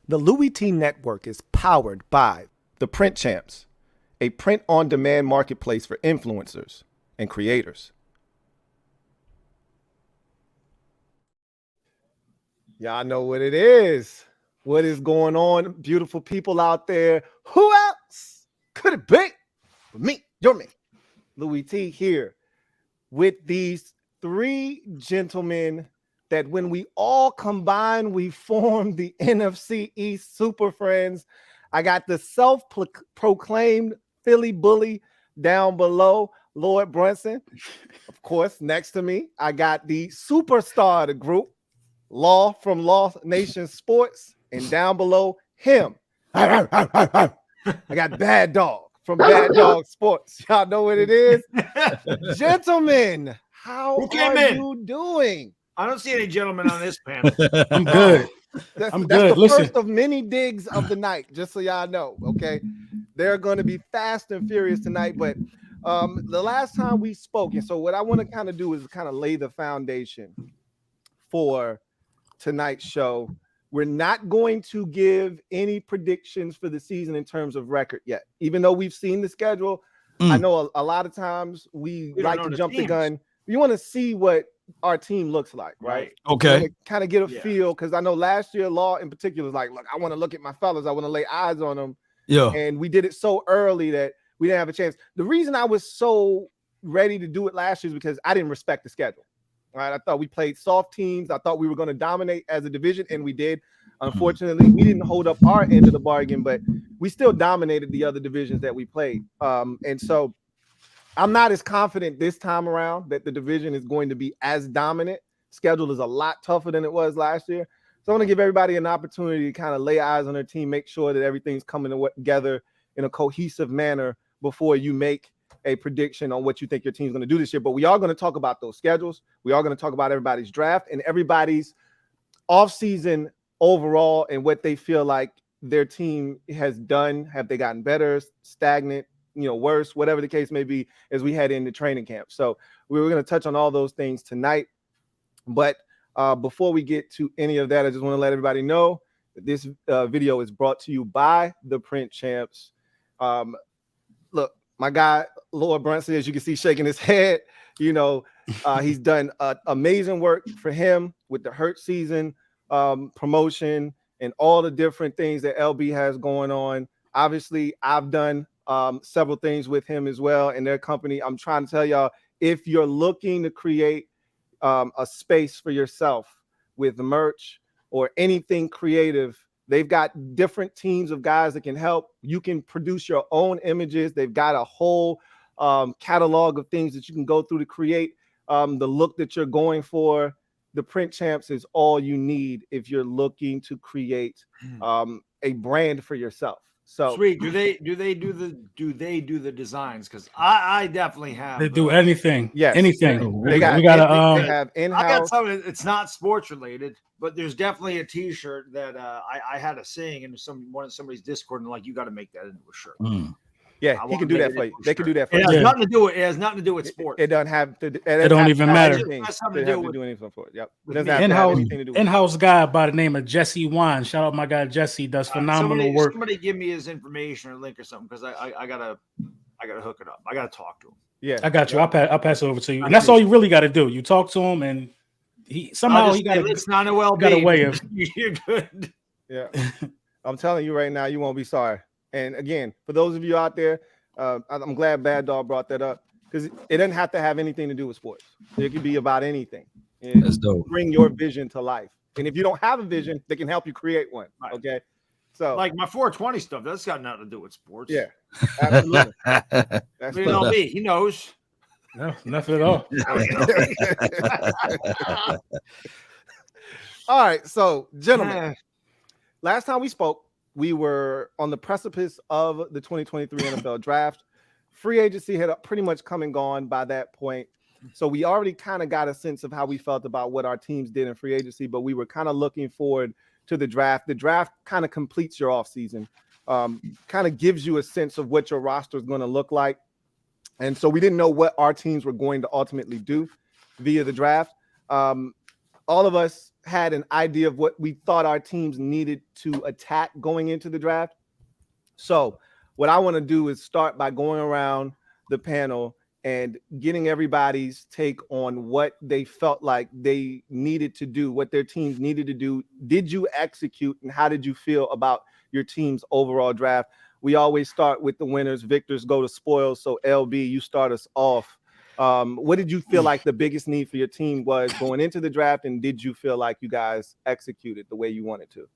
The Louie Tee Network is powered by the Print Champs, a print-on-demand marketplace for influencers and creators. Y'all know what it is. What is going on, beautiful people out there? Who else could it be but me, your man, Louie Tee, here with these three gentlemen that when we all combine, we form the NFC EAST Super Friends. I got the self-proclaimed Philly bully down below, Lord Brunson. Of course, next to me, I got the superstar of the group, Law from Law Nation Sports. And down below him, I got Bad Dog from Bad Dog Sports. Y'all know what it is? Gentlemen, how are you doing? I don't see any gentlemen on this panel. I'm good. That's good. The Listen. first of many digs of the night, just so y'all know, okay? They're going to be fast and furious tonight, but the last time we spoke, and so what I want to kind of do is kind of lay the foundation for tonight's show. We're not going to give any predictions for the season in terms of record yet, even though we've seen the schedule. I know a lot of times we like to jump the gun. You want to see what our team looks like, right? Okay. Kind of get a feel, because I know last year Law in particular was like, look, I want to look at my fellas. I want to lay eyes on them. Yeah. And we did it so early that we didn't have a chance. The reason I was so ready to do it last year is because I didn't respect the schedule. Right? I thought we played soft teams. I thought we were going to dominate as a division, and we did. Unfortunately, we didn't hold up our end of the bargain, but we still dominated the other divisions that we played. And so I'm not as confident this time around that the division is going to be as dominant. Schedule is a lot tougher than it was last year. So I want to give everybody an opportunity to kind of lay eyes on their team, make sure that everything's coming together in a cohesive manner before you make a prediction on what you think your team's going to do this year. But we are going to talk about those schedules. We are going to talk about everybody's draft and everybody's offseason overall and what they feel like their team has done. Have they gotten better, stagnant, worse, whatever the case may be, as we head into training camp. So we were going to touch on all those things tonight. But before we get to any of that, I just want to let everybody know that this video is brought to you by the Print Champs. Look, my guy, Lord Brunson, as you can see, shaking his head. He's done amazing work for him with the Hurt season promotion and all the different things that LB has going on. Obviously, I've done several things with him as well and their company. I'm trying to tell y'all, if you're looking to create a space for yourself with merch or anything creative, they've got different teams of guys that can help. You can produce your own images. They've got a whole catalog of things that you can go through to create the look that you're going for. The Print Champs is all you need if you're looking to create a brand for yourself. So sweet. Do they do the designs? Because I definitely have. They do anything. Yes, anything. They have in-house. I got something. It's not sports related, but there's definitely a T-shirt that I had a saying in somebody's Discord, and like, you got to make that into a shirt. Yeah, he can do that for you. They can do that for you. It has nothing to do. It has nothing to do with sports. It doesn't have to. It don't even matter. It has something to do anything for it. Yep. It doesn't have anything to do with in-house guy by the name of Jesse Wine. Shout out my guy Jesse. Does phenomenal work. Somebody give me his information or link or something, because I gotta hook it up. I gotta talk to him. Yeah, I got you. I'll pass it over to you. And that's all you really got to do. You talk to him, and he got a way of. You're good. Yeah, I'm telling you right now, you won't be sorry. And again, for those of you out there, I'm glad Bad Dog brought that up, because it doesn't have to have anything to do with sports. It could be about anything. That's dope. Bring your vision to life. And if you don't have a vision, they can help you create one. Right. Okay. So like my 420 stuff, that's got nothing to do with sports. Yeah, absolutely. That's LB, he knows. No, nothing at all. All right. So, gentlemen, last time we spoke, we were on the precipice of the 2023 NFL draft. Free agency had pretty much come and gone by that point. So we already kind of got a sense of how we felt about what our teams did in free agency, but we were kind of looking forward to the draft. The draft kind of completes your offseason, kind of gives you a sense of what your roster is going to look like. And so we didn't know what our teams were going to ultimately do via the draft. all of us had an idea of what we thought our teams needed to attack going into the draft. So what I want to do is start by going around the panel and getting everybody's take on what they felt like they needed to do, what their teams needed to do. Did you execute, and how did you feel about your team's overall draft? We always start with the winners. Victors go to spoils. So LB, you start us off. What did you feel like the biggest need for your team was going into the draft, and did you feel like you guys executed the way you wanted to?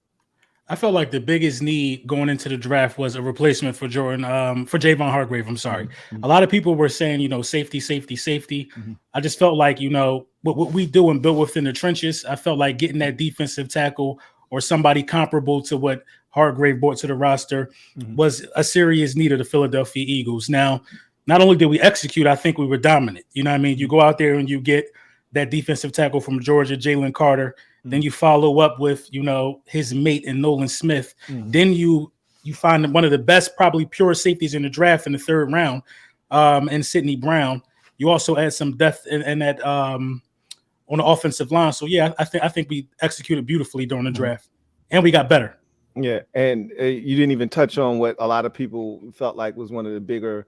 I felt like the biggest need going into the draft was a replacement for Javon Hargrave. I'm sorry. Mm-hmm. A lot of people were saying, safety. Mm-hmm. I just felt like, what we do and build within the trenches. I felt like getting that defensive tackle or somebody comparable to what Hargrave brought to the roster was a serious need of the Philadelphia Eagles. Now, not only did we execute, I think we were dominant. You know what I mean? You go out there and you get that defensive tackle from Georgia, Jalen Carter. Then you follow up with, his mate in Nolan Smith. Then you find one of the best, probably pure safeties in the draft in the third round, and Sidney Brown. You also add some depth in that on the offensive line. So yeah, I think we executed beautifully during the draft, and we got better. Yeah, and you didn't even touch on what a lot of people felt like was one of the bigger,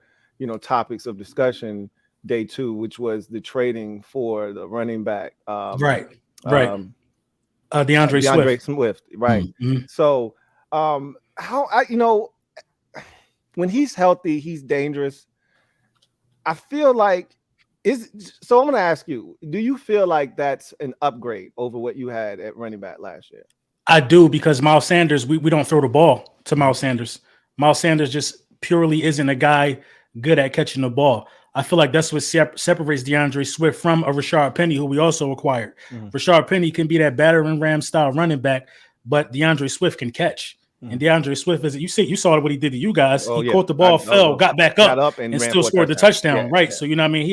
topics of discussion day 2, which was the trading for the running back. Right. DeAndre Swift, right? Mm-hmm. So, when he's healthy, he's dangerous. I feel like so. I'm going to ask you: do you feel like that's an upgrade over what you had at running back last year? I do, because Miles Sanders, we don't throw the ball to Miles Sanders. Miles Sanders just purely isn't a guy good at catching the ball. I feel like that's what separates DeAndre Swift from a Rashard Penny, who we also acquired. Rashard Penny can be that battering ram style running back, but DeAndre Swift can catch. And DeAndre Swift you saw what he did to you guys. He caught the ball, got back up and still scored the touchdown. Right. Yeah. So you know what I mean?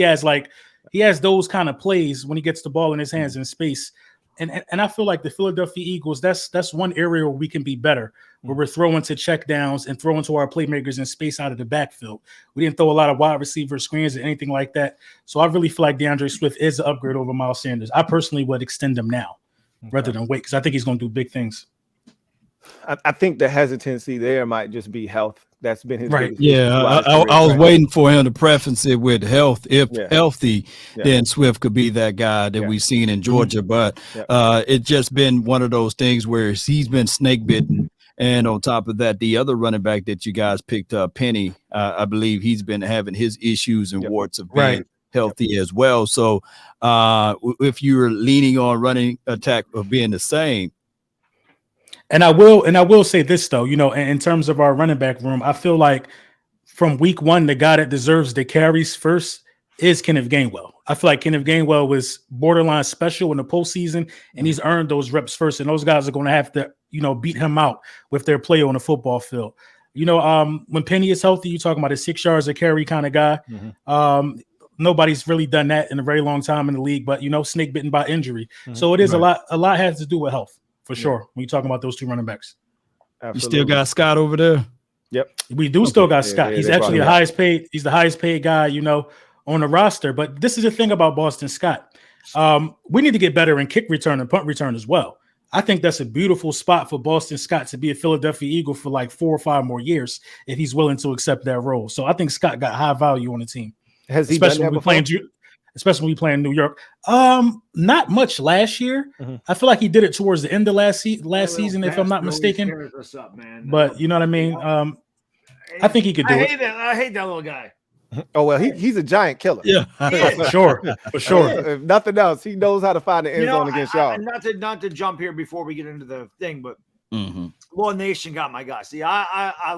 He has those kind of plays when he gets the ball in his hands in space. And I feel like the Philadelphia Eagles, that's one area where we can be better, where we're throwing to check downs and throwing to our playmakers in space out of the backfield. We didn't throw a lot of wide receiver screens or anything like that. So I really feel like DeAndre Swift is an upgrade over Miles Sanders. I personally would extend him now rather than wait, because I think he's going to do big things. I think the hesitancy there might just be health. That's been his right. Yeah, I was waiting for him to preface it with health. If healthy, then Swift could be that guy that we've seen in Georgia. But it's just been one of those things where he's been snake bitten. And on top of that, the other running back that you guys picked up, Penny, I believe he's been having his issues and warts of being healthy as well. So if you're leaning on running attack of being the same. And I will say this, though, in terms of our running back room, I feel like from week 1, the guy that deserves the carries first is Kenneth Gainwell. I feel like Kenneth Gainwell was borderline special in the postseason, and he's earned those reps first. And those guys are going to have to, beat him out with their play on the football field. When Penny is healthy, you're talking about a 6 yards a carry kind of guy. Nobody's really done that in a very long time in the league, but, snake bitten by injury. So it is a lot has to do with health. For sure, when you talk about those two running backs. Absolutely. You still got Scott over there? Yep. We do still got Scott. He's actually the highest paid. He's the highest paid guy, on the roster. But this is the thing about Boston Scott. We need to get better in kick return and punt return as well. I think that's a beautiful spot for Boston Scott to be a Philadelphia Eagle for like 4 or 5 more years if he's willing to accept that role. So I think Scott got high value on the team. Has he done that before? Especially when we play in New York. Not much last year. I feel like he did it towards the end of last season, if I'm not mistaken. But you know what I mean? I think he could do it. I hate that little guy. Oh, well, he's a giant killer. Yeah, for sure. If nothing else, he knows how to find the end zone against y'all. Not to jump here before we get into the thing, but Law Nation got my guy. See, I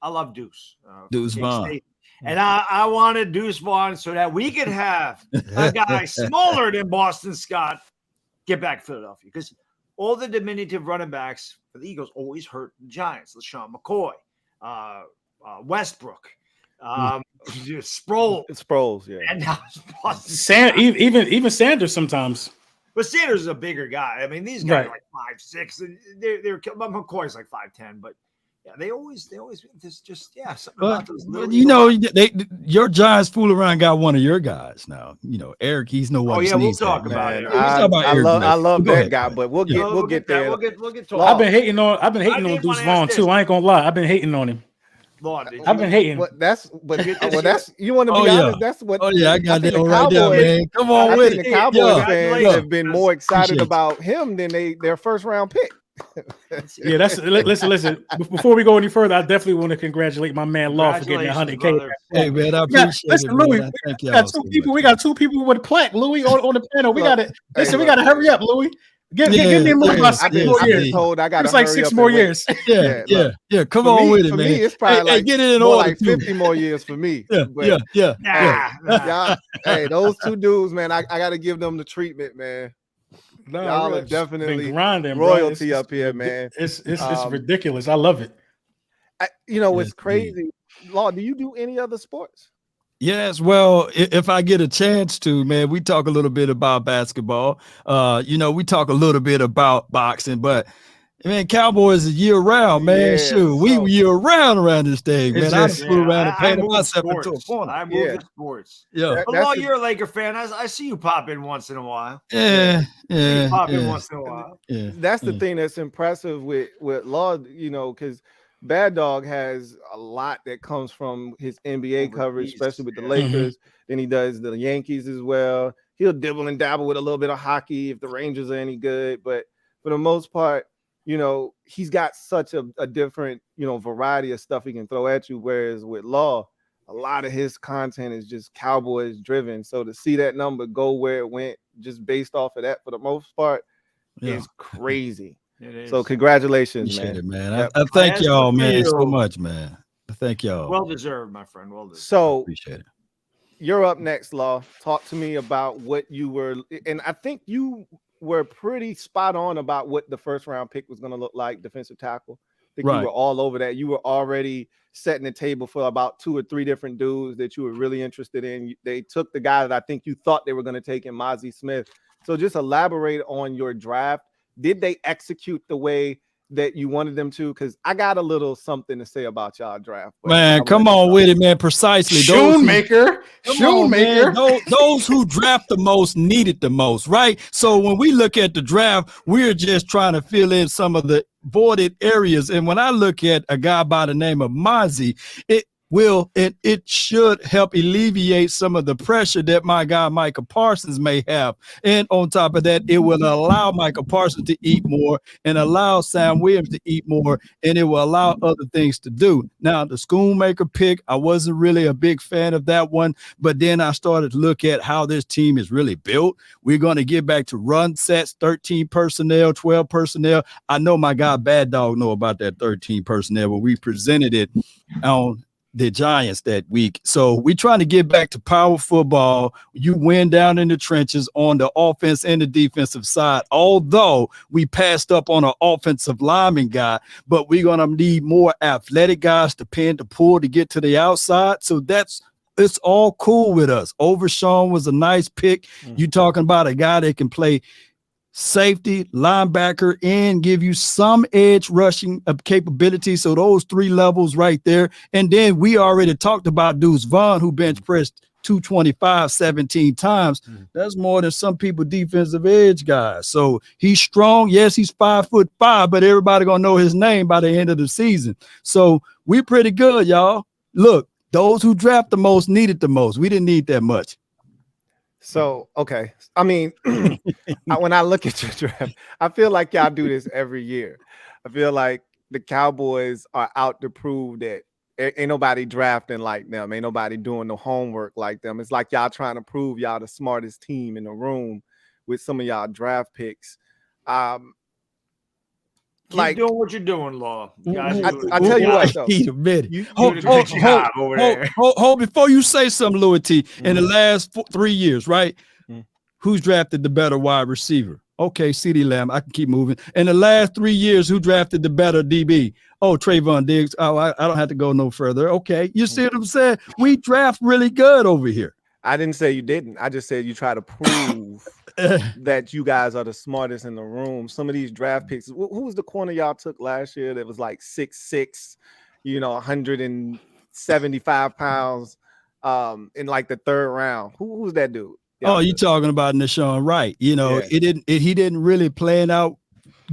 love Deuce. Deuce Vaughn. And I wanted Deuce Vaughn so that we could have a guy smaller than Boston Scott get back to Philadelphia, because all the diminutive running backs for the Eagles always hurt the Giants. LaShawn McCoy, Westbrook, Sproles, yeah. And now even Sanders sometimes. But Sanders is a bigger guy. I mean, these guys are like 5'6", and they're McCoy's like 5'10", but Yeah, they always. There's just something But, about those. Your Giants fool around got one of your guys now. Eric, he's no one. Oh yeah, we'll sneeze at, talk man. about it. I love Go that ahead, guy, go but we'll get there. We'll get to. I've been hating on I Deuce did Vaughn wanna ask too. I ain't gonna lie. I've been hating on him. Lord, I've been hating. That's you want to be honest. That's what. Oh yeah, I got that the one right there, Cowboys- man. Come on I with think it. the Cowboys Yeah, fans yeah. have been more excited Appreciate about him than their first round pick. Yeah, that's listen. Before we go any further, I definitely want to congratulate my man Law for getting 100K. Brother. Hey man, I appreciate listen, it, man. Louie, Thank we y'all got so two people. much, We got 2 people with a plaque, Louie, on the panel. We got to listen. We got to hurry up, Louie. Give me a little about 6 more years. Told I got it's like 6 more years. Yeah. Come on with it, for man. me, it's probably like get it in more order, like 50 more years for me. Yeah. Y'all, hey, those 2 dudes, man, I got to give them the treatment, man. No, y'all really, are definitely grinding, royalty bro. up here, man. It's ridiculous. I love it. It's crazy. Law, do you do any other sports? Yes, well, if I get a chance to, man, we talk a little bit about basketball. We talk a little bit about boxing, but man, Cowboys is year round, man. Yeah, Shoot, we year round around this thing, man. I just flew around and painted myself into a corner. I move in sports. Yeah, Well, you're a Laker fan. I see you pop in once in a while. Yeah. Pop in once in a while. Yeah, that's the thing that's impressive with Law, because Bad Dog has a lot that comes from his NBA coverage, especially with the Lakers. Then he does the Yankees as well. He'll dibble and dabble with a little bit of hockey if the Rangers are any good. But for the most part, he's got such a different, variety of stuff he can throw at you. Whereas with Law, a lot of his content is just Cowboys driven. So to see that number go where it went just based off of that for the most part is crazy. It is. So congratulations, appreciate man. it, man. I thank y'all, man, so much, man. I thank y'all. Well deserved, my friend. Well deserved. So appreciate it. You're up next, Law. Talk to me about what you were, and I think you were pretty spot on about what the first round pick was going to look like, defensive tackle. I think you were all over that. You were already setting the table for about 2 or 3 different dudes that you were really interested in. They took the guy that I think you thought they were going to take in Mozzie Smith. So just elaborate on your draft. Did they execute the way that you wanted them to? Because I got a little something to say about y'all draft. Man, come on with it, man. Precisely. Shoemaker. Those who draft the most need it the most, right? So when we look at the draft, we're just trying to fill in some of the voided areas. And when I look at a guy by the name of Mozzie, it should help alleviate some of the pressure that my guy Micah Parsons may have. And on top of that, it will allow Micah Parsons to eat more and allow Sam Williams to eat more, and it will allow other things to do. Now, the Schoonmaker pick, I wasn't really a big fan of that one, but then I started to look at how this team is really built. We're going to get back to run sets, 13 personnel, 12 personnel. I know my guy Bad Dog know about that 13 personnel, but we presented it on the Giants that week. So we're trying to get back to power football. You win down in the trenches on the offense and the defensive side, although we passed up on an offensive lineman guy, but we're going to need more athletic guys to pin to pull to get to the outside. So it's all cool with us. Overshawn was a nice pick. You talking about a guy that can play safety, linebacker, and give you some edge rushing capability. So those 3 levels right there. And then we already talked about Deuce Vaughn, who bench pressed 225 17 times. That's more than some people defensive edge guys. So he's strong. Yes, he's 5'5", but everybody gonna know his name by the end of the season. So we're pretty good, y'all. Look, those who draft the most needed the most. We didn't need that much. So, okay. I mean, when I look at your draft, I feel like y'all do this every year. I feel like the Cowboys are out to prove that ain't nobody drafting like them. Ain't nobody doing the homework like them. It's like y'all trying to prove y'all the smartest team in the room with some of y'all draft picks. Keep doing what you're doing, Law. I tell you what, though. Hold before you say something, Louie Tee. In the last 3 years, right? Who's drafted the better wide receiver? Okay, CeeDee Lamb. I can keep moving. In the last 3 years, who drafted the better DB? Oh, Trayvon Diggs. Oh, I don't have to go no further. Okay, you see what I'm saying? We draft really good over here. I didn't say you didn't. I just said you try to prove that you guys are the smartest in the room. Some of these draft picks. Who was the corner y'all took last year that was like 6'6", 175 pounds, in like the third round? Who's that dude? Oh, you talking about Nashawn Wright? He didn't really plan out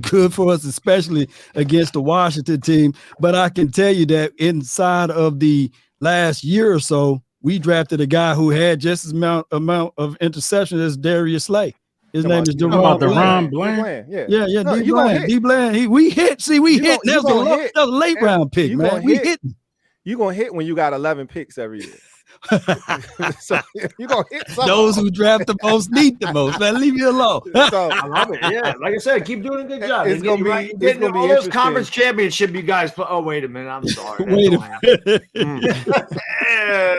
good for us, especially against the Washington team. But I can tell you that inside of the last year or so, we drafted a guy who had just as amount of interceptions as Darius Slay. His name is DeRon Bland. Yeah. D Bland. We hit. See, we hit. That was a late round pick, man. We hit. You're gonna hit when you got 11 picks every year. So you're gonna hit those who draft the most need the most, man. Leave me alone. So, I love it. Yeah, like I said, keep doing a good job. It's gonna be all those conference championship you guys play. Oh, wait a minute. I'm sorry. Wait a minute.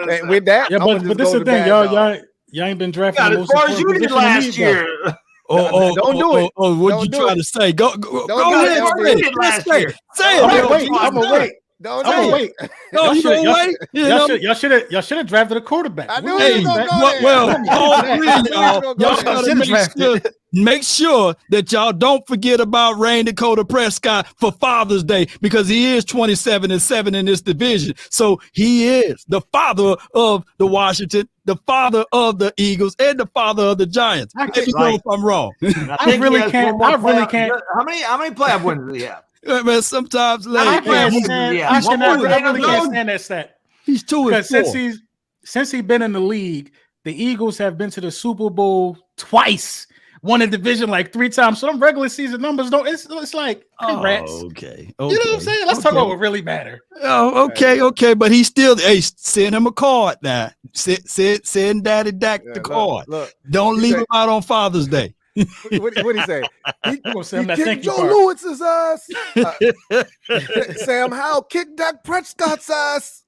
And with that, but this is the thing, y'all ain't been drafting as far as you did last year. Don't do it. What you trying to say? Go ahead. Say it. I'm gonna wait. Wait. No, you gonna wait? Y'all should have drafted a quarterback. I knew you were gonna go all three of y'all make sure that y'all don't forget about Rain Dakota Prescott for Father's Day, because he is 27-7 in this division. So he is the father of the Washington, the father of the Eagles, and the father of the Giants. Let me know if I'm wrong. I really can't. How many playoff wins do he have? Man, sometimes I really can't stand that stat. He's 2-4. Since he's been in the league, the Eagles have been to the Super Bowl twice, won a division like 3 times. So them regular season numbers don't. It's like congrats. Okay. You know what I'm saying? Let's talk about what really matter. Oh, okay. But he's still. Hey, send him a card now. Send Daddy Dak the card. Look, don't leave him out on Father's Day. What did he say? He kicked Joe Lewis's ass. Sam Howell kicked Dak Prescott's ass.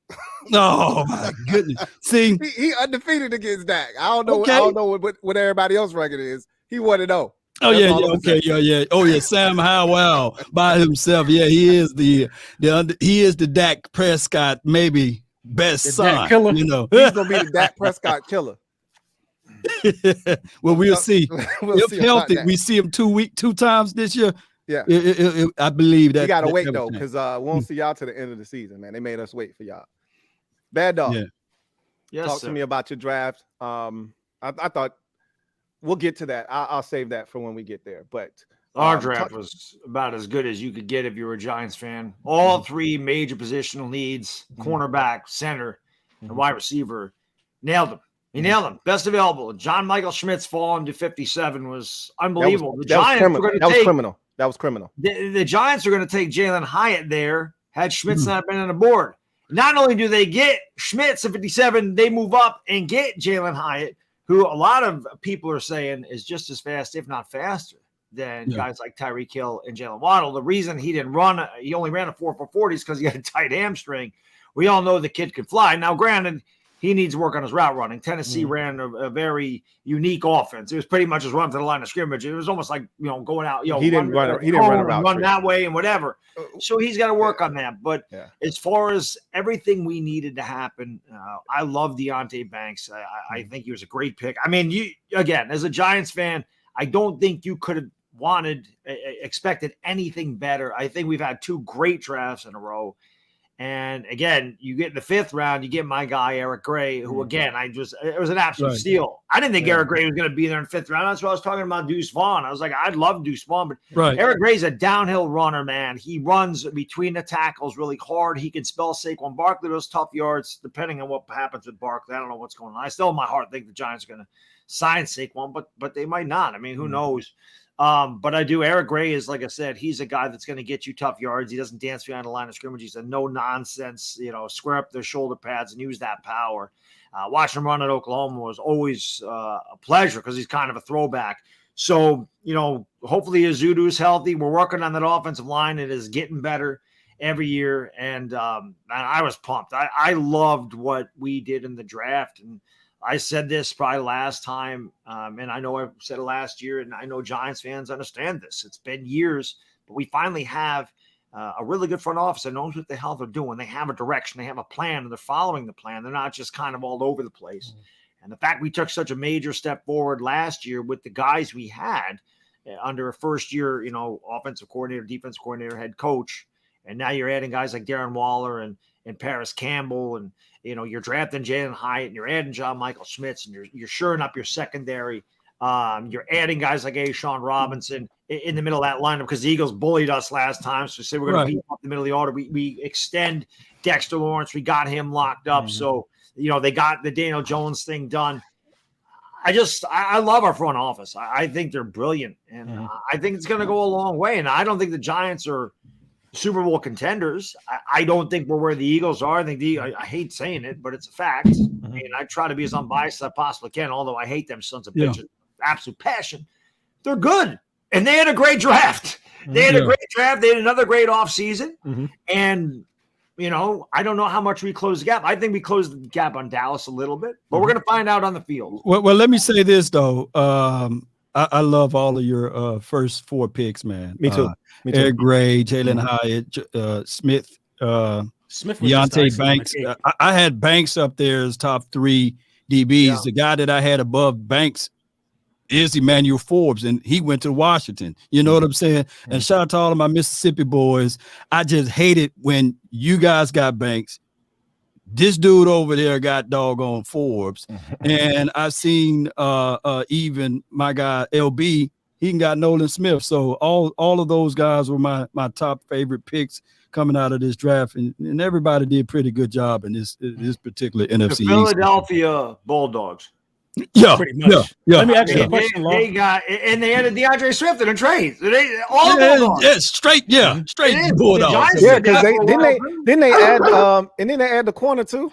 Oh my goodness! See, he undefeated against Dak. I don't know what everybody else record is. He 1-0. Oh yeah. Oh yeah, Sam Howell by himself. Yeah, he is the Dak Prescott maybe best son. Killer. He's gonna be the Dak Prescott killer. Well, we'll see. If healthy, we see him 2 times this year. Yeah, I believe that. You gotta wait though, because we won't see y'all to the end of the season, man. They made us wait for y'all. Bad Dog. Yeah. Talk to me about your draft. I thought we'll get to that. I'll save that for when we get there. But our draft was about as good as you could get if you were a Giants fan. All 3 major positional needs: cornerback, center, and wide receiver. Nailed them. He nailed them. Best available. John Michael Schmidt's fall into 57 was unbelievable. That was criminal. The Giants are going to take Jalen Hyatt there had Schmidt's not been on the board. Not only do they get Schmidt's at 57, they move up and get Jalen Hyatt, who a lot of people are saying is just as fast, if not faster, than guys like Tyreek Hill and Jalen Waddle. The reason he didn't run, he only ran a 4.40 is because he had a tight hamstring. We all know the kid could fly. Now, granted, he needs work on his route running. Tennessee ran a very unique offense. It was pretty much just run to the line of scrimmage. It was almost like, going out, he didn't run a route, run that way and whatever. So he's got to work on that. But as far as everything we needed to happen, I love Deonte Banks. I think he was a great pick. I mean, again, as a Giants fan, I don't think you could have expected anything better. I think we've had 2 great drafts in a row. And again, you get in the 5th round, you get my guy, Eric Gray, who again, it was an absolute steal. I didn't think Eric Gray was going to be there in the 5th round. That's what I was talking about Deuce Vaughn. I was like, I'd love Deuce Vaughn, but Eric Gray's a downhill runner, man. He runs between the tackles really hard. He can spell Saquon Barkley those tough yards, depending on what happens with Barkley. I don't know what's going on. I still in my heart think the Giants are going to sign Saquon, but they might not. I mean, who knows? But I do. Eric Gray is, like I said, he's a guy that's going to get you tough yards. He doesn't dance behind the line of scrimmage. He's a no nonsense, square up their shoulder pads and use that power. Watching him run at Oklahoma was always a pleasure because he's kind of a throwback. So, hopefully Azudu is healthy. We're working on that offensive line. It is getting better every year. And I was pumped. I loved what we did in the draft. And I said this probably last time, and I know I said it last year, and I know Giants fans understand this. It's been years, but we finally have a really good front office that knows what the hell they're doing. They have a direction, they have a plan, and they're following the plan. They're not just kind of all over the place. And the fact we took such a major step forward last year with the guys we had under a first-year, offensive coordinator, defensive coordinator, head coach, and now you're adding guys like Darren Waller and Paris Campbell, and you're drafting Jalen Hyatt, and you're adding John Michael Schmitz, and you're shoring up your secondary. You're adding guys like Sean Robinson in the middle of that lineup because the Eagles bullied us last time. So we said we're going to beat up the middle of the order. We extend Dexter Lawrence. We got him locked up. So, they got the Daniel Jones thing done. I love our front office. I think they're brilliant. And I think it's going to go a long way. And I don't think the Giants are Super Bowl contenders. I don't think we're where the Eagles are. I hate saying it, but it's a fact. And I try to be as unbiased as I possibly can, although I hate them sons of bitches. Absolute passion. They're good. And they had a great draft. They had a great draft. They had another great offseason. And, I don't know how much we closed the gap. I think we closed the gap on Dallas a little bit, but we're going to find out on the field. Well, let me say this, though. I love all of your first 4 picks, man. Me too. Eric Gray, Jalen Hyatt, Smith, Deontay Banks. I had Banks up there as top 3 DBs. Yeah. The guy that I had above Banks is Emmanuel Forbes, and he went to Washington. You know what I'm saying? And shout out to all of my Mississippi boys. I just hate it when you guys got Banks. This dude over there got doggone Forbes. And I've seen even my guy LB, he got Nolan Smith. So all of those guys were my top favorite picks coming out of this draft, and everybody did a pretty good job in this particular NFC. The Philadelphia Bulldogs. Yeah, pretty much. Yeah. Let me ask you a question. They added DeAndre Swift in a trade. Straight Bulldogs. Yeah, because didn't they add the corner too?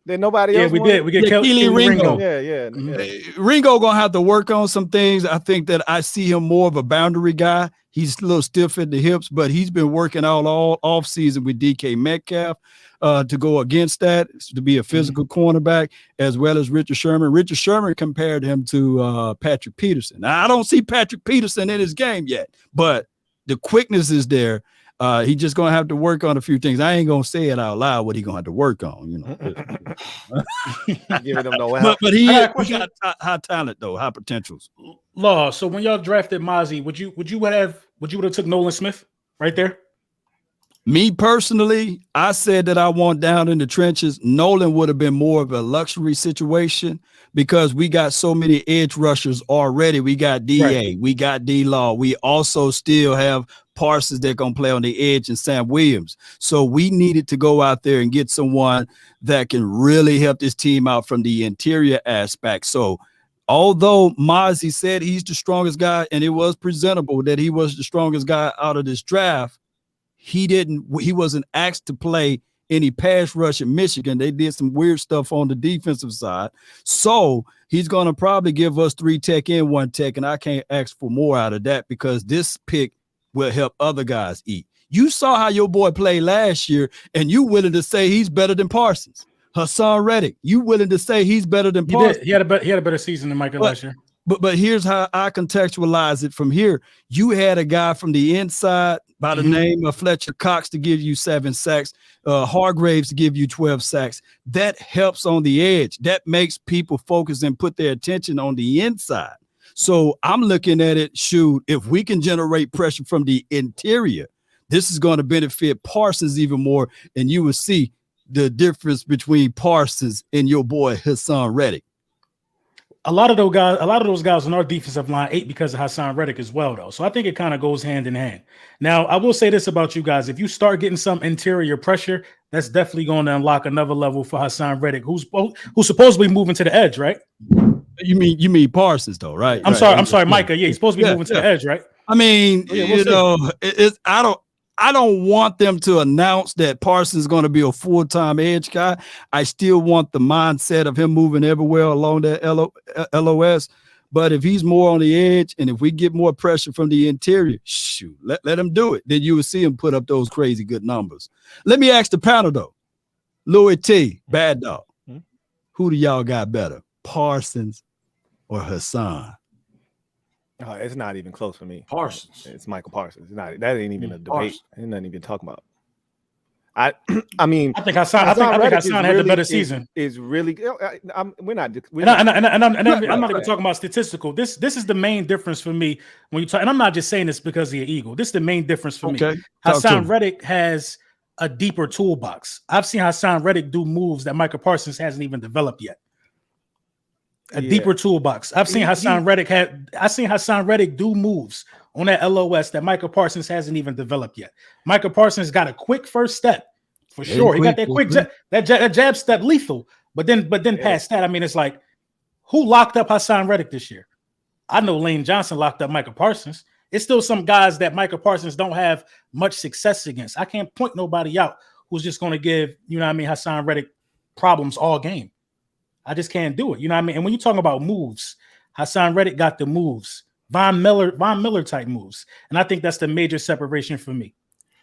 That nobody else. Yeah, we did. We get Keely Ringo. Yeah. Ringo gonna have to work on some things. I think that I see him more of a boundary guy. He's a little stiff at the hips, but he's been working out all off season with DK Metcalf to go against that, to be a physical cornerback, as well as Richard Sherman. Richard Sherman compared him to Patrick Peterson. Now, I don't see Patrick Peterson in his game yet, but the quickness is there. He's just gonna have to work on a few things. I ain't gonna say it out loud what he's gonna have to work on, Giving them no help. But he got high talent though, high potentials. Law. So when y'all drafted Mozzie, would you have took Nolan Smith right there? Me personally, I said that I want down in the trenches. Nolan would have been more of a luxury situation because we got so many edge rushers already. We got DA, we got D-Law. We also still have Parsons that going to play on the edge and Sam Williams. So we needed to go out there and get someone that can really help this team out from the interior aspect. So although Mozzie said he's the strongest guy, and it was presentable that he was the strongest guy out of this draft, he wasn't asked to play any pass rush in Michigan. They did some weird stuff on the defensive side. So he's going to probably give us 3 tech and 1 tech, and I can't ask for more out of that because this pick will help other guys eat. You saw how your boy played last year, and you willing to say he's better than Parsons. Hassan Reddick, you willing to say he's better than Parsons? He had a better season than Micah last year. But here's how I contextualize it from here. You had a guy from the inside by the name of Fletcher Cox to give you 7 sacks, Hargraves to give you 12 sacks. That helps on the edge. That makes people focus and put their attention on the inside. So I'm looking at it, if we can generate pressure from the interior, this is going to benefit Parsons even more, and you will see the difference between Parsons and your boy Hassan Reddick. A lot of those guys on our defensive line ate because of Hassan Reddick as well, though. So I think it kind of goes hand in hand. Now, I will say this about you guys. If you start getting some interior pressure, that's definitely going to unlock another level for Hassan Reddick, who's supposedly moving to the edge, right? You mean Parsons, though, right? I'm sorry, Micah. Yeah, he's supposed to be moving to the edge, right? I mean, I don't want them to announce that Parsons is going to be a full-time edge guy. I still want the mindset of him moving everywhere along that LOS. But if he's more on the edge and if we get more pressure from the interior, let him do it. Then you will see him put up those crazy good numbers. Let me ask the panel, though. Louie Tee, Bad Dog. Who do y'all got better, Parsons or Hassan? Oh, it's not even close for me. Parsons. It's Michael Parsons. That ain't even a debate. Ain't nothing even talking about. I mean, I think Hassan had the better season. Is really. We're not. I'm not even talking about statistical. This is the main difference for me when you talk. And I'm not just saying this because he's an Eagle. This is the main difference for me. Hassan Reddick has a deeper toolbox. I've seen Hassan Reddick do moves that Micah Parsons hasn't even developed yet. A deeper toolbox. I've seen Hassan Reddick do moves on that LOS that Micah Parsons hasn't even developed yet. Micah Parsons got a quick first step for sure. He got that quick that jab step lethal. But then past that, I mean, it's like, who locked up Hassan Reddick this year? I know Lane Johnson locked up Micah Parsons. It's still some guys that Micah Parsons don't have much success against. I can't point nobody out who's just going to give, Hassan Reddick problems all game. I just can't do it. You know what I mean? And when you're talking about moves, Hassan Reddick got the moves. Von Miller type moves. And I think that's the major separation for me.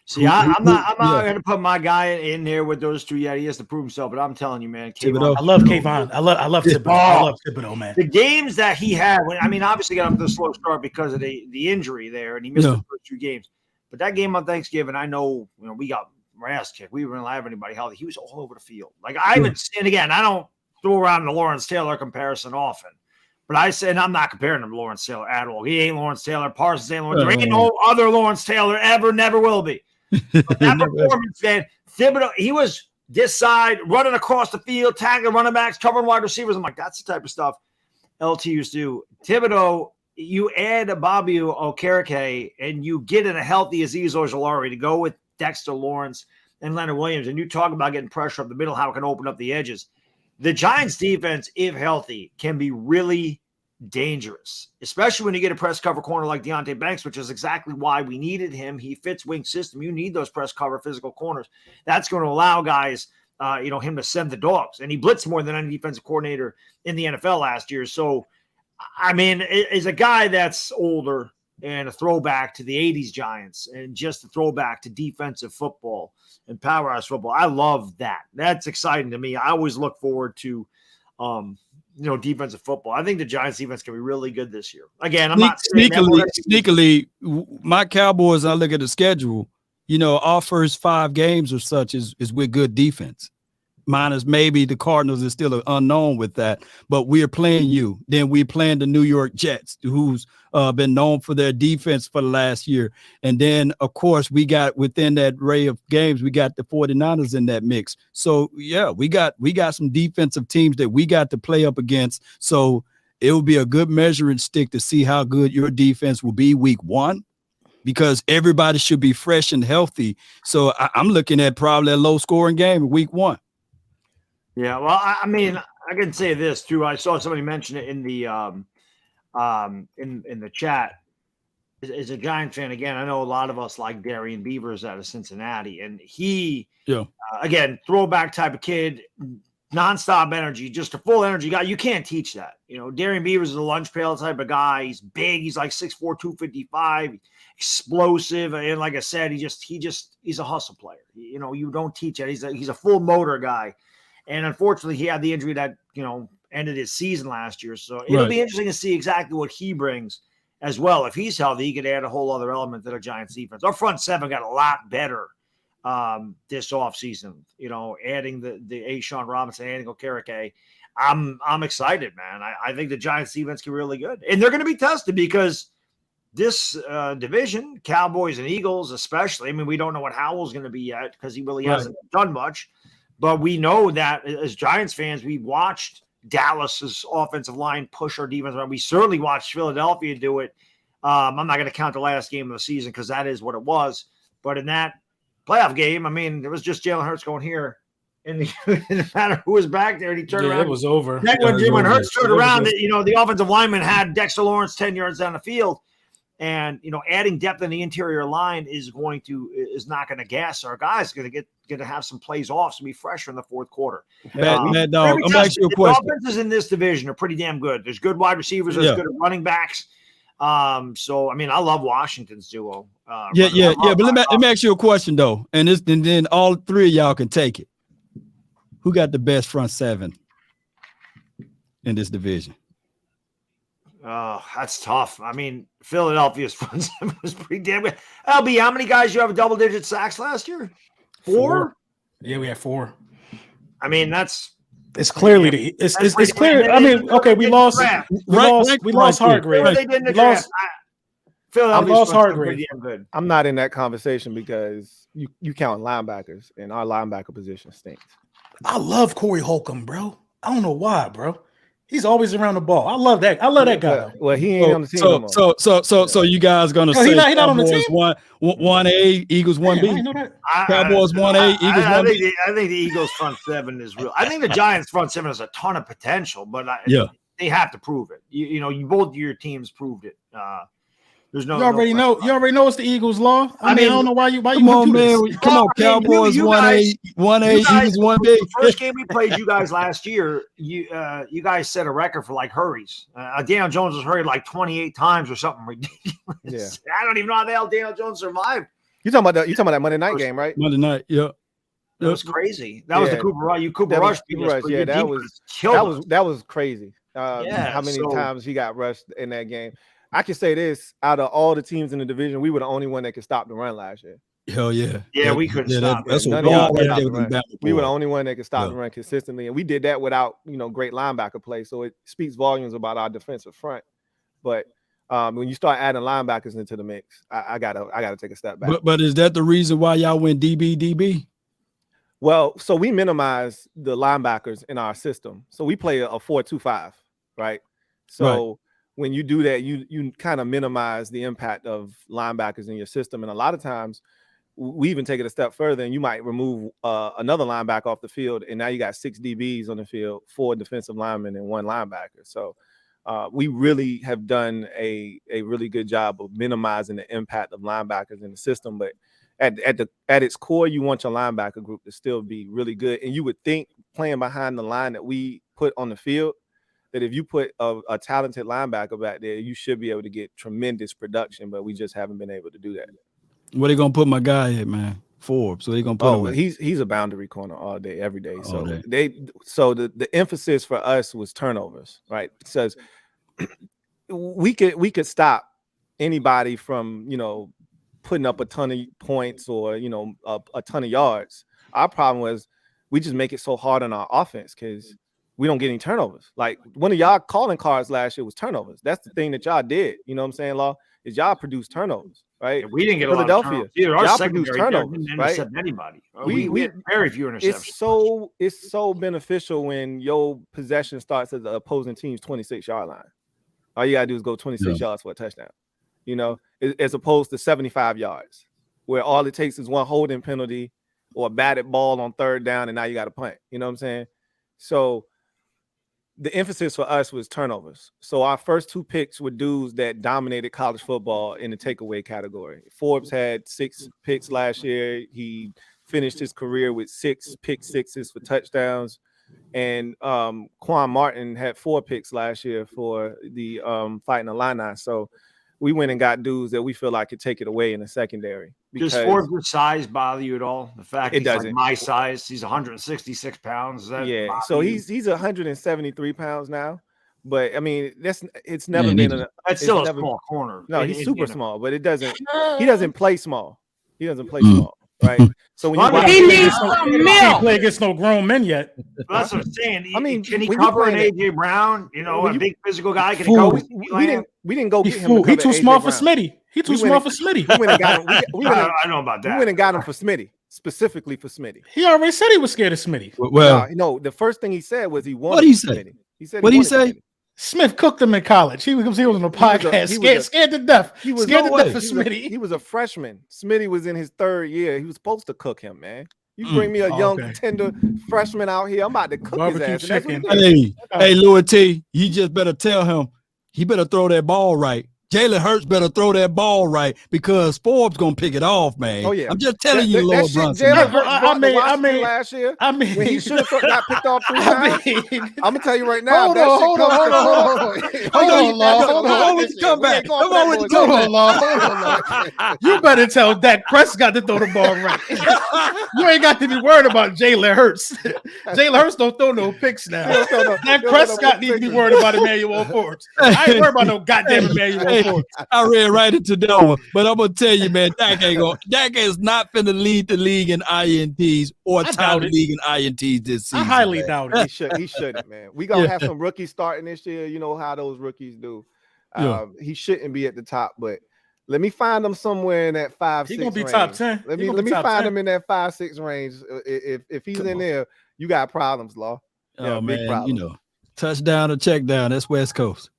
See, I'm not going to put my guy in there with those two yet. He has to prove himself, but I'm telling you, man. I love Kayvon. I love Thibodeau. I love Thibodeau, man. The games that he had, obviously got off to a slow start because of the injury there, and he missed the first 2 games. But that game on Thanksgiving, I know, we got our ass kicked. We weren't allowed anybody healthy. He was all over the field. Like, I haven't seen, again, I don't throw around the Lawrence Taylor comparison often. But I said, I'm not comparing him to Lawrence Taylor at all. He ain't Lawrence Taylor. Parsons ain't Lawrence. There ain't no other Lawrence Taylor ever, never will be. But that performance, man, Thibodeau, he was this side, running across the field, tagging running backs, covering wide receivers. I'm like, that's the type of stuff LT used to do. Thibodeau, you add a Bobby Okereke, and you get in a healthy Azeez Ojulari to go with Dexter Lawrence and Leonard Williams, and you talk about getting pressure up the middle, how it can open up the edges. The Giants defense, if healthy, can be really dangerous, especially when you get a press cover corner like Deonte Banks, which is exactly why we needed him. He fits wing system. You need those press cover physical corners. That's going to allow guys, him to send the dogs. And he blitzed more than any defensive coordinator in the NFL last year. So, is a guy that's older and a throwback to the 80s Giants and just a throwback to defensive football and powerhouse football. I love that. That's exciting to me. I always look forward to, defensive football. I think the Giants defense can be really good this year. Again, I'm not sneakily, my Cowboys, I look at the schedule, our first 5 games or such is with good defense. Minus maybe the Cardinals is still an unknown with that, but we are playing you. Then we're playing the New York Jets, who's been known for their defense for the last year. And then, of course, we got within that array of games, we got the 49ers in that mix. So, yeah, we got some defensive teams that we got to play up against. So it will be a good measuring stick to see how good your defense will be week 1. Because everybody should be fresh and healthy. So I'm looking at probably a low-scoring game in week 1. Yeah, well, I can say this too. I saw somebody mention it in the in the chat. As a Giant fan, again, I know a lot of us like Darian Beavers out of Cincinnati, and he, again, throwback type of kid, nonstop energy, just a full energy guy. You can't teach that. Darian Beavers is a lunch pail type of guy. He's big. He's like 6'4", 255, explosive, and like I said, he's a hustle player. You don't teach that. He's a full motor guy. And unfortunately, he had the injury that, ended his season last year. So it'll be interesting to see exactly what he brings as well. If he's healthy, he could add a whole other element to the Giants defense. Our front seven got a lot better this offseason, adding the A'Shawn Robinson, adding Okereke. I'm excited, man. I think the Giants defense can be really good. And they're going to be tested because this division, Cowboys and Eagles especially, we don't know what Howell's going to be yet because he really hasn't done much. But we know that as Giants fans, we watched Dallas's offensive line push our defense around. We certainly watched Philadelphia do it. I'm not going to count the last game of the season because that is what it was. But in that playoff game, it was just Jalen Hurts going here. And it didn't matter who was back there. And he turned around. It was over. Then when Hurts turned around, the offensive lineman had Dexter Lawrence 10 yards down the field. And, adding depth in the interior line is not going to gas our guys. Going to have some plays off, so be fresher in the fourth quarter. Mad Dog, I'm asking you a question. The offenses in this division are pretty damn good. There's good wide receivers. There's good running backs. I love Washington's duo. But let me ask you a question though, and then all 3 of y'all can take it. Who got the best front seven in this division? Oh, that's tough. Philadelphia's front seven was pretty damn good. LB, how many guys you have double-digit sacks last year? 4? Yeah, we had 4. I mean, it's clearly it's clear. I mean, okay, we lost Hargrave. They didn't Philadelphia lost Hargrave. Good. I'm not in that conversation because you count linebackers, and our linebacker position stinks. I love Corey Holcomb, bro. I don't know why, bro. He's always around the ball. I love that guy. Well, he ain't on the team anymore. So you guys gonna say he's not on the team? 1A, Eagles 1B, Cowboys 1A, Eagles 1B. I think the Eagles front 7 is real. I think the Giants front 7 has a ton of potential, but they have to prove it. You both your teams proved it. There's no. You already know it's the Eagles' law. I mean, I don't know why you. Come on, man. Come on, Cowboys 1A, Eagles 1B. The first game we played you guys last year, you guys set a record for like hurries. Daniel Jones was hurried like 28 times or something ridiculous. Yeah. I don't even know how the hell Daniel Jones survived. You talking about that Monday night game, right? Monday night, yeah. That was crazy. That was the Cooper Rush. Yeah, that was crazy. How many times he got rushed in that game? I can say this: out of all the teams in the division, we were the only one that could stop the run last year. Hell yeah! Yeah, we couldn't stop. That's what we were the only one that could stop the run consistently, and we did that without great linebacker play. So it speaks volumes about our defensive front. But when you start adding linebackers into the mix, I gotta take a step back. But is that the reason why y'all went DB? Well, so we minimize the linebackers in our system. So we play a 4-2-5, right? So. Right. When you do that, you kind of minimize the impact of linebackers in your system. And a lot of times we even take it a step further and you might remove another linebacker off the field. And now you got 6 DBs on the field, 4 defensive linemen and 1 linebacker. So we really have done a really good job of minimizing the impact of linebackers in the system. But at its core, you want your linebacker group to still be really good. And you would think playing behind the line that we put on the field, that if you put a talented linebacker back there, you should be able to get tremendous production, but we just haven't been able to do that. Where they gonna put my guy at, man? Forbes. So they gonna put him he's a boundary corner all day, every day. So the emphasis for us was turnovers, right? It says we could stop anybody from putting up a ton of points or a ton of yards. Our problem was we just make it so hard on our offense because we don't get any turnovers. Like one of y'all calling cards last year was turnovers. That's the thing that y'all did. You know what I'm saying, Law? Is y'all produced turnovers, right? Yeah, we didn't get Philadelphia. Y'all produced turnovers, right? Anybody. We had very few interceptions. It's so beneficial when your possession starts at the opposing team's 26-yard line. All you gotta do is go 26 yards for a touchdown. As opposed to 75 yards, where all it takes is one holding penalty or a batted ball on 3rd down, and now you got to punt. You know what I'm saying? So the emphasis for us was turnovers. So our first 2 picks were dudes that dominated college football in the takeaway category. Forbes had 6 picks last year. He finished his career with 6 pick sixes for touchdowns. And Quan Martin had 4 picks last year for the Fighting Illini. So we went and got dudes that we feel like could take it away in the secondary. Does Forbes' size bother you at all? The fact he's like my size, he's 166 pounds. So he's 173 pounds now. But I mean, it's never been that's still a small corner. No, he's super small, but he doesn't play small. He doesn't play small. Right. So when he needs some milk. Play against no grown men yet. That's what I'm saying. I mean, can he cover an AJ Brown? A big physical guy. Can he go? We didn't go get him. He too small for Smitty. He too small for Smitty. We went and got him. I know about that. We went and got him for Smitty, specifically for Smitty. He already said he was scared of Smitty. Well, no. The first thing he said was he wanted. What did he say? Smitty. He said. What did he say? Smith cooked him in college. He was on a podcast, scared to death. He was scared to death for Smitty. He was a freshman. Smitty was in his 3rd year. He was supposed to cook him, man. You bring me a young tender freshman out here, I'm about to cook barbecue his ass. Chicken. Hey, Louie Tee, you just better tell him he better throw that ball right. Jalen Hurts better throw that ball right because Forbes gonna pick it off, man. Oh yeah, I'm just telling you, Lord Brunson. I mean, last year, when he should have got picked off 3 times. I'm gonna tell you right now. Hold on. You better tell Dak Prescott to throw the ball right. You ain't got to be worried about Jalen Hurts. Jalen Hurts don't throw no picks now. Dak Prescott needs to be worried about Emmanuel Forbes. I ain't worried about no goddamn Emmanuel Forbes. I read right into that one. But I'm gonna tell you, man, Dak is not finna lead the league in INTs or tie the league in INTs this season. I highly doubt it. He shouldn't, man. We gonna have some rookies starting this year. You know how those rookies do. He shouldn't be at the top, but let me find him somewhere in that 5-6 He's gonna be range. top 10. Let me find him in that 5-6 range. If he's in there, you got problems, Law. Oh man, you know, touchdown or check down. That's West Coast.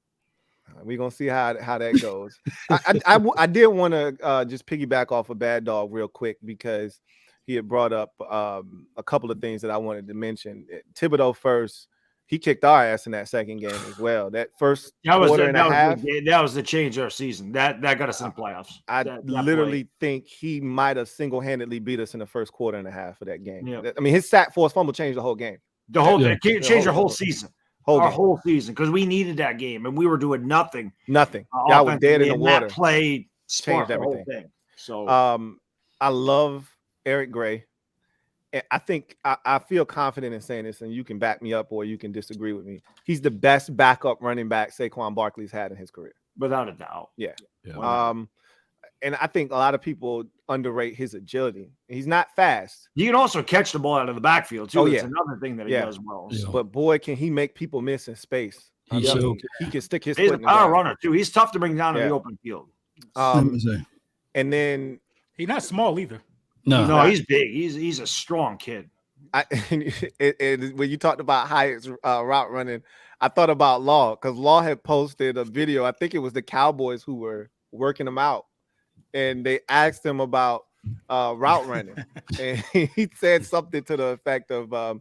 We're gonna see how that goes. I did want to just piggyback off of Bad Dog real quick because he had brought up a couple of things that I wanted to mention. Thibodeau first. He kicked our ass in that second game as well. That first quarter and a half. That was the change of our season. That got us in the playoffs. I literally think he might have single-handedly beat us in the first quarter and a half of that game. Yeah. I mean, his sack force fumble changed the whole game. Changed our whole season. Whole season because we needed that game and we were doing nothing. Y'all was dead in the water. That play changed everything. So I love Eric Gray. And I think I feel confident in saying this, and you can back me up or you can disagree with me. He's the best backup running back Saquon Barkley's had in his career. Without a doubt. Yeah. And I think a lot of people underrate his agility. He's not fast. You can also catch the ball out of the backfield, too. It's yeah. another thing that he does well. Yeah. But, boy, can he make people miss in space. He can stick his He's foot in a power runner, too. He's tough to bring down in the open field. And then – he's not small either. No, he's big. He's a strong kid. When you talked about Hyatt's route running, I thought about Law because Law had posted a video. I think it was the Cowboys who were working him out, and they asked him about route running, and he said something to the effect of,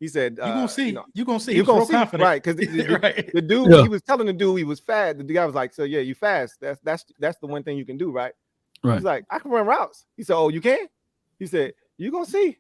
he said, "You're gonna see. You're gonna see. You're gonna see." Confident. Right? Because the dude, he was telling the dude he was fast. The guy was like, "So yeah, you fast. That's the one thing you can do, right?" He's like, "I can run routes." He said, "Oh, you can?" He said, "You gonna see."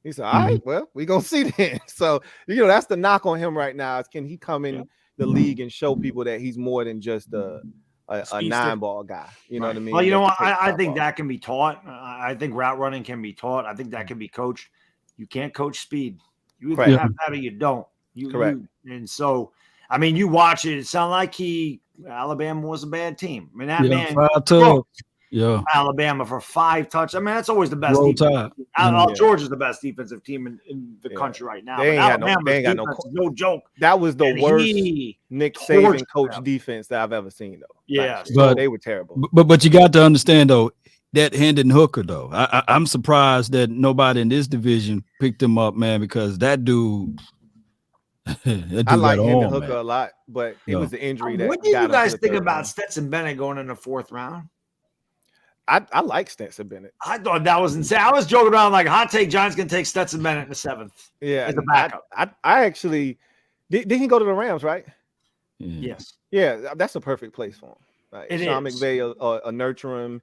He said, "All right, well, we gonna see then." So that's the knock on him right now is can he come in the league and show people that he's more than just a 9-ball guy. You know what I mean? Well, you know what? I think that can be taught. I think route running can be taught. I think that can be coached. You can't coach speed. You either have that or you don't. Correct. And so, I mean, you watch it. It sounded like Alabama was a bad team. I mean, that man. 5-2. Alabama for 5 touchdowns. I mean, that's always the best. Georgia's the best defensive team in the country right now. They ain't got no joke. That was the worst Nick Saban coach defense that I've ever seen, though. Yeah, but they were terrible. But you got to understand though that Hendon Hooker though. I'm surprised that nobody in this division picked him up, man, because that dude. I like Hendon Hooker a lot, but it was the injury that. What do you guys think about Stetson Bennett going in the 4th round? I like Stetson Bennett. I thought that was insane. I was joking around like hot take. Giants gonna take Stetson Bennett in the 7th. Yeah, as a backup. I actually didn't he go to the Rams, right? Yes. Yeah, that's a perfect place for him. Like, Sean is. McVay nurture him,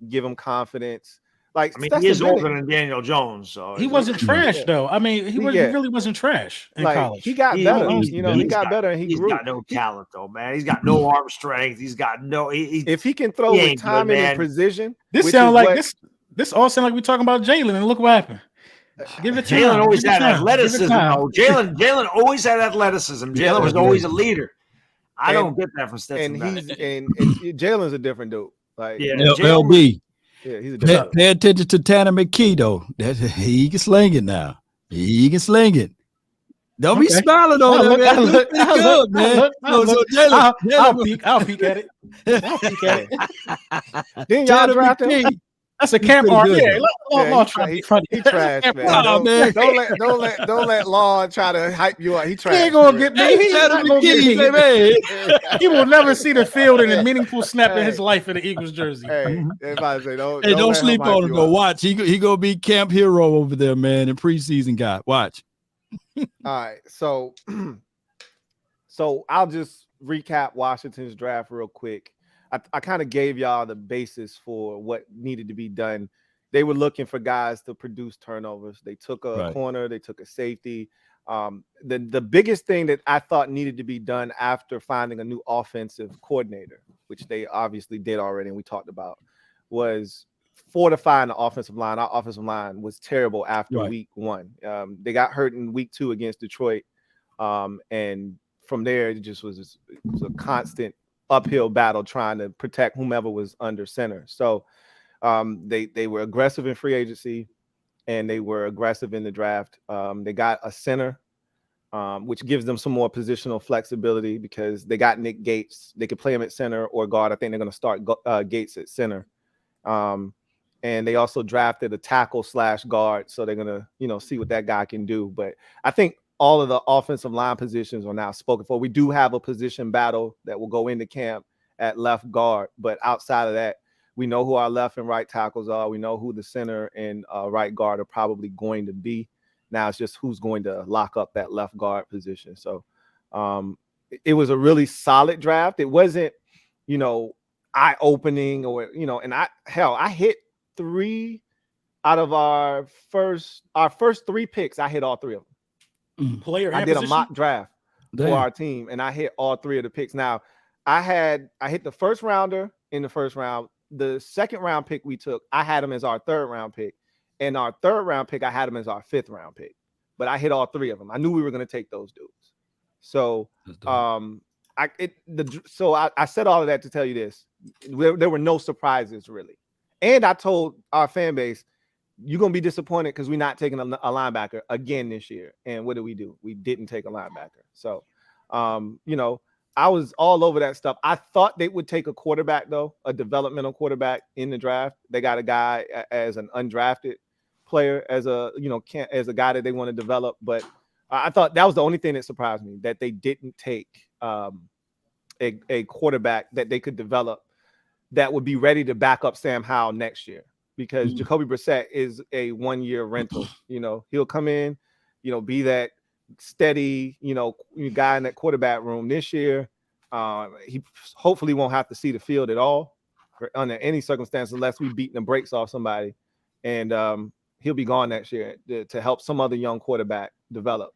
give him confidence. Like, I mean, he is older than Daniel Jones, so he wasn't trash though. I mean, he really wasn't trash in college. He got better. He got better and he grew. He's got no talent though, man. He's got no arm strength. He's got no. If he can throw with timing and precision, this sounds like this all sound like we're talking about Jalen. And look what happened. Give it to Jalen. Always had athleticism. Jalen always had athleticism. Jalen was always a leader. I don't get that from Stetson Bennett. And Jalen's a different dude. Like LB. Yeah, he's a pay attention to Tanner McKee though. He can sling it now. He can sling it. Don't be smiling on that, man. Look good, man. I'll peek at it. Then y'all draft him. That's a camp art. Yeah, he trash, man. Don't let Law try to hype you up. He trash. He ain't gonna get me. He will never see the field in a meaningful snap in his life in the Eagles jersey. Hey, everybody say don't sleep on him. Though. Watch, he gonna be camp hero over there, man. And preseason guy. Watch. All right, so I'll just recap Washington's draft real quick. I kind of gave y'all the basis for what needed to be done. They were looking for guys to produce turnovers. They took a corner. They took a safety. The biggest thing that I thought needed to be done after finding a new offensive coordinator, which they obviously did already and we talked about, was fortifying the offensive line. Our offensive line was terrible after week 1. They got hurt in week 2 against Detroit. And from there, it was a constant uphill battle trying to protect whomever was under center. So they were aggressive in free agency, and they were aggressive in the draft. They got a center, which gives them some more positional flexibility because they got Nick Gates. They could play him at center or guard. I think they're going to start Gates at center. And they also drafted a tackle / guard. So they're going to, see what that guy can do. But I think all of the offensive line positions are now spoken for. We do have a position battle that will go into camp at left guard. But outside of that, we know who our left and right tackles are. We know who the center and right guard are probably going to be. Now it's just who's going to lock up that left guard position. So it was a really solid draft. It wasn't, eye-opening or, and I hit 3 out of our first 3 picks. I hit all 3 of them. Player and I did position? a mock draft for our team, and I hit all 3 of the picks. Now, I hit the first rounder in the first round. The second round pick we took, I had him as our 3rd round pick. And our 3rd round pick, I had him as our 5th round pick. But I hit all 3 of them. I knew we were going to take those dudes. So I said all of that to tell you this. There were no surprises, really. And I told our fan base, you're going to be disappointed because we're not taking a linebacker again this year. And what did we do? We didn't take a linebacker. So, I was all over that stuff. I thought they would take a quarterback, though, a developmental quarterback in the draft. They got a guy as an undrafted player, as a guy that they want to develop. But I thought that was the only thing that surprised me, that they didn't take a quarterback that they could develop that would be ready to back up Sam Howell next year, because Jacoby Brissett is a 1-year rental. He'll come in, be that steady, guy in that quarterback room this year. He hopefully won't have to see the field at all under any circumstance unless we beat the brakes off somebody. And he'll be gone next year to help some other young quarterback develop.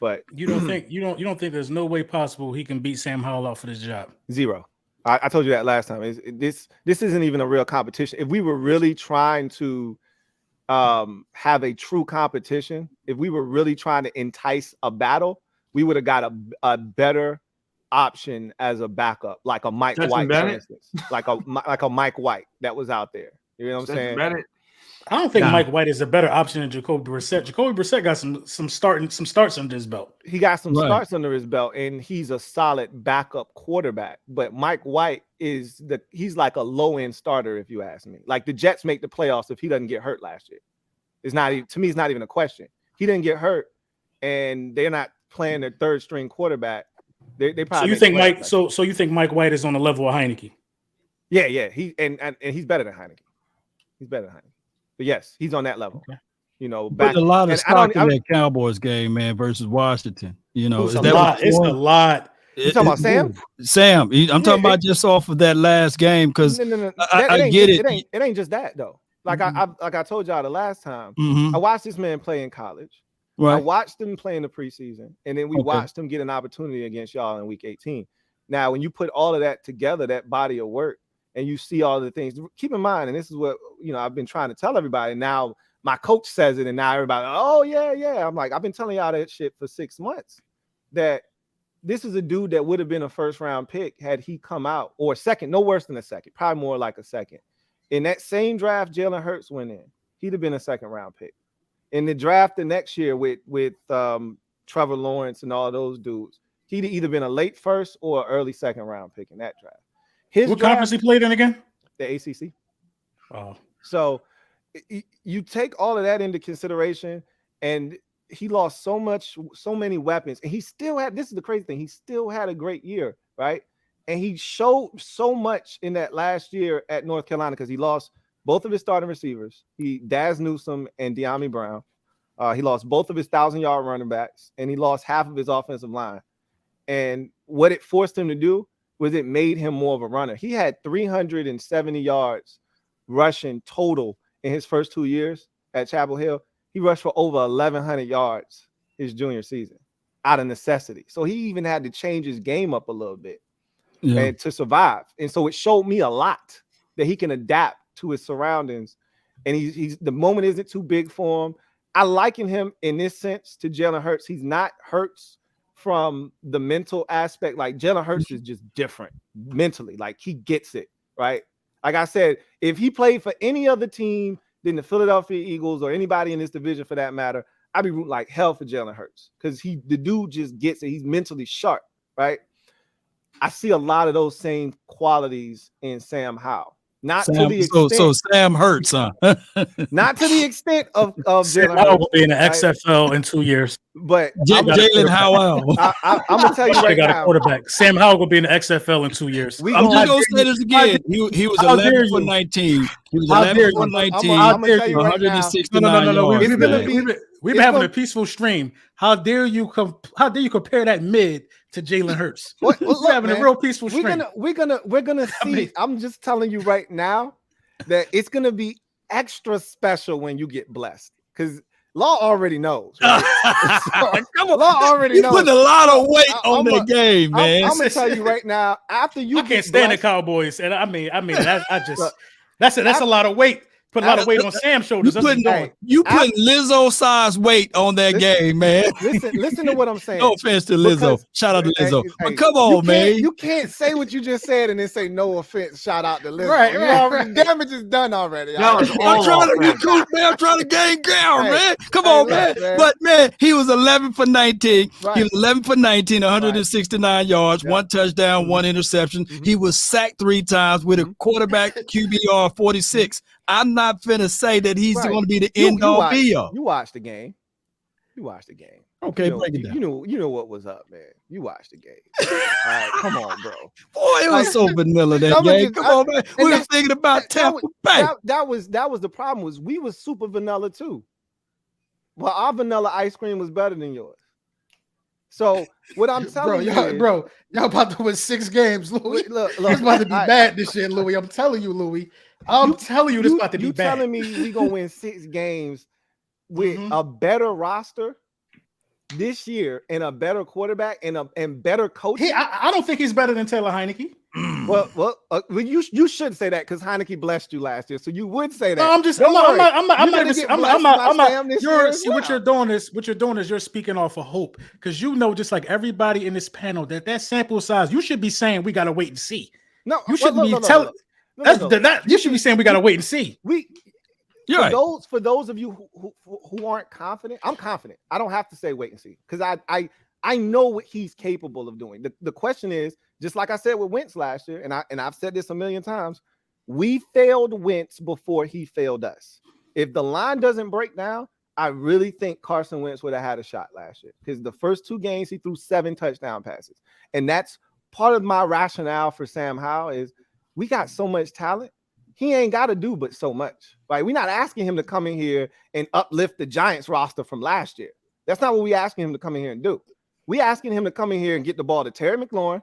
But you don't think there's no way possible he can beat Sam Howell out for this job? Zero. I told you that last time. This isn't even a real competition. If we were really trying to have a true competition, if we were really trying to entice a battle, we would have got a better option as a backup, like a Mike White, for instance, like a Mike White that was out there. You know what I'm saying? Bennett. I don't think Mike White is a better option than Jacoby Brissett. Jacoby Brissett got some starts under his belt. He got some starts under his belt, and he's a solid backup quarterback. But Mike White he's like a low end starter, if you ask me. Like the Jets make the playoffs if he doesn't get hurt last year. It's not even a question. He didn't get hurt, and they're not playing their 3rd string quarterback. They probably. So you think Mike White is on the level of Heineke? Yeah. He and he's better than Heineke. He's better than Heineke. But yes, he's on that level. Okay. But a lot of stock in that Cowboys game, man, versus Washington. It's a lot. You talking about Sam? Sam. I'm talking about just off of that last game, because no. I get it. It ain't just that though. Like I told y'all the last time, I watched this man play in college. Right. I watched him play in the preseason, and then we watched him get an opportunity against y'all in week 18. Now, when you put all of that together, that body of work, and you see all the things, keep in mind, and this is what I've been trying to tell everybody. Now my coach says it, and now everybody, oh yeah. I'm like, I've been telling y'all that shit for 6 months, that this is a dude that would have been a 1st round pick had he come out, or a second, no worse than a second, probably more like a second. In that same draft, Jalen Hurts went in. He'd have been a 2nd round pick. In the draft the next year with Trevor Lawrence and all those dudes, he'd either been a late 1st or early 2nd round pick in that draft. What conference he played in again? The ACC. Oh. So you take all of that into consideration, and he lost so many weapons, and he still had, this is the crazy thing, he still had a great year, right? And he showed so much in that last year at North Carolina, because he lost both of his starting receivers, Daz Newsome and De'Ami Brown. He lost both of his 1,000-yard running backs, and he lost half of his offensive line. And what it forced him to do was it made him more of a runner. He had 370 yards rushing total in his first 2 years at Chapel Hill. He rushed for over 1,100 yards his junior season out of necessity. So he even had to change his game up a little bit and to survive. And so it showed me a lot that he can adapt to his surroundings. And he's the moment isn't too big for him. I liken him in this sense to Jalen Hurts. He's not Hurts from the mental aspect. Like Jalen Hurts is just different mentally. Like he gets it, right? Like I said, if he played for any other team than the Philadelphia Eagles or anybody in this division for that matter, I'd be rooting like hell for Jalen Hurts because the dude just gets it. He's mentally sharp, right? I see a lot of those same qualities in Sam Howell. Not to the extent. So Sam Hurts, huh? Not to the extent of Sam Jalen Howell Hurts. will be in the XFL in 2 years. But Jalen Howell. I'm gonna tell you They right got a now. quarterback. Sam Howell will be in the XFL in 2 years. I'm just gonna say this again. He was 11 for 19. He was 11 for 19. I'm gonna tell you right now. 169 No. yards. We've been having a peaceful stream. How dare you compare that mid to Jalen Hurts? We're having a real peaceful stream. We're gonna see. I'm just telling you right now that it's gonna be extra special when you get blessed because Law already knows. Right? Come on, Law already knows. Putting a lot of weight on that game, man. I'm gonna tell you right now. After you, I can't stand the Cowboys, and I mean, that's a lot of weight. Put a lot of weight on Sam's shoulders. You putting Lizzo size weight on that game, man. Listen to what I'm saying. No offense to Lizzo. Shout out to Lizzo. But come on, man. You can't say what you just said and then say no offense. Shout out to Lizzo. Right. Damage is done already. I'm trying to recruit, man. I'm trying to gain ground, man. Come on, man. But man, he was 11 for 19. Right. He was 11 for 19, 169 yards, 1 touchdown, 1 interception. He was sacked 3 times with a quarterback QBR 46. I'm not finna say that he's going to be the end all be all. You watched the game. Okay, break it down. You know what was up, man. You watched the game. All right, come on, bro. Boy, it was so vanilla that game. Come on, man. We were thinking about Tampa Bay. That was the problem. Was we was super vanilla too. Well, our vanilla ice cream was better than yours. So what I'm telling you, y'all about to win 6 games, Louie. Look, it's about to be bad this year, Louie. I'm telling you, Louie. I'm telling you, this about to be bad. You telling me we gonna win 6 games with a better roster this year and a better quarterback and better coaching? I don't think he's better than Taylor Heineke. Well, you should say that because Heineke blessed you last year, so you would say that. No, what you're doing is you're speaking off of hope because you know, just like everybody in this panel, that sample size, you should be saying we gotta wait and see. No, you should be telling. You should be saying we gotta wait and see. For those of you who aren't confident, I'm confident. I don't have to say wait and see because I know what he's capable of doing. The question is, just like I said with Wentz last year, and I've said this a million times, we failed Wentz before he failed us. If the line doesn't break down, I really think Carson Wentz would have had a shot last year because the first 2 games he threw 7 touchdown passes, and that's part of my rationale for Sam Howell is. We got so much talent. He ain't got to do but so much. Right? We're not asking him to come in here and uplift the Giants roster from last year. That's not what we asking him to come in here and do. We asking him to come in here and get the ball to Terry McLaurin,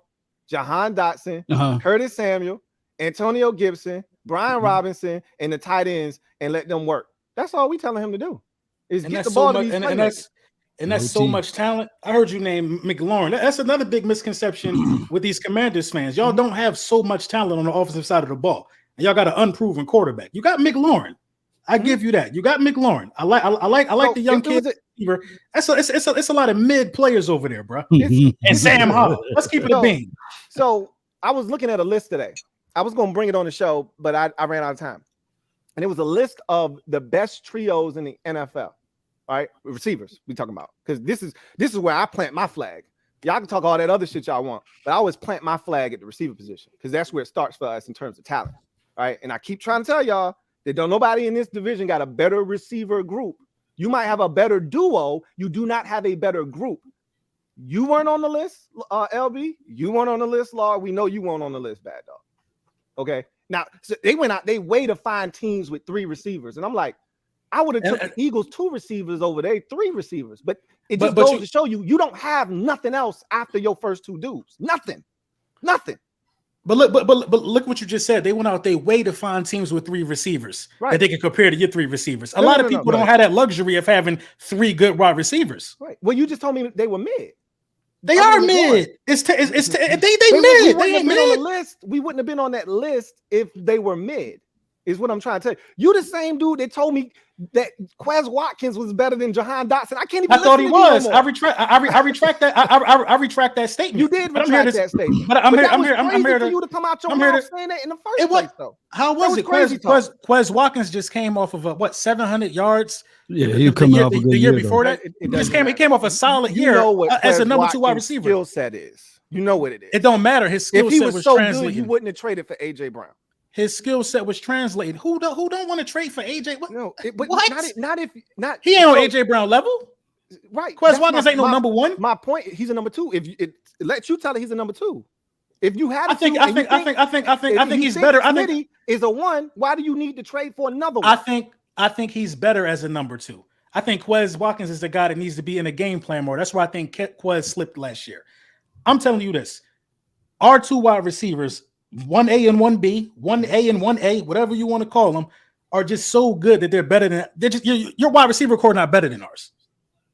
Jahan Dotson, Curtis Samuel, Antonio Gibson, Brian Robinson, and the tight ends and let them work. That's all we telling him to do is get the ball to these playmakers. And that's so much talent. I heard you name McLaurin. That's another big misconception with these Commanders fans. Y'all don't have so much talent on the offensive side of the ball. And y'all got an unproven quarterback. You got McLaurin. I give you that. You got McLaurin. I like the young kid. It's a lot of mid players over there, bro. And Sam Howell. Let's keep it a bean. So I was looking at a list today. I was going to bring it on the show, but I ran out of time. And it was a list of the best trios in the NFL. All right, receivers we talking about because this is where I plant my flag. Y'all can talk all that other shit y'all want, but I always plant my flag at the receiver position because that's where it starts for us in terms of talent. All right, and I keep trying to tell y'all that don't nobody in this division got a better receiver group. You might have a better duo, you do not have a better group. You weren't on the list, LB. You weren't on the list, Law. We know you weren't on the list, Bad Dog. Okay, now so they went out they way to find teams with 3 receivers, and I'm like. I would have took the Eagles 2 receivers over there, 3 receivers, but it just goes to show you don't have nothing else after your first 2 dudes. Nothing. But look what you just said. They went out their way to find teams with 3 receivers that they can compare to your 3 receivers. A lot of people don't have that luxury of having 3 good wide receivers. Right. Well, you just told me they were mid. They are mid. They mid. They ain't mid. We wouldn't have been on that list if they were mid. is what I'm trying to tell you. You the same dude that told me that Quez Watkins was better than Jahan Dotson. I can't even. I thought he was. I retract that. I retract that statement. You did retract that statement. But I'm here for you to come out your mouth saying that in the first place, though. How was it? Quez Watkins just came off of a 700 yards. Yeah, he come off the year before that. He came off a solid year as a number 2 wide receiver. Skill set is. You know what it is. It don't matter. His skill set was so translating. Good, you wouldn't have traded for AJ Brown. His skill set was translated. Who don't want to trade for AJ? What? No, but what? Not he ain't on AJ Brown level. Right. Quez Watkins ain't no number 1. My point, he's a number 2. If it lets you tell it, he's a number 2. If you had, I think he's better. I think is a 1. Why do you need to trade for another one? I think he's better as a number 2. I think Quez Watkins is the guy that needs to be in a game plan more. That's why I think Quez slipped last year. I'm telling you this. Our 2 wide receivers, 1A and 1B, 1A and 1A, whatever you want to call them, are just so good that they're better than your wide receiver core not better than ours.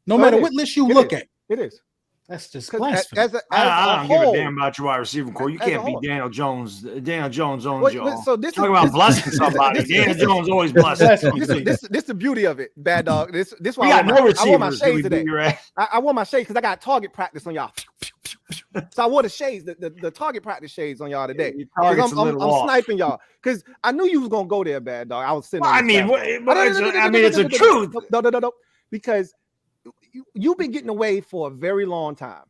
No matter what list you look at. It is. That's just blasphemy. I don't give a damn about your wide receiver core. You can't beat Daniel Jones. Daniel Jones owns y'all. So this talking about blessing somebody. Daniel Jones always blessing. This is the beauty of it, Bad Dog. This why I wore my shades today. I wore my shades because I got target practice on y'all. So I wore the shades, the target practice shades on y'all today. I'm sniping y'all because I knew you was gonna go there, Bad Dog. I was sitting. Well, it's a truth. No. Because you've been getting away for a very long time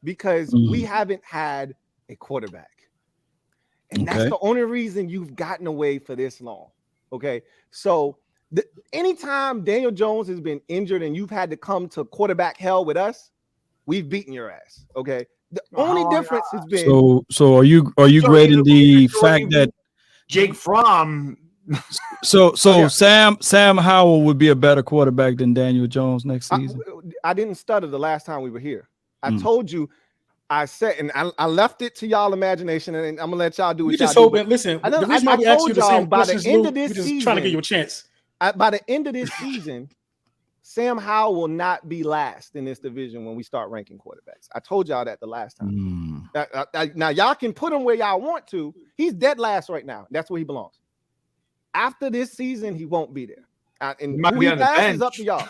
because we haven't had a quarterback. And that's the only reason you've gotten away for this long. Okay. So anytime Daniel Jones has been injured and you've had to come to quarterback hell with us, we've beaten your ass. Okay. The only difference has been. So are you grading the fact that Jake Fromm? So Sam Howell would be a better quarterback than Daniel Jones next season. I didn't stutter the last time we were here. I told you, I said, and I left it to y'all imagination, and I'm gonna let y'all do what y'all do. Listen, the reason why we asked you the same by the questions, end of this season, trying to give you a chance. By the end of this season, Sam Howell will not be last in this division when we start ranking quarterbacks. I told y'all that the last time. Now y'all can put him where y'all want to. He's dead last right now. That's where he belongs. After this season, he won't be there. And he might be on the bench. Is up to y'all.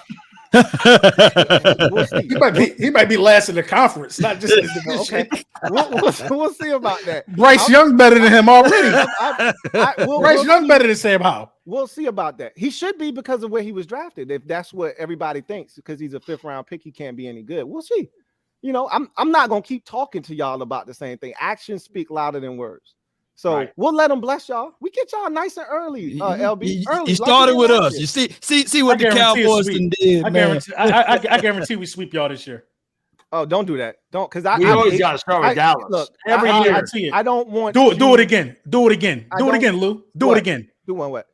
We'll see. He might be last in the conference, not just in the division. Okay, we'll see about that. Bryce Young better than him already. Bryce Young better than Sam Howell. We'll see about that. He should be because of where he was drafted. If that's what everybody thinks, because he's a 5th round pick, he can't be any good. We'll see. You know, I'm not gonna keep talking to y'all about the same thing. Actions speak louder than words. So we'll let them bless y'all. We get y'all nice and early, LB. He started with us. You see what the Cowboys did. I guarantee we sweep y'all this year. Oh, don't do that. Don't, because we always got to start with Dallas. Look, every year. I don't want. Do it again. Do it again, Lou. Do it again. Do what?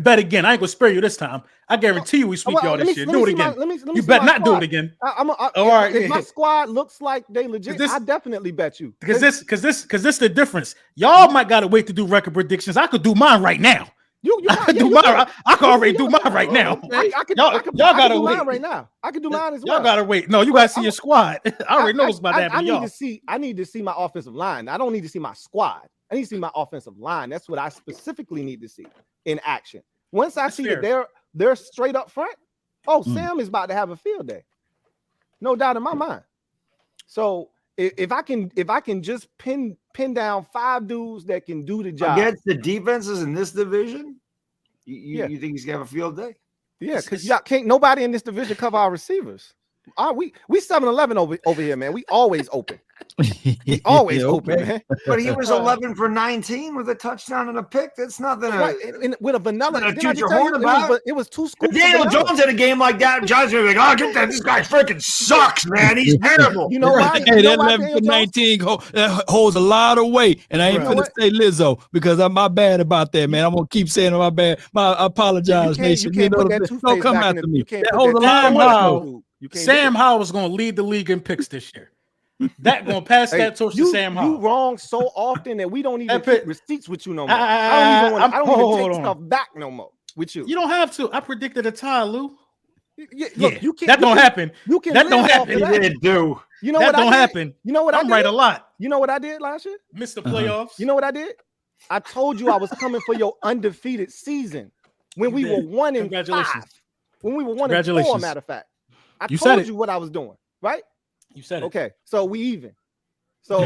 Bet again. I ain't gonna spare you this time. I guarantee you we sweep y'all this year. Do it again. You bet not do it again. All right. If my squad looks like they legit, I definitely bet you. Because this the difference. Y'all might gotta wait to do record predictions. I could do mine right now. I could already do mine right now. Y'all gotta wait right now. I can do mine as well. Y'all gotta wait. No, you gotta see your squad. I already know what's about to happen. I need to see my offensive line. I don't need to see my squad. I need to see my offensive line. That's what I specifically need to see in action. Once I see that they're straight up front, Sam is about to have a field day. No doubt in my mind. So if I can just pin down 5 dudes that can do the job against the defenses in this division, you think he's gonna have a field day? Yeah, because y'all can't nobody in this division cover our receivers. We 7-11 over here, man. We always open. We always open, man. But he was 11 for 19 with a touchdown and a pick. That's nothing. With a vanilla. It was 2 scoops. If Daniel Jones had a game like that, John's gonna be like, get that. This guy freaking sucks, man. He's terrible. You know why? Hey, that 11 for 19 holds a lot of weight. And I ain't gonna say Lizzo because I'm my bad about that, man. I'm gonna keep saying my bad. I apologize, nation. Don't come after me. That holds a lot of weight. Sam Howell is going to lead the league in picks this year. That going to pass that torch to Sam Howell. You wrong so often that we don't even keep receipts with you no more. I don't even take stuff back no more with you. You don't have to. I predicted a tie, Lou. Look, you can't. That don't happen. That don't happen. He didn't do. You know that what don't happen. You know what I'm right a lot. You know what I did last year? Missed the playoffs. You know what I did? I told you I was coming for your undefeated season when we were 1-5. When we were 1-4, matter of fact. I told you what I was doing, right? You said it. Okay, so we even. So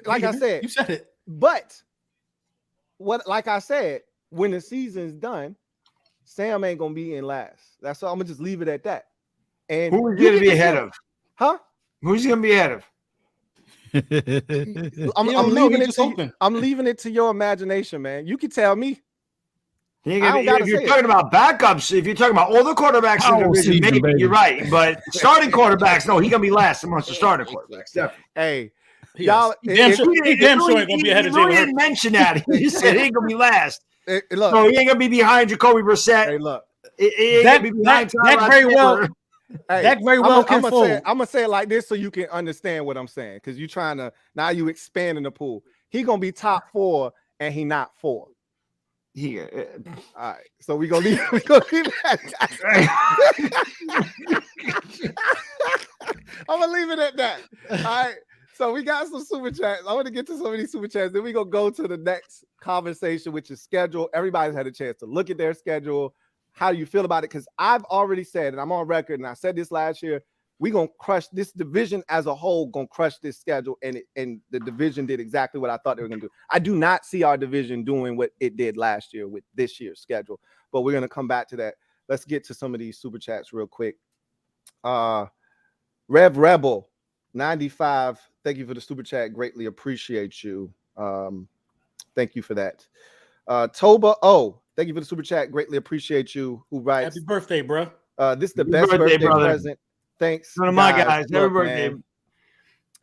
like I said, you said it. But like I said, when the season's done, Sam ain't gonna be in last. That's all. I'm gonna just leave it at that. And who is he gonna be ahead of? Huh? Who's he gonna be ahead of? I'm leaving it to your imagination, man. You can tell me. If you're talking about backups, if you're talking about all the quarterbacks in the division, maybe you're right. But starting quarterbacks, no, he's gonna be last amongst the starting quarterbacks. Definitely. Hey, y'all, he damn sure ain't gonna be ahead of Jalen Hurts. He didn't mention that. He said he ain't gonna be last. Look, no, he ain't gonna be behind Jacoby Brissett. Hey, look, that very well can fold. I'm gonna say it like this so you can understand what I'm saying, because you're trying to now you expanding the pool. He gonna be top 4 and he not 4. Yeah. All right. So we're gonna leave that. I'm gonna leave it at that. All right. So we got some super chats. I want to get to some of these super chats. Then we're gonna go to the next conversation, which is schedule. Everybody's had a chance to look at their schedule. How do you feel about it? Because I've already said, and I'm on record, and I said this last year, we're gonna crush this division as a whole, gonna crush this schedule, and the division did exactly what I thought they were gonna do. I do not see our division doing what it did last year with this year's schedule, but we're gonna come back to that. Let's get to some of these super chats real quick. Rev Rebel 95, thank you for the super chat. Greatly appreciate you. Thank you for that. Toba O, thank you for the super chat. Greatly appreciate you. Who writes, happy birthday, bro. This is the best birthday present. Thanks. One of my guys. Happy birthday.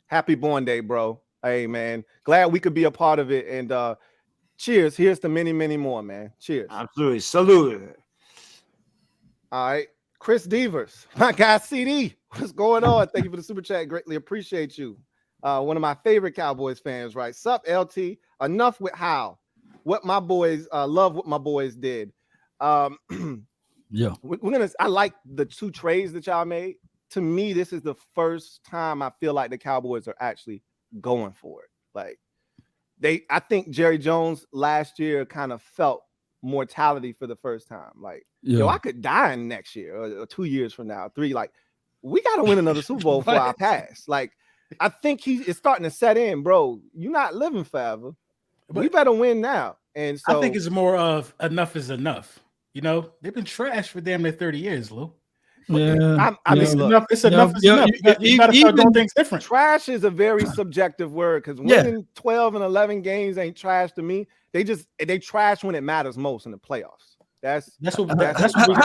Happy born day, bro. Hey, man. Glad we could be a part of it. And cheers. Here's to many, many more, man. Cheers. Absolutely. Salute. All right. Chris Devers, my guy CD. What's going on? Thank you for the super chat. Greatly appreciate you. One of my favorite Cowboys fans, right? Sup, LT. Enough with how. What my boys love what my boys did. Yeah. I like the 2 trades that y'all made. To me, this is the first time I feel like the Cowboys are actually going for it. Like I think Jerry Jones last year kind of felt mortality for the first time. Like, yo, I could die next year or 2 years from now, 3. Like, we got to win another Super Bowl for our pass. Like, I think it's starting to set in, bro. You're not living forever. We better win now. And so I think it's more of enough is enough. You know, they've been trash for damn near 30 years, Lou. Yeah, it's enough. It's enough. You got to start doing things different. Trash is a very subjective word, because winning 12 and 11 games ain't trash to me. They trash when it matters most in the playoffs. How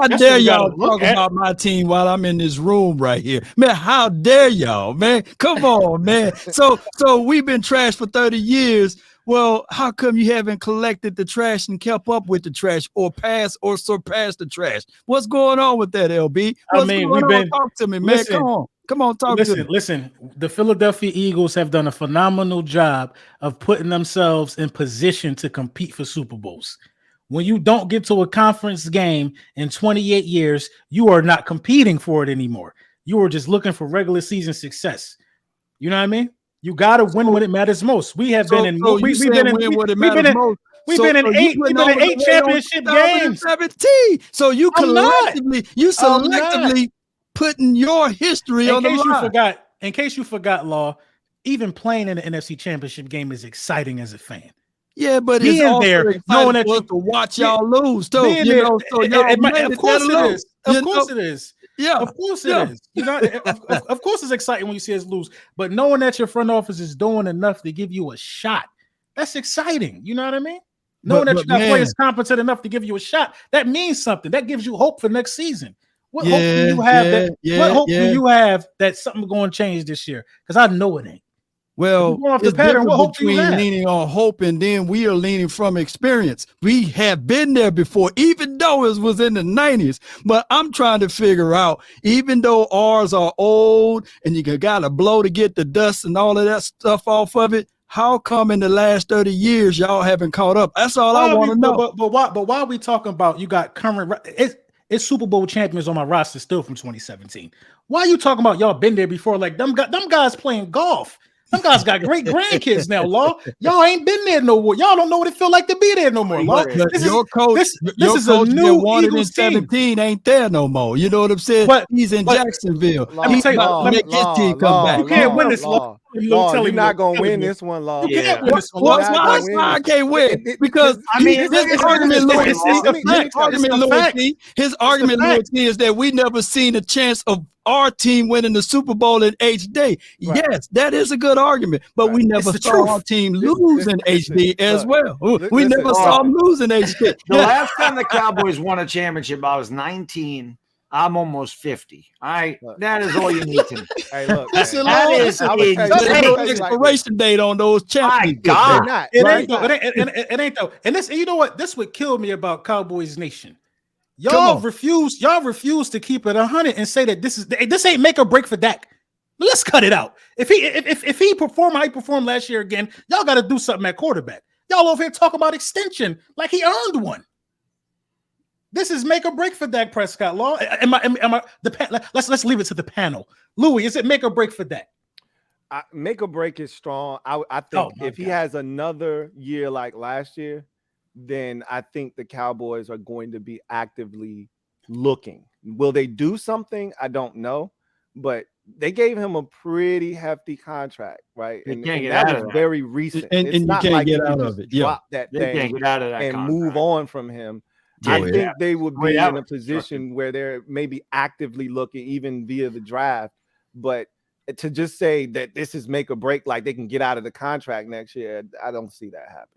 dare y'all talk about my team while I'm in this room right here, man? How dare y'all, man? Come on, man. So we've been trash for 30 years. Well, how come you haven't collected the trash and kept up with the trash, or passed or surpassed the trash? What's going on with that, LB? Talk to me, man. Come on, talk to me. Listen, the Philadelphia Eagles have done a phenomenal job of putting themselves in position to compete for Super Bowls. When you don't get to a conference game in 28 years, you are not competing for it anymore. You are just looking for regular season success. You know what I mean? You gotta win when it matters most. We have been in. We've been in 8 championship games. 17. So you selectively putting your history on the line. In case you forgot, Law, even playing in the NFC Championship game is exciting as a fan. Yeah, but it's also there, knowing that you to watch y'all lose, too. You know, so of course it is. Of course it is. Yeah, of course it is. You know, of course it's exciting when you see us lose, but knowing that your front office is doing enough to give you a shot, that's exciting. You know what I mean? Knowing that you got players competent enough to give you a shot, that means something. That gives you hope for next season. What hope do you have? What hope do you have that something going to change this year? Because I know it ain't. Well, it's different between leaning on hope and then we are leaning from experience. We have been there before, even though it was in the 90s. But I'm trying to figure out, even though ours are old and you got to blow to get the dust and all of that stuff off of it, how come in the last 30 years y'all haven't caught up? That's all I want to know. But why are we talking about you got current it's Super Bowl champions on my roster still from 2017. Why are you talking about y'all been there before? Like them guys playing golf. Some guys got great grandkids now, Law. Y'all ain't been there no more. Y'all don't know what it feel like to be there no more, Law. Your coach is a new Eagles team. 17 ain't there no more. You know what I'm saying? But he's in Jacksonville. Let me tell you, let me get team come back. You can't win this, Law. You're not gonna win this one, Law. You can't win this one, Law. Why I can't win? Because his argument, Louie Tee, is that we never seen a chance of our team winning the Super Bowl in HD. Right. Yes, that is a good argument, but we never saw our team lose in HD as well. We never saw them lose in HD. The last time the Cowboys won a championship, I was 19. I'm almost 50. All right, that is all you need to know. Hey, look, that is the expiration date on those championships. It ain't though. And this, you know what? This would kill me about Cowboys Nation. Y'all refuse to keep it 100 and say that this ain't make or break for Dak. Let's cut it out. If he performed how he performed last year again, y'all got to do something at quarterback. Y'all over here talk about extension like he earned one. This is make or break for Dak Prescott, Law. Let's leave it to the panel. Louie, is it make or break for Dak? Make or break is strong. I think if he has another year like last year, then I think the Cowboys are going to be actively looking. Will they do something? I don't know, but they gave him a pretty hefty contract, right? And that was very recent. And you can't get out of it. Drop that thing can't get out of that and contract. move on from him. I think they would be in a position where they're maybe actively looking, even via the draft. But to just say that this is make or break, like they can get out of the contract next year, I don't see that happening.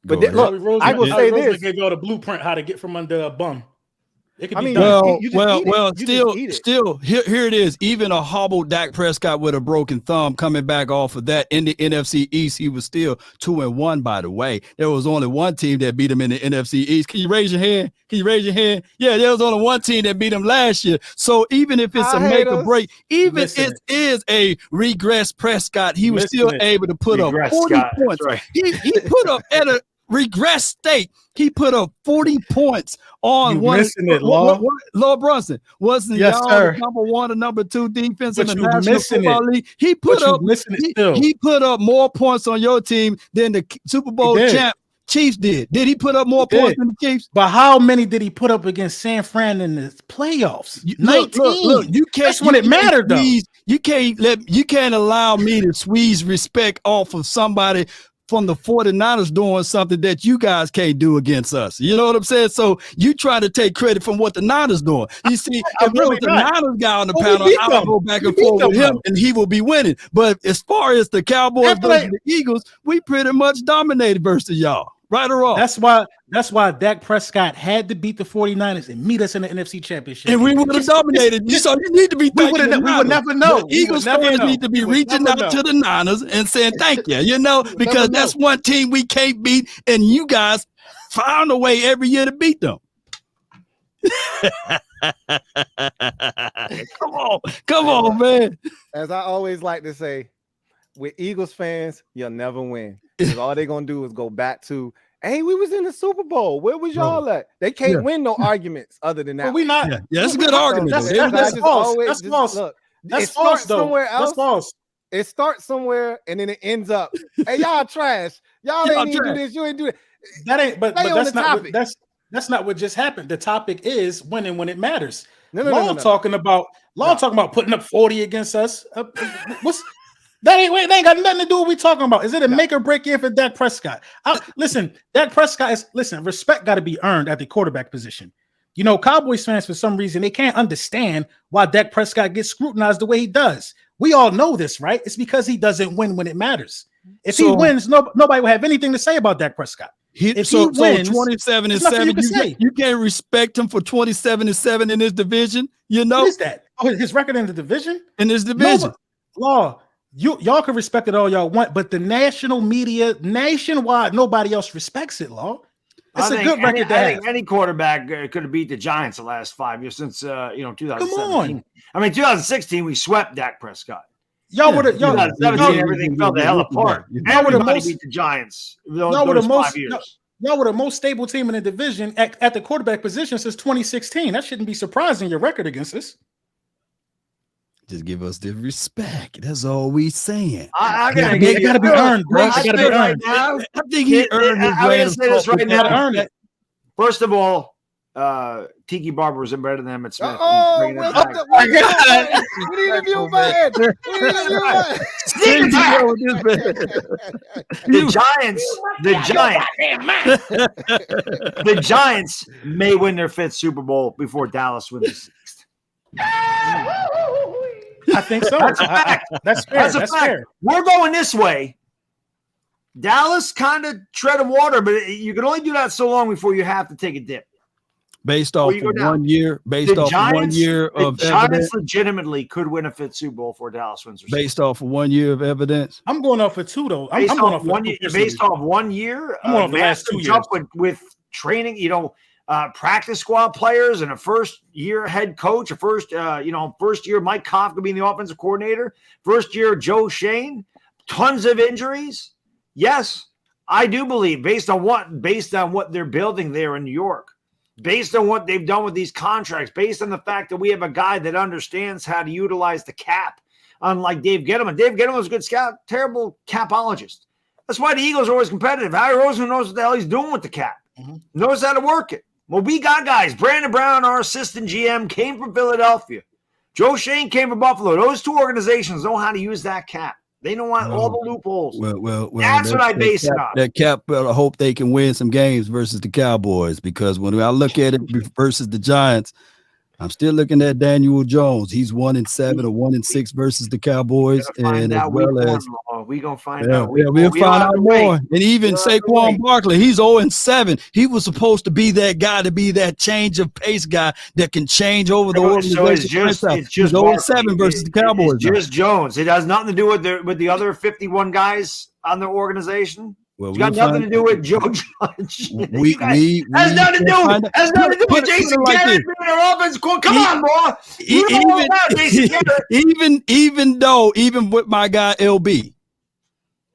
But look, I will say this: gave y'all the blueprint how to get from under a bum. Still, here it is. Even a hobbled Dak Prescott with a broken thumb coming back off of that in the NFC East, he was still 2-1. By the way, there was only one team that beat him in the NFC East. Can you raise your hand? Yeah, there was only one team that beat him last year. So even if it's a make or break, even if it is a regress Prescott, he was still able to put up 40 points. Right. He put up at a regress state. He put up 40 points on Law Brunson wasn't y'all number 1 or number 2 defense in the National Football League. He put up more points on your team than the Super Bowl champ Chiefs did. Did he put up more points than the Chiefs? But how many did he put up against San Fran in the playoffs? 19. Look, you can't. That's when it mattered, though. You can't allow me to squeeze respect off of somebody from the 49ers doing something that you guys can't do against us. You know what I'm saying? So you try to take credit from what the Niners doing. You see, if there was the Niners guy on the panel, I'll go back and forth with him and he will be winning. But as far as the Cowboys versus the Eagles, we pretty much dominated versus y'all. Right or wrong? That's why Dak Prescott had to beat the 49ers and meet us in the NFC Championship. And we would have dominated. So you need to be we would never know. Eagles fans need to be reaching out to the Niners and saying thank you, because that's one team we can't beat, and you guys found a way every year to beat them. Come on, man. As I always like to say, with Eagles fans, you'll never win. Because all they're going to do is go back to, hey, we was in the Super Bowl. Where was y'all at? They can't win no arguments other than that. But we not. Yeah, that's a good argument. That's false. That's false. Look, that's false, though. Somewhere else. That's false. It starts somewhere, and then it ends up, hey, y'all trash. Y'all ain't do this. You ain't do it. That ain't, but that's not that's not what just happened. The topic is winning when it matters. No. Talking about putting up 40 against us. That ain't got nothing to do with what we talking about. Is it a make or break year for Dak Prescott? Listen, Dak Prescott respect got to be earned at the quarterback position. Cowboys fans, for some reason, they can't understand why Dak Prescott gets scrutinized the way he does. We all know this, right? It's because he doesn't win when it matters. If he wins, nobody will have anything to say about Dak Prescott. If he wins, 27-7, you can't respect him for 27-7 in his division. What is that? Oh, his record in the division? In his division. Law. Y'all can respect it all y'all want, but the national media, nationwide, nobody else respects it, Law. It's a good record to have. I think any quarterback could have beat the Giants the last 5 years since 2017. Come on. I mean, 2016 we swept Dak Prescott. Y'all would have. 2017 everything fell the hell apart. Everybody beat the Giants. Y'all were the most stable team in the division at the quarterback position since 2016. That shouldn't be surprising. Your record against us. Just give us the respect. That's all we saying. It got to be earned, bro. It got to be earned. I think he earned his I'm going to say this right now. First of all, Tiki Barber was better than Emmitt Smith. Oh, we need a view button. The Giants may win their 5th Super Bowl before Dallas wins the 6th. I think so. That's a fact. That's fair. That's fair. We're going this way. Dallas kind of tread water, but you can only do that so long before you have to take a dip. Based off of 1 year, of Giants evidence, legitimately could win a 5th Super Bowl for Dallas wins. Based off of 1 year of evidence, I'm going off for 2 though. Based off 1 year. Based off 1 year, I'm going off the last 2 years with training. Practice squad players and a first-year head coach, first year Mike Koff could be the offensive coordinator, first year Joe Shane, tons of injuries. Yes, I do believe based on what they're building there in New York. Based on what they've done with these contracts, based on the fact that we have a guy that understands how to utilize the cap, unlike Dave Gettleman. Dave Gettleman was a good scout, terrible capologist. That's why the Eagles are always competitive. Harry Roseman knows what the hell he's doing with the cap. Knows how to work it. Well, we got guys. Brandon Brown, our assistant GM, came from Philadelphia. Joe Shane came from Buffalo. Those 2 organizations know how to use that cap. They know all the loopholes. Well, that's what I base it on. That cap, I hope they can win some games versus the Cowboys, because when I look at it versus the Giants, I'm still looking at Daniel Jones. He's 1-7 or 1-6 versus the Cowboys, and as well as we're gonna find out. We'll find out more. And even Saquon Barkley, he's 0-7. He was supposed to be that guy, to be that change of pace guy that can change over the organization. So it's just 0-7 versus the Cowboys. It's just Jones. It has nothing to do with the other 51 guys on the organization. Well, it's got nothing to do with Joe Judge. Has nothing to do with Jason Garrett being our offense. Come on, boy. Even with my guy LB,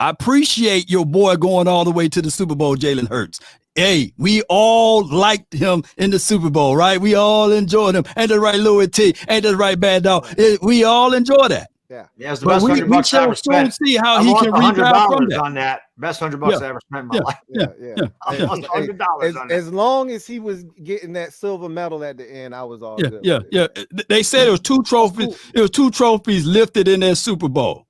I appreciate your boy going all the way to the Super Bowl, Jalen Hurts. Hey, we all liked him in the Super Bowl, right? We all enjoyed him. Ain't that right, Louie Tee? Ain't that right, Bad Dog? We all enjoy that. Yeah, it's the best $100 I ever spent. See how he can rebound from that. On that. Best $100 I ever spent in my life. Yeah. $100 as long as he was getting that silver medal at the end, I was all good. Yeah. They said it was 2 trophies. Cool. It was 2 trophies lifted in that Super Bowl.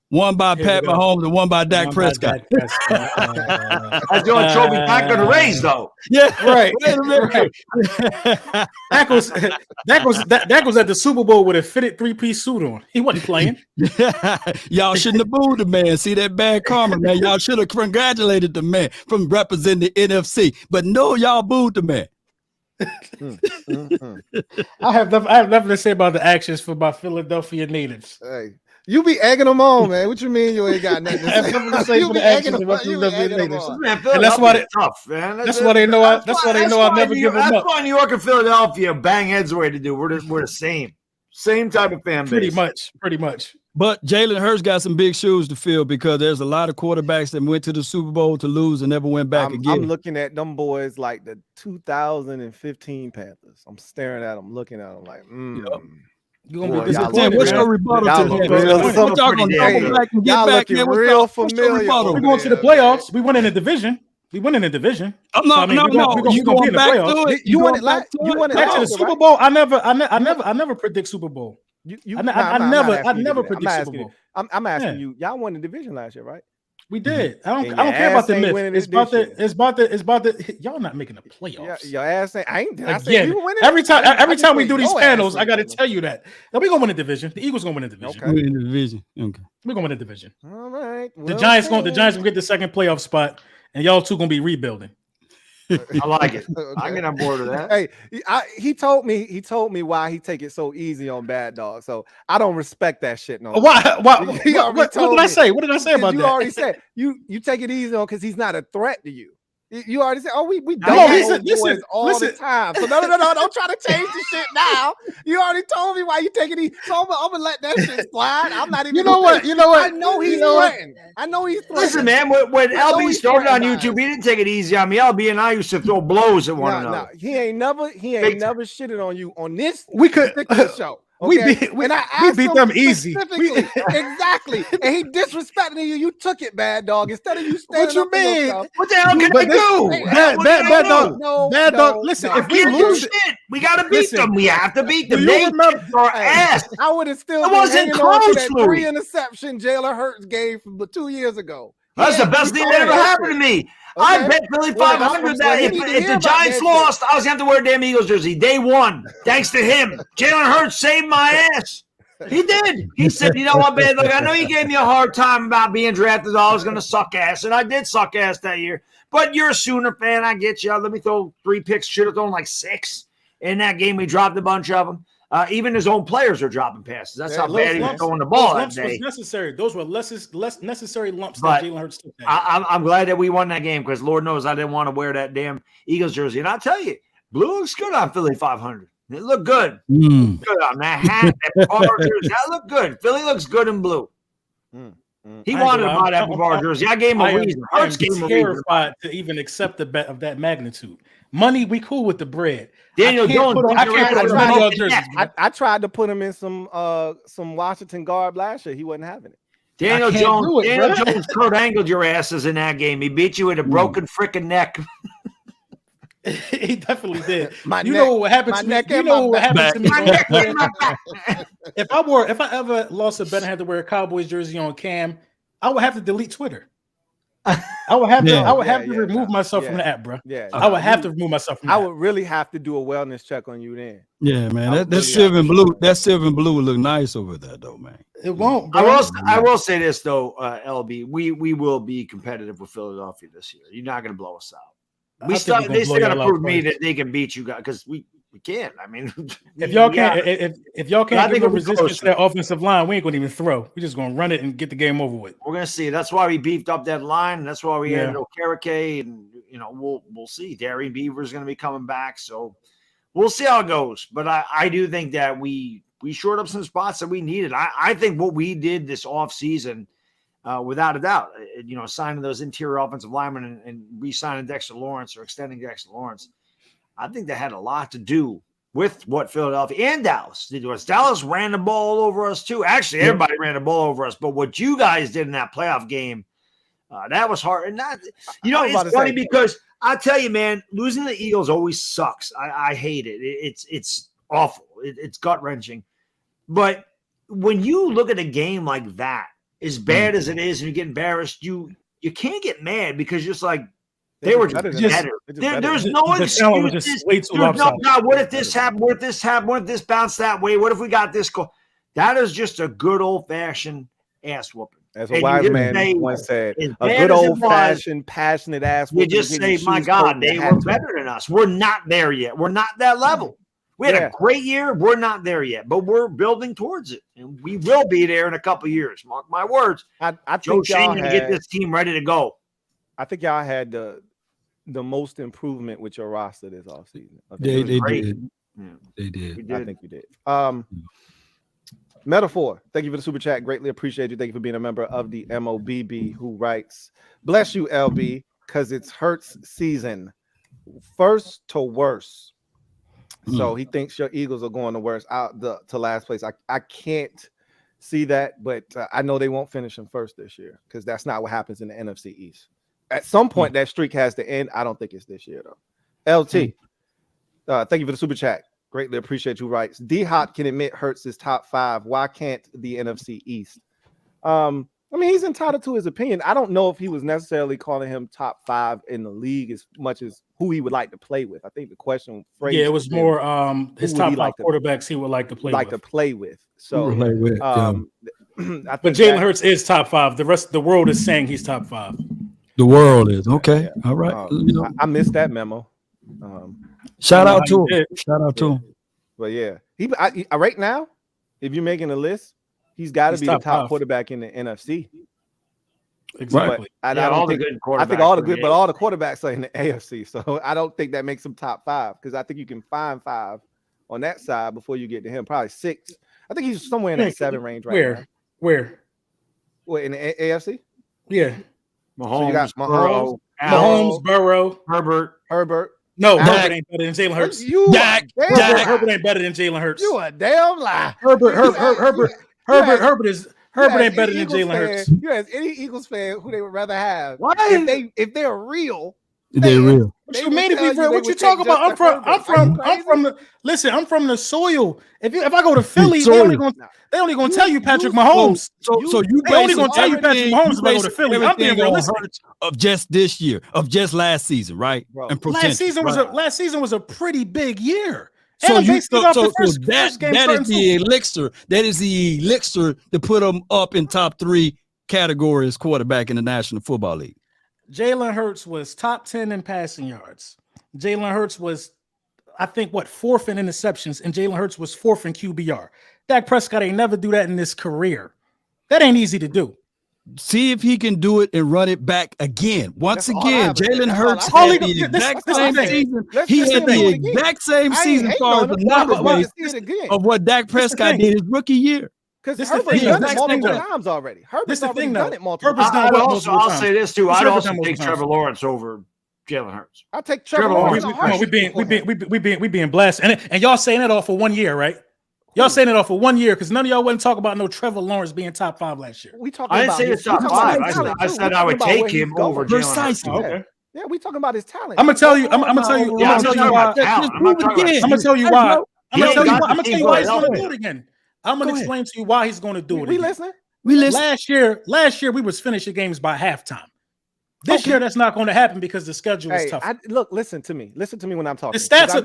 One by Pat Mahomes and one by Dak Prescott. That's the only trophy Dak going to raise, though. Yeah, right. Dak was at the Super Bowl with a fitted 3-piece suit on. He wasn't playing. Y'all shouldn't have booed the man. See that bad karma, man. Y'all should have congratulated the man from representing the NFC. But no, y'all booed the man. I have nothing to say about the actions for my Philadelphia natives. Hey. You be egging them on, man. What you mean you ain't got nothing to say? You be egging them on. And that's why they tough, man. That's why they know. That's why they know I'll never give them up. That's why New York and Philadelphia bang heads the way to do. We're the same type of fan base. Pretty much. But Jalen Hurts got some big shoes to fill, because there's a lot of quarterbacks that went to the Super Bowl to lose and never went back again. I'm looking at them boys like the 2015 Panthers. I'm staring at them, looking at them like, You're gonna be disappointed. What's your rebuttal to that? Y'all gonna double back and get back? Man, real familiar. We're going to the playoffs. We win in the division. We win in the division. No. You going back to it? You won it back to the Super Bowl. I never predict Super Bowl. I never predict Super Bowl. I'm asking you. Y'all won the division last year, right? We did. I don't care about the myth. It's about the y'all not making the playoffs. Your ass ain't. Every time we do these panels, I got to tell you that. Now we gonna win the division. The Eagles gonna win the division. Okay. Win the division. Okay. We're gonna win the division. All right. The Giants gonna get the second playoff spot, and y'all two gonna be rebuilding. I like it. I get on board with that. Hey, he told me why he take it so easy on Bad Dog. So I don't respect that shit no more. Why? What did I say? What did I say about that? You already said you take it easy on because he's not a threat to you. You already said, we listen all the time. So no, don't try to change the shit now. You already told me why you take it easy. So I'm gonna let that shit slide. I'm not even. You know what? I know he's threatened. Listen, man. When LB started on YouTube, he didn't take it easy on me. LB and I used to throw blows at one another. He ain't never shitted on you on this particular show. Okay? We beat them easy. Exactly. And he disrespected you. You took it, bad dog. Instead of you standing What you mean? What the hell can I do? Bad dog. Listen, if we lose it, we gotta beat them. We have to beat them. You They remember kicked our ass. I would have still It been wasn't hanging on to close, that Louie. 3-interception Jalen Hurts game from 2 years ago. That's the best thing that ever happened to me. Okay. I bet Philly 500 that if the Giants lost, I was going to have to wear a damn Eagles jersey. Day one, thanks to him. Jalen Hurts saved my ass. He did. He said, you know what, man, look, I know you gave me a hard time about being drafted. I was going to suck ass, and I did suck ass that year. But you're a Sooner fan. I get you. Let me throw 3 picks. Should have thrown like 6. In that game, we dropped a bunch of them. Even his own players are dropping passes. That's how bad he was throwing the ball that day. Was necessary. Those were less necessary lumps but that Jalen Hurts took. I'm glad that we won that game because Lord knows I didn't want to wear that damn Eagles jersey. And I'll tell you, blue looks good on Philly 500. It looked good. Good on that hat, that Pavard jersey. That looked good. Philly looks good in blue. He wanted to buy that Pavard jersey. I gave him a reason. Hurts gave him a reason. Terrified to even accept the bet of that magnitude. Money, we cool with the bread. Daniel Jones. I tried to put him in some Washington garb last year. He wasn't having it. Daniel Jones Kurt angled your asses in that game. He beat you with a broken freaking neck. He definitely did. Know what happened to me? You know what happened to me? If I ever lost a bet and had to wear a Cowboys jersey on Cam, I would have to delete Twitter. I would have to remove myself from the app, bro. I would have to remove myself from the app. I would really have to do a wellness check on you then. Yeah, man. That silver and blue, would look nice over there, though, man. It won't. Bro. I will say this though, LB. We will be competitive with Philadelphia this year. You're not going to blow us out. They still got to prove me that they can beat you guys because we can't. I mean, if y'all can't give a resistance to that offensive line, we ain't gonna even throw. We're just gonna run it and get the game over with. We're gonna see. That's why we beefed up that line. And that's why we added Okereke, and we'll see. Darian Beaver's gonna be coming back, so we'll see how it goes. But I do think that we shored up some spots that we needed. I think what we did this offseason, without a doubt, signing those interior offensive linemen and re-signing Dexter Lawrence or extending Dexter Lawrence, I think that had a lot to do with what Philadelphia and Dallas did to us. Dallas ran the ball over us too. Actually, everybody ran the ball over us. But what you guys did in that playoff game, that was hard. And it's funny because I tell you, man, losing the Eagles always sucks. I hate it. It's awful. It's gut-wrenching. But when you look at a game like that, as bad as it is, and you get embarrassed, you can't get mad because you're just like, they were just better. There's no excuses. God, what if this happened? What if this happened? What if this bounced that way? What if we got this goal? That is just a good old-fashioned ass whooping. As a wise man once said, a good old-fashioned, passionate ass whooping. You just say, my God, they were better than us. We're not there yet. We're not that level. We had a great year. We're not there yet, but we're building towards it, and we will be there in a couple of years. Mark my words. I Joe Shane going to get this team ready to go. I think y'all had the most improvement with your roster this offseason. They did. Yeah. They did. I think you did. Metaphor, thank you for the super chat. Greatly appreciate you. Thank you for being a member of the MOBB who writes, bless you, LB, because it's Hurts season. First to worst. So he thinks your Eagles are going to worst out to last place. I can't see that, but I know they won't finish in first this year because that's not what happens in the NFC East. At some point, that streak has to end. I don't think it's this year, though. LT, thank you for the super chat. Greatly appreciate you. Writes, D-Hop can admit Hurts is top 5. Why can't the NFC East? I mean, he's entitled to his opinion. I don't know if he was necessarily calling him top 5 in the league as much as who he would like to play with. I think the question phrased it was more his top 5 quarterbacks he would like to play with. So, but Jalen Hurts is top 5. The rest of the world is saying he's top 5. The world is okay. Yeah. All right. I missed that memo. Shout out to him. Shout out to him. But yeah, right now, if you're making a list, he's got to be the top quarterback in the NFC. Exactly. I don't think all the quarterbacks are in the AFC. So I don't think that makes him top 5 because I think you can find 5 on that side before you get to him. Probably 6. I think he's somewhere in that 7 range right now. Where? What, in the AFC? Yeah. Mahomes, so you got Mahomes, Burrow, Herbert. No, Herbert ain't better than Jalen Hurts. Herbert ain't better than Jalen Hurts. You a damn lie. Herbert ain't better than Jalen Hurts. You ask any Eagles fan who they would rather have. Why? If they're real. They're real. What you mean to be real? What you talking about? I'm from the soil. If I go to Philly, they only gonna tell you Patrick Mahomes. They only gonna tell you Patrick Mahomes if I go to Philly. I'm being realistic. Of just this year, of just last season, right? And last season was a pretty big year. So that is the elixir. That is the elixir to put them up in top 3 categories quarterback in the National Football League. Jalen Hurts was top 10 in passing yards. Jalen Hurts was, I think, 4th in interceptions, and Jalen Hurts was 4th in QBR. Dak Prescott ain't never do that in his career. That ain't easy to do. See if he can do it and run it back again. Once again, Jalen Hurts had the exact same season. He had the exact same season for the numbers of what Dak Prescott did his rookie year. Because Herbert's done it multiple times already. Herbert's already done it multiple times. I'll say this too. I'd also take Trevor Lawrence over Jalen Hurts. I'll take Trevor Lawrence. We being blasted, and y'all saying it all for 1 year, right? Y'all saying it all for 1 year because none of y'all wouldn't talk about no Trevor Lawrence being top 5 last year. I didn't say it's top 5. I said I would take him over Precisely. Jalen Hurts. Okay. Yeah, we talking about his talent. I'm gonna tell you why. I'm gonna tell you why. I'm gonna tell you why he's gonna do it again. I'm gonna explain to you why he's gonna do it. We listening? We listen. Last year we was finishing games by halftime. This year that's not going to happen because the schedule is tough. Listen to me when I'm talking. The stats are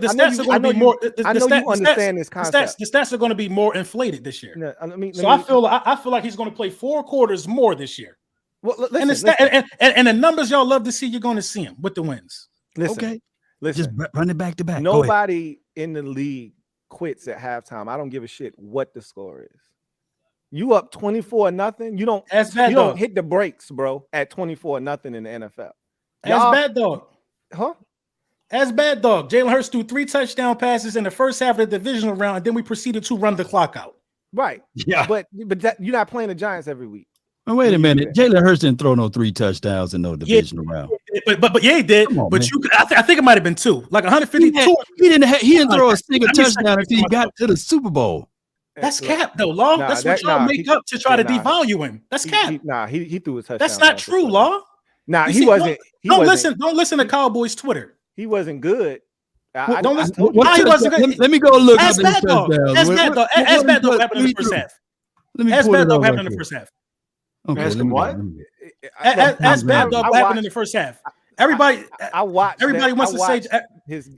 going to be more. I know you understand this concept. The stats are going to be more inflated this year. Yeah, I feel like he's going to play 4 quarters more this year. Well, listen, and the numbers y'all love to see, you're going to see them with the wins. Listen, just run it back to back. Nobody in the league quits at halftime. I don't give a shit what the score is. You up 24-0. You don't hit the brakes, bro, at 24-0 in the NFL. As Bad Dog. Huh? As Bad Dog. Jalen Hurts threw 3 touchdown passes in the first half of the divisional round, and then we proceeded to run the clock out. Right. Yeah. But you're not playing the Giants every week. Oh, wait a minute. Jalen Hurts didn't throw no 3 touchdowns in no divisional round. But yeah, he did. I think it might have been 2. Like 152. He didn't throw a single touchdown until he got to the Super Bowl. That's cap, though, Law. That's what y'all make up to try to devalue him. That's cap. He threw a touchdown. That's not true, Law. He wasn't. Don't listen to Cowboys Twitter. He wasn't good. Don't listen. He wasn't good. Let me go look up his touchdowns. As Bad Dog happened in the first half. As Bad Dog happened in the first half. Okay, what? As Bad Dog happened in the first half. Everybody wants to say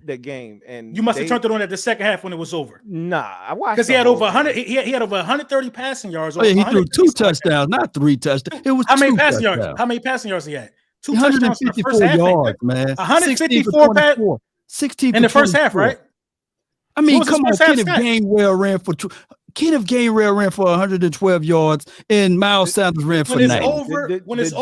the game, and you must have turned it on at the second half when it was over. Nah, I watched because he had over 100. He had over 130 passing yards. Oh, yeah, he threw 2 touchdowns, not 3 touchdowns. It was how many passing yards? How many passing yards he had? 2 touchdowns in the first half, yards, man. 154 16 in the first half, right? I mean, come on, Kenneth Gainwell ran for 112 yards, and Miles Sanders ran for 90. When it's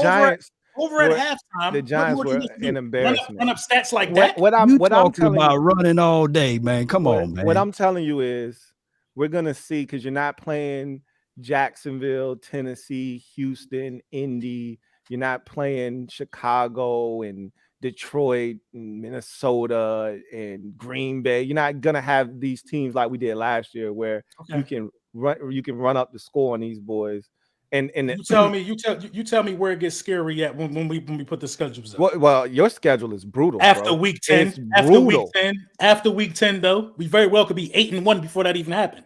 over at halftime, the Giants were an embarrassment. Run up stats like that. What I'm talking about running all day, man. Come on, man. What I'm telling you is we're gonna see, because you're not playing Jacksonville, Tennessee, Houston, Indy. You're not playing Chicago and Detroit, and Minnesota, and Green Bay. You're not gonna have these teams like we did last year, where you can run up the score on these boys. And you tell me where it gets scary at when we put the schedules up. Well, your schedule is brutal. After week 10, after week 10, though, we very well could be 8-1 before that even happened.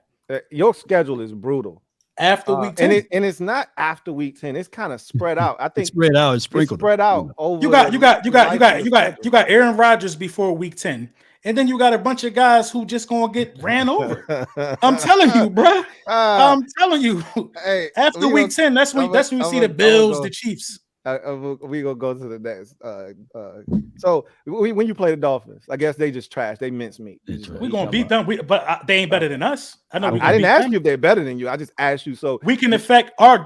Your schedule is brutal. After week 10, and it's not after week 10. It's kind of spread out. I think it's spread out. It's sprinkled. Spread out over. You got Aaron Rodgers before week 10. And then you got a bunch of guys who just gonna get ran over. I'm telling you, bro. I'm telling you. Hey, after week 10, that's when you see the Bills, the Chiefs. We gonna go to the next. So when you play the Dolphins, I guess they just trash. They mince meat. We gonna beat them, but they ain't better than us. I know. I didn't ask you if they're better than you. I just asked you. So we can affect our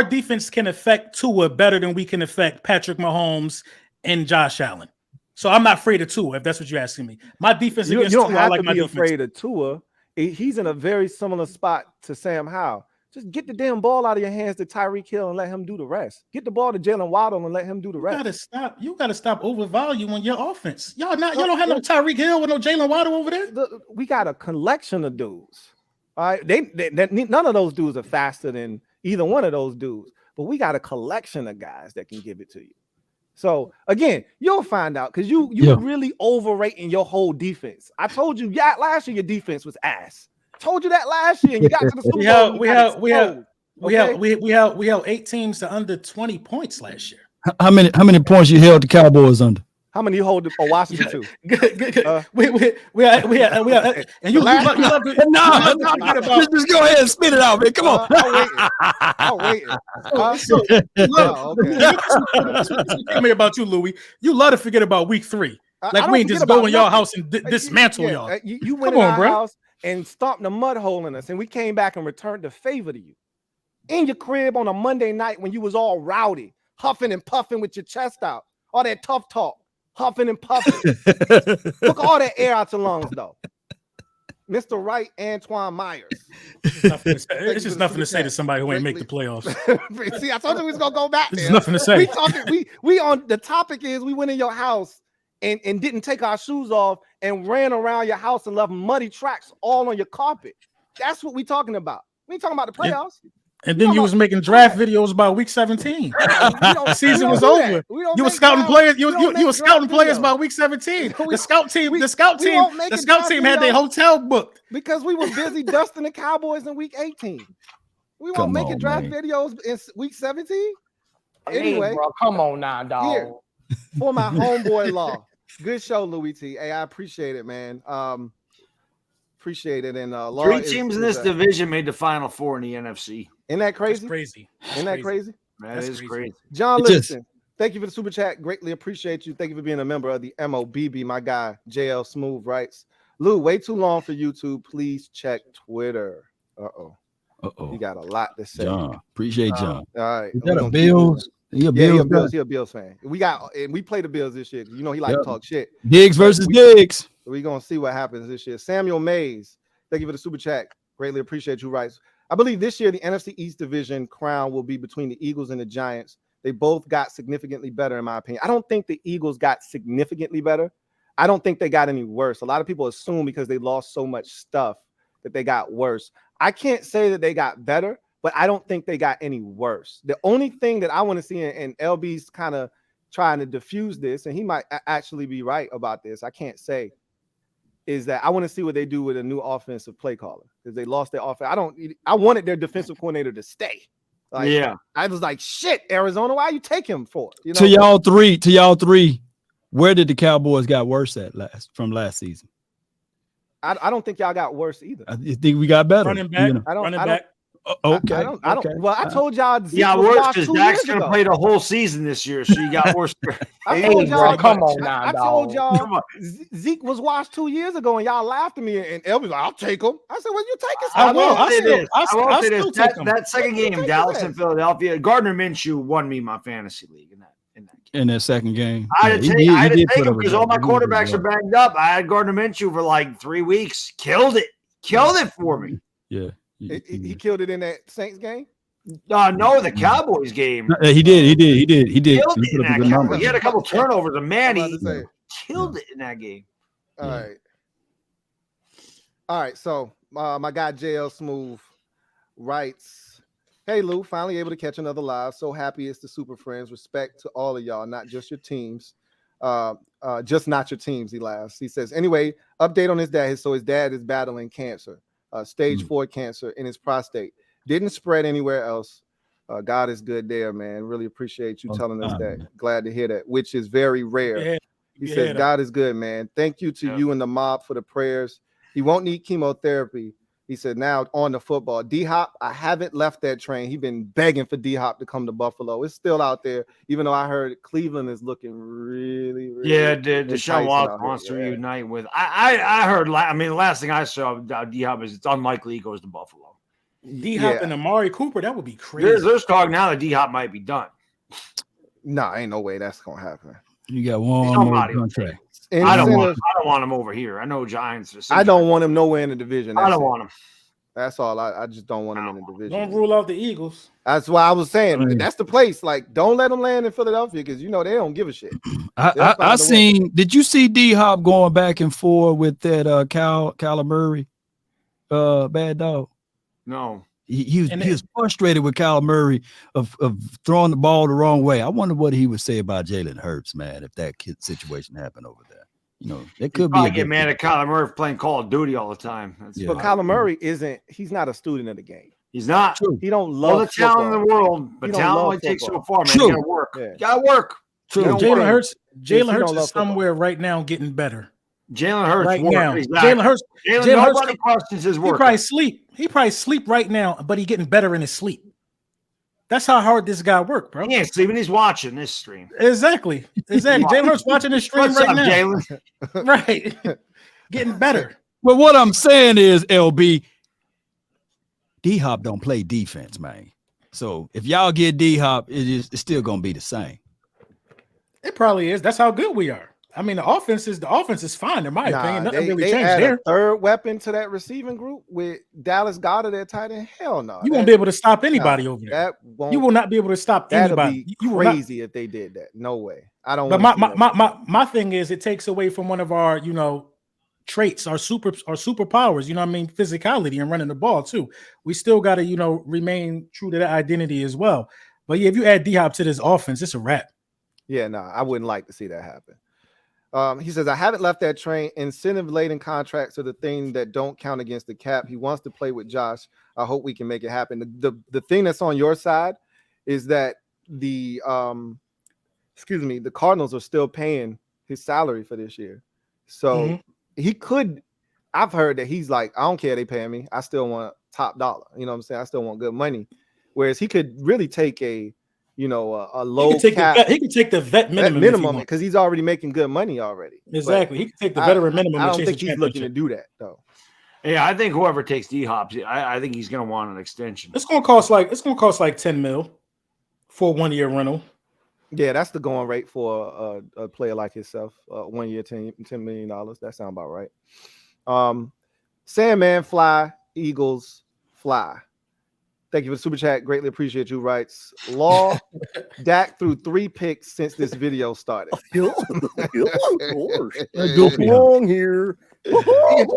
defense can affect Tua better than we can affect Patrick Mahomes and Josh Allen. So I'm not afraid of Tua, if that's what you're asking me. My defense against Tua, I like my defense. You don't have to be afraid of Tua. He's in a very similar spot to Sam Howell. Just get the damn ball out of your hands to Tyreek Hill and let him do the rest. Get the ball to Jalen Waddle and let him do the rest. You gotta stop overvaluing your offense. Y'all don't have no Tyreek Hill with no Jalen Waddle over there. We got a collection of dudes. All right, none of those dudes are faster than either one of those dudes, but we got a collection of guys that can give it to you. So again, you'll find out because you really overrating your whole defense. I told you, last year your defense was ass. Told you that last year, and you got to the Super Bowl. We held 8 teams to under 20 points last year. How many points you held the Cowboys under? How many you hold Washington to? And you love to no, just go ahead and spit it out, man. Come on. I'll wait. Tell me about you, Louie. You love to forget about week 3. Like we ain't just go in y'all house and dismantle y'all. You went in our house and stomped a mud hole in us, and we came back and returned the favor to you. In your crib on a Monday night when you was all rowdy, huffing and puffing with your chest out, all that tough talk, huffing and puffing. Took all that air out your lungs, though. Mr. Wright, Antoine Myers. It's just nothing to say to somebody who ain't make the playoffs. See, I told you we was gonna go back there. There's nothing to say. We on the topic is we went in your house and didn't take our shoes off and ran around your house and left muddy tracks all on your carpet. That's what we talking about. We ain't talking about the playoffs. And then you was making draft videos about week 17. Season was over. You were scouting players. You were scouting players by week 17. The scout team had their hotel booked because we were busy dusting the Cowboys in week 18. We won't make draft videos in week 17. Anyway, bro, come on now, dog. Here, for my homeboy Law. Good show, Louie Tee. Hey, I appreciate it, man. Appreciate it. And Law 3 teams in this division made the Final 4 in the NFC. Isn't that crazy? That's crazy. Isn't that crazy? That is crazy. John Livingston, thank you for the super chat. Greatly appreciate you. Thank you for being a member of the MOBB. My guy, JL Smooth writes, Lou, way too long for YouTube. Please check Twitter. Uh-oh. You got a lot to say. John, appreciate John. All right. Is that a Bills? He a Bills fan. We play the Bills this year. You know he like to talk shit. Diggs versus Diggs. We're gonna see what happens this year. Samuel Mays, thank you for the super chat. Greatly appreciate you, Rice. I believe this year the NFC East Division crown will be between the Eagles and the Giants. They both got significantly better, in my opinion. I don't think the Eagles got significantly better. I don't think they got any worse. A lot of people assume because they lost so much stuff that they got worse. I can't say that they got better, but I don't think they got any worse. The only thing that I want to see, and LB's kind of trying to diffuse this, and he might actually be right about this, I can't say, is that I want to see what they do with a new offensive play caller because they lost their offense. I wanted their defensive coordinator to stay. I was like, shit, Arizona, why you take him for? You know? To y'all three, where did the Cowboys got worse at from last season? I don't think y'all got worse either. I think we got better. Running back. Okay. I don't. Well, I told y'all. Zeke worse because Dak's gonna play the whole season this year, so you got worse. I told y'all. Come on now, I told y'all Zeke was washed 2 years ago, and y'all laughed at me, and El was like, "I'll take him." I said, "Well, you take his." I will say this. That second game, Dallas and Philadelphia, Gardner Minshew won me my fantasy league in that second game. I had to take him because all my quarterbacks are banged up. I had Gardner Minshew for like 3 weeks. Killed it for me. Yeah. He killed it in that Saints game? No, the Cowboys game. He did. Killed it in that game. He had a couple turnovers, and man, he killed it in that game. All right. So my guy JL Smooth writes, "Hey Lou, finally able to catch another live. So happy it's the Super Friends. Respect to all of y'all, not just your teams. Just not your teams." He laughs. He says, "Anyway, update on his dad. So his dad is battling cancer. Stage 4 cancer in his prostate. Didn't spread anywhere else. God is good there, man. Really appreciate you telling us that. Glad to hear that, which is very rare." He says, "God is good, man. Thank you to you and the mob for the prayers. He won't need chemotherapy." He said, "Now on the football. D-Hop, I haven't left that train. He's been begging for D-Hop to come to Buffalo. It's still out there, even though I heard Cleveland is looking really, really Deshaun Watson wants to reunite with. I heard. I mean, the last thing I saw about D-Hop is it's unlikely he goes to Buffalo. D-Hop and Amari Cooper, that would be crazy. There's talk now that D-Hop might be done. No, ain't no way that's gonna happen. You got one more contract. I don't want him over here. I know Giants. I don't want him nowhere in the division. I don't want him. That's all. I just don't want him in the division. Don't rule out the Eagles. That's why I was saying that's the place. Like, don't let them land in Philadelphia because they don't give a shit. I seen. Did you see D-Hop going back and forth with that Kyler Murray, bad dog? No. He was frustrated with Kyler Murray of throwing the ball the wrong way. I wonder what he would say about Jalen Hurts, man, if that situation happened over there. It could be. I get mad at Kyler Murray for playing Call of Duty all the time. But Kyler Murray he's not a student of the game. He's not. True. He don't love all the talent in the world, but talent only takes so far, man. You gotta work. Yeah. You gotta work. True. Jalen Hurts is somewhere right now getting better. Jalen Hurts right work. now. Exactly. Jalen Hurts. Nobody questions his work. He probably sleep right now, but he's getting better in his sleep. That's how hard this guy worked, bro. He ain't sleeping. He's watching this stream. Exactly. Jalen Hurts watching this stream right now. Jalen? Right. Getting better. But what I'm saying is, LB, D-Hop don't play defense, man. So if y'all get D-Hop, it's still gonna be the same. It probably is. That's how good we are. I mean, the offense is fine in my opinion. Nothing really changed add there. A third weapon to that receiving group with Dallas Goedert at tight end. Hell no. You won't be able to stop anybody over there. You will not be able to stop anybody. That'd be crazy if they did that. No way. I don't. But my thing is, it takes away from one of our traits, our superpowers. You know what I mean? Physicality and running the ball too. We still got to remain true to that identity as well. But yeah, if you add D-Hop to this offense, it's a wrap. Yeah, no, I wouldn't like to see that happen. He says, I haven't left that train. Incentive-laden contracts are the thing that don't count against the cap. He wants to play with Josh. I hope we can make it happen. The thing that's on your side is that the Cardinals are still paying his salary for this year. So he could, I've heard that he's like, I don't care they pay me. I still want top dollar. You know what I'm saying? I still want good money. Whereas he could really take a low cap. He could take the vet minimum because he's already making good money already. Exactly. He could take the veteran minimum. I don't think he's looking to do that though. Yeah, I think whoever takes D-Hop, I think he's going to want an extension. It's going to cost like $10 million for a 1 year rental. Yeah, that's the going rate for a player like himself. 1 year, $10 million. That sounds about right. Sandman fly, Eagles fly. Thank you for the super chat. Greatly appreciate you. Writes Law. Dak threw 3 picks since this video started. Long here. You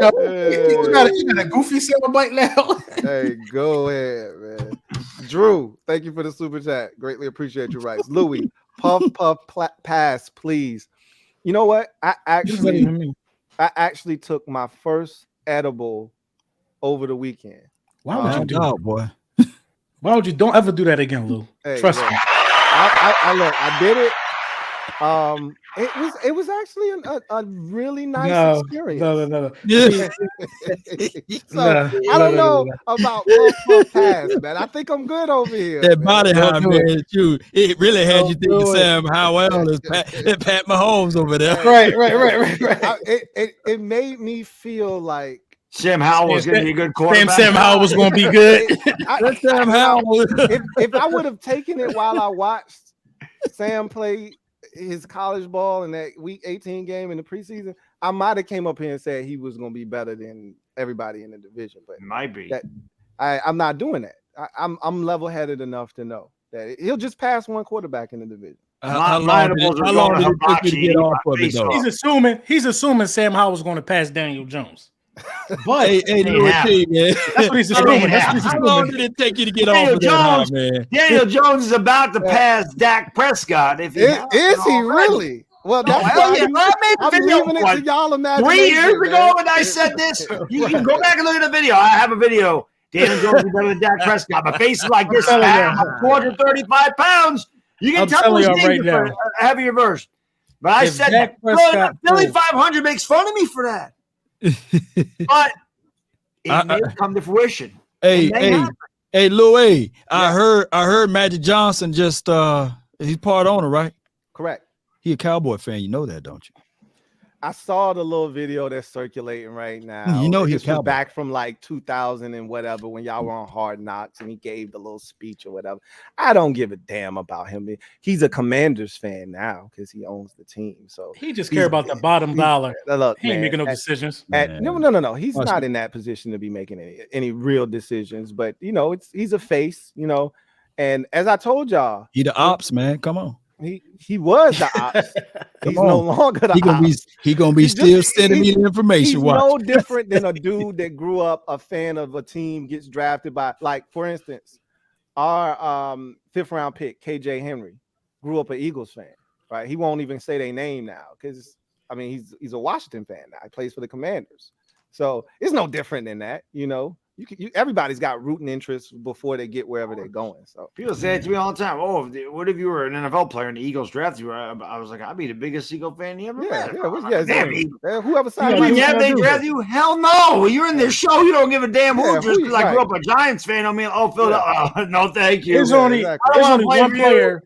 got a goofy soundbite now. Hey, go ahead, man. Drew, thank you for the super chat. Greatly appreciate you. Writes Louie, puff pass, please. You know what? I actually took my first edible over the weekend. Why would you do that, boy? Why would you? Don't ever do that again, Lou. Hey, trust me. I did it. It was actually a really nice experience. No. I don't know about puff pass, man. I think I'm good over here. That body high, man, it really had you thinking Sam Howell is Pat Mahomes over there. Right. It made me feel like Sam Howell was going to be a good quarterback. Sam Howell was going to be good. Sam Howell. If I would have taken it while I watched Sam play his college ball in that Week 18 game in the preseason, I might have came up here and said he was going to be better than everybody in the division. But it might be. I'm not doing that. I'm level-headed enough to know that he'll just pass one quarterback in the division. How long did it take you to get off of it, though? He's assuming Sam Howell was going to pass Daniel Jones. But hey, Louie Tee, man. That's what he's assuming. How long did it take you to get off of that, man? Daniel Jones is about to pass Dak Prescott. Is he really? Well, that's why I'm leaving it to y'all imagination. 3 years ago when I said this, you can go back and look at the video. I have a video. Daniel Jones is better than Dak Prescott. My face is like this. I'm 435 pounds. You can tell me right now. A heavier version. But I said, Philly 500 makes fun of me for that. But it may come to fruition. Hey, Louie, I heard Magic Johnson he's part owner, right? Correct. He a Cowboy fan. You know that, don't you? I saw the little video that's circulating right now. You know, he's back from like 2000 and whatever when y'all were on Hard Knocks and he gave the little speech or whatever. I don't give a damn about him. He's a Commanders fan now because he owns the team. So he just cares about the bottom dollar. Look, he ain't making no decisions. No. He's not in that position to be making any real decisions. But you know, he's a face. You know, and as I told y'all, he the ops man. Come on. He was the ops. He's no longer the ops. He gonna be still sending me the information. He's no different than a dude that grew up a fan of a team, gets drafted by, like, for instance, our 5th round pick, KJ Henry, grew up an Eagles fan, right? He won't even say their name now because I mean he's a Washington fan now. He plays for the Commanders. So it's no different than that, you know. Everybody's got rooting interests before they get wherever they're going. So people say it to me all the time. Oh, what if you were an NFL player and the Eagles drafted you? I was like, I'd be the biggest Eagle fan you ever met. Whoever signed you. Yeah, they draft you? Hell no. You're in this show. You don't give a damn who. Just because I grew up a Giants fan, I mean, Philadelphia. No, thank you. There's only one player.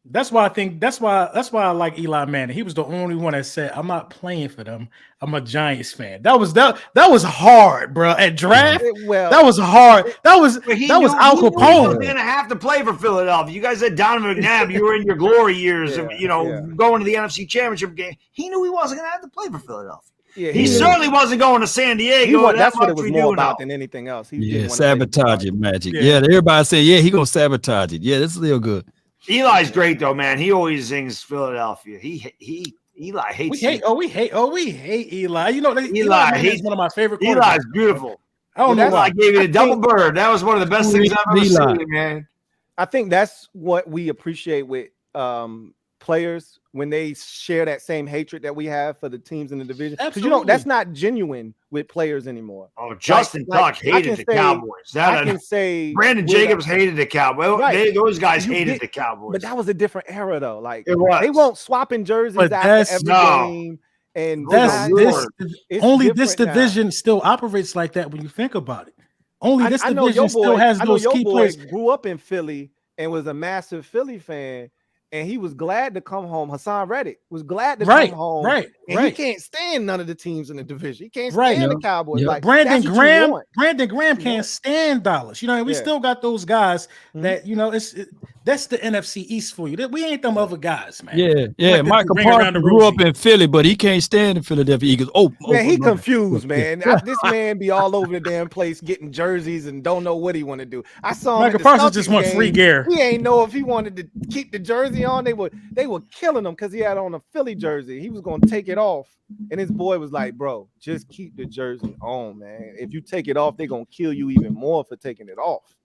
That's why I like Eli Manning. He was the only one that said, "I'm not playing for them. I'm a Giants fan." That was hard, bro. At draft, that was hard. That was Al Capone. He didn't have to play for Philadelphia. You guys said Donovan McNabb. You were in your glory years of going to the NFC Championship game. He knew he wasn't going to have to play for Philadelphia. Yeah, he certainly wasn't going to San Diego. That's what it was more about than anything else. Sabotage it, Magic. Yeah, everybody say, he gonna sabotage it. Yeah, that's real good. Eli's great though, man. He always sings Philadelphia. Eli hates. We hate Eli. You know, Eli is one of my favorite quarterbacks. Eli's beautiful. I don't know why I gave you a double bird. That was one of the best things I've ever seen, man. I think that's what we appreciate with players when they share that same hatred that we have for the teams in the division. Because that's not genuine with players anymore. Oh, Justin Tuck hated the Cowboys. I can say Brandon Jacobs hated the Cowboys. Right. Those guys hated the Cowboys. But that was a different era, though. Like they won't swapping jerseys after every game. And this division still operates like that when you think about it. Only this division still has those key players. Grew up in Philly and was a massive Philly fan. And he was glad to come home. Hassan Reddick was glad to come home. He can't stand none of the teams in the division. He can't stand the Cowboys. Like Brandon Graham can't stand Dallas. You know, and we still got those guys that that's the NFC East for you. We ain't them other guys, man. Yeah. Michael Parker grew up in Philly, but he can't stand the Philadelphia Eagles. Man, he confused, man. This man be all over the damn place getting jerseys and don't know what he want to do. I saw him. Michael Parsons just want free gear. He ain't know if he wanted to keep the jersey on. They were killing him because he had on a Philly jersey. He was gonna take it off, and his boy was like, "Bro, just keep the jersey on, man. If you take it off, they're gonna kill you even more for taking it off."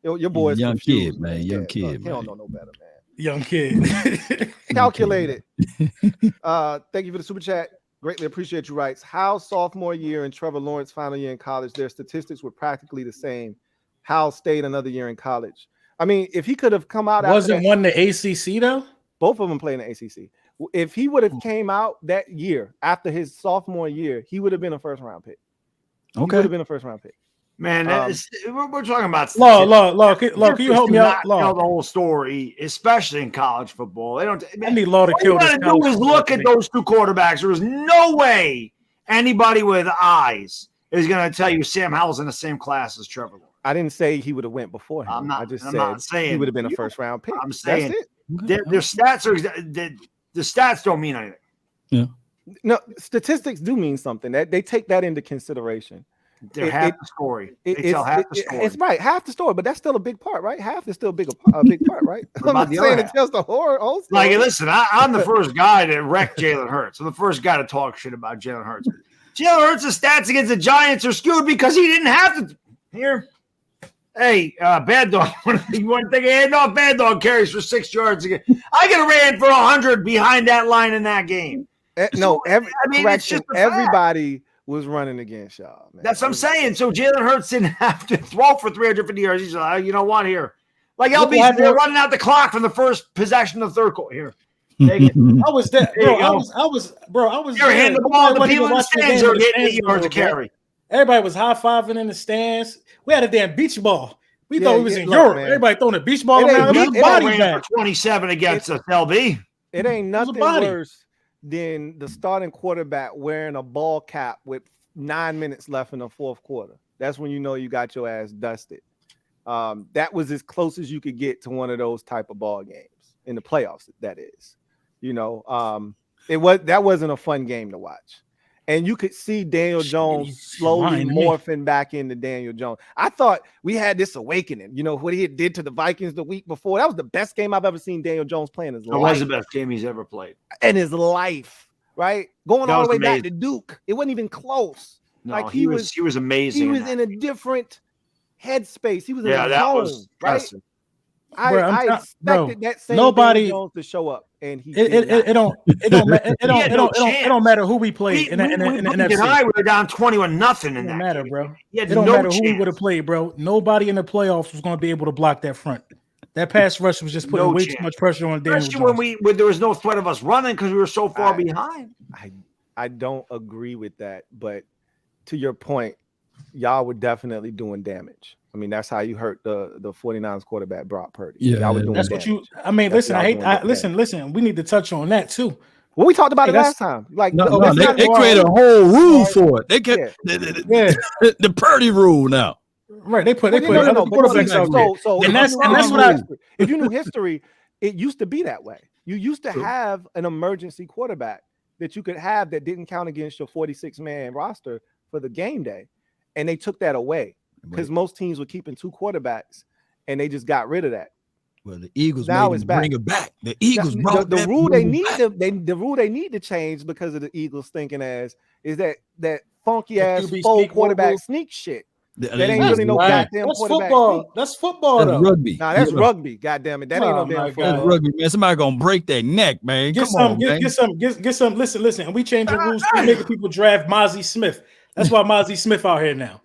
Your boy is young confused, kid, man. Young kid. He don't know no better, man. Young kid. Calculated. Thank you for the super chat. Greatly appreciate you. Writes, How's sophomore year and Trevor Lawrence final year in college, their statistics were practically the same. Hal stayed another year in college. I mean, if he could have come out, wasn't one the ACC though? Both of them playing the ACC. If he would have came out that year after his sophomore year, he would have been a first round pick. Okay, he would have been a first round pick. Man, we're talking about Law. Can you help me out? Law, tell the whole story, especially in college football. They don't. I need Law to kill this. All you gotta do is look at those two quarterbacks. There is no way anybody with eyes is going to tell you Sam Howell's in the same class as Trevor Lawrence. I didn't say he would have went before him. I'm not saying he would have been a first round pick. I'm saying their stats are the stats don't mean anything. Yeah. No, statistics do mean something. That they take that into consideration. They're half the story. They tell half the story. It's right, half the story, but that's still a big part, right? Half is still a big part, right? I'm not saying it tells the whole story. Like, listen, I'm the first guy to wreck Jalen Hurts. I'm the first guy to talk shit about Jalen Hurts. Jalen Hurts' stats against the Giants are skewed because he didn't have to. Here, hey, Bad Dog. You want to think? No, Bad Dog carries for 6 yards again. I could have ran for 100 behind that line in that game. Everybody was running against y'all, man. That's what I'm saying. So Jalen Hurts didn't have to throw for 350 yards. He's like, you know what? Here, like LB, they're running out the clock from the first possession of the third quarter. Here, take it. I was there, bro. I was. You're hitting the ball. The people in the stands are getting 8 yards to carry. Everybody was high fiving in the stands. We had a damn beach ball. We thought we was in Europe. Man. Everybody throwing a beach ball around. It ran for 27 against us, LB. It ain't nothing worse than the starting quarterback wearing a ball cap with 9 minutes left in the fourth quarter. That's when you know you got your ass dusted. That was as close as you could get to one of those type of ball games in the playoffs. That is, that wasn't a fun game to watch. And you could see Daniel Jones slowly morphing back into Daniel Jones. I thought we had this awakening. What he did to the Vikings the week before. That was the best game I've ever seen Daniel Jones play in his life. It was the best game he's ever played. In his life, right? Going all the way back to Duke. It wasn't even close. No, he was amazing. He was in a different headspace. He was in a zone, right? I expected that same Daniel Jones to show up. And it don't matter who we played in the NFC. We were down 21-0 in that. It don't matter, bro. It don't matter who we would have played, bro. Nobody in the playoffs was going to be able to block that front. That pass rush was just putting way too much pressure on Daniel Jones. Especially when there was no threat of us running because we were so far behind. I don't agree with that, but to your point, y'all were definitely doing damage. I mean, that's how you hurt the 49ers quarterback Brock Purdy. Yeah, y'all were doing that's damage. Listen. We need to touch on that too. Well, we talked about it last time. Like, they created a whole rule for it. They kept the Purdy rule now. Right, they put quarterbacks out there. So and that's what if you knew history, it used to be that way. You used to have an emergency quarterback that you could have that didn't count against your 46-man roster for the game day, and they took that away. Because most teams were keeping two quarterbacks, and they just got rid of that. Well, the Eagles now made bring it back. The Eagles brought the rule they need the rule they need to change because of the Eagles thinking is that funky ass full quarterback sneak shit. That ain't really no goddamn quarterback. That's football. That's rugby. Nah, that's rugby. Goddamn it, that ain't no damn football. That's rugby, man. Somebody gonna break their neck, man. Get some. Listen. And we changing rules. We making people draft Mozzie Smith. That's why Mozzie Smith out here now.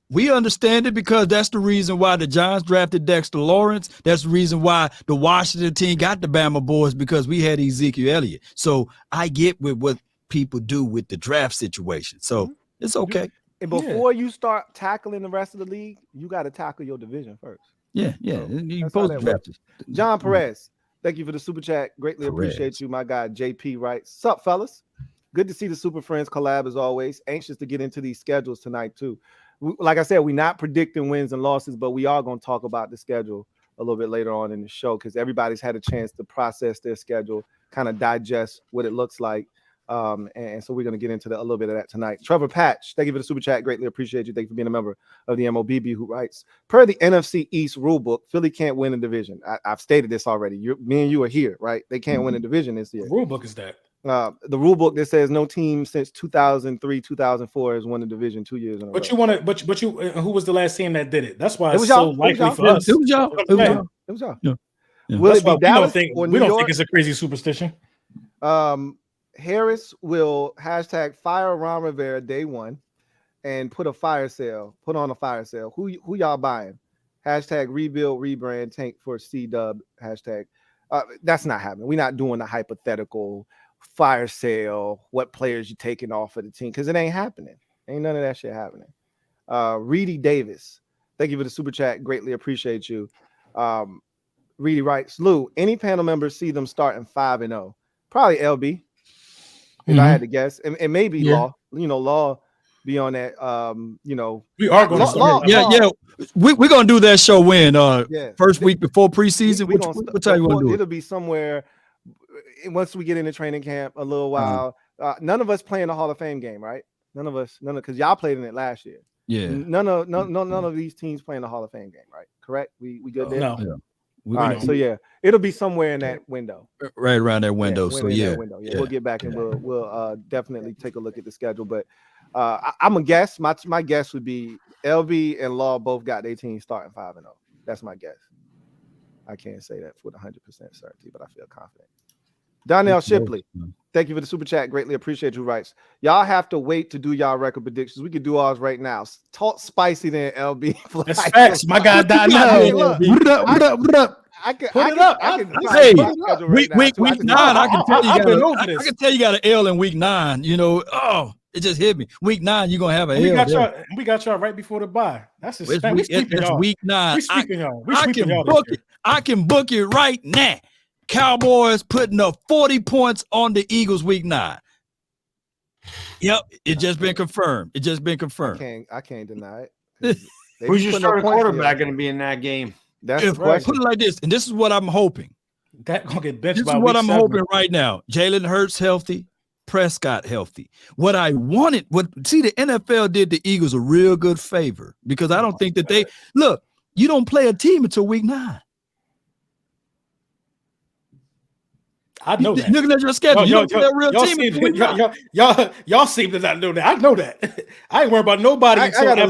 We understand it because that's the reason why the Giants drafted Dexter Lawrence. That's the reason why the Washington team got the Bama boys, because we had Ezekiel Elliott. So I get with what people do with the draft situation. So it's okay. And before you start tackling the rest of the league, you got to tackle your division first. Yeah. So you supposed to draft it. John Perez, thank you for the super chat. Greatly appreciate you. My guy JP writes, "Sup, fellas? Good to see the Super Friends collab as always. Anxious to get into these schedules tonight too. Like I said, we're not predicting wins and losses, but we are going to talk about the schedule a little bit later on in the show because everybody's had a chance to process their schedule, kind of digest what it looks like. And so we're going to get into a little bit of that tonight. Trevor Patch, thank you for the super chat. Greatly appreciate you. Thank you for being a member of the MOBB, who writes, per the NFC East rulebook, Philly can't win a division. I've stated this already. Me and you are here, right? They can't win a division this year. The rulebook is that. The rule book that says no team since 2003, 2004 has won the division 2 years in a row. But who was the last team that did it? That's why it's so likely for us. It was y'all. Yeah. Will it be Dallas or New York? We don't think it's a crazy superstition. Harris will hashtag fire Ron Rivera day one and put on a fire sale. Who y'all buying? Hashtag rebuild, rebrand, tank for C-Dub. Hashtag. That's not happening. We're not doing a hypothetical fire sale, what players you taking off of the team, because it ain't happening. Ain't none of that shit happening. Reedy Davis, thank you for the super chat. Greatly appreciate you. Reedy writes, Lou, any panel members see them starting 5-0? Probably LB, if I had to guess. And maybe Law. Law be on that. We are going to start. We're going to do that show when first week before preseason. What time you want to do it? It'll be somewhere once we get into training camp a little while. None of us playing the Hall of Fame game, right? None because y'all played in it last year. Yeah. None of these teams playing the Hall of Fame game, right? Correct? We good there? No. Yeah. All right, so it'll be somewhere in that window. Right around that window. We'll get back and we'll definitely take a look at the schedule. But I'm a guess. My guess would be LB and Law both got their team starting 5-0. That's my guess. I can't say that with 100% certainty, but I feel confident. Donnell Shipley, thank you for the super chat. Greatly appreciate you. Writes, y'all have to wait to do y'all record predictions. We could do ours right now. Talk spicy than LB. That's facts. My guy Donnell. What up? I can put it up. Week 9. I can tell you got an L in week 9. It just hit me. Week 9, you're gonna have an L. We got y'all right before the bye. That's week 9. We sweeping y'all. I can book it right now. Cowboys putting up 40 points on the Eagles week 9. Yep, it just been confirmed. It just been confirmed. I can't deny it. Who's your starting quarterback going to be in that game? That's the question. Put it like this, and this is what I'm hoping. That gonna get benched. This is what I'm hoping right now. Jalen Hurts healthy, Prescott healthy. What I wanted, the NFL did the Eagles a real good favor because I don't think that they look. You don't play a team until week 9. I know that. Looking at your schedule, you don't play a real team. Y'all seem to not know that. I know that. I ain't worried about nobody. I gotta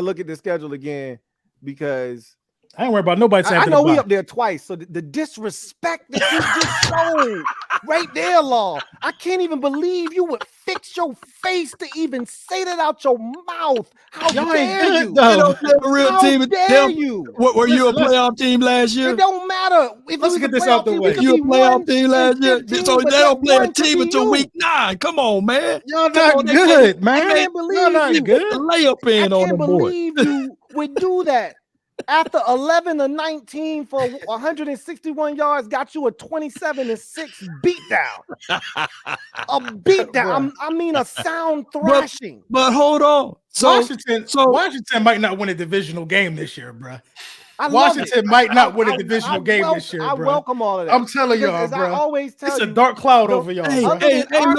look at the schedule again because I ain't worried about nobody. I know we up there twice. So the disrespect that you just showed right there, Law. I can't even believe you would fix your face to even say that out your mouth. How dare you? They don't play a real team. How dare you? Were you a playoff team last year? It don't matter. Let's get this out the way. You a playoff team last year? So they don't play a team until week 9. Come on, man. Y'all not good, man. I can't believe you. Good. Layup in on the board. I can't believe you would do that. After 11 or 19 for 161 yards, got you a 27-6 beatdown. A beatdown. I mean, a sound thrashing. But hold on. Washington might not win a divisional game this year, bro. Washington might not win a divisional game this year, bro. I welcome all of that. I'm telling y'all, bro. I always tell it's a dark cloud over y'all. Hey, man, I'm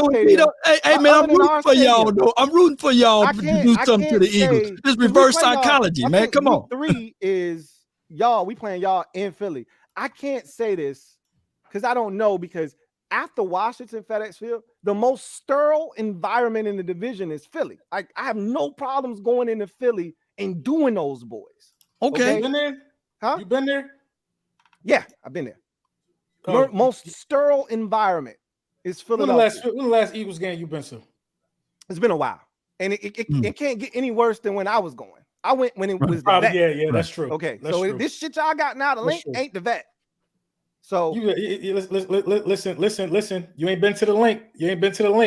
rooting for y'all, though. I'm rooting for y'all to do something to the Eagles. This reverse psychology, man. Come on. 3 is y'all. We playing y'all in Philly. I can't say this because I don't know because after Washington FedEx Field, the most sterile environment in the division is Philly. I have no problems going into Philly and doing those boys. Okay. You been there? Huh? You been there? Yeah, I've been there. Most sterile environment is Philadelphia. When the last Eagles game you been to? It's been a while, and it can't get any worse than when I was going. I went when it was probably the vet. Yeah, that's true. Okay, that's so true. this shit y'all got now, the link ain't the vet. So listen. You ain't been to the link.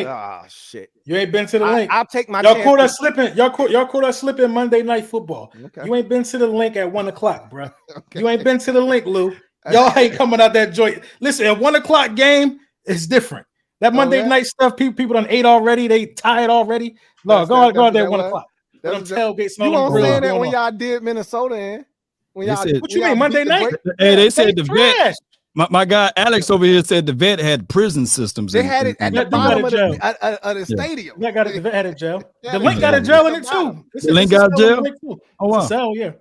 Ah, shit. You ain't been to the link. I'll take my. Y'all caught us slipping. Y'all caught us slipping Monday Night Football. Okay. You ain't been to the link at 1:00, bro. Okay. You ain't been to the link, Lou. Y'all ain't coming out that joint. Listen, a 1:00 game is different. That Monday night stuff, people done ate already. They tired already. No, go out there at 1:00. Them tailgates. You won't say that when y'all did Minnesota in. What you mean Monday night? Hey, they said the vet. My guy Alex over here said the vet had prison systems. They had it at the bottom of the stadium. The vet had a jail. The link got a jail in it too. The link got a jail? Oh wow. Cell, yeah.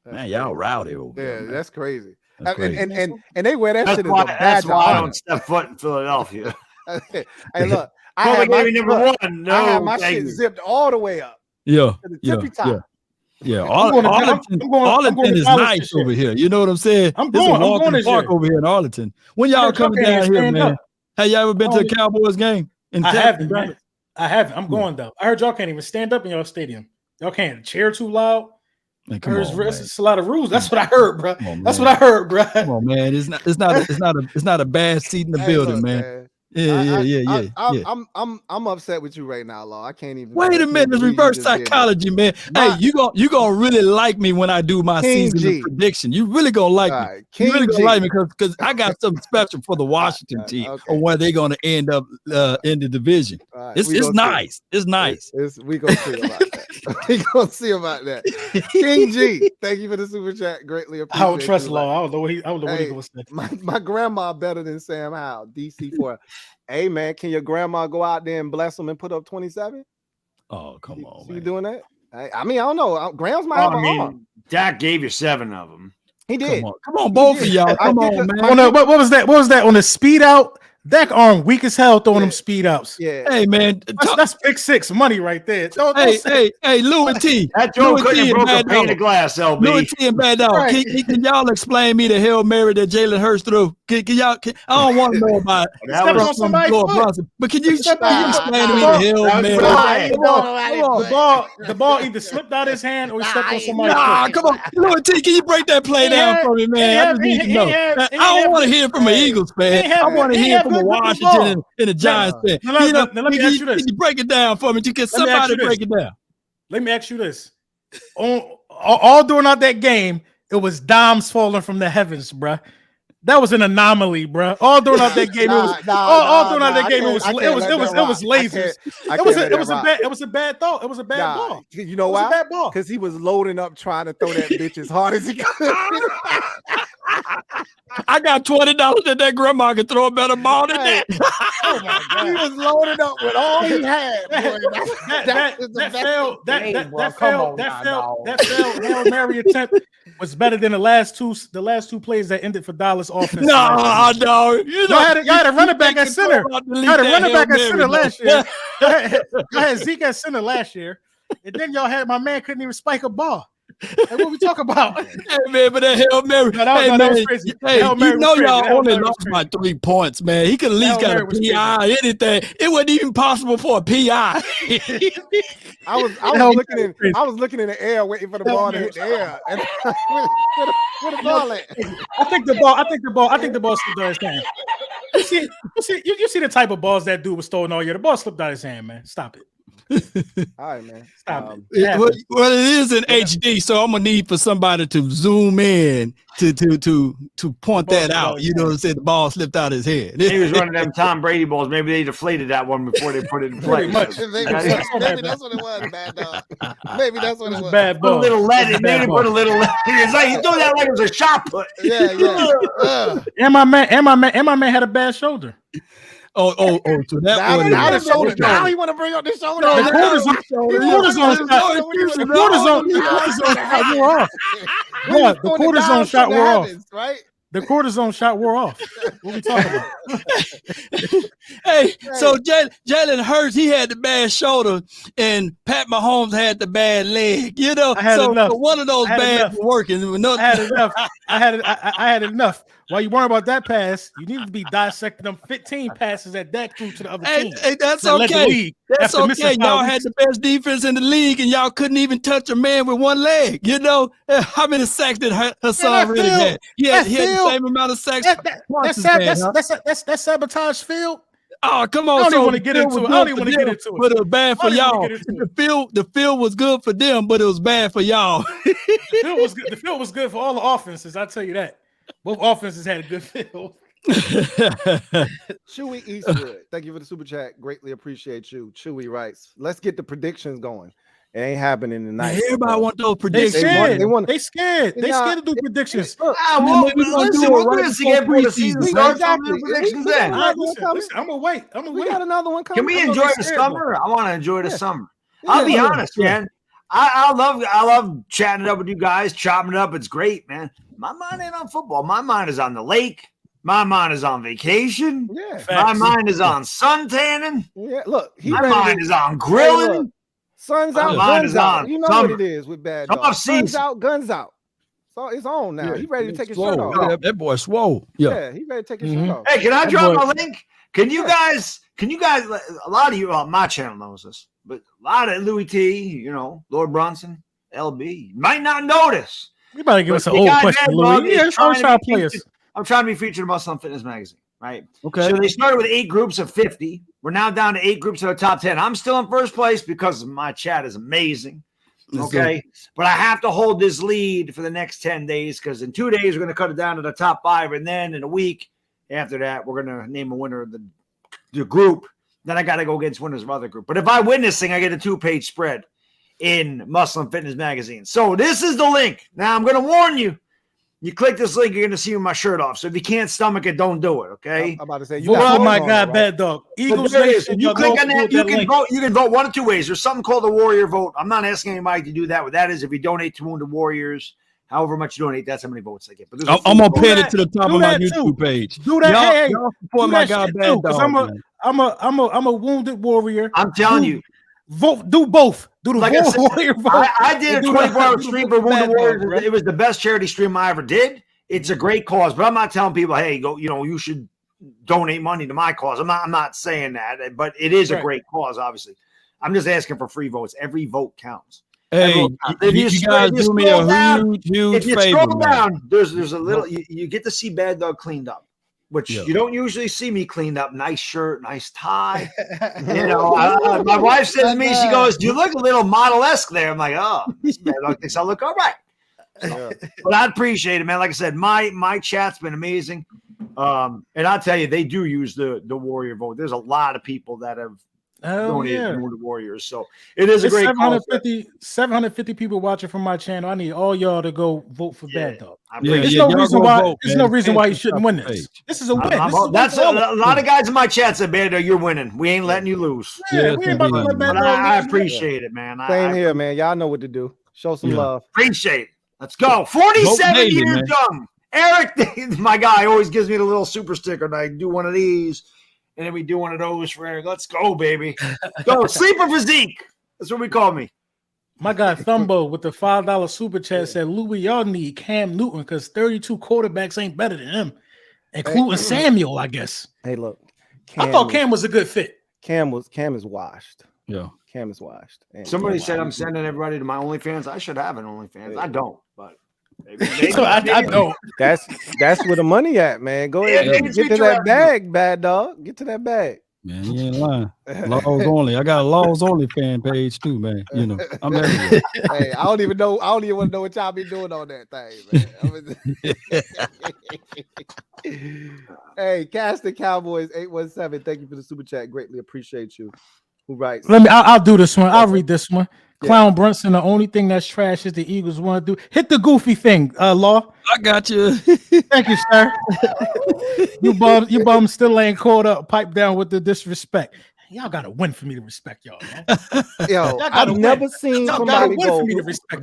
Man, y'all rowdy over there. Yeah, that's crazy. And they wear that shit as a badge. That's why I don't step foot in Philadelphia. Hey, look, I had my shit zipped all the way up. Yeah, to the tippy top. Yeah, Arlington is nice over here. You know what I'm saying? I'm going to park over here in Arlington. When y'all coming down here, man? Have y'all ever been to a Cowboys game? I haven't. I haven't. I'm going though. I heard y'all can't even stand up in y'all stadium. Y'all can't cheer too loud. Man, it's a lot of rules. That's what I heard, bro. That's what I heard, bro. Come on, man. It's not a bad seat in the building, man. Yeah. I'm upset with you right now, Law. I can't even. Wait a minute, it's reverse psychology, man. Hey, you gonna really like me when I do my season prediction. You really gonna like me. You really gonna like me because I got something special for the Washington team or where they're gonna end up in the division. It's nice. It's nice. We gonna see about that. We gonna see about that. King G, thank you for the super chat. Greatly appreciate. I don't trust Law. I don't know what he gonna say. My grandma better than Sam Howell. DC for. Hey man, can your grandma go out there and bless them and put up 27? Oh, come on, man. You doing that? I mean, I don't know. Grams might have an arm. Dak gave you 7 of them. He did. Come on, both of y'all. Come on, man. Oh, no, what was that? What was that on the speed out? Dak arm weak as hell throwing them speed outs. Yeah. Hey man, that's pick 6 money right there. Hey, Louie Tee. That Joe couldn't have broke a pane of glass, LB. Louie Tee and Bad Dog. Right. Can y'all explain me the Hail Mary that Jalen Hurts threw? Can y'all? I don't want to know about it. That was on somebody's foot. But can you explain to me the Hail Mary? The ball either slipped out his hand or he stepped on somebody's foot. Nah, come on, Louie Tee. Can you break that play down for me, man? I just need to know. I don't want to hear from an Eagles fan. I want to hear from a Washington and a Giants fan. Let me ask you this. Can you break it down for me? Can somebody break it down? Let me ask you this. All during out that game, it was dimes falling from the heavens, bruh. That was an anomaly, bro. All throughout that game, all throughout that game, it was lasers. It was a bad thought. It was a bad ball. You know why? Because he was loading up trying to throw that bitch as hard as he could. I got $20 that grandma could throw a better ball than that. Oh my God. He was loaded up with all he had. That failed Hail Mary attempt was better than the last two plays that ended for Dallas offense. No. You had a running back at center. You had a running back at center last year. You had Zeke at center last year. And then y'all had my man couldn't even spike a ball. Like, what we talk about? Hey man, but that Hail Mary. That was crazy. Hey, you know y'all only lost by 3 points, man. He could at least got a PI, anything. It wasn't even possible for a PI. I was looking in the air waiting for the ball to hit the air. And where the ball at? I think the ball slipped out of his hand. You see the type of balls that dude was throwing all year. The ball slipped out of his hand, man. Stop it. All right, man. Stop it. Well, it is in HD, so I'm gonna need for somebody to zoom in to point that out. You know what I'm saying? The ball slipped out of his head. He was running them Tom Brady balls. Maybe they deflated that one before they put it in play. Maybe that's what it was, bad dog. Maybe that's what it was. Bad ball. Put a little lead in. Maybe put a little lead. It's like you threw that like it was a shot put. Yeah. And my man had a bad shoulder. So that one. Now the shoulder. Now he want to bring up the shoulder. The cortisone shot wore off. Right? The cortisone shot wore off. What we talking about? Hey, so Jalen Hurts, he had the bad shoulder, and Pat Mahomes had the bad leg. You know, so one of those bad working. I had enough. While you worry about that pass, you need to be dissecting them 15 passes that Dak threw to the other team. Hey, that's okay. That's okay. Y'all had the best defense in the league, and y'all couldn't even touch a man with one leg. You know, how many sacks did Hassan really had? He had the same amount of sacks. That's sabotage field. Oh, come on. I don't even want to get into it. But it was bad for y'all. The field was good for them, but it was bad for y'all. The field was good for all the offenses. I'll tell you that. Both offenses had a good field. Chewy Eastwood, thank you for the super chat. Greatly appreciate you. Chewy writes, let's get the predictions going. It ain't happening tonight. Everybody want those predictions. They scared to do predictions. We're going to get the season starts. Predictions then. I'm gonna wait. We got another one coming. Can we enjoy the summer? I want to enjoy the summer. I'll be honest, man. I love chatting it up with you guys, chopping it up. It's great, man. My mind ain't on football. My mind is on the lake. My mind is on vacation. Yeah. My mind is on sun tanning. Yeah. Look, my mind is on grilling. Sun's out, guns out. You know what it is with bad dogs. Sun's out, guns out. So it's on now. He ready to take his shirt off. That boy swole. Yeah, he ready to take his shirt off. Hey, can I drop my link? Can you guys, a lot of you on my channel knows this, but a lot of Louie Tee, you know, Lord Brunson, LB, might not notice. You better give us an old question, Louie. I'm trying to be featured in Muscle Fitness Magazine, right? Okay. So they started with 8 groups of 50. We're now down to 8 groups of the top 10. I'm still in first place because my chat is amazing. Okay. But I have to hold this lead for the next 10 days because in 2 days, we're going to cut it down to the top 5. And then in a week after that, we're going to name a winner of the group. Then I got to go against winners of other group. But if I win this thing, I get a 2-page spread in Muscle and Fitness Magazine. So this is the link. Now I'm going to warn you. You click this link, you're going to see my shirt off. So if you can't stomach it, don't do it. Okay. I'm about to say, oh my God, Bad Dog. Eagles Nation. You click on that. You can vote. You can vote one of 2 ways. There's something called the Warrior Vote. I'm not asking anybody to do that. What that is, if you donate to Wounded Warriors, however much you donate, that's how many votes they get. But I'm gonna pin it to the top of my YouTube page. Do that. Y'all support my guy Bad Dog. I'm a Wounded Warrior. I'm telling you. Vote. Do both. Do the Warrior vote. I did a 24-hour stream for Wounded Warriors. It was the best charity stream I ever did. It's a great cause, but I'm not telling people, hey, go, you know, you should donate money to my cause. I'm not saying that, but it is a great cause, obviously. I'm just asking for free votes. Every vote counts. Hey, you guys do me a huge favor. If you scroll down, there's a little, you get to see Bad Dog cleaned up, which you don't usually see me cleaned up. Nice shirt, nice tie. You know, my wife says to me, she goes, you look a little model-esque there. I'm like, oh, Bad Dog thinks I look all right. So, but I appreciate it, man. Like I said, my chat's been amazing. And I'll tell you, they do use the Warrior vote. There's a lot of people that have donated to the Warriors. So it is a great 750 people watching from my channel. I need all y'all to go vote for Bad Dog. There's no reason why you shouldn't win this. This is a win. That's a lot of guys in my chat said, Bad Dog, you're winning. We ain't letting you lose. Yeah, we ain't about to let Bad Dog lose. I appreciate it, man. Same here, man. Y'all know what to do. Show some love. Appreciate it. Let's go. 47 years young. Eric, my guy, always gives me the little super sticker, and I do one of these, and then we do one of those for Eric. Let's go, baby. Go. Sleeper physique. That's what we call me. My guy Thumbo with the $5 super chat said, Louie, y'all need Cam Newton because 32 quarterbacks ain't better than him, including Samuel, I guess. Hey, look. I thought Cam was a good fit. Cam is washed. Yeah. Cam is washed. Somebody said I'm sending everybody to my OnlyFans. I should have an OnlyFans. I don't, but maybe I don't. That's where the money at, man. Go ahead and get to that bag, Bad Dog. Get to that bag. Man, you ain't lying. Laws only. I got a Laws Only fan page too, man. You know, I'm everywhere. Hey, I don't even want to know what y'all be doing on that thing, man. Hey, Cast the Cowboys 817. Thank you for the super chat. Greatly appreciate you. Who writes? I'll do this one. I'll read this one. Clown Brunson, the only thing that's trash is the Eagles want to do. Hit the goofy thing, Law. I got you. Thank you, sir. You bum still ain't caught up. Pipe down with the disrespect. Y'all gotta win for me to respect y'all, man. Yo, I've never seen somebody go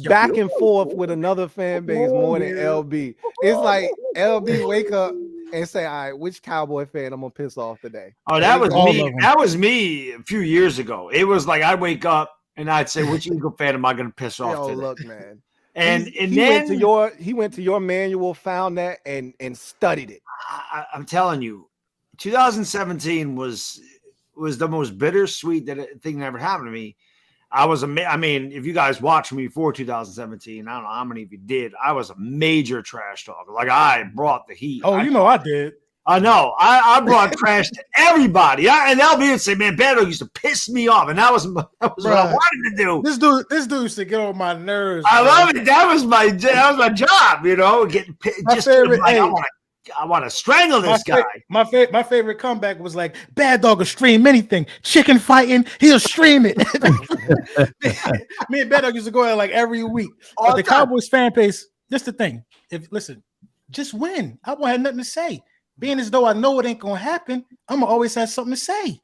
back and forth with another fan base more than LB. It's like LB wake up and say, all right, which Cowboy fan I'm gonna piss off today? Oh, that was me. That was me a few years ago. It was like I'd wake up and I'd say, which Eagle fan am I gonna piss off today? Look, man. And he went to your manual, found that and studied it. I'm telling you, 2017 was the most bittersweet thing that ever happened to me. I mean, if you guys watched me before 2017, I don't know how many of you did. I was a major trash talker. Like I brought the heat. Oh, I did. I know. I brought trash to everybody. And LB would say, man, Beto used to piss me off. And that was what I wanted to do. This dude used to get on my nerves. I love it. That was my job, you know, getting just favorite, I want to strangle this guy. My favorite comeback was like, Bad Dog will stream anything. Chicken fighting, he'll stream it. Me and Bad Dog used to go out like every week. But the Cowboys fan base, just the thing. Just win. I won't have nothing to say. Being as though I know it ain't gonna happen, I'm gonna always have something to say.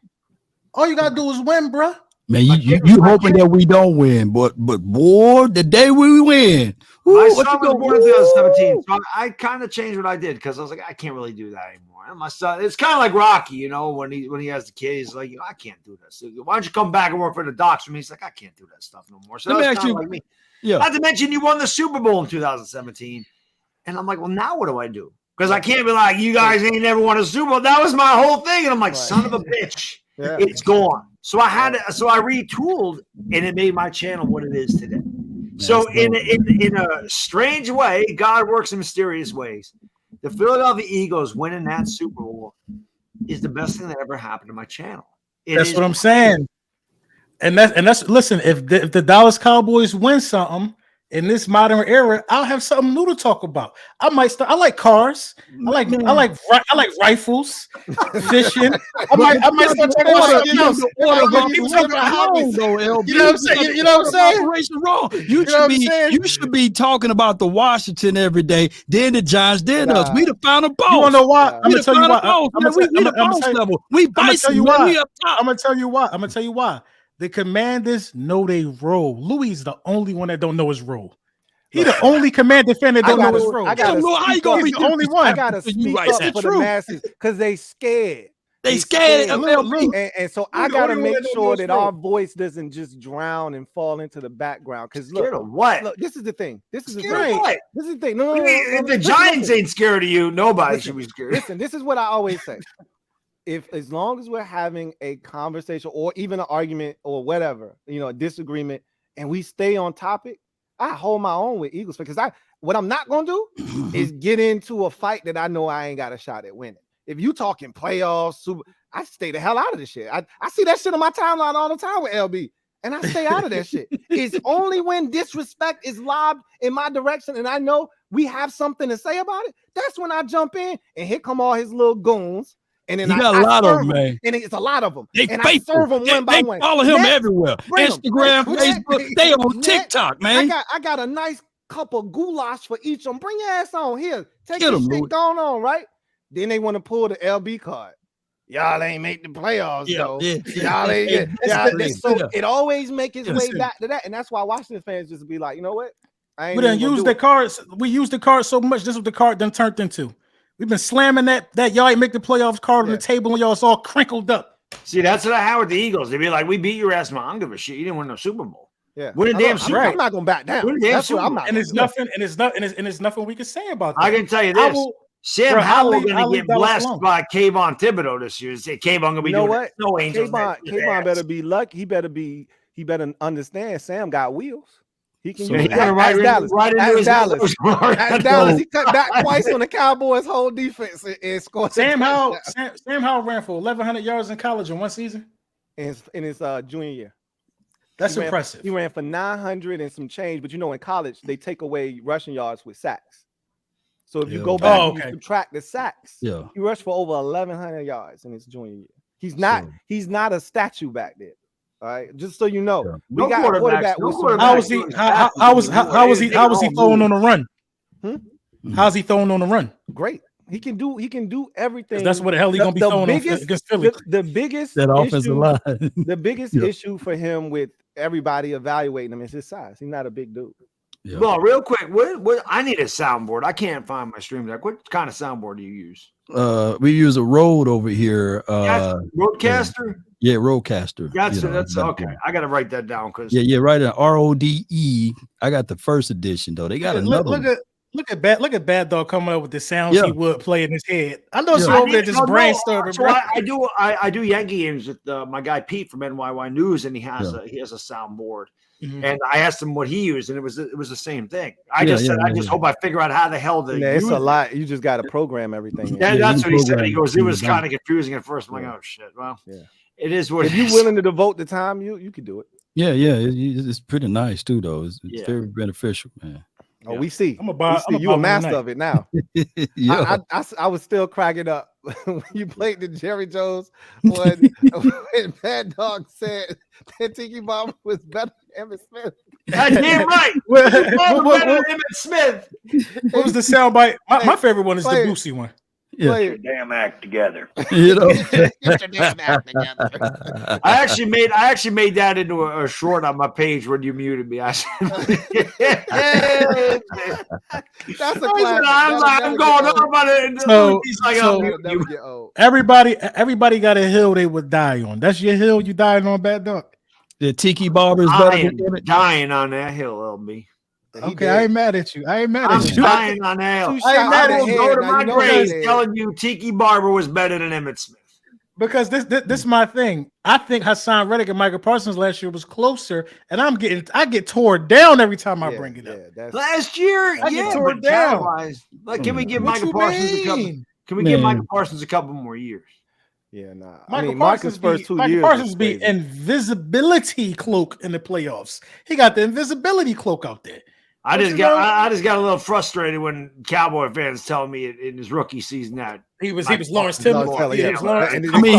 All you gotta do is win, bro. Man, you hoping that we don't win, but boy, the day we win. My son was born in 2017, so I kind of changed what I did because I was like, I can't really do that anymore. And my son, it's kind of like Rocky, you know, when he has the kid, he's like, I can't do this. Why don't you come back and work for the Docs for me? He's like, I can't do that stuff no more. So that's kind of like me. Yeah. Not to mention, you won the Super Bowl in 2017, and I'm like, well, now what do I do? Because I can't be like, you guys ain't never won a Super Bowl. That was my whole thing, and I'm like, son of a bitch, it's gone. So I retooled, and it made my channel what it is today. So in a strange way, God works in mysterious ways. The Philadelphia Eagles winning that Super Bowl is the best thing that ever happened to my channel. That's what I'm saying. And that's listen, if the Dallas Cowboys win something in this modern era, I'll have something new to talk about. I like cars. I like rifles, fishing. I might start talking about something else. You know what I'm saying? You know what I'm saying? You should be talking about the Washington every day, then the Giants, then us. We the final boss. You wanna know why? I'm gonna tell you why. We bison. We up top. I'm gonna tell you why. The Commanders know their role. Louis is the only one that don't know his role. He's the only Commander fan that don't know his role. I gotta speak up. He's the only one. I gotta speak up for the masses because they scared. They scared. And so I gotta make sure that our voice doesn't just drown and fall into the background. Because look, this is the thing. This is the thing. No. If the Giants ain't scared of you, nobody should be scared. Listen, this is what I always say. As long as we're having a conversation or even an argument or whatever, a disagreement, and we stay on topic, I hold my own with Eagles because what I'm not gonna do is get into a fight that I know I ain't got a shot at winning. If you talking playoffs, I stay the hell out of this shit. I see that shit on my timeline all the time with LB. and I stay out of that shit. It's only when disrespect is lobbed in my direction and I know we have something to say about it, that's when I jump in, and here come all his little goons. And then he got a lot of them, man. And it's a lot of them. And I serve them one by one. They follow him everywhere. Instagram, Facebook, they on TikTok, man. I got a nice cup of goulash for each of them. Bring your ass on here. Take this shit going on, right? Then they want to pull the LB card. Y'all ain't make the playoffs, though. Y'all ain't. So it always makes its way back to that. And that's why Washington fans just be like, you know what? We done use the cards. We use the cards so much. This is what the card done turned into. We've been slamming that y'all ain't make the playoffs card on the table, and y'all's all crinkled up. See, that's what I had with the Eagles. They'd be like, "We beat your ass, man. I don't give a shit. You didn't win no Super Bowl. Yeah, win a damn Super Bowl. I'm not gonna back down. I'm not. And it's nothing. And it's nothing we can say about that. I can tell you this: Sam Howell going to get blessed by Kayvon Thibodeau this year. Kayvon going to be what? No Angels. Kayvon better be lucky. He better understand. Sam got wheels. He can use Dallas. Dallas. He cut back twice on the Cowboys' whole defense and scored. Sam Howell ran for 1,100 yards in college in one season. In his junior year. That's impressive. He ran for 900 and some change, but in college they take away rushing yards with sacks. So if you go back and you subtract the sacks, he rushed for over 1,100 yards in his junior year. He's not a statue back there. All right, just so you know, we got a quarterback. How was he throwing on the run? How's he throwing on the run? Great. He can do everything. That's what the hell he gonna be throwing against Philly. The biggest that offensive line. The biggest issue for him with everybody evaluating him is his size. He's not a big dude. Yeah. Well, real quick, what I need a soundboard. I can't find my stream deck. What kind of soundboard do you use? We use a Rode over here. Roadcaster? Yeah, Roadcaster. That's okay. I gotta write that down because right in RODE. I got the first edition though. They got another. Look at Bad Dog coming up with the sounds he would play in his head. I know you're over there just brainstorming. So I do Yankee games with my guy Pete from NYY News, and he has a soundboard. Mm-hmm. And I asked him what he used, and it was the same thing. I just hope I figure out how the hell to. It's a lot. You just got to program everything. That's what he said. He goes, it was kind of confusing at first. I'm like, oh shit. Well, it is what. If you're willing to devote the time, you can do it. Yeah, it's pretty nice too, though. It's very beneficial, man. Oh, we see. You're a master of it now. I was still cracking up when you played the Jerry Jones when Bad Dog said that Tiki Bomber was better than Emmitt Smith. Damn right. Better than Emmitt Smith. What was the soundbite? My favorite one is the Boosie one. Yeah. Get your damn act together. Get your damn act together. I actually made that into a short on my page when you muted me. That's a classic. I'm going on about it. So everybody got a hill they would die on. That's your hill you died on, Bad Dog. The Tiki Barber is better than Emmitt. Dying on that hill, LB. Okay, I ain't mad at you. I'm dying on that hill. I will go to my grave telling you Tiki Barber was better than Emmitt Smith. Because this is my thing. I think Hassan Reddick and Michael Parsons last year was closer, and I get torn down every time I bring it up. Last year, I get torn down. Like, can we give Michael Parsons a couple? Can we give Michael Parsons a couple more years? Yeah, nah. Michael Parsons be invisibility cloak in the playoffs. He got the invisibility cloak out there. I just got a little frustrated when Cowboy fans telling me in his rookie season that he was Lawrence Timmons. He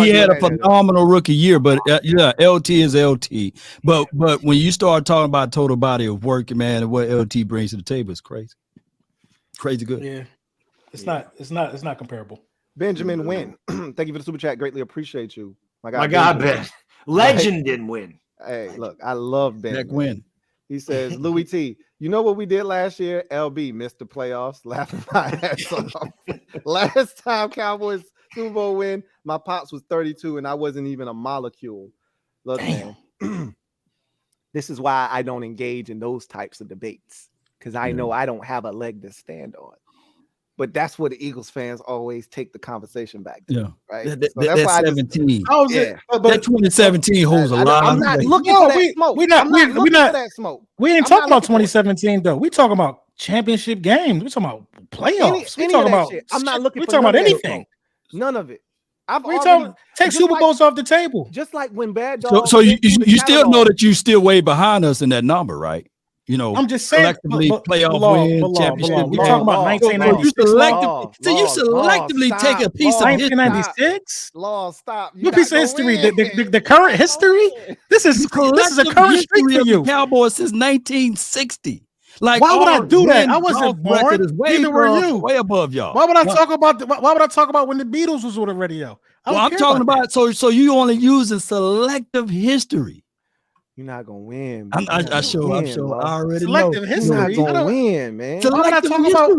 had a phenomenal rookie year, but LT is LT. But when you start talking about total body of work, man, and what LT brings to the table is crazy good. Yeah, it's not comparable. Benjamin Wynn, thank you for the super chat. Greatly appreciate you. My God, Ben. Legend didn't win. Hey, look, I love Ben. Win. He says, Louie Tee, you know what we did last year? LB missed the playoffs, laughing my ass off. Last time Cowboys Super Bowl win, my pops was 32 and I wasn't even a molecule. Look, man, this is why I don't engage in those types of debates, because I know I don't have a leg to stand on. But that's where the Eagles fans always take the conversation back to, right? That's 17. That 2017 holds a lot. I'm not looking for that smoke. We're not that smoke. We ain't talking about 2017 though. We talking about championship games. We talking about playoffs. We talking about. I'm not looking. We talking about anything. None of it. Take Super Bowls off the table. Just like when Bad Dog. So you still know that you still way behind us in that number, right? You know, I'm just saying, collectively playoff win, championship. We're talking about 1996. So you selectively take a piece of 1996. Law, stop. What piece of history? The current history. This is a current streak for you. Cowboys since 1960. Like, why would I do that? I wasn't born. Neither were you. Way above y'all. Why would I talk about? Why would I talk about when the Beatles was on the radio? I'm talking about. So you only using selective history. You're not gonna win. I'm sure. I already selective know. History. You're not gonna win, man. Why would I talk about?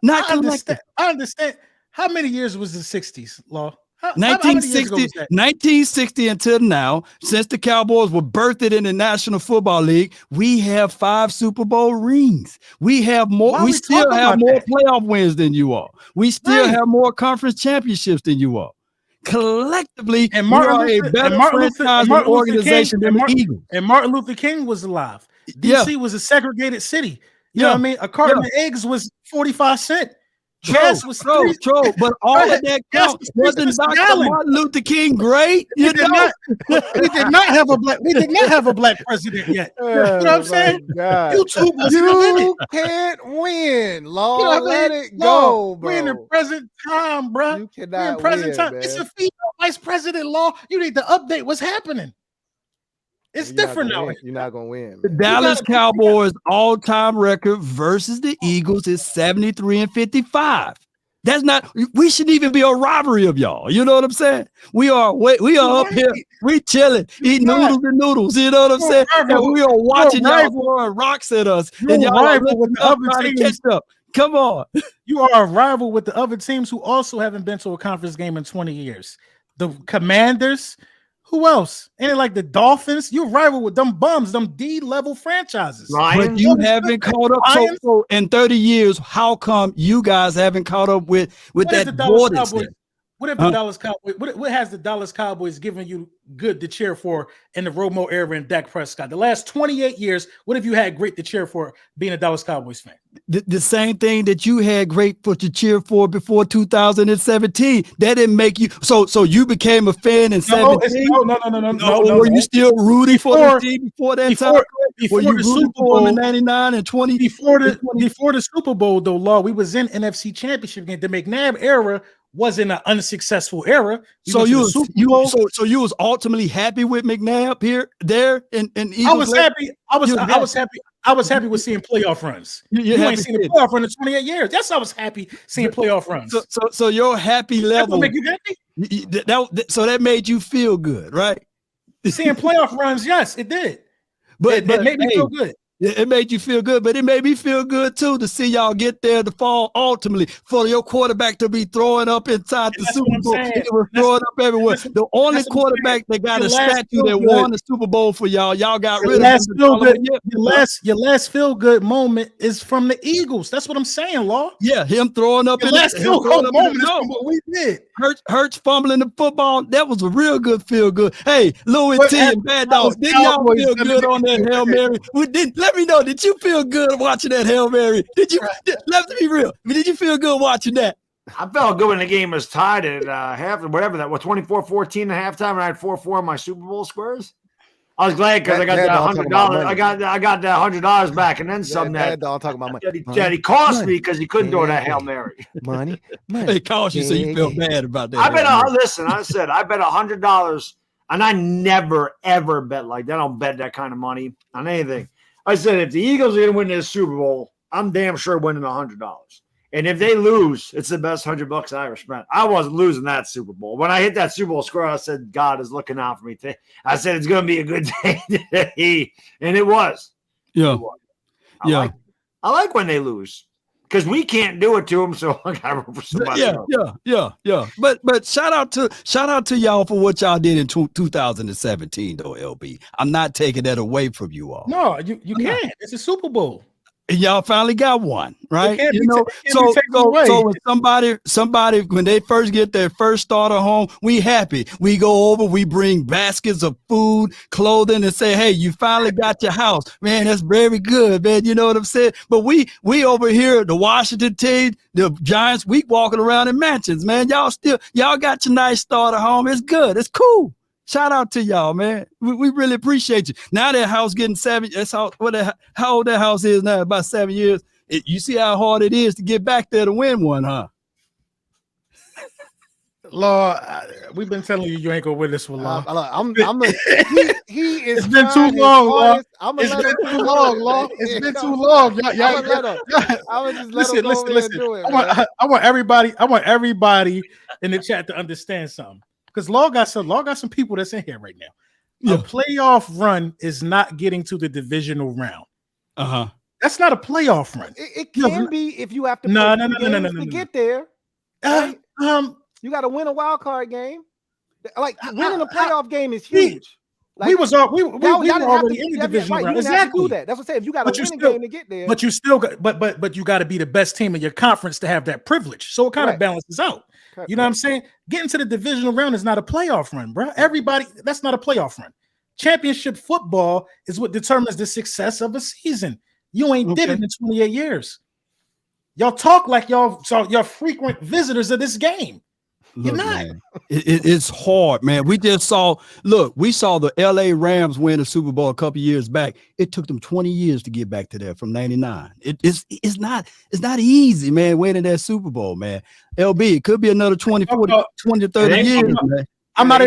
Not collective. I understand. How many years was the 60s, Law? 1960 until now, since the Cowboys were birthed in the National Football League, we have 5 Super Bowl rings. We have more. We still have more playoff wins than you all. We still have more conference championships than you all. Collectively, and we are a better franchise organization than the Eagles. And Martin Luther King was alive. DC was a segregated city. You know what I mean? A carton of eggs was 45 cents. Gas was true, but all of that counts. Wasn't Dr. Martin Luther King great? We did not have a black president yet. You know what I'm saying? You can't win, Lord. Let it go, bro. We're in the present time, bro. You cannot win, present time. Man. It's a female vice president, Law. You need to update what's happening. It's different now. You're not gonna win. Man. The Dallas Cowboys all-time record versus the Eagles is 73-55. That's not. We shouldn't even be a rivalry of y'all. You know what I'm saying? We are up here. We chilling, eating noodles. You know what I'm saying? And we are watching y'all throwing rocks at us, and y'all rival with the other teams. Come on, you are a rival with the other teams who also haven't been to a conference game in 20 years. The Commanders. Who else? Ain't it like the Dolphins? You rival with them bums, them D-level franchises. But you haven't caught up. So in 30 years, how come you guys haven't caught up with that Cowboys? What if the Dallas Cowboys? What has the Dallas Cowboys given you good to cheer for in the Romo era and Dak Prescott? The last 28 years, what have you had great to cheer for being a Dallas Cowboys fan? The same thing that you had great to cheer for before 2017. That didn't make you so you became a fan in 17. No. Were you still rooting for the team before that time? Before you the Super Bowl in 99 and 20 before the Super Bowl though, Law, we was in NFC Championship game. The McNabb era wasn't an unsuccessful era. So you was ultimately happy with McNabb there and I was happy. I was happy with seeing playoff runs. You ain't seen a playoff run in 28 years. That's why I was happy seeing playoff runs. So your happy level make you happy? So that made you feel good, right? Seeing playoff runs, yes, it did. But it made me feel good. It made you feel good, but it made me feel good too to see y'all get there to fall ultimately for your quarterback to be throwing up inside the Super Bowl. It was throwing up everywhere. The only quarterback that got a statue that won the Super Bowl for y'all got rid of your last feel good moment is from the Eagles. That's what I'm saying, Law. Yeah, him throwing up the last feel good moment is from what we did. Hurts fumbling the football. That was a real good feel good. Hey, Louie Tee and Bad Dog, didn't y'all feel good on that Hail Mary? Let me know. Did you feel good watching that Hail Mary? Let me be real. Did you feel good watching that? I felt good when the game was tied at half, whatever that was, 24-14 at halftime, and I had 4-4 on my Super Bowl squares. I was glad because I got that $100. I got that $100 back, and then some. That dog talking about money. He cost me because he couldn't throw that Hail Mary. Money. It cost you, so you feel bad about that. I bet $100, and I never ever bet like that. I don't bet that kind of money on anything. I said, if the Eagles are going to win this Super Bowl, I'm damn sure winning $100. And if they lose, it's the best $100 I ever spent. I wasn't losing that Super Bowl. When I hit that Super Bowl score, I said, God is looking out for me. I said, it's going to be a good day today. And it was. Yeah. I like when they lose because we can't do it to them. So I got to root for somebody else. Yeah. But shout out to y'all for what y'all did in 2017, though, LB. I'm not taking that away from you all. No, you can't. It's a Super Bowl. And y'all finally got one, right? So when somebody when they first get their first starter home, we happy. We go over, we bring baskets of food, clothing, and say, "Hey, you finally got your house, man. That's very good, man." You know what I'm saying? But we over here, the Washington team, the Giants, we walking around in mansions, man. Y'all got your nice starter home. It's good. It's cool. Shout out to y'all, man. We really appreciate you. Now that house getting 7. That's how old that house is now, about 7 years. You see how hard it is to get back there to win one, huh? Law, we've been telling you ain't gonna win this one, Law. He is. It's been too long, Law. It's been too long, Law. It's been too long. I would just let him go over and do it. I want everybody in the chat to understand something. Because Law got some people that's in here right now. Yeah. A playoff run is not getting to the divisional round. That's not a playoff run. It can be if you have to to get there. Right? You got to win a wild card game. Like winning a playoff game is huge. We were already in the divisional round. Exactly. Do that. That's what I'm saying. If you got to win a game to get there, but you still got, but you got to be the best team in your conference to have that privilege. So it kind of balances out. You know what I'm saying? Getting to the divisional round is not a playoff run, bro. That's not a playoff run. Championship football is what determines the success of a season. You ain't did it in 28 years. Y'all talk like y'all frequent visitors of this game. You're not. It's hard, man. We saw the LA Rams win the Super Bowl a couple years back. It took them 20 years to get back to there from 99. It's not easy, man, winning that Super Bowl, man. LB, it could be another 20 to 30 years, man. I'm not,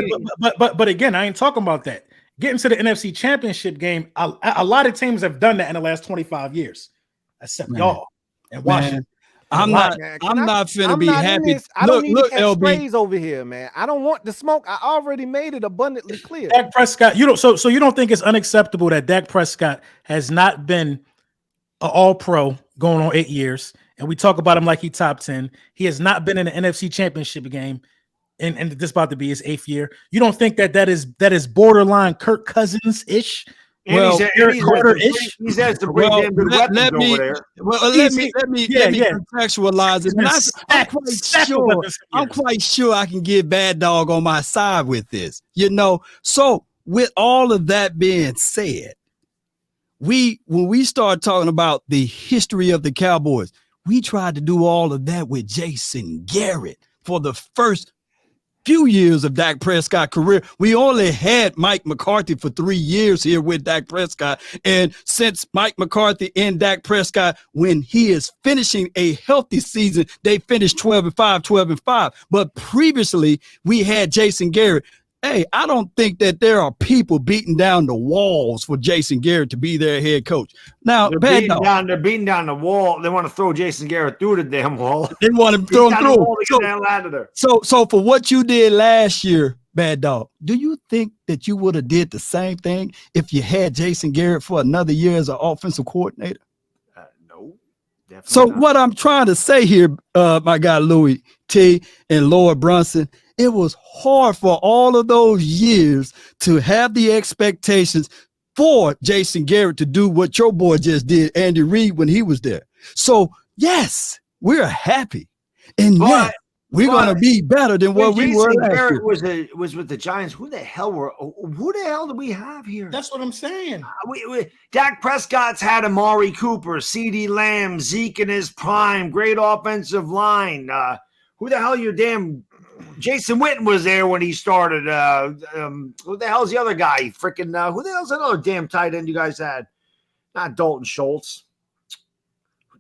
but again, I ain't talking about that. Getting to the NFC Championship game, a lot of teams have done that in the last 25 years, except y'all and Washington. I'm not finna be happy. I don't need to catch sprays over here, man. I don't want the smoke. I already made it abundantly clear. Dak Prescott, so you don't think it's unacceptable that Dak Prescott has not been an All-Pro going on 8 years, and we talk about him like he top 10. He has not been in the NFC Championship game, and this about to be his 8th year. You don't think that is borderline Kirk Cousins-ish? Well, he's had some pretty damn good weapons over there. Let me contextualize it. I'm quite sure I can get Bad Dog on my side with this. So with all of that being said, when we start talking about the history of the Cowboys, we tried to do all of that with Jason Garrett for the first few years of Dak Prescott's career. We only had Mike McCarthy for 3 years here with Dak Prescott. And since Mike McCarthy and Dak Prescott, when he is finishing a healthy season, they finished 12-5. But previously, we had Jason Garrett. Hey, I don't think that there are people beating down the walls for Jason Garrett to be their head coach. Now, they're beating down the wall. They want to throw Jason Garrett through the damn wall. They want him thrown through. So for what you did last year, Bad Dog, do you think that you would have did the same thing if you had Jason Garrett for another year as an offensive coordinator? No. So what I'm trying to say here, my guy Louie Tee and Lord Brunson, it was hard for all of those years to have the expectations for Jason Garrett to do what your boy just did, Andy Reid, when he was there. So, yes, we're happy. And yes, we're going to be better than what we were last year. Garrett was with the Giants. Who the hell do we have here? That's what I'm saying. Dak Prescott's had Amari Cooper, CeeDee Lamb, Zeke in his prime, great offensive line. Who the hell your damn Jason Witten was there when he started. Who the hell's the other guy? Freaking who the hell's another damn tight end you guys had? Not Dalton Schultz.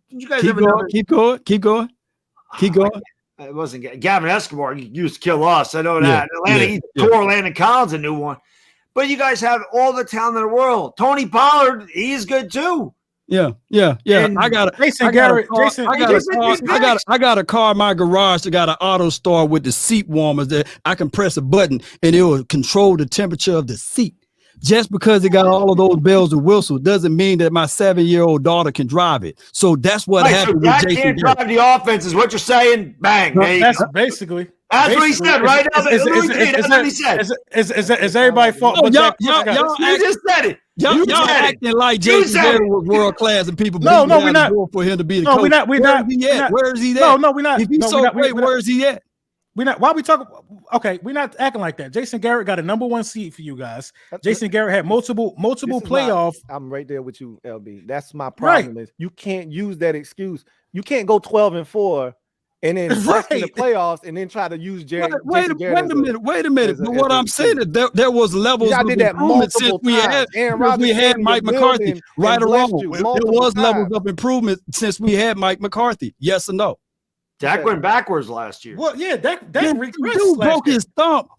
Did you guys keep going? It wasn't Gavin Escobar. He used to kill us. I know that. He tore Landon Collins a new one. But you guys have all the talent in the world. Tony Pollard, he's good too. Yeah. And I got a car in my garage that got an auto store with the seat warmers that I can press a button and it will control the temperature of the seat. Just because it got all of those bells and whistles doesn't mean that my 7-year-old daughter can drive it. So that's what happened with Jason can't drive the offense is what you're saying. Bang. That's basically. That's what he said, right? That's what he said. Is everybody fault? You just said it. Y'all acting like Jason Garrett was world class and people we're not for him to be the coach. We're not. Where is he at? No, we're not. If he's so great, where is he at? We're not. Why we talking? Okay, we're not acting like that. Jason Garrett got a #1 seed for you guys. Jason Garrett had multiple playoff. I'm right there with you, LB. That's my problem. Is you can't use that excuse. You can't go 12-4 and then bust in the playoffs and then try to use Jerry. Wait a minute. But what I'm saying is there was levels of improvement since we had Mike McCarthy. Right or wrong, there was levels of improvement since we had Mike McCarthy. Yes or no? Dak went backwards last year. Well, yeah, Dak broke his thumb.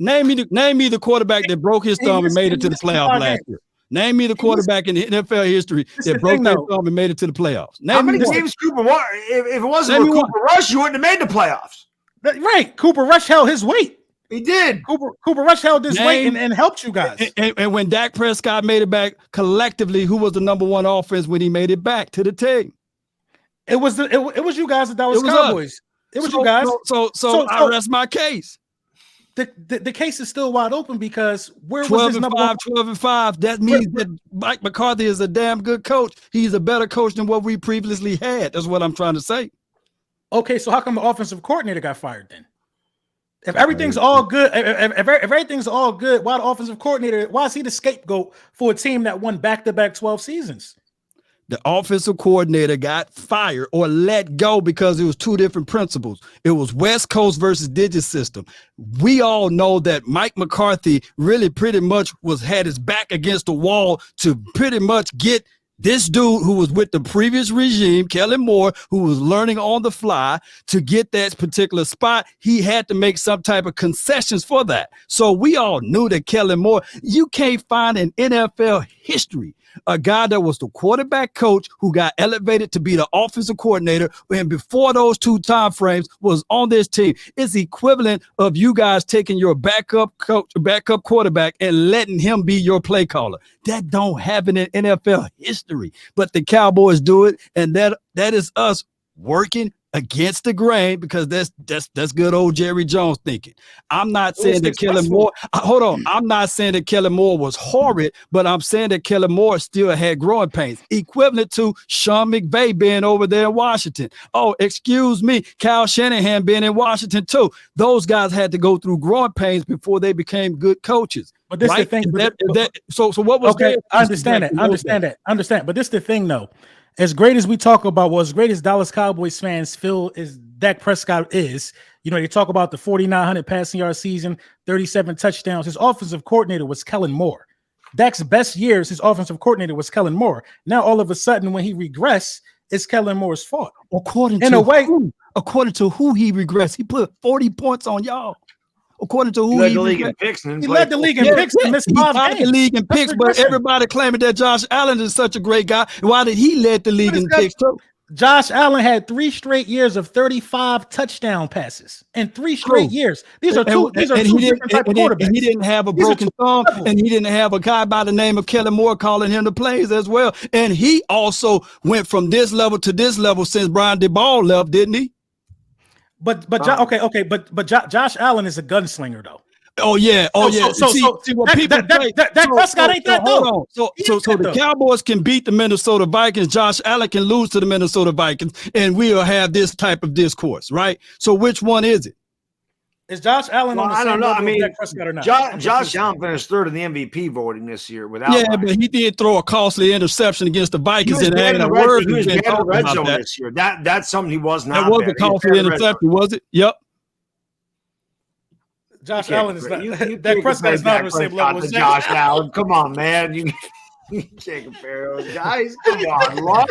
Name me the quarterback that broke his thumb and made it to the playoffs last year. Name me the quarterback in the NFL history that broke their thumb and made it to the playoffs. How many games Cooper? If it wasn't for Cooper Rush, you wouldn't have made the playoffs. Right, Cooper Rush held his weight. He did. Cooper Rush held his weight and helped you guys. And when Dak Prescott made it back collectively, who was the #1 offense when he made it back to the team? It was you guys that was Cowboys. It was you guys. So I rest my case. The case is still wide open because where was his 12-5. That means that Mike McCarthy is a damn good coach. He's a better coach than what we previously had. That's what I'm trying to say. Okay, so how come the offensive coordinator got fired then? If everything's all good, if everything's all good, why the offensive coordinator? Why is he the scapegoat for a team that won back-to-back 12 seasons? The offensive coordinator got fired or let go because it was two different principles. It was West Coast versus Digit System. We all know that Mike McCarthy really pretty much had his back against the wall to pretty much get this dude who was with the previous regime, Kellen Moore, who was learning on the fly to get that particular spot. He had to make some type of concessions for that. So we all knew that Kellen Moore, you can't find in NFL history a guy that was the quarterback coach who got elevated to be the offensive coordinator, and before those two time frames was on this team. It's equivalent of you guys taking your backup coach, backup quarterback, and letting him be your play caller. That don't happen in NFL history, but the Cowboys do it, and that is us working against the grain because that's good old Jerry Jones thinking. I'm not saying that Kellen Moore. Hold on. I'm not saying that Kellen Moore was horrid, but I'm saying that Kellen Moore still had growing pains, equivalent to Sean McVay being over there in Washington. Oh, excuse me, Kyle Shanahan being in Washington too. Those guys had to go through growing pains before they became good coaches. But this is the thing. So what was? Okay, I understand that. But this is the thing, though. As great as we talk about, as great as Dallas Cowboys fans feel is Dak Prescott is, they talk about the 4,900 passing yard season, 37 touchdowns. His offensive coordinator was Kellen Moore. Dak's best years, his offensive coordinator was Kellen Moore. Now, all of a sudden, when he regressed, it's Kellen Moore's fault. According to who he regressed, he put 40 points on y'all. According to who he led the league in picks, he led the league in picks and missed 5 games. The league in picks, but everybody claiming that Josh Allen is such a great guy. Why did he lead the league in picks too? Josh Allen had 3 straight years of 35 touchdown passes in 3 straight years. These are two different type of quarterbacks. And he didn't have a broken thumb, and he didn't have a guy by the name of Kellen Moore calling him the plays as well. And he also went from this level to this level since Brian DeBall left, didn't he? But Josh Allen is a gunslinger though. Oh yeah. See what people say. Dak Prescott ain't that though. So the Cowboys can beat the Minnesota Vikings. Josh Allen can lose to the Minnesota Vikings, and we'll have this type of discourse, right? So which one is it? Is Josh Allen on the same level as Dak Prescott or not? Josh Allen finished 3rd in the MVP voting this year without. Yeah, but he did throw a costly interception against the Vikings and had a word. He was in the red zone this year. That's something he was not. That was a costly interception, was it? Yep. Josh Allen is not. Dak Prescott is not on the same level as Josh Allen. Come on, man. You can't compare those guys. Come on, Law.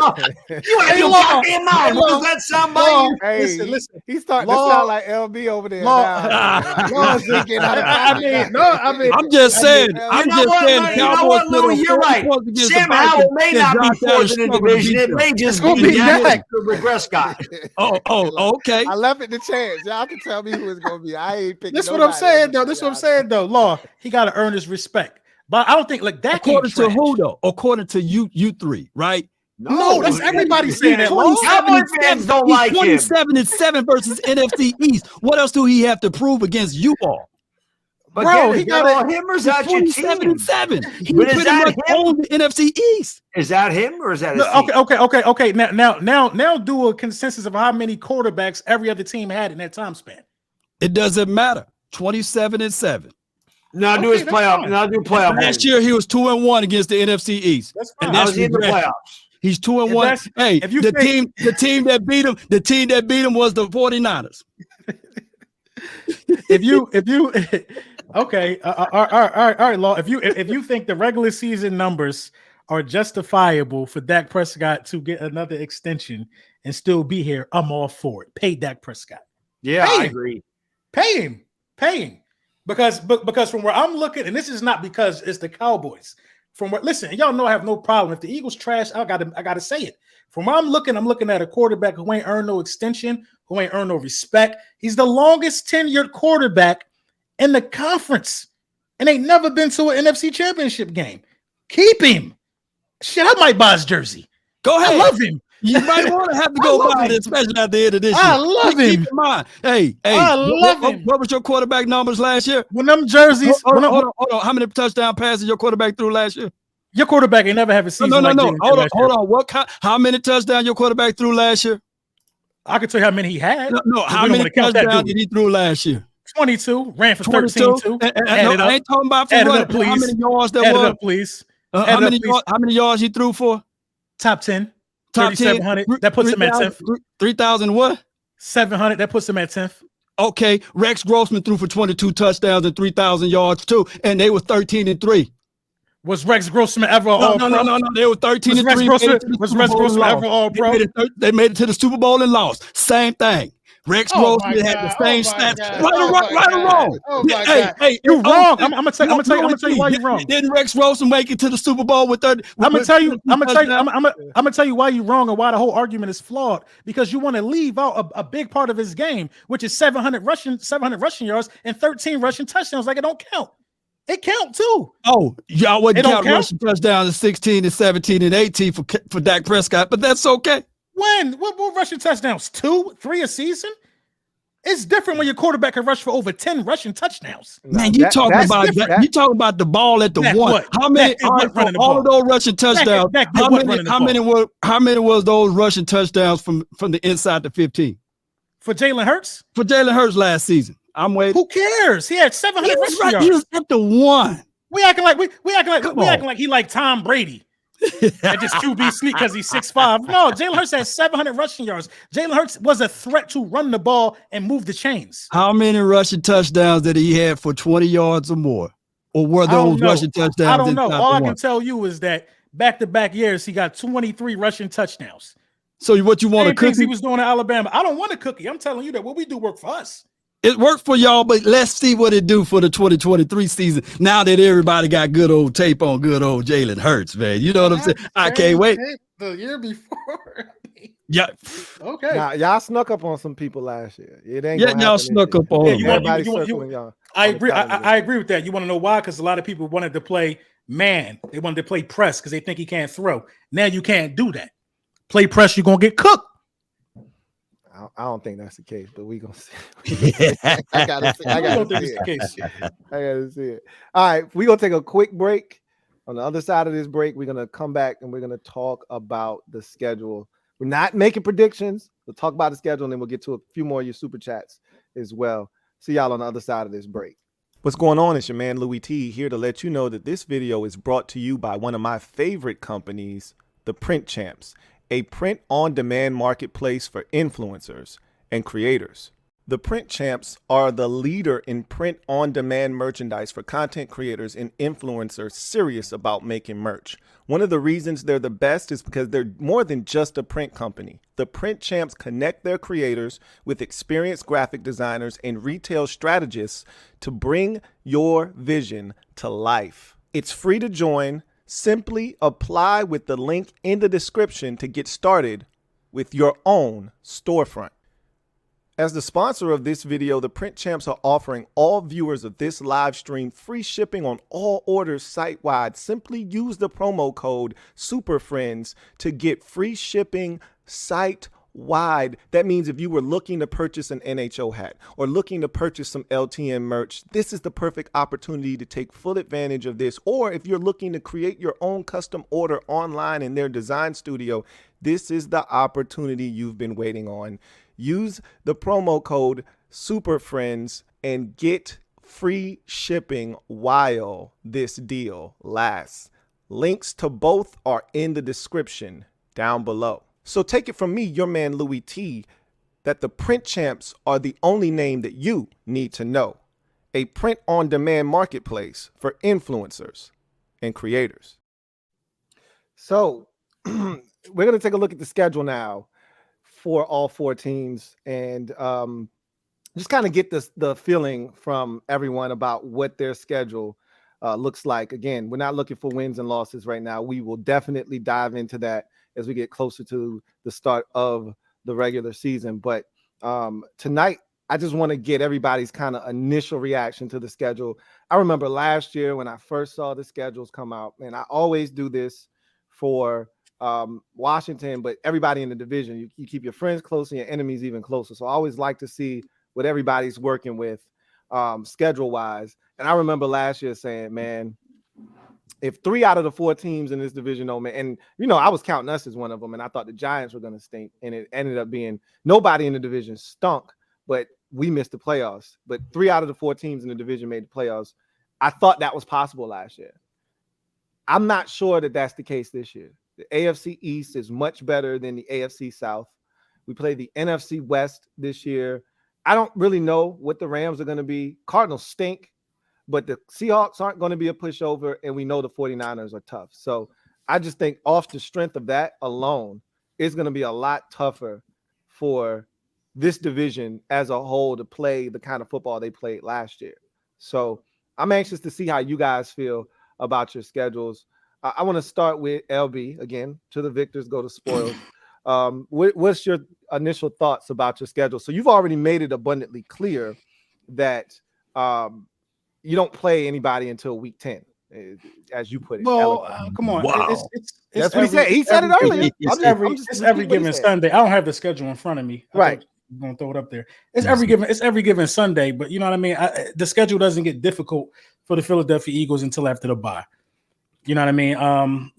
You ain't walking out. Does that sound like you? Hey, listen. He's starting to sound like LB over there. I'm just saying. You know what, Louie? You're right. Sam Howell may not be 4th in the division. It may just be Dak Prescott. Okay. I left it to chance. Y'all can tell me who it's going to be. I ain't picking. This is what I'm saying, though. Law, he got to earn his respect. But I don't think that. According to who though? According to you 3, right? No, that's everybody saying that. Cowboy fans don't like him. 27-7 versus NFC East. What else do he have to prove against you all? But bro, again, he got all him or is that your team? 27-7. He But is pretty that much him? owned the NFC East. Is that him or is that his team? Okay. Now do a consensus of how many quarterbacks every other team had in that time span. It doesn't matter. 27-7. Now do his playoff. Now do playoff. Last year he was 2-1 against the NFC East. That's fine. And that's in the playoffs. He's 2-1. Hey, the team that beat him was the 49ers. Okay, all right, Law. If you think the regular season numbers are justifiable for Dak Prescott to get another extension and still be here, I'm all for it. Pay Dak Prescott. Yeah, I agree. Pay him. Because from where I'm looking, and this is not because it's the Cowboys. From what, listen, y'all know I have no problem if the Eagles trash. I gotta say it. From where I'm looking at a quarterback who ain't earned no extension, who ain't earned no respect. He's the longest tenured quarterback in the conference, and ain't never been to an NFC Championship game. Keep him. Shit, I might buy his jersey. Go ahead. I love him. You might want to have to go buy it, especially at the end of this year. I love him. Keep in mind, hey, I love him. What was your quarterback numbers last year? When them jerseys, hold on. How many touchdown passes your quarterback threw last year? Your quarterback ain't never have a season. No. Hold on. How many touchdowns your quarterback threw last year? I can tell you how many he had. No. How many touchdowns did he throw last year? 22. Ran for 13-2. I ain't talking about for running. How many yards that was? Add it up, please. How many yards he threw for? Top 10. 3,700. That puts him at 10th. 3,000 what? 700. That puts him at 10th. Okay. Rex Grossman threw for 22 touchdowns and 3,000 yards too, and they were 13-3. Was Rex Grossman ever all pro? No. They were 13-3. Was Rex Grossman ever all pro? They made it to the Super Bowl and lost. Same thing. Rex Grossman had the same stats. Right or wrong? Oh my God. Hey, you're wrong. I'm gonna tell you why you're wrong. Didn't Rex Grossman make it to the Super Bowl with 30? I'm gonna tell you why you're wrong and why the whole argument is flawed. Because you want to leave out a big part of his game, which is 700 rushing yards and 13 rushing touchdowns. Like it don't count. It count too. Oh, y'all wouldn't count rushing touchdowns at 16 and 17 and 18 for Dak Prescott, but that's okay. When? What rushing touchdowns? 2, 3 a season? It's different when your quarterback can rush for over 10 rushing touchdowns. Man, you talking about the ball at the one. What? How many all of those rushing touchdowns? How many was those rushing touchdowns from the inside the 15? For Jalen Hurts? For Jalen Hurts last season. I'm waiting. Who cares? He had 700 rushing yards. He was at the one. We acting like he like Tom Brady. And just QB sneak because he's 6'5". No, Jalen Hurts had 700 rushing yards. Jalen Hurts was a threat to run the ball and move the chains. How many rushing touchdowns did he have for 20 yards or more? Or were those rushing touchdowns? I don't know. All I can tell you is that back-to-back years, he got 23 rushing touchdowns. So what you want, a cookie? He was doing in Alabama. I don't want a cookie. I'm telling you that what we do work for us. It worked for y'all, but let's see what it do for the 2023 season. Now that everybody got good old tape on good old Jalen Hurts, man. You know what I'm saying? I can't wait. The year before. Yeah. Okay. Nah, y'all snuck up on some people last year. It ain't y'all snuck up on y'all. I agree. I agree with that. You want to know why? Because a lot of people wanted to play man. They wanted to play press because they think he can't throw. Now you can't do that. Play press, you're gonna get cooked. I don't think that's the case, but we gonna see. I gotta see it. All right, we're gonna take a quick break. On the other side of this break, we're gonna come back and we're gonna talk about the schedule. We're not making predictions. We'll talk about the schedule and then we'll get to a few more of your super chats as well. See y'all on the other side of this break. What's going on? It's your man Louie Tee here to let you know that this video is brought to you by one of my favorite companies, the Print Champs, a print-on-demand marketplace for influencers and creators. The Print Champs are the leader in print-on-demand merchandise for content creators and influencers serious about making merch. One of the reasons they're the best is because they're more than just a print company. The Print Champs connect their creators with experienced graphic designers and retail strategists to bring your vision to life. It's free to join. Simply apply with the link in the description to get started with your own storefront. As the sponsor of this video, the Print Champs are offering all viewers of this live stream free shipping on all orders site-wide. Simply use the promo code SUPERFRIENDS to get free shipping site-wide. wide. That means if you were looking to purchase an NHL hat or looking to purchase some LTN merch, this is the perfect opportunity to take full advantage of this. Or if you're looking to create your own custom order online in their design studio, this is the opportunity you've been waiting on. Use the promo code SUPERFRIENDS and get free shipping while this deal lasts. Links to both are in the description down below. So take it from me, your man Louie Tee, that the print champs are the only name that you need to know. A print-on-demand marketplace for influencers and creators. So we're going to take a look at the schedule now for all 4 teams and just kind of get the feeling from everyone about what their schedule looks like. Again, we're not looking for wins and losses right now. We will definitely dive into that as we get closer to the start of the regular season. But tonight, I just want to get everybody's kind of initial reaction to the schedule. I remember last year when I first saw the schedules come out, and I always do this for Washington, but everybody in the division. You keep your friends close and your enemies even closer. So I always like to see what everybody's working with schedule-wise. And I remember last year saying, man, if 3 out of the 4 teams in this division, and I was counting us as one of them, and I thought the Giants were going to stink, and it ended up being nobody in the division stunk, but we missed the playoffs. But 3 out of the 4 teams in the division made the playoffs. I thought that was possible last year. I'm not sure that that's the case this year. The AFC East is much better than the AFC South. We play the NFC West this year. I don't really know what the Rams are going to be. Cardinals stink, but the Seahawks aren't going to be a pushover, and we know the 49ers are tough. So I just think off the strength of that alone, it's going to be a lot tougher for this division as a whole to play the kind of football they played last year. So I'm anxious to see how you guys feel about your schedules. I want to start with LB again. To the victors, go to spoils. What's your initial thoughts about your schedule? So you've already made it abundantly clear that you don't play anybody until week 10, as you put it. Well, come on. Wow. That's what he said. He said it earlier. It's every given Sunday. I don't have the schedule in front of me. Right. I'm going to throw it up there. It's every given Sunday, but you know what I mean? The schedule doesn't get difficult for the Philadelphia Eagles until after the bye. You know what I mean?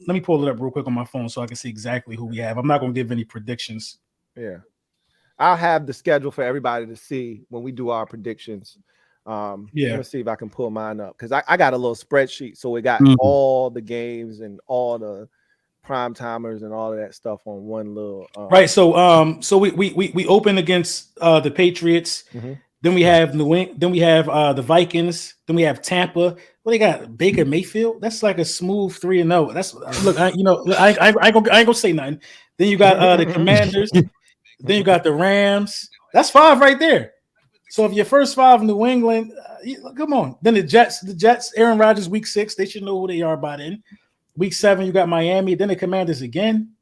Let me pull it up real quick on my phone so I can see exactly who we have. I'm not going to give any predictions. Yeah. I'll have the schedule for everybody to see when we do our predictions. Let me see if I can pull mine up because I got a little spreadsheet. So we got all the games and all the prime timers and all of that stuff on one little right. So we open against the Patriots. Mm-hmm. Then we have New England. Then we have the Vikings. Then we have Tampa. Well, they got Baker Mayfield. That's like a smooth 3-0. That's look. I ain't gonna say nothing. Then you got the Commanders. Then you got the Rams. That's 5 right there. So if your first 5 New England, come on. Then the Jets. Aaron Rodgers, week 6. They should know who they are by then. Week 7, you got Miami. Then the Commanders again.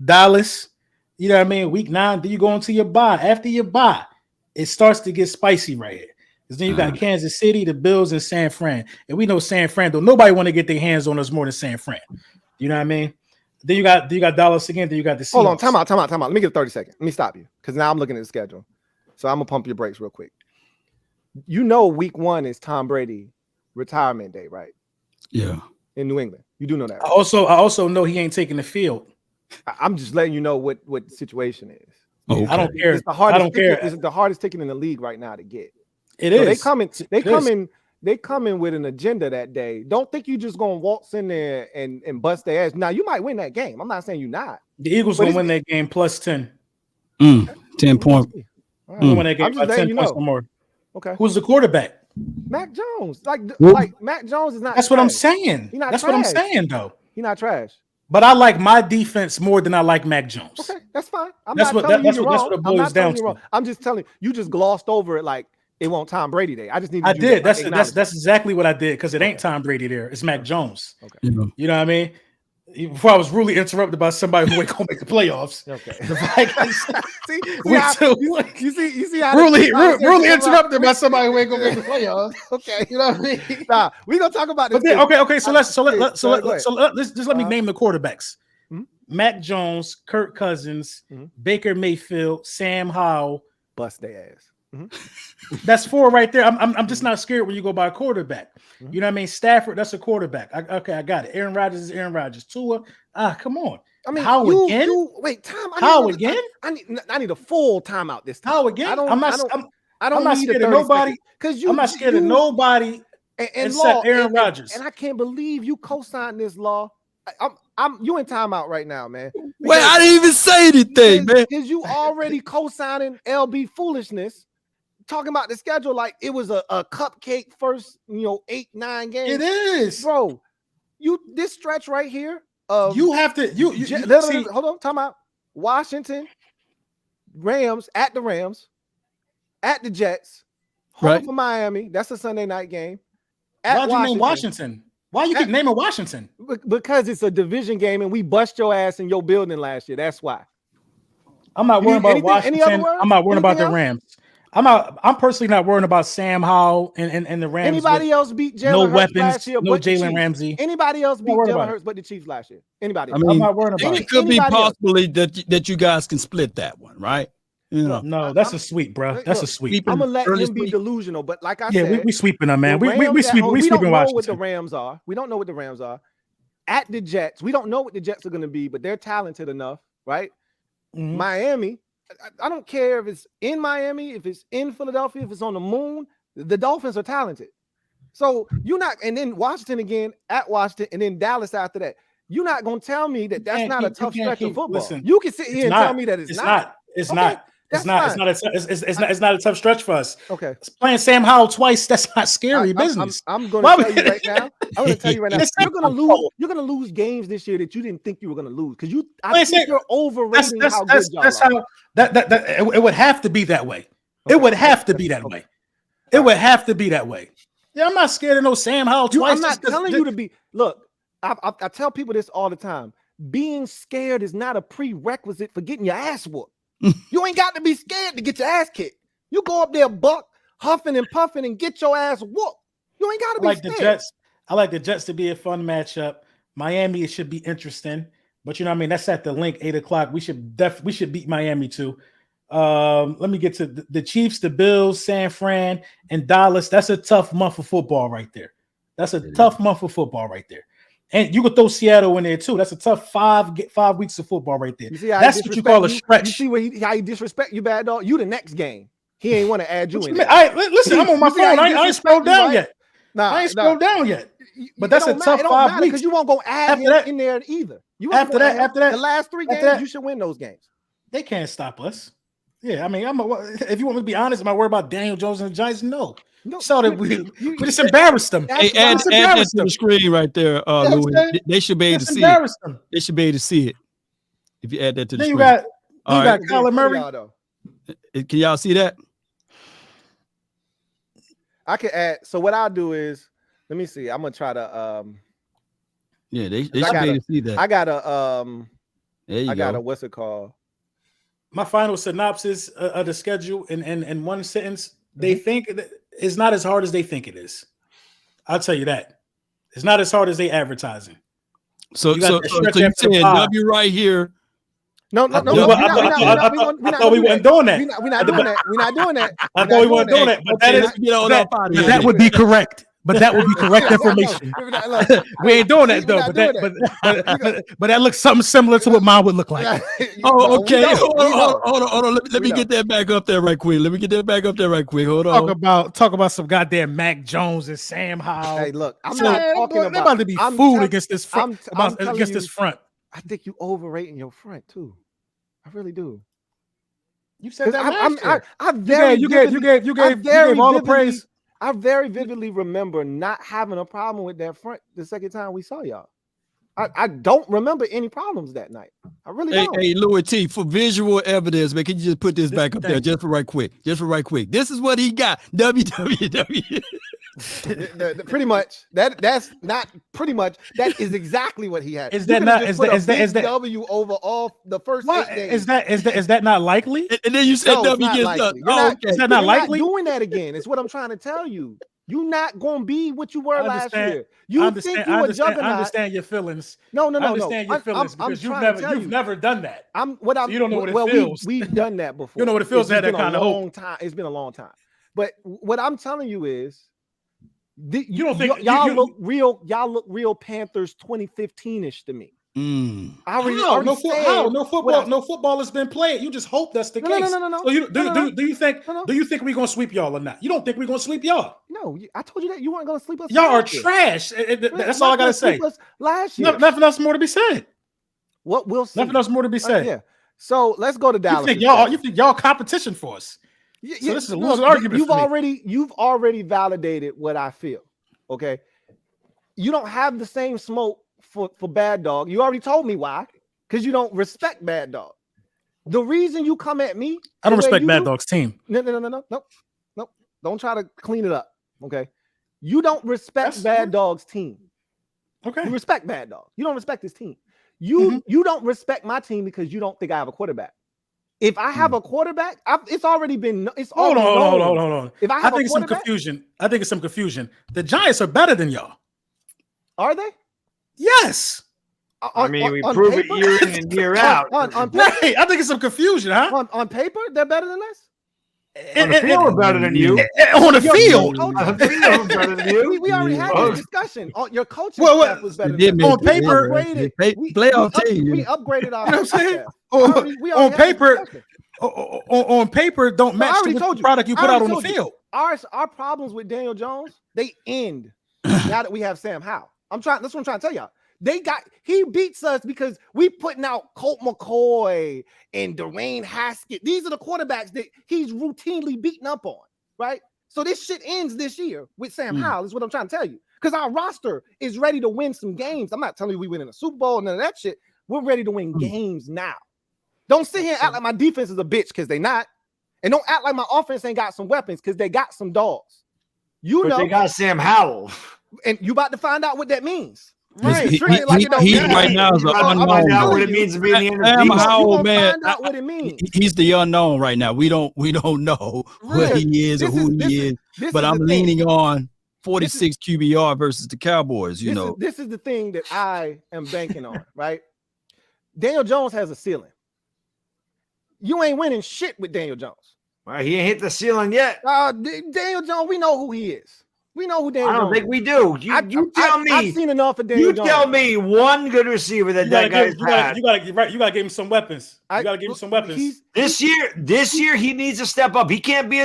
Dallas. You know what I mean? Week 9, then you go into your bye. After your bye, it starts to get spicy right here. Because then you got Kansas City, the Bills, and San Fran. And we know San Fran, though nobody want to get their hands on us more than San Fran. You know what I mean? Then you got Dallas again. Then you got the Seahawks. Hold on, time out. Let me give it 30 seconds. Let me stop you because now I'm looking at the schedule. So I'm gonna pump your brakes real quick. You know, week 1 is Tom Brady retirement day, right? Yeah. In New England, you do know that. Right? I also know he ain't taking the field. I'm just letting you know what the situation is. Okay. I don't care. It's the hardest. I don't care. It's the hardest ticket in the league right now to get. It is. They come in with an agenda that day. Don't think you just gonna waltz in there and bust their ass. Now you might win that game. I'm not saying you're not. The Eagles gonna win that game plus 10. 10 points. Win that game plus 10 points or more. Okay. Who's the quarterback? Mac Jones. Like Mac Jones is not. That's trash. what I'm saying. That's what I'm saying, though. He's not trash. But I like my defense more than I like Mac Jones. Okay, that's fine. That's what it boils down to. I'm just telling you just glossed over it like it won't Tom Brady Day. I just need. I did. That's exactly what I did because it ain't Tom Brady there. It's Mac Jones. Okay. You know what I mean? Before I was rudely interrupted by somebody who ain't gonna make the playoffs. Okay. The Vikings. you see how rudely interrupted by somebody who ain't gonna make the playoffs. Okay. You know what I mean? Nah, we gonna talk about this. Okay. So let's just let me name the quarterbacks. Mm-hmm. Mac Jones, Kirk Cousins, Baker Mayfield, Sam Howell. Bust their ass. That's 4 right there. I'm just not scared when you go by a quarterback. You know what I mean? Stafford, that's a quarterback. I got it. Aaron Rodgers is Aaron Rodgers. Tua, come on. I mean, how again? Wait, time. How again? I need a full timeout this time. How again? I'm not scared of nobody. I'm not scared of nobody. And Law, Aaron Rodgers. And I can't believe you co-signed this law. You in timeout right now, man. Wait, I didn't even say anything, man. Because you already co-signing LB foolishness, talking about the schedule like it was a cupcake first, 8-9 games. It is, bro. This stretch right here. You have to. Hold on, time out. Washington, Rams at the Rams, at the Jets, home for Miami. That's a Sunday night game. Why'd you name Washington? Why you keep naming Washington? Because it's a division game and we bust your ass in your building last year. That's why. I'm not worried about Washington. I'm not worried about the Rams. I'm personally not worried about Sam Howell and the Rams. Anybody else beat Jalen Hurts last year? No Jalen Ramsey. Anybody else beat Jalen Hurts but the Chiefs last year? Anybody else? I'm not worried about it. It could be possibly that you guys can split that one, right? No, that's a sweep, bro. That's a sweep. I'm gonna let him be delusional, but like I said, we sweeping them, man. We sweeping. We don't know Washington. what the Rams are. We don't know what the Rams are. At the Jets, we don't know what the Jets are gonna be, but they're talented enough, right? Miami. I don't care if it's in Miami, if it's in Philadelphia, if it's on the moon. The Dolphins are talented. So you're not, and then Washington again at Washington, and then Dallas after that. You're not gonna tell me that that's not a tough stretch of football. Listen, you can sit here and tell me that it's not. It's not. It's not a tough stretch for us. Okay. Playing Sam Howell twice, that's not scary business. I'm going to tell you right now. I'm going to tell you right now. You're going to lose games this year that you didn't think you were going to lose because I think you're overrating how good y'all are. It would have to be that way. It would have to be that way. It would have to be that way. Yeah, I'm not scared of no Sam Howell twice. I'm not telling you to be. Look, I tell people this all the time. Being scared is not a prerequisite for getting your ass whooped. You ain't got to be scared to get your ass kicked. You go up there, buck, huffing and puffing, and get your ass whooped. You ain't got to be scared. I like the Jets to be a fun matchup. Miami, it should be interesting. But you know what I mean? That's at the link, 8 o'clock. We should beat Miami too. Let me get to the Chiefs, the Bills, San Fran, and Dallas. That's a tough month of football right there. And you could throw Seattle in there too. That's a tough 5 weeks of football right there. That's what you call a stretch. You see how he disrespect you, bad dog? You the next game. He ain't want to add you in. Listen, I'm on my phone. I ain't scrolled down yet. I ain't scrolled down yet. But that's a tough 5 weeks. Because you won't go add him in there either. After that, the last 3 games, you should win those games. They can't stop us. Yeah, I mean, if you want me to be honest, am I worried about Daniel Jones and the Giants? No. So that we just embarrassed them. Hey, add that to the screen right there, Louie. They should be able to see it. They should be able to see it. If you add that to the screen. You got Kyler Murray. Can y'all see that? I can add. So what I'll do is, let me see. I'm gonna try to. Yeah, they should be able to see that. I got a what's it called? My final synopsis of the schedule in one sentence. They think it's not as hard as they think it is. I'll tell you that. It's not as hard as they advertising. So you saying W right here. No. I thought we weren't doing that. We're not doing that. I thought we weren't doing that. But that would be correct. But that would be correct information. We ain't doing that though. But that looks something similar to what mine would look like. Oh, okay. Hold on. Let me get that back up there right quick. Hold on. Talk about some goddamn Mac Jones and Sam Howell. Hey, look, I'm not talking about. They're about to be fooled against this front. Against this front. I think you overrating your front too. I really do. You said that. You gave all the praise. I very vividly remember not having a problem with that front the second time we saw y'all. I don't remember any problems that night. I really don't. Hey, Louie Tee, for visual evidence, man, can you just put this back up there just for right quick? This is what he got. WWW. Pretty much. That's not pretty much. That is exactly what he had. Is that not? Is that W over all the first 8 days? Is that not likely? And then you said W gets done. Is that not likely? Not doing that again. It's what I'm trying to tell you. You're not gonna be what you were last year. I understand your feelings. No. I understand your feelings because you've never done that. So you don't know what it feels. We've done that before. You know what it feels to have that kind of hope. It's been a long time. But what I'm telling you is, you don't think y'all look real? Y'all look real Panthers 2015ish to me. No football has been played. You just hope that's the case. No. So do you think we're gonna sweep y'all or not? You don't think we're gonna sweep y'all? No, I told you that you weren't gonna sleep us. Y'all are trash. That's all I gotta say. Last year, nothing else more to be said. What we'll see. Nothing else more to be said. Yeah. So let's go to Dallas. You think y'all competition for us? So this is a losing argument. You've already validated what I feel. Okay, you don't have the same smoke for Bad Dog. You already told me why, because you don't respect Bad Dog. The reason you come at me, I don't respect Bad Dog's team. No. Don't try to clean it up. Okay, you don't respect Bad Dog's team. Okay, you respect Bad Dog. You don't respect his team. You don't respect my team because you don't think I have a quarterback. If I have a quarterback, it's already been. Hold on. I think it's some confusion. The Giants are better than y'all. Are they? Yes. We prove it year in and year out. Right. I think it's some confusion, huh? On paper, they're better than us. On the field, we're better than you. On the field, we're better than you. We already had this discussion. Your coaching staff was better than us. On paper, playoff team. We upgraded our. You know what I'm saying? On paper, don't match the product you put out on the field. Our problems with Daniel Jones, they end now that we have Sam Howell. That's what I'm trying to tell y'all. He beats us because we putting out Colt McCoy and Dwayne Haskett. These are the quarterbacks that he's routinely beating up on, right? So this shit ends this year with Sam Howell, is what I'm trying to tell you. Because our roster is ready to win some games. I'm not telling you we win in a Super Bowl and none of that shit. We're ready to win games now. Don't sit here and act like my defense is a bitch, because they not. And don't act like my offense ain't got some weapons, because they got some dogs. But they got Sam Howell. And you about to find out what that means. Right. He right now is the unknown. What it means to be in the Sam Howell, man. Find out what it means. He's the unknown right now. We don't know what he is or who he is. But I'm leaning on 46 QBR versus the Cowboys. This is the thing that I am banking on, right? Daniel Jones has a ceiling. You ain't winning shit with Daniel Jones. Well, he ain't hit the ceiling yet. Daniel Jones, we know who he is. We know who Daniel Jones is. I don't think we do. You tell me. I've seen enough of Daniel Jones. You tell me one good receiver that guy's had. You gotta give him some weapons. This year he needs to step up. He can't be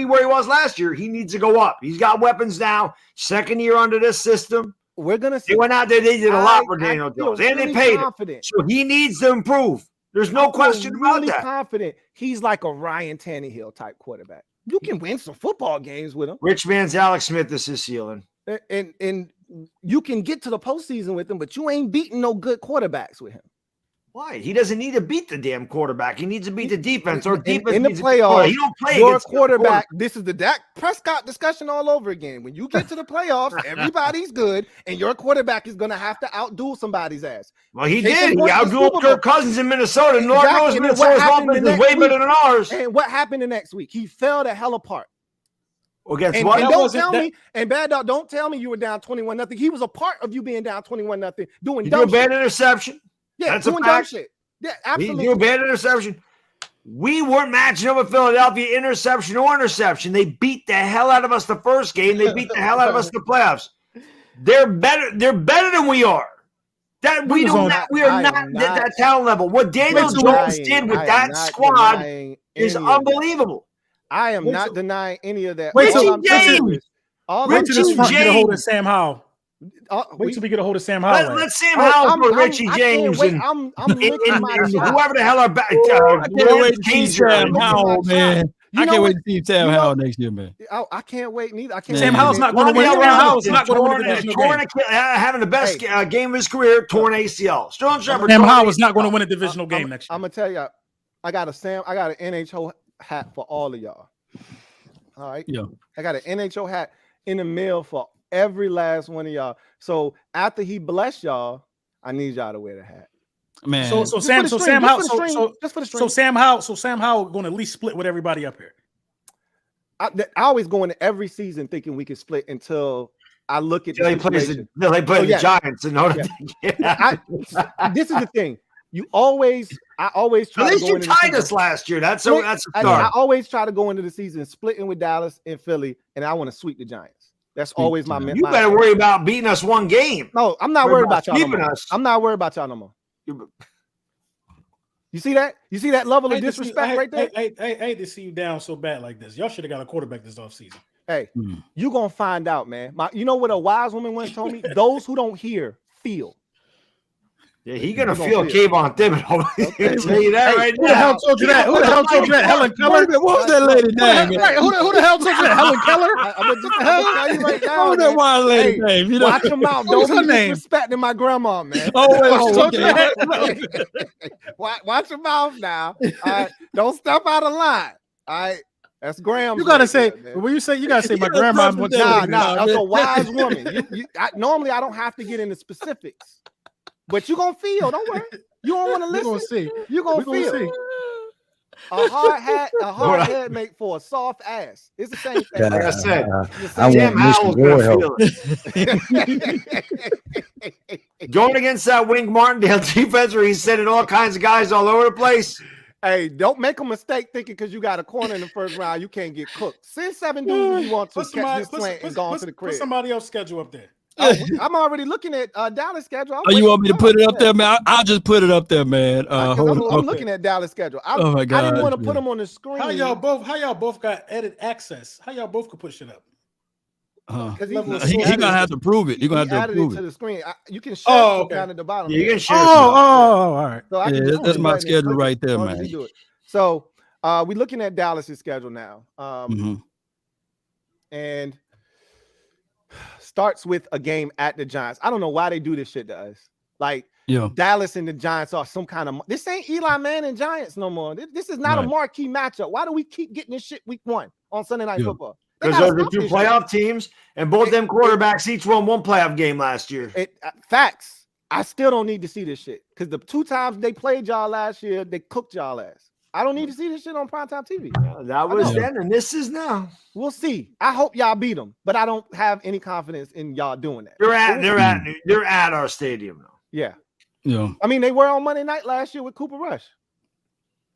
where he was last year. He needs to go up. He's got weapons now. Second year under this system. We're gonna see. They went out there. They did a lot for Daniel Jones, and they paid him. So he needs to improve. There's no question about that. Confident. He's like a Ryan Tannehill type quarterback. You can win some football games with him. Rich man's Alex Smith is his ceiling. And you can get to the postseason with him, but you ain't beating no good quarterbacks with him. Why? He doesn't need to beat the damn quarterback. He needs to beat the defense. Or defense in the playoffs. He don't play your quarterback. This is the Dak Prescott discussion all over again. When you get to the playoffs, everybody's good, and your quarterback is going to have to outdo somebody's ass. Well, he did. He outdueled Kirk Cousins in Minnesota. Lord knows Minnesota's offense is way better than ours. And what happened the next week? He fell the hell apart. Well, guess what? And don't tell me, and Bad Dog, don't tell me you were down 21-0. He was a part of you being down 21-0, doing dumb shit. Bad interception. Yeah, that's doing dumb shit. Yeah, absolutely. He threw a bad interception. We weren't matching up with Philadelphia interception or interception. They beat the hell out of us the first game. They beat the hell out of us in the playoffs. They're better than we are. We are not at that talent level. What Daniel Jones did with that squad is unbelievable. I am not denying any of that. Wait till this front get a hold of Sam Howell. Wait till we get a hold of Sam Howell. Let Sam Howell for Richie James and whoever the hell are back. I can't wait to see Sam Howell, man. I can't wait to see Sam Howell next year, man. I can't wait neither. Sam Howell's not going to win. Sam Howell's not going to win the divisional game. Having the best game of his career, torn ACL. Sam Howell's not going to win a divisional game next year. I'm gonna tell you, I got an NHL hat for all of y'all. All right. Yeah. I got an NHL hat in the mail for every last one of y'all. So after he bless y'all, I need y'all to wear the hat. Man. So Sam Howell going to at least split with everybody up here. I always go into every season thinking we can split until I look at they play the Giants and know that. This is the thing. I always try. At least to go you tied us last year. That's a start. I always try to go into the season splitting with Dallas and Philly, and I want to sweep the Giants. That's always my. You better worry about beating us one game. No, I'm not worried about y'all no more. I'm not worried about y'all no more. You see that? You see that level of disrespect right there? I hate to see you down so bad like this. Y'all should have got a quarterback this offseason. Hey, you gonna find out, man. You know what a wise woman once told me? Those who don't hear, feel. Yeah, he's gonna feel Kayvon Thibodeau. Okay, tell you that right now. Who the hell told you that? Who the hell told you that? Helen Keller? What was that lady name? Right, who the hell told you that? Helen Keller? I'm gonna just tell you right now. What was that wise lady name? You know, watch your mouth. Don't be disrespecting my grandma, man. Watch your mouth now. All right, don't step out of line. All right. That's Graham. You gotta say when you say you gotta say my grandma. Nah, that's a wise woman. Normally I don't have to get into specifics. But you're gonna feel, don't worry. You don't want to listen. We're gonna see. You're gonna feel. See. A hard head make for a soft ass. It's the same thing. Like I said, Damn Howell's gonna feel it. Going against that Wink Martindale defense where he's sending all kinds of guys all over the place. Hey, don't make a mistake thinking because you got a corner in the first round, you can't get cooked. Send 7 dudes if you want to catch this slant and go on to the crib. Put somebody else's schedule up there. I'm already looking at Dallas schedule. You want me to put it up there, man? I'll just put it up there, man. I'm looking at Dallas schedule. Oh my God! I didn't want to put them on the screen. How y'all both got edit access? How y'all both could push it up? He's gonna have to prove it. You're gonna have to prove it to the screen. You can share down at the bottom. Yeah, you can share. All right. So that's my schedule right there, man. So we're looking at Dallas's schedule now, and starts with a game at the Giants. I don't know why they do this shit to us. Like Dallas and the Giants are some kind of. This ain't Eli Manning Giants no more. This is not a marquee matchup. Why do we keep getting this shit week 1 on Sunday Night Football? Because those are 2 playoff teams, and both them quarterbacks each won 1 playoff game last year. Facts. I still don't need to see this shit because the 2 times they played y'all last year, they cooked y'all ass. I don't need to see this shit on primetime TV. That was then, and this is now. We'll see. I hope y'all beat them, but I don't have any confidence in y'all doing that. They're at our stadium now. Yeah. I mean, they were on Monday night last year with Cooper Rush.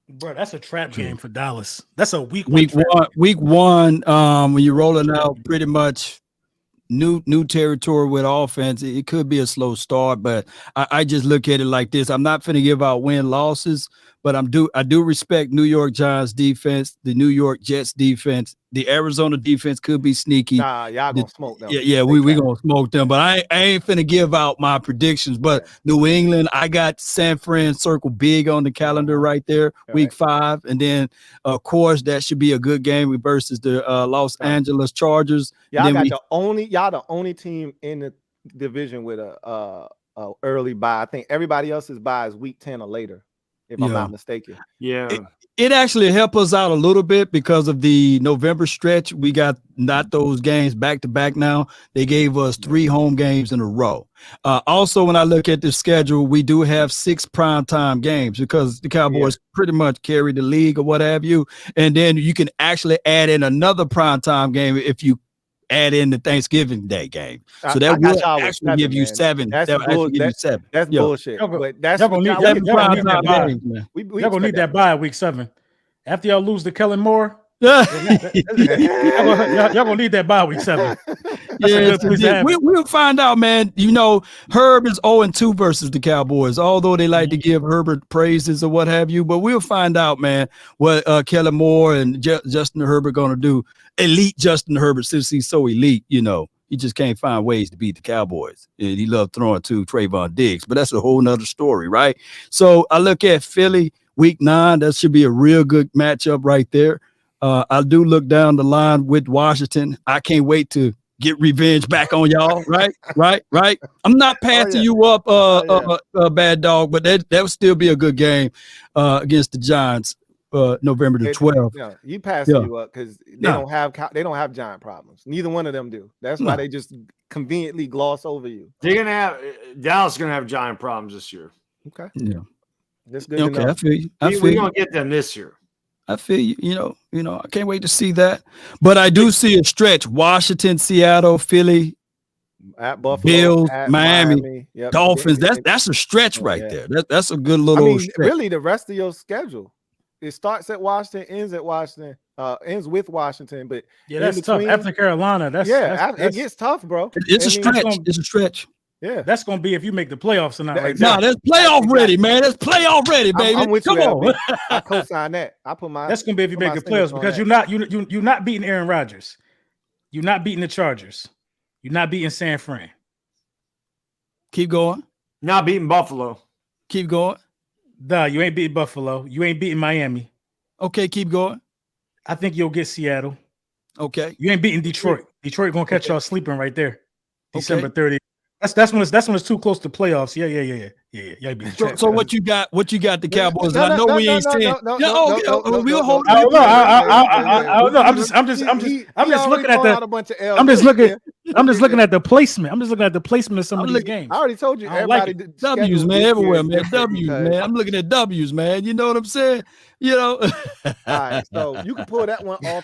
Bro, that's a trap game for Dallas. That's a week one. When you're rolling out pretty much new territory with offense, it could be a slow start, but I just look at it like this. I'm not finna give out win losses, but I do respect New York Giants defense, the New York Jets defense. The Arizona defense could be sneaky. Nah, y'all gonna smoke them. Yeah, we gonna smoke them. But I ain't finna give out my predictions. But New England, I got San Fran circle big on the calendar right there, week 5. And then, of course, that should be a good game versus the Los Angeles Chargers. Y'all the only team in the division with a early bye. I think everybody else's bye is week 10 or later, if I'm not mistaken. Yeah. It actually helped us out a little bit because of the November stretch. We got not those games back to back now. They gave us 3 home games in a row. Also, when I look at the schedule, we do have 6 primetime games because the Cowboys pretty much carry the league or what have you. And then you can actually add in another primetime game if you add in the Thanksgiving Day game. So that will actually give you 7. That's bullshit. That's bullshit. But that's y'all gonna need that bye week 7. After y'all lose to Kellen Moore, y'all gonna need that bye week 7. We'll find out, man. You know, Herb is 0-2 versus the Cowboys, although they like to give Herbert praises or what have you. But we'll find out, man, what Kellen Moore and Justin Herbert gonna do. Elite Justin Herbert, since he's so elite, you know, he just can't find ways to beat the Cowboys. And he loved throwing to Trayvon Diggs, but that's a whole nother story, right? So I look at Philly week 9. That should be a real good matchup right there. I do look down the line with Washington. I can't wait to get revenge back on y'all, right? I'm not passing you up, Bad Dog, but that would still be a good game against the Giants. November the 12th. You pass you up because they don't have giant problems. Neither one of them do. That's why they just conveniently gloss over you. Dallas gonna have giant problems this year. Okay. Yeah. That's good. Okay, I feel you. We're gonna get them this year. I feel you. You know, I can't wait to see that. But I do see a stretch: Washington, Seattle, Philly, at Buffalo, Bills, at Miami, yep. Dolphins. That's a stretch right there. That's a good little. Stretch. Really, the rest of your schedule, it starts at Washington, ends at Washington, ends with Washington. But that's tough. After Carolina, it gets tough, bro. It's a stretch. It's a stretch. Yeah, that's gonna be if you make the playoffs or not. Right no, that's playoff ready, man. That's playoff ready, baby. I'm with Come you, on. I co-sign that. I put my. That's gonna be if you make the playoffs because you're not beating Aaron Rodgers. You're not beating the Chargers. You're not beating San Fran. Keep going. Not beating Buffalo. Keep going. Duh, you ain't beating Buffalo. You ain't beating Miami. Okay, keep going. I think you'll get Seattle. Okay. You ain't beating Detroit. Detroit gonna catch y'all sleeping right there. December 30th. That's when it's too close to playoffs. Yeah. So what you got? What you got? The Cowboys. I know we ain't saying. We'll hold. I'm just looking at the. I'm just looking at the placement. I'm just looking at the placement of some of these games. I already told you. Everybody W's, man, everywhere, man. W's, man. I'm looking at W's, man. You know what I'm saying? You know. All right, so you can pull that one off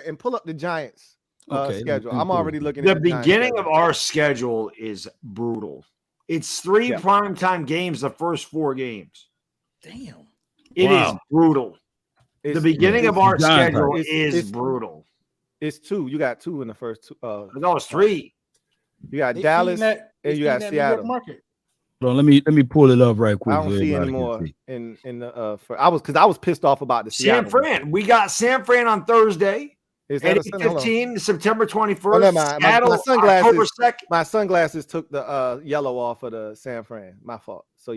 and pull up the Giants. Schedule. I'm already looking at the beginning of our schedule is brutal. It's 3 primetime games the first 4 games. Damn. It is brutal. The beginning of our schedule is brutal. It's 2. You got 2 in the first 2. No, it's 3. You got Dallas and you got Seattle. Hold on, let me pull it up right quick. I don't see anymore in the I was pissed off about the San Fran. We got San Fran on Thursday. Is that 15, September 21st. My sunglasses took the yellow off of the San Fran. My fault. So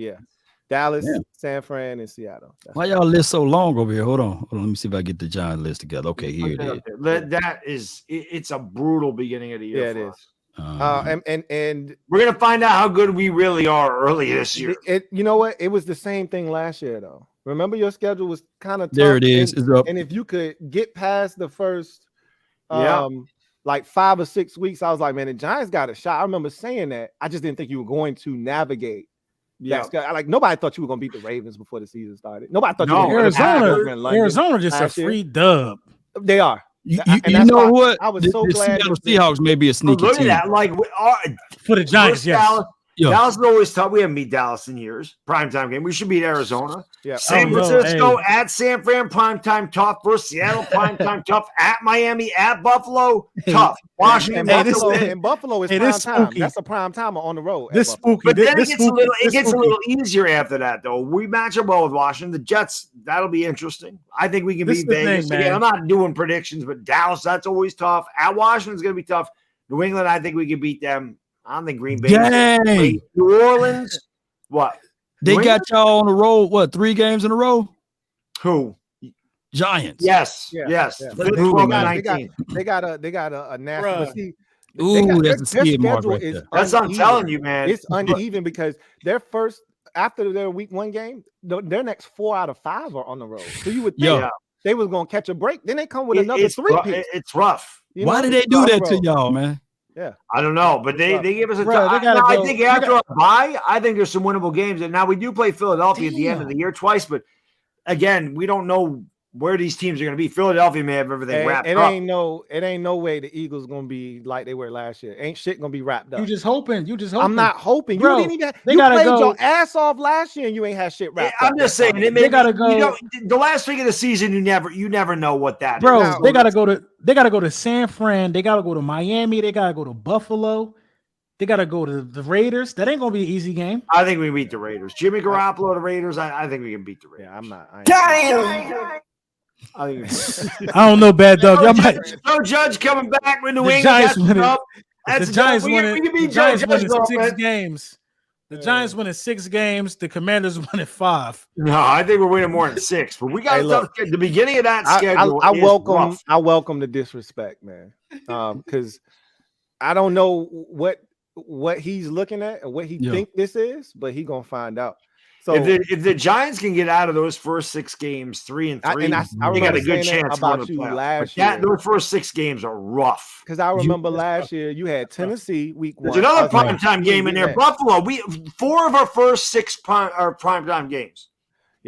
Dallas, San Fran, and Seattle. Why y'all list so long over here? Hold on. Let me see if I get the Giant list together. Okay, here it is. It's a brutal beginning of the year. Yeah, it is. And we're gonna find out how good we really are early this year. You know what? It was the same thing last year, though. Remember, your schedule was kind of tough. There it is. It's up. And if you could get past the first, like 5 or 6 weeks, I was like, man, the Giants got a shot. I remember saying that. I just didn't think you were going to navigate. Yeah, like nobody thought you were going to beat the Ravens before the season started. Nobody thought you were going to Arizona just a free dub. They are. You know what? I was so glad. Seattle Seahawks may be a sneaky look team. At that, like for the Giants, yes. Dallas is always tough. We haven't beat Dallas in years. Primetime game. We should beat Arizona. Yeah. San Francisco at San Fran, primetime tough. Versus Seattle, primetime tough. At Miami, at Buffalo, tough. Washington, and Buffalo is prime time. That's a prime timer on the road. This spooky. But then it gets a little easier after that, though. We match up well with Washington. The Jets, that'll be interesting. I think we can beat Vegas. Again, I'm not doing predictions, but Dallas, that's always tough. At Washington's going to be tough. New England, I think we can beat them. I don't think Green Bay. Dang. New Orleans, what? They got y'all on the road, 3 games in a row? Who? Giants. Yes. Yeah. Yes. Yeah. They got a nasty. That's a skid mark right there. That's what I'm telling you, man. It's uneven because their first after their week 1 game, their next 4 out of 5 are on the road. So you would think they was gonna catch a break. Then they come with another 3 piece. It's rough. Why did they do that to y'all, man? Yeah, I don't know, but they give us a I think after a bye, I think there's some winnable games. And now we do play Philadelphia at the end of the year twice, but again, we don't know where these teams are going to be. Philadelphia may have everything wrapped up. It ain't no way the Eagles going to be like they were last year. Ain't shit going to be wrapped up. You just hoping. I'm not hoping. Bro, you didn't even. You played your ass off last year and you ain't had shit wrapped up. I'm just saying. They gotta go. You know, the last week of the season, you never know what that bro, is. Bro, they gotta go to San Fran. They gotta go to Miami. They gotta go to Buffalo. They got to go to the Raiders. That ain't going to be an easy game. I think we beat the Raiders. Jimmy Garoppolo, the Raiders, I think we can beat the Raiders. Yeah, I'm not. I don't know, Bad Dog. Y'all might. No Judge coming back with New England. The Giants winning 6 games. The Giants winning 6 games. The Commanders winning 5. No, I think we're winning more than 6. But we got the beginning of that schedule. I welcome the disrespect, man, because I don't know what he's looking at and what he think this is, but he gonna find out. So if the Giants can get out of those first 6 games 3-3, they got a good chance about you last year. Those first 6 games are rough. Because I remember last year you had Tennessee week 1. There's another primetime game in there. Buffalo. 4 of our first 6 are primetime games.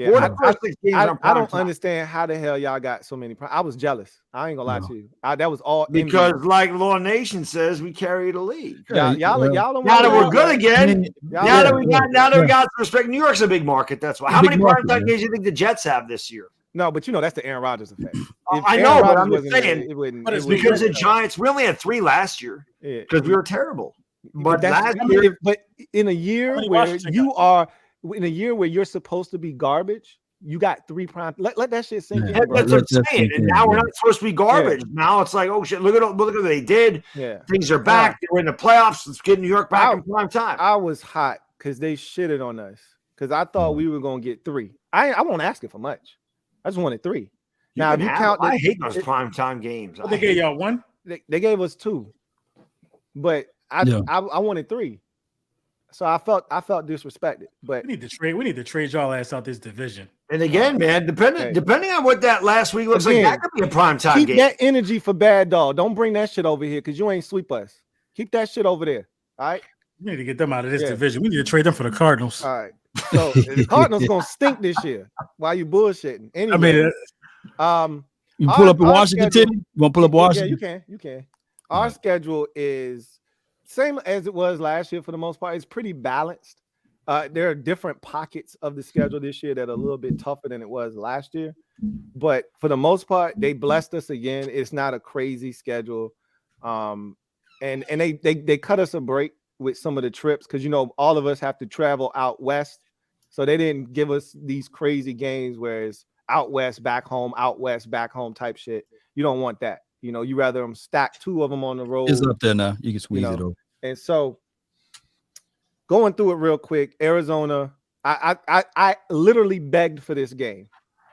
Yeah, I don't time. understand how the hell y'all got so many. I was jealous. I ain't gonna lie to you. That was all because, like Law Nation says, we carry the league. Y'all don't. Now that we're good again. Now that we got to respect. New York's a big market. That's why. How many primetime games do you think the Jets have this year? No, but that's the Aaron Rodgers effect. I know, but I'm just saying. It's because the Giants. We only had 3 last year because we were terrible. But but in a year where you're supposed to be garbage, you got 3 prime. Let that shit sink in. That's what I'm saying. And now we're not supposed to be garbage. Now it's like, oh shit, look at what they did. Yeah, things are back. They were in the playoffs. Let's get New York back in prime time. I was hot because they shitted on us because I thought we were gonna get 3. I won't ask it for much. I just wanted 3. Now, if you count, I hate those primetime games. They gave y'all 1. They gave us 2, but I wanted 3. So I felt disrespected. But we need to trade y'all ass out this division. And again, man, depending on what that last week looks like, that could be a primetime game. Keep that energy for Bad Dog. Don't bring that shit over here because you ain't sweep us. Keep that shit over there. All right. We need to get them out of this division. We need to trade them for the Cardinals. All right. So the Cardinals gonna stink this year. Why you bullshitting? Anyway, you pull up in Washington. You want to pull up Washington? Yeah, you can. Our schedule is same as it was last year for the most part. It's pretty balanced. There are different pockets of the schedule this year that are a little bit tougher than it was last year, but for the most part, they blessed us again. It's not a crazy schedule, and they cut us a break with some of the trips because all of us have to travel out west, so they didn't give us these crazy games where it's out west back home type shit. You don't want that. You rather them stack 2 of them on the road. It's up there now. You can squeeze it over. And so going through it real quick, Arizona, I literally begged for this game.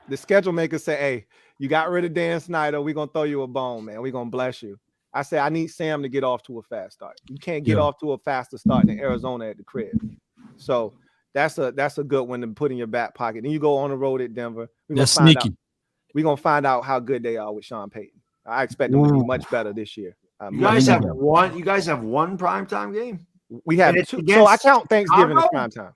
The schedule maker said, hey, you got rid of Dan Snyder. We're going to throw you a bone, man. We're going to bless you. I said, I need Sam to get off to a fast start. You can't get off to a faster start than Arizona at the crib. So that's a good one to put in your back pocket. Then you go on the road at Denver. That's sneaky. We're going to find out how good they are with Sean Payton. I expect them to be much better this year. You guys have one primetime game? We have 2. So I count Thanksgiving as primetime.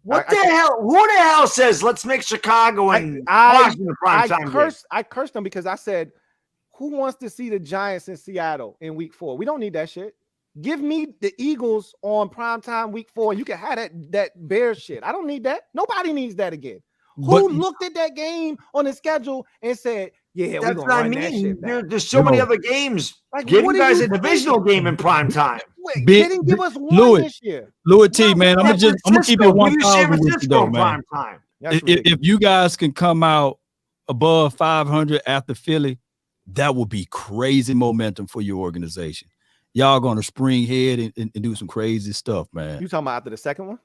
What the hell? Who the hell says let's make Chicago and Washington primetime game? I cursed them because I said, who wants to see the Giants in Seattle in week 4? We don't need that shit. Give me the Eagles on primetime week 4. You can have that Bears shit. I don't need that. Nobody needs that again. Who looked at that game on the schedule and said, yeah, we're going to run that shit back. There's so many other games. Give you guys a divisional game in prime time. Wait, they didn't give us one this year. Louie Tee, man, I'm gonna keep it 1,000 with you though, man. If you guys can come out above 500 after Philly, that will be crazy momentum for your organization. Y'all gonna spring head and do some crazy stuff, man. You talking about after the second one?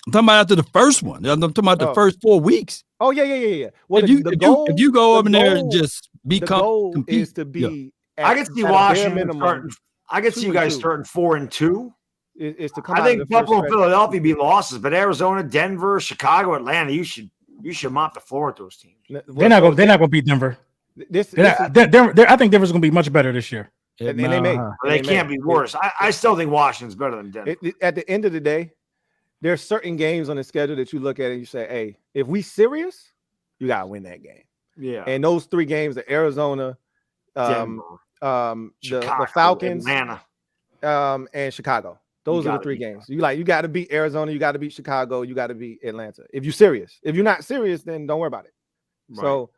I'm talking about after the first one. I'm talking about the first 4 weeks. Oh yeah. Well, if you go over there and just be the goal is to be. I can see Washington starting. I can see you guys starting 4-2. Is to come. I think Buffalo and Philadelphia be losses, but Arizona, Denver, Chicago, Atlanta, you should mop the floor with those teams. They're not gonna beat Denver. I think Denver's gonna be much better this year. And they may. They can't be worse. I still think Washington's better than Denver. At the end of the day, there's certain games on the schedule that you look at and you say, hey, if we serious, you gotta win that game. Yeah. And those 3 games are Arizona, Chicago, the Falcons, Atlanta, and Chicago. Those are the 3 games. You got to beat Arizona, you got to beat Chicago, you got to beat Atlanta. If you're serious. If you're not serious, then don't worry about it. Right. So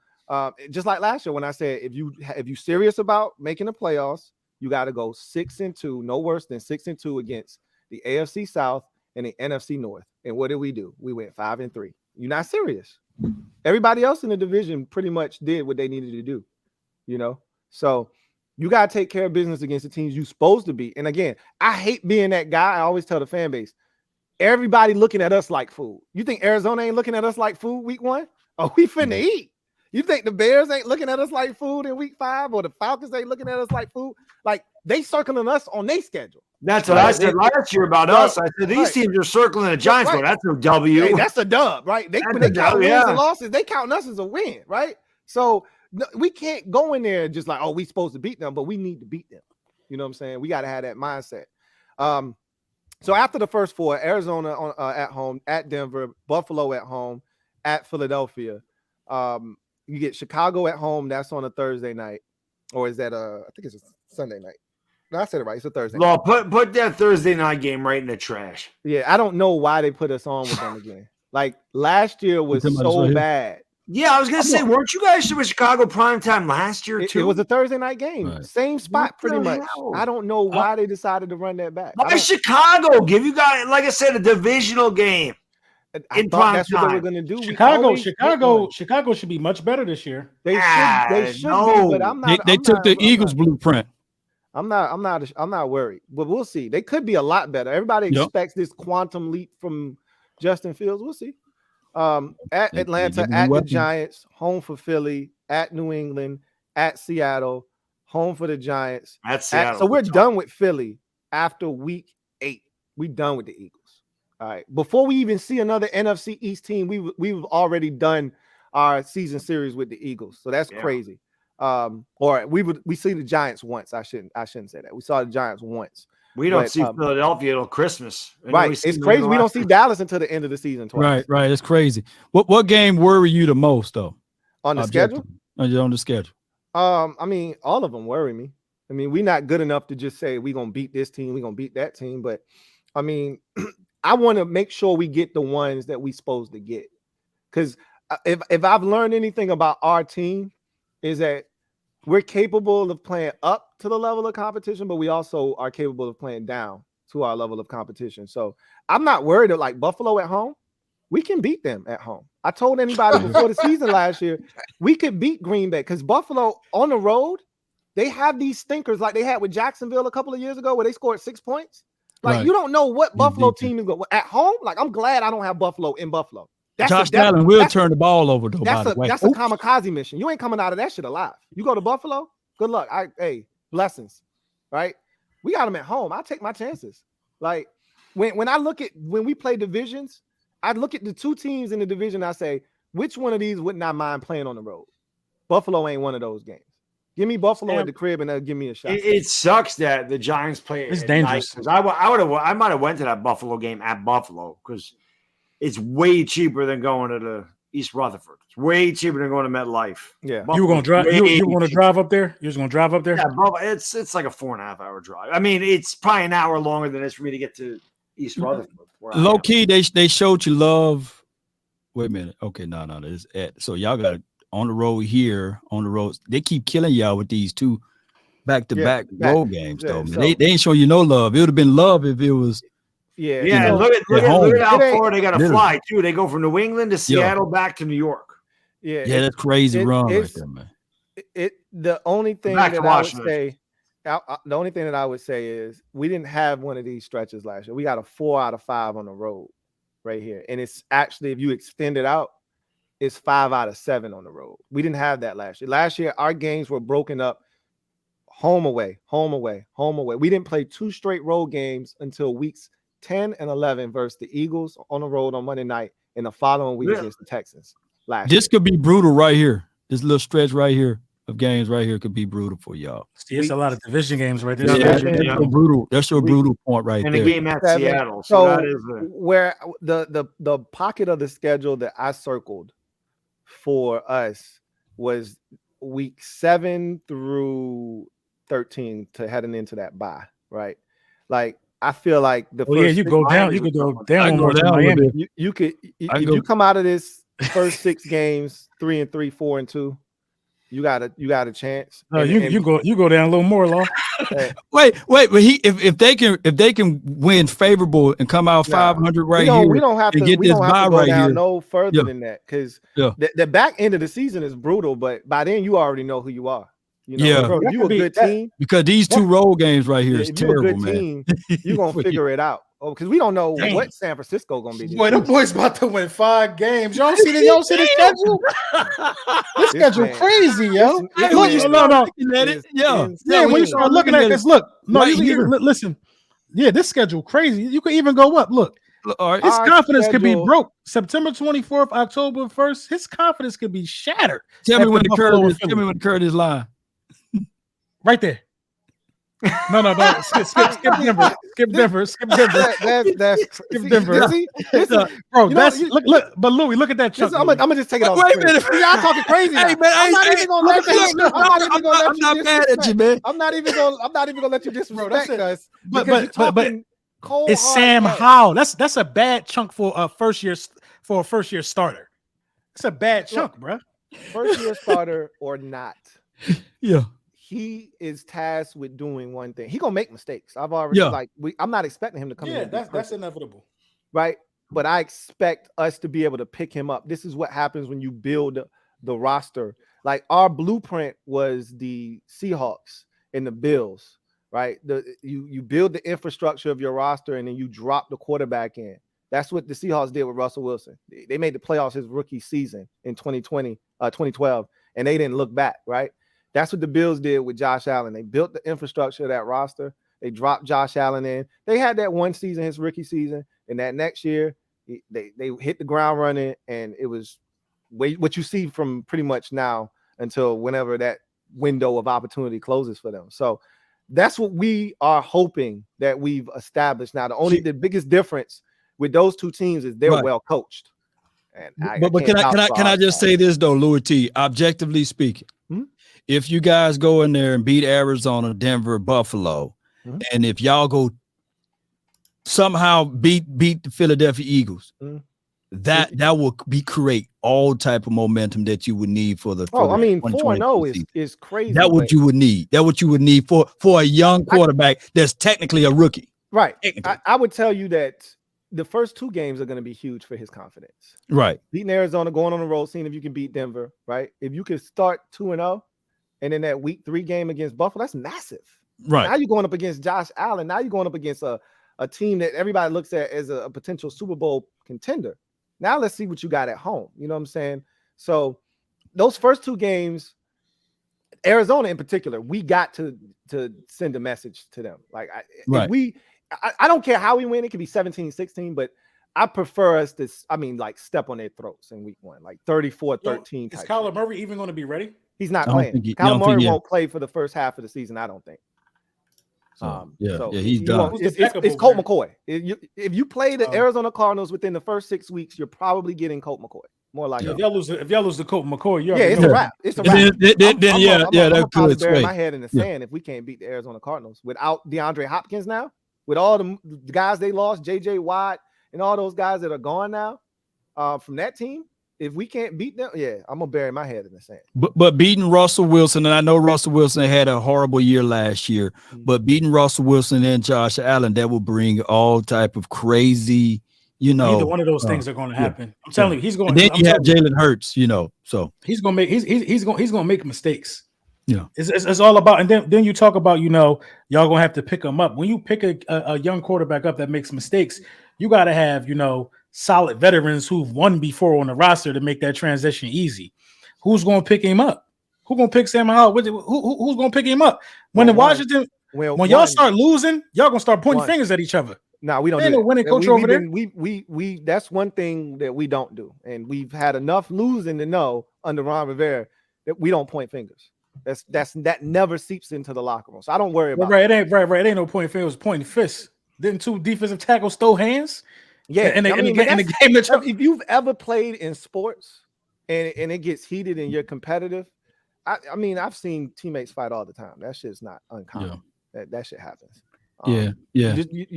just like last year when I said if you serious about making the playoffs, you got to go 6-2, no worse than 6-2 against the AFC South and the NFC North. And what did we do? We went 5-3. You're not serious. Everybody else in the division pretty much did what they needed to do, So you got to take care of business against the teams you're supposed to be. And again, I hate being that guy. I always tell the fan base, everybody looking at us like food. You think Arizona ain't looking at us like food week 1? Oh, we finna eat. You think the Bears ain't looking at us like food in week 5 or the Falcons ain't looking at us like food? Like they circling us on their schedule. That's what I said last year about us. I said these teams are circling the Giants. Well, that's a W. Hey, that's a dub, right? They count wins and losses. They count us as a win, right? So we can't go in there just like, oh, we supposed to beat them, but we need to beat them. You know what I'm saying? We got to have that mindset. So after the first 4, Arizona at home, at Denver, Buffalo at home, at Philadelphia. You get Chicago at home. That's on a Thursday night, or is that I think it's a Sunday night. No, I said it right. It's a Thursday. Well, put that Thursday night game right in the trash. Yeah, I don't know why they put us on with them again. Like last year was so bad. Yeah, I was gonna say, weren't you guys with Chicago primetime last year too? It was a Thursday night game, right. Same spot, pretty much. I don't know why they decided to run that back. Why Chicago give you guys, like I said, a divisional game? I thought that's what they were going to do. Chicago should be much better this year. They should be, but I'm not. They took the Eagles blueprint. I'm not worried, but we'll see. They could be a lot better. Everybody expects this quantum leap from Justin Fields. We'll see. At Atlanta, at the Giants, home for Philly, at New England, at Seattle, home for the Giants. At Seattle. So we're done with Philly after week 8. We're done with the Eagles. All right. Before we even see another NFC East team, we've already done our season series with the Eagles. So that's crazy. Or we see the Giants once. I shouldn't say that. We saw the Giants once. We don't see Philadelphia till Christmas. Right. It's crazy. We don't see Dallas until the end of the season twice. Right. It's crazy. What game worry you the most though? On the schedule? On the schedule. I mean, all of them worry me. I mean, we're not good enough to just say we're gonna beat this team, we're gonna beat that team. But I mean, I want to make sure we get the ones that we're supposed to get. Because if I've learned anything about our team, is that we're capable of playing up to the level of competition, but we also are capable of playing down to our level of competition. So I'm not worried that like Buffalo at home, we can beat them at home. I told anybody before the season last year, we could beat Green Bay because Buffalo on the road, they have these stinkers like they had with Jacksonville a couple of years ago where they scored 6 points. Like you don't know what Buffalo team is going at home. Like I'm glad I don't have Buffalo in Buffalo. Josh Allen will turn the ball over though. That's a kamikaze mission. You ain't coming out of that shit alive. You go to Buffalo, good luck. Hey, blessings, right? We got them at home. I take my chances. Like when we play divisions, I look at the 2 teams in the division. I say, which one of these wouldn't I mind playing on the road? Buffalo ain't one of those games. Give me Buffalo at the crib and they'll give me a shot. It sucks that the Giants play. It's dangerous. I might have went to that Buffalo game at Buffalo because it's way cheaper than going to the East Rutherford. It's way cheaper than going to MetLife. Yeah, you were going to drive. You were going to drive up there. You was going to drive up there. Yeah, it's like a 4.5 hour drive. I mean, it's probably an hour longer than it is for me to get to East Rutherford. Low key, they showed you love. Wait a minute. Okay, no. So y'all got it on the road here. On the road, they keep killing y'all with these 2 back-to-back road games. Though so, they ain't showing you no love. It would have been love if it was. Yeah. You know, look at how far they got to fly too. They go from New England to Seattle back to New York. Yeah, that's crazy run right there, man. The only thing that I would say is we didn't have one of these stretches last year. We got a 4 out of 5 on the road right here, and it's actually, if you extend it out, it's 5 out of 7 on the road. We didn't have that last year. Last year, our games were broken up. Home away, home away, home away. We didn't play 2 straight road games until weeks 10 and 11 versus the Eagles on the road on Monday night, and the following week against the Texans. This could be brutal right here. This little stretch right here of games right here could be brutal for y'all. See, it's a lot of division games right there. That's so brutal. That's your brutal point right there. And the game at Seattle. So that is where the pocket of the schedule that I circled for us was week 7 through 13 to heading into that bye, right? Like I feel like the first you go down. You could go down more to Miami. You could if you come out of this first 6 games 3-3, 4-2. You got a chance. No, you go down a little more, Law. Wait, but if they can win favorable and come out 500 here, we don't have to get this bye right here. No further than that because the back end of the season is brutal, but by then you already know who you are. You know, if you a good team, because these 2 road games right here is terrible, a good team, you're gonna figure it out. Oh, because we don't know what San Francisco gonna be. Boy, them boys about to win 5 games. Y'all see the schedule? This schedule crazy, yo. When you start looking at this, listen. Yeah, this schedule crazy. You could even go up. Look, his confidence could be broke. September 24th, October 1st, his confidence could be shattered. Tell me when the Curtis line. Right there. No. Skip Skip Denver. Skip Denver. Skip Denver. Bro, look. But Louie, look at that chunk. I'm gonna just take it off. Wait a minute. Y'all talking crazy. Hey, man, I'm not even gonna let you. I'm not mad at you, man. I'm not even gonna let you disrespect us. But it's Sam Howell. That's a bad chunk for a first year starter. It's a bad chunk, bro. First year starter or not. Yeah. He is tasked with doing one thing. He's gonna make mistakes. I've already I'm not expecting him to come in. Yeah, that's inevitable. Right. But I expect us to be able to pick him up. This is what happens when you build the roster. Like our blueprint was the Seahawks and the Bills, right? You build the infrastructure of your roster and then you drop the quarterback in. That's what the Seahawks did with Russell Wilson. They made the playoffs his rookie season in 2012, and they didn't look back, right? That's what the Bills did with Josh Allen. They built the infrastructure of that roster. They dropped Josh Allen in. They had that one season, his rookie season, and that next year they hit the ground running, and it was what you see from pretty much now until whenever that window of opportunity closes for them. So that's what we are hoping that we've established. Now, the biggest difference with those two teams is they're well coached. And can I just say this though, Louie Tee, objectively speaking, if you guys go in there and beat Arizona, Denver, Buffalo, and if y'all go somehow beat the Philadelphia Eagles, that will create all type of momentum that you would need for the. 4-0 is crazy. That's what you would need. That's what you would need for a young quarterback that's technically a rookie. Right. I would tell you that the first two games are going to be huge for his confidence. Right. Beating Arizona, going on the road, seeing if you can beat Denver. Right. If you can start 2-0. And then that week 3 game against Buffalo, that's massive. Right. Now you're going up against Josh Allen. Now you're going up against a team that everybody looks at as a potential Super Bowl contender. Now let's see what you got at home. You know what I'm saying? So those first 2 games, Arizona in particular, we got to send a message to them. Like I don't care how we win. It could be 17-16, but I prefer us to, step on their throats in week 1, like 34-13. Is Kyler Murray even going to be ready? He's not playing. Kyler Murray won't play for the first half of the season, I don't think. He's done. It's Colt McCoy. If you play the Arizona Cardinals within the first 6 weeks, you're probably getting Colt McCoy. More like if y'all lose the Colt McCoy, it's a wrap. It's a wrap. That's good. Bury my head in the sand if we can't beat the Arizona Cardinals without DeAndre Hopkins now, with all the guys they lost, JJ Watt and all those guys that are gone now from that team. If we can't beat them, I'm gonna bury my head in the sand. But beating Russell Wilson, and I know Russell Wilson had a horrible year last year, but beating Russell Wilson and Josh Allen, that will bring all type of crazy, Neither one of those things are going to happen. I'm telling you, he's going. And then you have Jalen Hurts, so he's going to make he's going to make mistakes. Yeah, it's all about. And then you talk about y'all going to have to pick him up. When you pick a young quarterback up that makes mistakes, you got to have solid veterans who've won before on the roster to make that transition easy. Who's going to pick him up? Who's going to pick Sam Howell? Who's going to pick him up? When y'all start losing, y'all going to start pointing fingers at each other. No, we don't. Ain't no winning coach over there. We that's one thing that we don't do, and we've had enough losing to know under Ron Rivera that we don't point fingers. That never seeps into the locker room. So I don't worry about it. It ain't no pointing fingers, pointing fists. Didn't 2 defensive tackles throw hands? Yeah, in the game that if you've ever played in sports and it gets heated and you're competitive, I've seen teammates fight all the time. That shit's not uncommon. That shit happens. You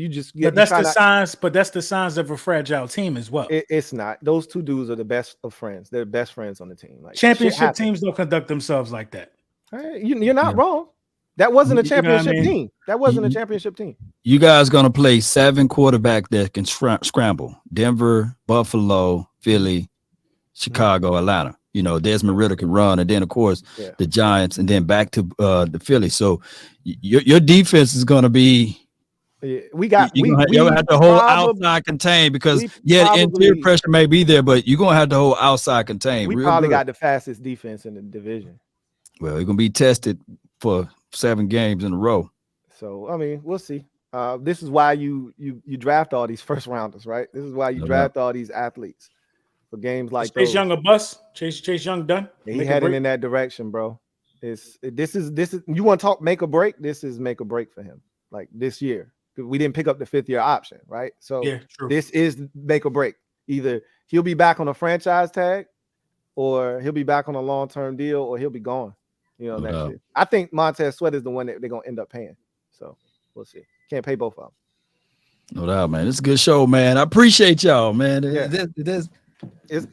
just get. But that's the signs. But that's the signs of a fragile team as well. It's not. Those 2 dudes are the best of friends. They're best friends on the team. Like championship teams don't conduct themselves like that. You're not wrong. That wasn't a championship team. That wasn't a championship team. You guys going to play 7 quarterbacks that can scramble. Denver, Buffalo, Philly, Chicago, Atlanta. Desmond Ridder can run. And then, of course, the Giants, and then back to the Philly. So your defense is going to be we have to hold outside contain because the interior pressure may be there, but you're going to have to hold outside contain. We probably got the fastest defense in the division. Well, you're going to be tested for 7 games in a row. So, we'll see. This is why you draft all these first rounders, right? This is why you draft all these athletes for games like Chase Young a bust. Chase Young done. He heading in that direction, bro. This is you want to talk make or break? This is make or break for him. Like this year. We didn't pick up the 5th-year option, right? So yeah, true. this is make or break. Either he'll be back on a franchise tag, or he'll be back on a long-term deal, or he'll be gone. Next year. I think Montez Sweat is the one that they're gonna end up paying. So we'll see. Can't pay both of them. No doubt, man. It's a good show, man. I appreciate y'all, man. Yeah.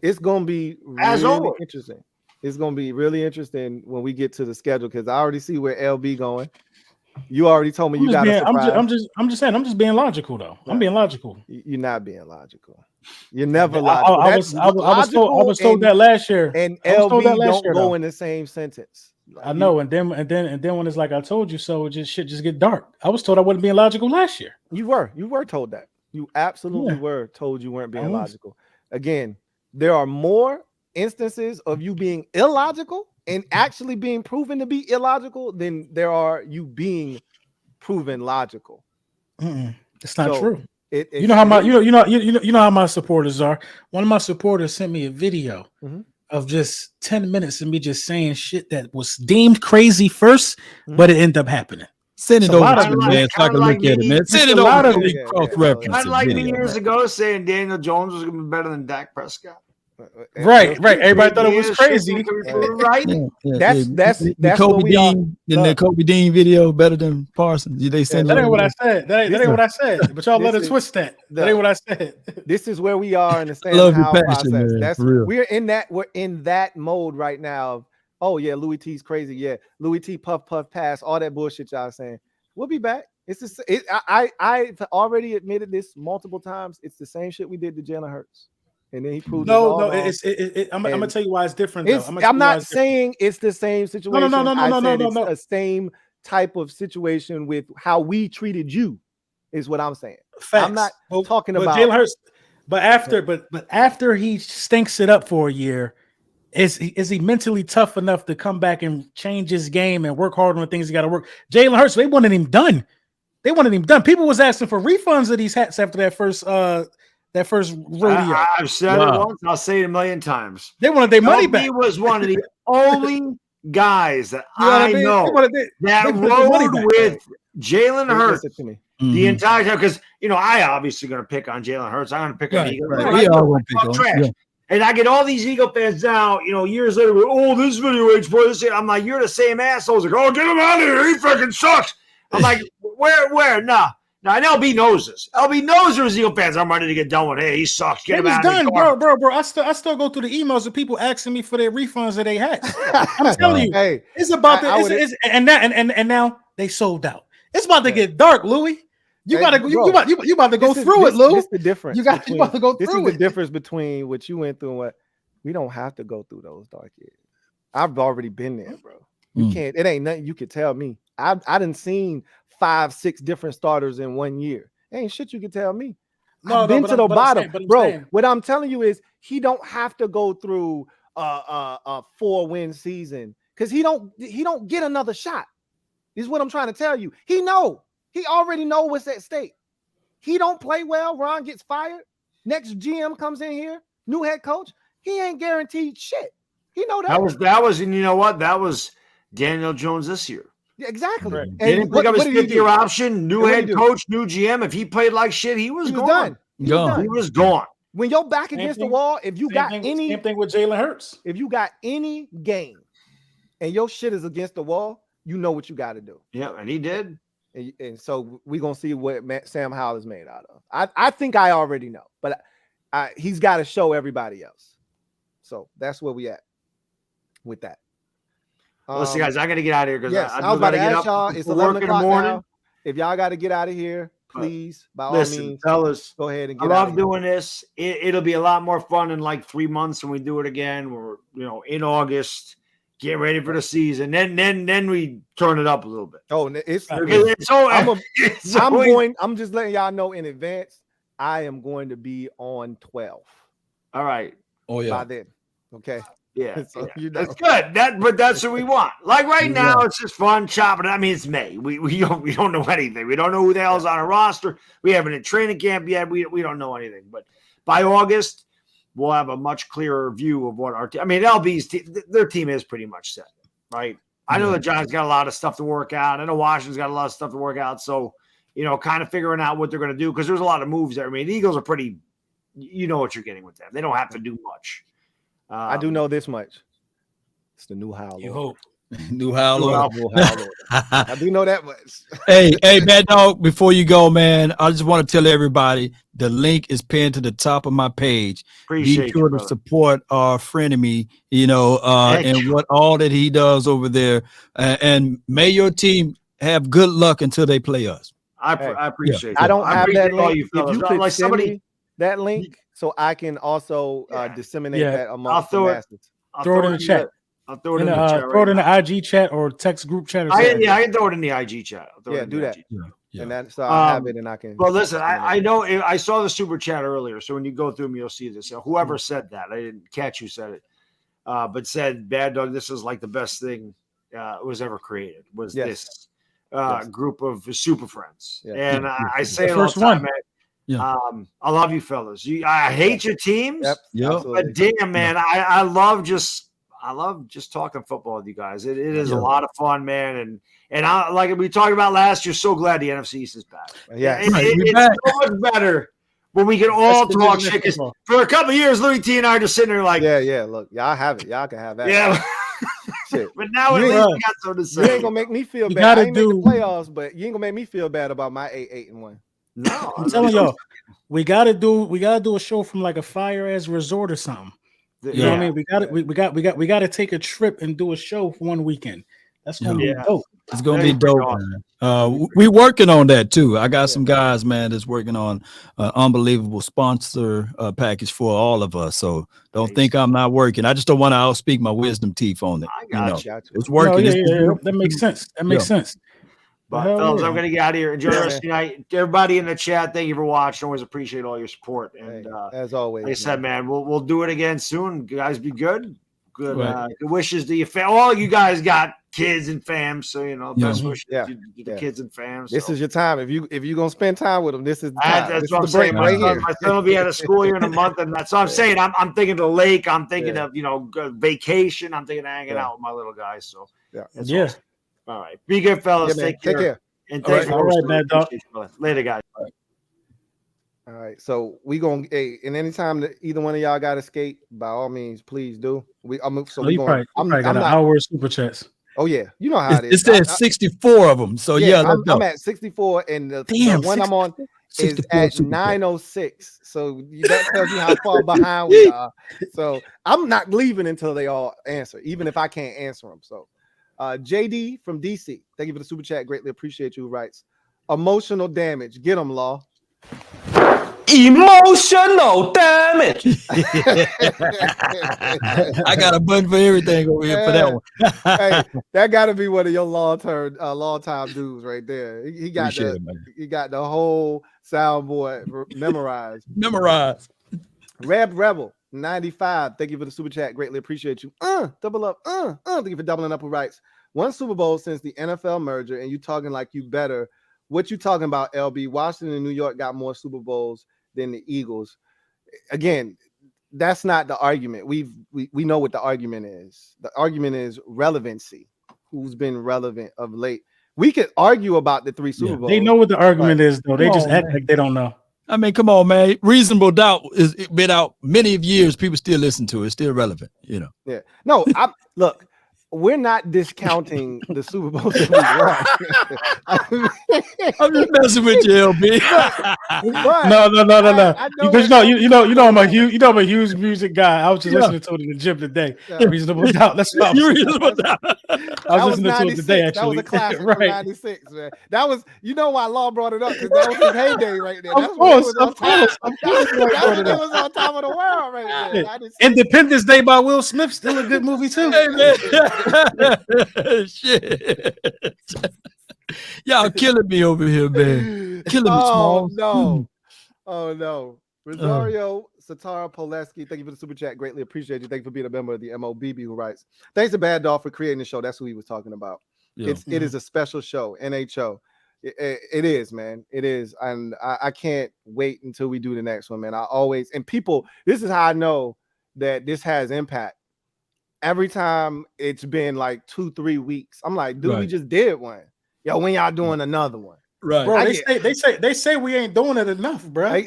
It's gonna be really interesting. It's gonna be really interesting when we get to the schedule, because I already see where LB going. You already told me you got a surprise. I'm just saying. I'm just being logical, though. Yeah. I'm being logical. You're not being logical. You're never logical. I was told that last year. And LB don't go in the same sentence. I know, and then when it's like I told you so, it just get dark. I was told I wasn't being logical last year. You were told that. You absolutely were told you weren't being logical. Again, there are more instances of you being illogical and actually being proven to be illogical than there are you being proven logical. It's not true. You know how my supporters are. One of my supporters sent me a video of just 10 minutes of me just saying shit that was deemed crazy first, but it ended up happening. Send it over to me, man, so I can look at it, man. Send it over to me, cross-reference. Kind of like me years ago saying Daniel Jones was going to be better than Dak Prescott. Right. Everybody thought it was crazy. Right? That's Kobe Dean in the Kobe Dean video better than Parsons. They send that ain't what I said. That ain't what I said. But y'all let it twist that. That ain't what I said. This is where we are in the Sam Howell process. We're in that mode right now. Of, oh yeah, Louie Tee's crazy. Yeah, Louie Tee puff pass, all that bullshit y'all saying. We'll be back. It's just I've already admitted this multiple times. It's the same shit we did to Jalen Hurts. And then he proved I'm gonna tell you why it's different. I'm not saying it's the same situation. No. It's the same type of situation with how we treated you, is what I'm saying. Facts. I'm not talking about Jalen Hurts. But after he stinks it up for a year, is he mentally tough enough to come back and change his game and work hard on the things he got to work? Jalen Hurts, they wanted him done. People was asking for refunds of these hats after that first rodeo. I've said it once. I'll say it a million times. They wanted their money back. He was one of the only guys that I know that rode with Jalen Hurts the entire time. Because I obviously going to pick on Jalen Hurts. I'm going to pick on Eagle. And I get all these Eagle fans now. Years later, this video age boy. I'm like, you're the same assholes. Like, get him out of here. He freaking sucks. I'm like, where? Nah. Now, and LB knows this. LB knows there's Eagle fans. I'm ready to get done with. Hey, he sucks. Get him out of here. Bro. I still go through the emails of people asking me for their refunds that they had. I'm telling you, it's about and now they sold out. It's about to get dark, Louie. You about to go through it, Lou. This is the difference. You about to go through it. This is the difference between what you went through and what we don't have to go through those dark years. I've already been there, bro. You can't. It ain't nothing you could tell me. I done seen 5-6 different starters in 1 year. Ain't shit you can tell me. I've been to the bottom, bro. What I'm telling you is he don't have to go through a 4-win season because he don't get another shot. Is what I'm trying to tell you. He already know what's at stake. He don't play well. Ron gets fired. Next GM comes in here, new head coach. He ain't guaranteed shit. He know that. That was, and you know what? That was Daniel Jones this year. Yeah, exactly. Right. And didn't pick up his 5th-year option, new head coach, new GM. If he played like shit, he was gone. He was gone. When you're back against the wall, if you got any same thing with Jalen Hurts. If you got any game and your shit is against the wall, you know what you got to do. Yeah, and he did. And so we're gonna see what Sam Howell is made out of. I think I already know, but he's got to show everybody else. So that's where we at with that. Listen, guys, I got to get out of here because I was about to ask y'all. It's 11 o'clock now. If y'all got to get out of here, please, by all means, tell us. Go ahead and get out. I love love doing this. It'll be a lot more fun in like 3 months when we do it again. We're in August. Get ready for the season. Then we turn it up a little bit. Oh, I'm just letting y'all know in advance. I am going to be on 12. All right. Oh yeah. By then. Okay. Yeah, so, That's good. But that's what we want. Like right now, it's just fun chopping. I mean, it's May. We don't know anything. We don't know who the hell's on our roster. We haven't in training camp yet. We don't know anything. But by August, we'll have a much clearer view of what our team. I mean, LB's their team is pretty much set, right? I know the Giants got a lot of stuff to work out. I know Washington's got a lot of stuff to work out. So kind of figuring out what they're going to do because there's a lot of moves there. I mean, the Eagles are pretty. You know what you're getting with them. They don't have to do much. I do know this much. It's the new Howler. You hope. New Howler. I do know that much. hey, Bad Dog, before you go, man, I just want to tell everybody the link is pinned to the top of my page. Be sure to support our frenemy, and what all that he does over there. And may your team have good luck until they play us. I appreciate it. I don't have that link. If you could send me that link so I can also disseminate that amongst the masses. I'll throw it in the chat. I'll throw it in the chat. Throw it in the IG chat or text group chat. Or something. I can throw it in the IG chat. Do that. And that, so I have it and I can. Well, listen, I know I saw the super chat earlier. So when you go through them, you'll see this. Whoever said that, I didn't catch who said it, but said, Bad Dog, this is like the best thing was ever created. Was this group of super friends? And I say it all the time, man. I love you fellas. I hate your teams, but damn, man, I love just talking football with you guys. It is a lot of fun, man. And I, like we talked about last year, so glad the NFC EAST is back. Yeah, it's so much better when we can all talk shit. Because for a couple of years, Louie Tee and I are just sitting there like, look, y'all have it. Y'all can have that. Yeah. Shit. But now at least we got something to say. You ain't gonna make me feel bad. I ain't make the playoffs, but you ain't gonna make me feel bad about my 8-8-1. No, I'm telling y'all, we gotta do a show from like a fire ass resort or something. You know what I mean? We gotta take a trip and do a show for one weekend. That's gonna be dope. It's gonna be dope, man. We working on that too. I got some guys, man, that's working on an unbelievable sponsor package for all of us. So don't think I'm not working. I just don't want to outspeak my wisdom teeth on it. I got you. It's working. That makes sense. That makes sense. But fellas, I'm gonna get out of here. Enjoy the rest of the night. Everybody in the chat, thank you for watching. Always appreciate all your support. And as always, like I said, man, we'll do it again soon. You guys, be good. Good wishes to your family. All you guys got kids and fams, so best wishes to the kids and fams. This is your time. If you gonna spend time with them, this is the time. That's what I'm saying. My son will be out of school here in a month, and that's what I'm saying. I'm thinking of the lake. I'm thinking of vacation. I'm thinking of hanging out with my little guys. So awesome. All right, be good, fellas. Take care. And thanks for man, dog. Later, guys. All right, so we gonna and anytime that either one of y'all got to skate, by all means, please do. I'm got an hour of super chats. Oh yeah, you know how it is. It says 64 of them. So I'm at 64, and the one I'm on is at 906. So that tells you how far behind we are. So I'm not leaving until they all answer, even if I can't answer them. So. JD from DC, thank you for the super chat. Greatly appreciate you. Writes, emotional damage. Get them, Law. Emotional damage. I got a button for everything over here for that one. Hey, that got to be one of your long-time dudes right there. He got the whole soundboard memorized. Reb Rebel 95. Thank you for the super chat. Greatly appreciate you. Double up. Thank you for doubling up with rights. One Super Bowl since the NFL merger, and you talking like you better. What you talking about, LB? Washington and New York got more Super Bowls than the Eagles. Again, that's not the argument. We know what the argument is. The argument is relevancy. Who's been relevant of late? We could argue about the 3 Super Bowls. They know what the argument is, though. They just act like they don't know. I mean, come on, man. Reasonable Doubt is been out many years. People still listen to it. It's still relevant, Yeah. No, look, we're not discounting the Super Bowl that we won. I'm just messing with you, LB. No. Because you know I'm a huge music guy. I was just listening to it in the gym today. Reasonable Doubt. That's what Reasonable Doubt. I was listening to it today. Actually, that was a classic from '96, man. That was, why Law brought it up, because that was his heyday right there. Of course. That was on top of the world right there. Independence Day by Will Smith, still a good movie too. Hey, man. Shit. Y'all killing me over here, man. Killing me, Small. Oh no. Rosario Satara Poleski, thank you for the super chat. Greatly appreciate you. Thank you for being a member of the MOBB, who writes, thanks to Bad Dog for creating the show. That's who he was talking about. It is a special show, NHO. It is, man. It is. And I can't wait until we do the next one, man. This is how I know that this has impact. Every time it's been like 2-3 weeks, I'm like, dude, we just did one. Yo, when y'all doing another one? Right. Bro, they say we ain't doing it enough, bro.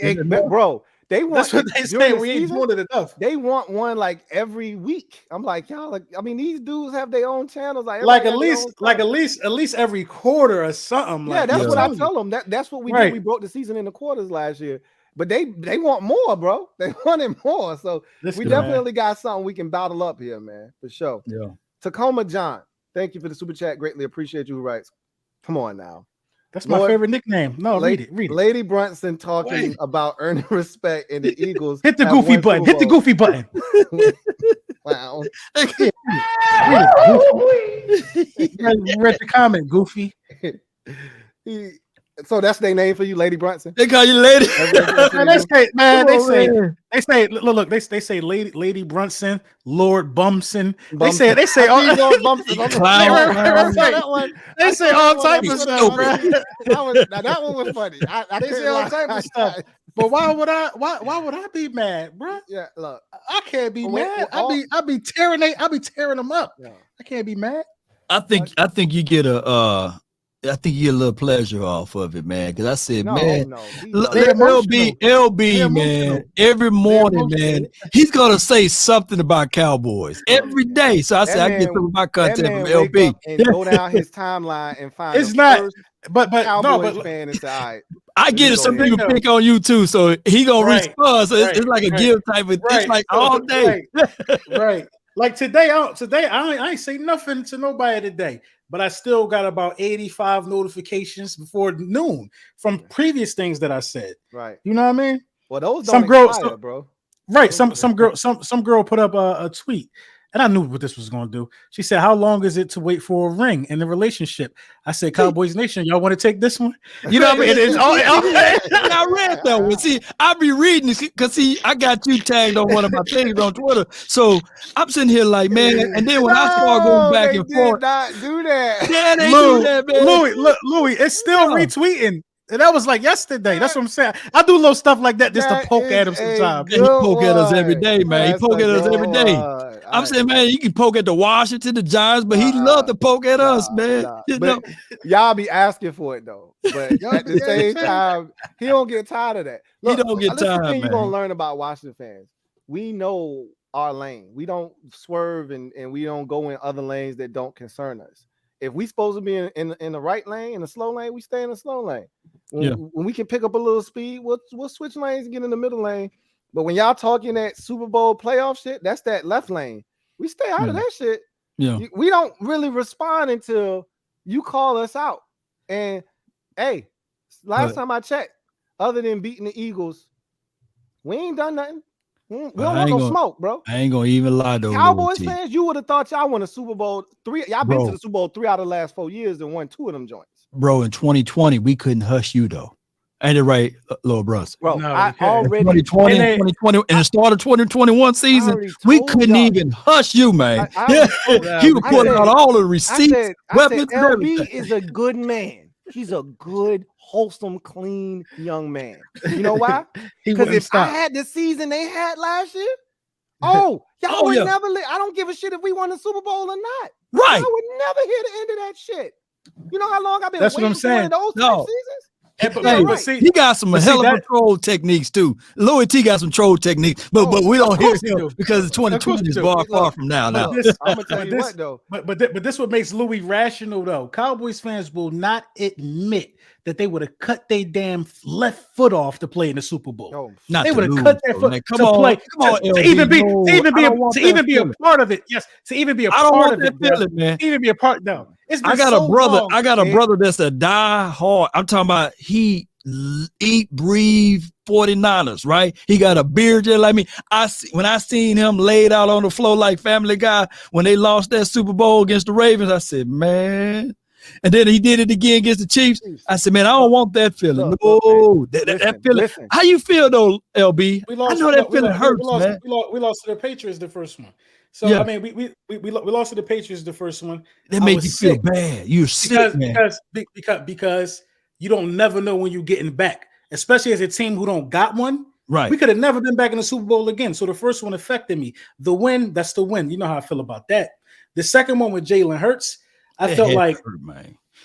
Bro, they want. That's what they say. We ain't doing it enough. They want one like every week. I'm like, y'all. Like, I mean, these dudes have their own channels. Like at least every quarter or something. Yeah, like that's what I tell them. That's what we did. We broke the season in the quarters last year. But they want more, bro. They wanted more. So we definitely got something we can battle up here, man. For sure. Yeah. Tacoma John, thank you for the super chat. Greatly appreciate you. Who writes? Come on now. That's my favorite nickname. No, read it. Lady Brunson talking about earning respect in the Eagles. Hit the goofy button. Hit the goofy button. Wow. Read the comment, Goofy. So that's their name for you, Lady Brunson. They call you Lady. They say Lady Brunson, Lord Bumson. They say all They say all types of stuff, bro. That one was funny. They say all types of stuff. But why would I be mad, bro? Yeah, look, I can't be mad. I be tearing them up. Yeah. I can't be mad. I think you get a little pleasure off of it, man. Because I said, LB, man, every morning, man, he's gonna say something about Cowboys every day. So I said, I get some of my content from LB. And go down his timeline and find it's not. But Cowboys fan and say, all right. I get it. Some people pick on you too, so he gonna respond. So it's like a give type of. It's like all day. Right. Like today, I ain't say nothing to nobody today. But I still got about 85 notifications before noon from previous things that I said. Right. You know what I mean? Well, those don't expire, bro. Right. Some girl put up a tweet, and I knew what this was going to do. She said, "How long is it to wait for a ring in the relationship?" I said, "Cowboys Nation, y'all want to take this one?" You know what I mean? It's all I read that one. See, I be reading this because I got you tagged on one of my things on Twitter. So I'm sitting here like, man, and then when I start going back and forth, not do that. Yeah, they do that, man. Louie, it's still retweeting. And that was like yesterday. That's what I'm saying. I do little stuff like that just to poke at him sometimes. He poke at us every day, man. He poke at us every day. I'm saying, man, you can poke at the Washington, the Giants, but he love to poke at us, man. You know? Y'all be asking for it though. But at the same time, he don't get tired of that. Look, he don't get tired, man. You're gonna learn about Washington fans. We know our lane. We don't swerve and we don't go in other lanes that don't concern us. If we supposed to be in the right lane, in the slow lane, we stay in the slow lane. When we can pick up a little speed, we'll switch lanes and get in the middle lane. But when y'all talking that Super Bowl playoff shit, that's that left lane. We stay out of that shit. Yeah, we don't really respond until you call us out. And hey, last time I checked, other than beating the Eagles, we ain't done nothing. We don't want no smoke, bro. I ain't gonna even lie though. Cowboys fans, you would have thought y'all won a Super Bowl 3. Y'all been to the Super Bowl 3 out of the last 4 years and won 2 of them joints. Bro, in 2020, we couldn't hush you though. Ain't it right, little Brunson? Bro, no, I already 2020, and the start of 2021 season, we couldn't even hush you, man. He was putting out all the receipts, weapons. LB is a good man. He's a good, wholesome, clean young man. You know why? Because if I had the season they had last year, y'all would never. I don't give a shit if we won the Super Bowl or not. Right? I would never hear the end of that shit. You know how long I've been waiting for one of those seasons? He got some hell of troll techniques too. Louie Tee got some troll techniques, but we don't hear him because 2020 is far from now. I'm gonna tell you what though. But this what makes Louie rational though. Cowboys fans will not admit that they would have cut their damn left foot off to play in the Super Bowl. They would have cut their foot to even be a part of it. Yes, to even be a part of it, man. Even be a part. No, I got a brother. I got a brother that's a die-hard. I'm talking about he eat, breathe 49ers, right? He got a beard just like me. When I seen him laid out on the floor like Family Guy when they lost that Super Bowl against the Ravens, I said, man. And then he did it again against the Chiefs. I said, man, I don't want that feeling. That feeling. Listen. How you feel though, LB? I know that feeling hurts, man. We lost to the Patriots the first one. So I mean, we lost to the Patriots the first one. That made you feel bad. You're sick, man. Because you don't never know when you're getting back, especially as a team who don't got one. Right. We could have never been back in the Super Bowl again. So the first one affected me. The win, that's the win. You know how I feel about that. The second one with Jalen Hurts, I felt like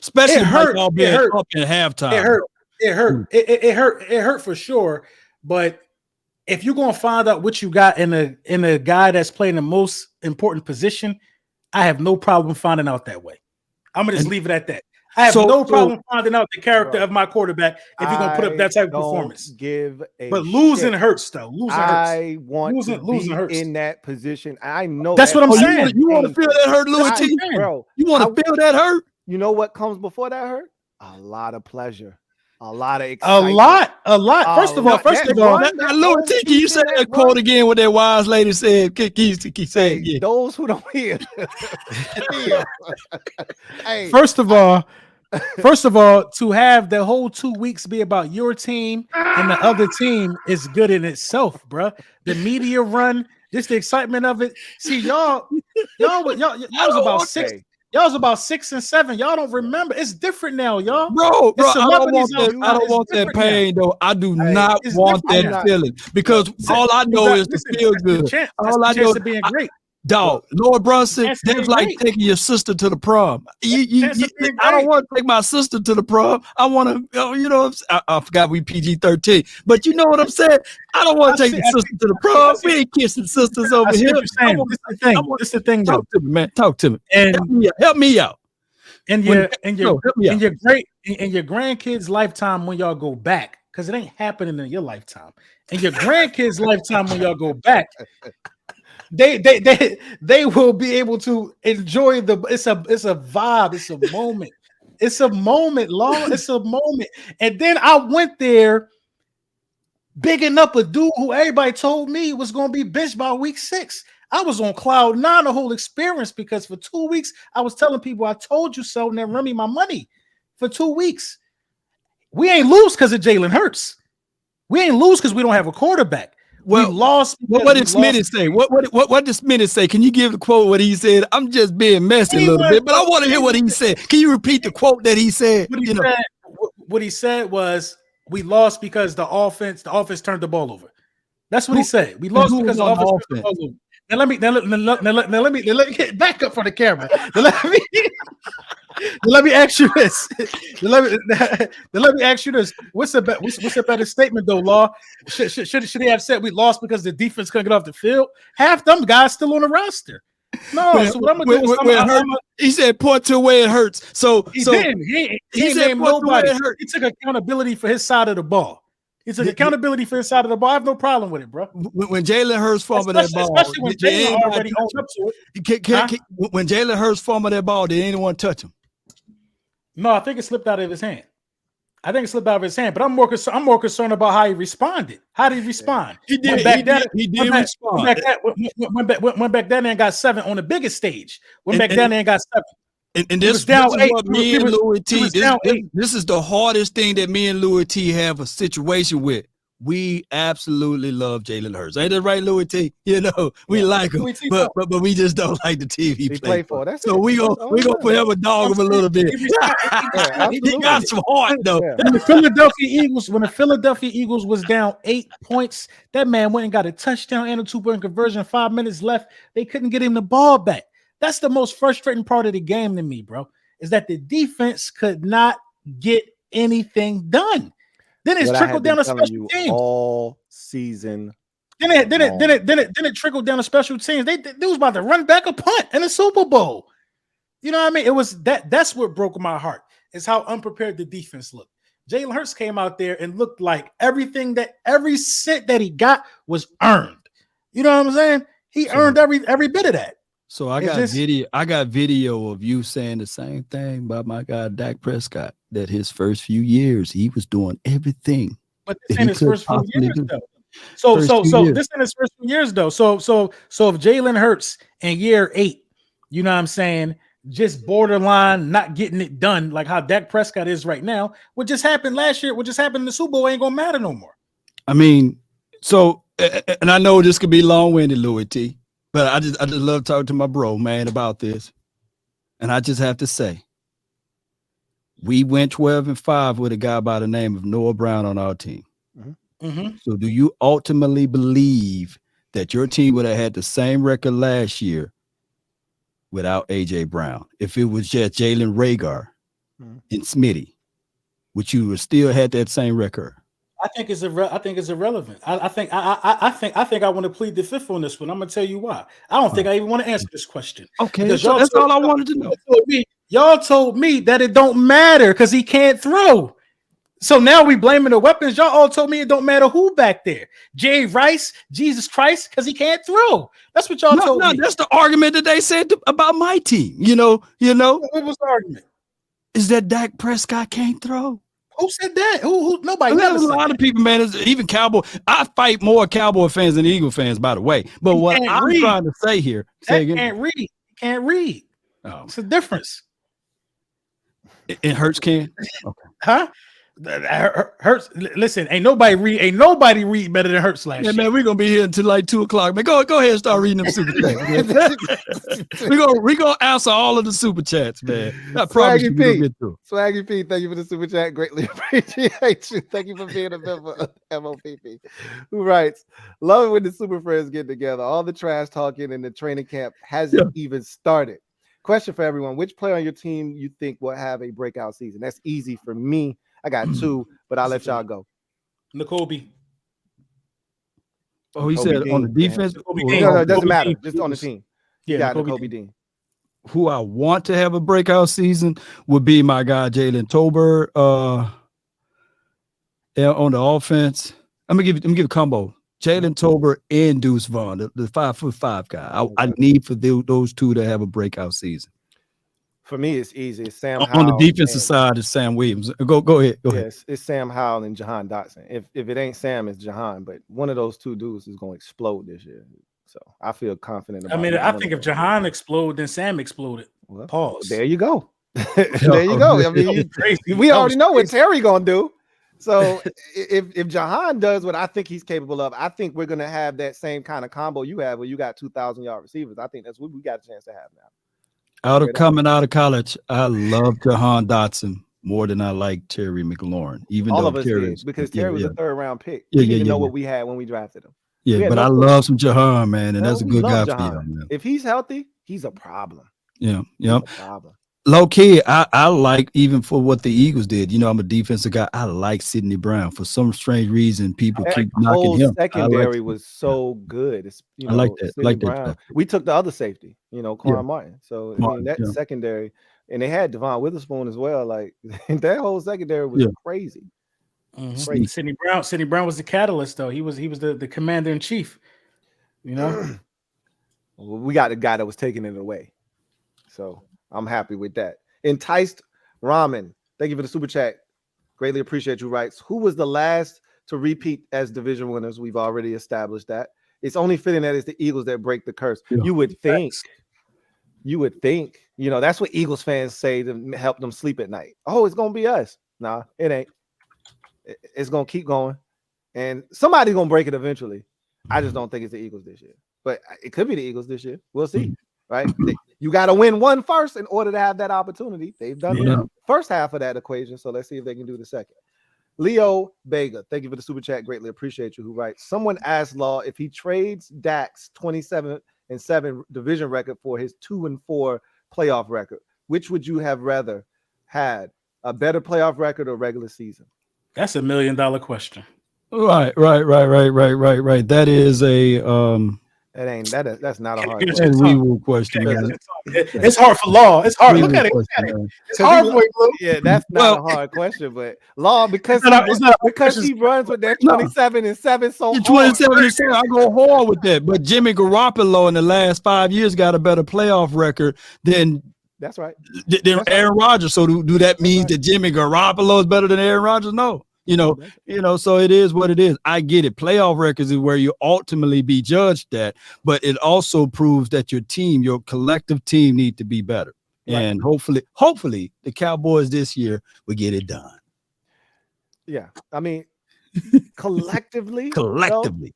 especially hurt. Y'all being up in halftime. It hurt for sure. But if you're gonna find out what you got in a guy that's playing the most important position, I have no problem finding out that way. I'm gonna just leave it at that. I have no problem finding out the character of my quarterback if you're gonna put up that type of performance. But losing hurts though. I want to be in that position. I know that's what I'm saying. You want to feel that hurt, Louie Tee? Bro, you want to feel that hurt? You know what comes before that hurt? A lot of pleasure. A lot of excitement. A lot. First of all, Louie Tee, can you say that quote again? What that wise lady said? Keep saying it. Those who don't hear. Hey. First of all, to have the whole 2 weeks be about your team and the other team is good in itself, bro. The media run, just the excitement of it. See, y'all was about 6. Y'all was about 6 and 7. Y'all don't remember. It's different now, y'all. Bro, I don't want that pain, though. I do not want that feeling because all I know is to feel good. All I know is being great. Dog, Lord Brunson, that's like taking your sister to the prom. I don't want to take my sister to the prom. I want to, I forgot we PG-13, but you know what I'm saying? I don't want to take the sister to the prom. We ain't kissing sisters over here. This is the thing, Talk to me, man. Talk to me. And help me out. And your grandkids' lifetime when y'all go back, because it ain't happening in your lifetime. And your grandkids' lifetime when y'all go back. They will be able to enjoy it's a vibe, it's a moment, it's a moment. And then I went there bigging up a dude who everybody told me was going to be benched by week 6. I was on cloud 9 the whole experience because for 2 weeks I was telling people I told you so and then run me my money for 2 weeks. We ain't lose because of Jalen Hurts. We ain't lose because we don't have a quarterback. Well, we lost. What did Smitty say? What did Smitty say? Can you give the quote what he said? I'm just being messy a little bit, but I want to hear what he said. Can you repeat the quote that he said? What he said was we lost because the offense turned the ball over. That's what he said. We lost because the offense turned the ball over. Now let me get back up for the camera. Let me ask you this. Let me ask you this. What's a better statement though, Law? Should he have said we lost because the defense couldn't get off the field? Half them guys still on the roster. No, so what I'm gonna do is he said point to where it hurts. He didn't. He named nobody. He took accountability for his side of the ball. It's an accountability for his side of the ball. I have no problem with it, bro. When Jalen Hurts fumbled that ball, especially when Jalen already owned up to it. When Jalen Hurts fumbled that ball, did anyone touch him? No, I think it slipped out of his hand. But I'm more concerned about how he responded. How did he respond? He did respond. Went back down there and got 7 on the biggest stage. Went back down there and got 7. And this is what me and Louie Tee. This is the hardest thing that me and Louie Tee have a situation with. We absolutely love Jalen Hurts. Ain't that right, Louie Tee? We like him, but we just don't like the team he play for. So we gonna forever dog him a little bit. He got some heart though. When the Philadelphia Eagles was down 8 points, that man went and got a touchdown and a 2-point conversion. 5 minutes left, they couldn't get him the ball back. That's the most frustrating part of the game to me, bro, is that the defense could not get anything done. Then it's trickled down to special teams all season. Then it trickled down to special teams. They was about to run back a punt in the Super Bowl. You know what I mean? It was that's what broke my heart, is how unprepared the defense looked. Jalen Hurts came out there and looked like every cent that he got was earned. You know what I'm saying? He earned every bit of that. So I got video of you saying the same thing about my guy Dak Prescott, that his first few years he was doing everything. But this ain't his first few years though. So this ain't his first few years though. So if Jalen Hurts in year 8, you know what I'm saying, just borderline not getting it done like how Dak Prescott is right now, what just happened last year, what just happened in the Super Bowl ain't gonna matter no more. I mean, so and I know this could be long-winded, Louie Tee. But I just love talking to my bro, man, about this. And I just have to say, we went 12-5 with a guy by the name of Noah Brown on our team. Mm-hmm. So do you ultimately believe that your team would have had the same record last year without A.J. Brown if it was just Jalen Reagor and Smitty, would you have still had that same record? I think it's irrelevant. I think I want to plead the fifth on this one. I'm gonna tell you why. I don't think I even want to answer this question. Okay, that's all I wanted to know. Y'all told me that it don't matter because he can't throw. So now we blaming the weapons. Y'all all told me it don't matter who back there. Jay Rice, Jesus Christ, because he can't throw. That's what y'all told me. That's the argument that they said about my team. You know. What was the argument? Is that Dak Prescott can't throw? Who said that? Who? Nobody. There's a lot of people, man. Even Cowboy. I fight more Cowboy fans than Eagle fans, by the way. But what I'm trying to say here, can't read. Can't read. Oh. It's a difference. It hurts, can? Okay. Huh? Hurts. Listen, ain't nobody read better than Hurts last year. Man, we're gonna be here until like 2:00. Man, go ahead and start reading them super chats. we gonna answer all of the super chats, man. Swaggy P, thank you for the super chat. Greatly appreciate you. Thank you for being a member of MOPP. Who writes, love it when the Super Friends get together. All the trash talking in the training camp hasn't even started. Question for everyone: which player on your team you think will have a breakout season? That's easy for me. I got two, but I'll let y'all go. N'Kobe. Oh, he said Dean. On the defense? No, it doesn't matter. Just on the team. Yeah, N'Kobe Dean. Who I want to have a breakout season would be my guy, Jalen Tolbert. On the offense, I'm gonna give a combo. Jalen Tolbert and Deuce Vaughn, the 5'5" guy. I need for those two to have a breakout season. For me, it's easy. It's Sam Howell. On the defensive side, it's Sam Williams. Go ahead. Yes, it's Sam Howell and Jahan Dotson. If it ain't Sam, it's Jahan. But one of those two dudes is going to explode this year. So I feel confident about it. I think if Jahan exploded, then Sam exploded. Well, pause. There you go. There you go. I mean, we already know what Terry going to do. So if Jahan does what I think he's capable of, I think we're going to have that same kind of combo you have where you got 2,000-yard receivers. I think that's what we got a chance to have now. Coming out of college, I love Jahan Dotson more than I like Terry McLaurin. Even all though of us Terry did, because Terry was a third-round pick. We didn't know what we had when we drafted him. Yeah, but I love some Jahan, man, and that's a good guy for you, man. If he's healthy, he's a problem. Yeah. Low key, I like, even for what the Eagles did. You know, I'm a defensive guy. I like Sidney Brown. For some strange reason, people keep knocking him. Secondary was so good. I like that. Like Brown. We took the other safety, Quan Martin. So I mean, that secondary, and they had Devon Witherspoon as well. Like that whole secondary was crazy. Mm-hmm. Crazy. Sidney Brown was the catalyst, though. He was the commander in chief. Well, we got a guy that was taking it away. So I'm happy with that. Enticed Ramen, thank you for the super chat. Greatly appreciate you. Writes, who was the last to repeat as division winners? We've already established that. It's only fitting that it's the Eagles that break the curse. Yeah. You would think, that's what Eagles fans say to help them sleep at night. Oh, it's going to be us. Nah, it ain't. It's going to keep going. And somebody's going to break it eventually. I just don't think it's the Eagles this year. But it could be the Eagles this year. We'll see. Right? You got to win one first in order to have that opportunity. They've done the first half of that equation, so let's see if they can do the second. Leo Vega, thank you for the super chat. Greatly appreciate you. Who writes, someone asked Law if he trades Dak's 27-7 division record for his 2-4 playoff record, which would you have rather had, a better playoff record or regular season? That's $1 million question. Right. That is a That's not a hard question. It's hard for Law. It's hard. Look at it. It's hard for you, Blue. Yeah, that's not a hard question, but Law, because he runs with that 27-7 so hard. 27-7, I go hard with that. But Jimmy Garoppolo in the last 5 years got a better playoff record than that's right. Than Aaron Rodgers. So do that mean that Jimmy Garoppolo is better than Aaron Rodgers? No. So it is what it is. I get it. Playoff records is where you ultimately be judged at, but it also proves that your team, your collective team, need to be better. Right. And hopefully the Cowboys this year will get it done. Yeah. I mean, collectively, 12-4.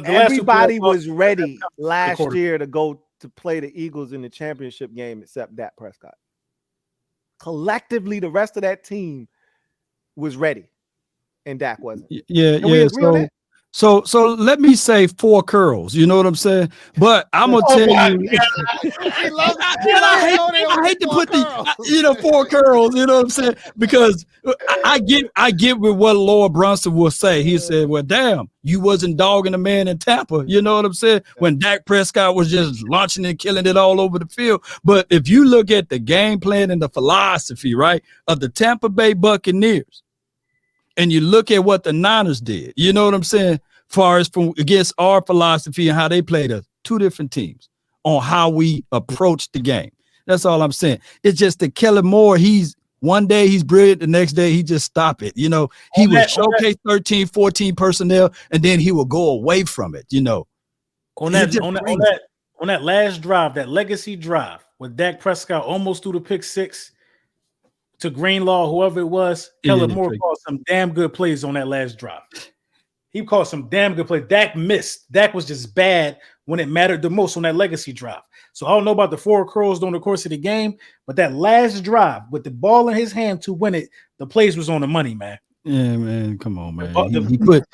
Everybody was ready last year to go to play the Eagles in the championship game except Dak Prescott. Collectively, the rest of that team was ready, and Dak wasn't. Yeah. So let me say 4 curls. You know what I'm saying? But I'm gonna tell you, I hate to put the 4 curls. You know what I'm saying? Because I get with what Lord Brunson will say. He said, "Well, damn, you wasn't dogging a man in Tampa." You know what I'm saying? When Dak Prescott was just launching and killing it all over the field. But if you look at the game plan and the philosophy, right, of the Tampa Bay Buccaneers, and you look at what the Niners did, you know what I'm saying? Far as from against our philosophy and how they played us, 2 different teams on how we approach the game. That's all I'm saying. It's just that Kellen Moore, one day he's brilliant, the next day he just stop it. You know, he would showcase 13, 14 personnel, and then he will go away from it, you know. On that last drive, that legacy drive, with Dak Prescott almost threw the pick 6 to Greenlaw, whoever it was, Kellen Moore called some damn good plays on that last drive. He called some damn good plays. Dak missed. Dak was just bad when it mattered the most on that legacy drive. So I don't know about the 4 curls during the course of the game, but that last drive with the ball in his hand to win it, the plays was on the money, man. Yeah, man. Come on, man. He put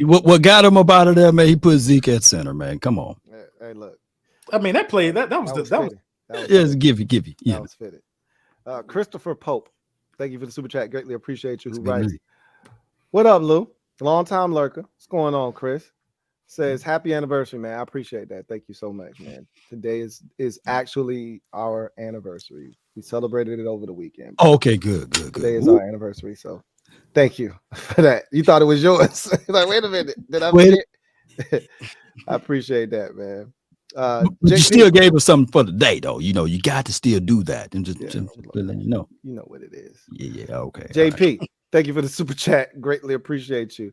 what got him up out of there, man. He put Zeke at center, man. Come on. Hey, look. I mean, that play that was give you. Yeah. That was fitted. Christopher Pope, thank you for the super chat. Greatly appreciate you. Who writes? What up, Lou? Long time lurker. What's going on, Chris? Says happy anniversary, man. I appreciate that. Thank you so much, man. Today is actually our anniversary. We celebrated it over the weekend. Oh, okay, good. Today is our anniversary, so thank you for that. You thought it was yours. Like, wait a minute. Did I wait? I appreciate that, man. But you still gave us something for the day, though. You know, you got to still do that, and just let you know. You know what it is. Yeah. Okay. JP, thank you for the super chat. Greatly appreciate you.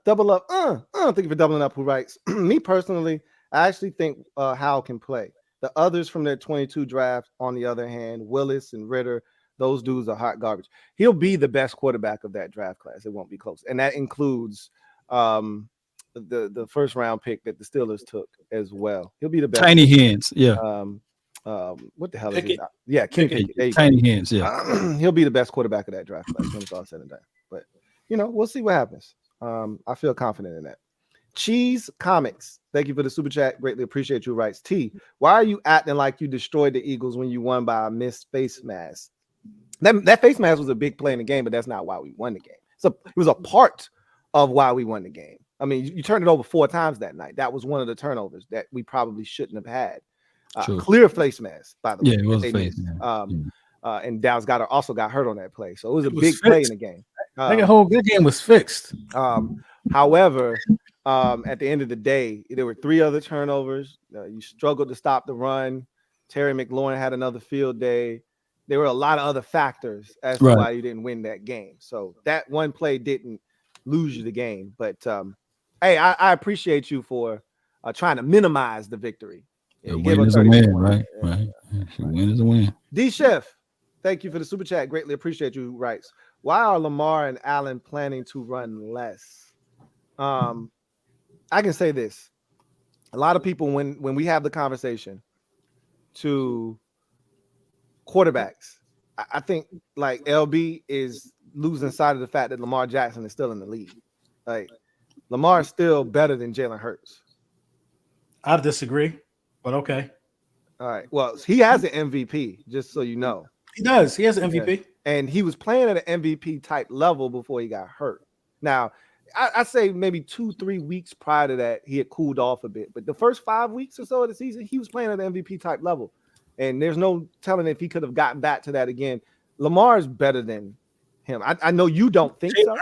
Double up. Thank you for doubling up. Who writes? Me personally, I actually think Howell can play. The others from their 22 draft, on the other hand, Willis and Ritter, those dudes are hot garbage. He'll be the best quarterback of that draft class. It won't be close, and that includes the first round pick that the Steelers took as well. He'll be the best. Tiny hands, yeah. What the hell is it? Yeah, Tiny hands, yeah. He'll be the best quarterback of that draft class when it's all said and done. But we'll see what happens. I feel confident in that. Cheese Comics, thank you for the super chat. Greatly appreciate you. Writes T. Why are you acting like you destroyed the Eagles when you won by a missed face mask? That face mask was a big play in the game, but that's not why we won the game. So it was a part of why we won the game. I mean, you turned it over 4 times that night. That was one of the turnovers that we probably shouldn't have had. Clear face mask, by the way. Yeah, it was a face mask. And Dallas also got hurt on that play. So it was a big play in the game. The whole good game was fixed. However, at the end of the day, there were 3 other turnovers. You struggled to stop the run. Terry McLaurin had another field day. There were a lot of other factors as to why you didn't win that game. So that one play didn't lose you the game. But hey, I appreciate you for trying to minimize the victory. Win is a win, right? Win is a win. D Chef, thank you for the super chat. Greatly appreciate you. Writes, why are Lamar and Allen planning to run less? I can say this. A lot of people, when we have the conversation to quarterbacks, I think like LB is losing sight of the fact that Lamar Jackson is still in the league. Like Lamar is still better than Jalen Hurts. I disagree, but okay. All right. Well, he has an MVP, just so you know. He does. He has an MVP. And he was playing at an MVP type level before he got hurt. Now, I say maybe 2-3 weeks prior to that, he had cooled off a bit. But the first 5 weeks or so of the season, he was playing at an MVP type level. And there's no telling if he could have gotten back to that again. Lamar is better than him. I know you don't think so.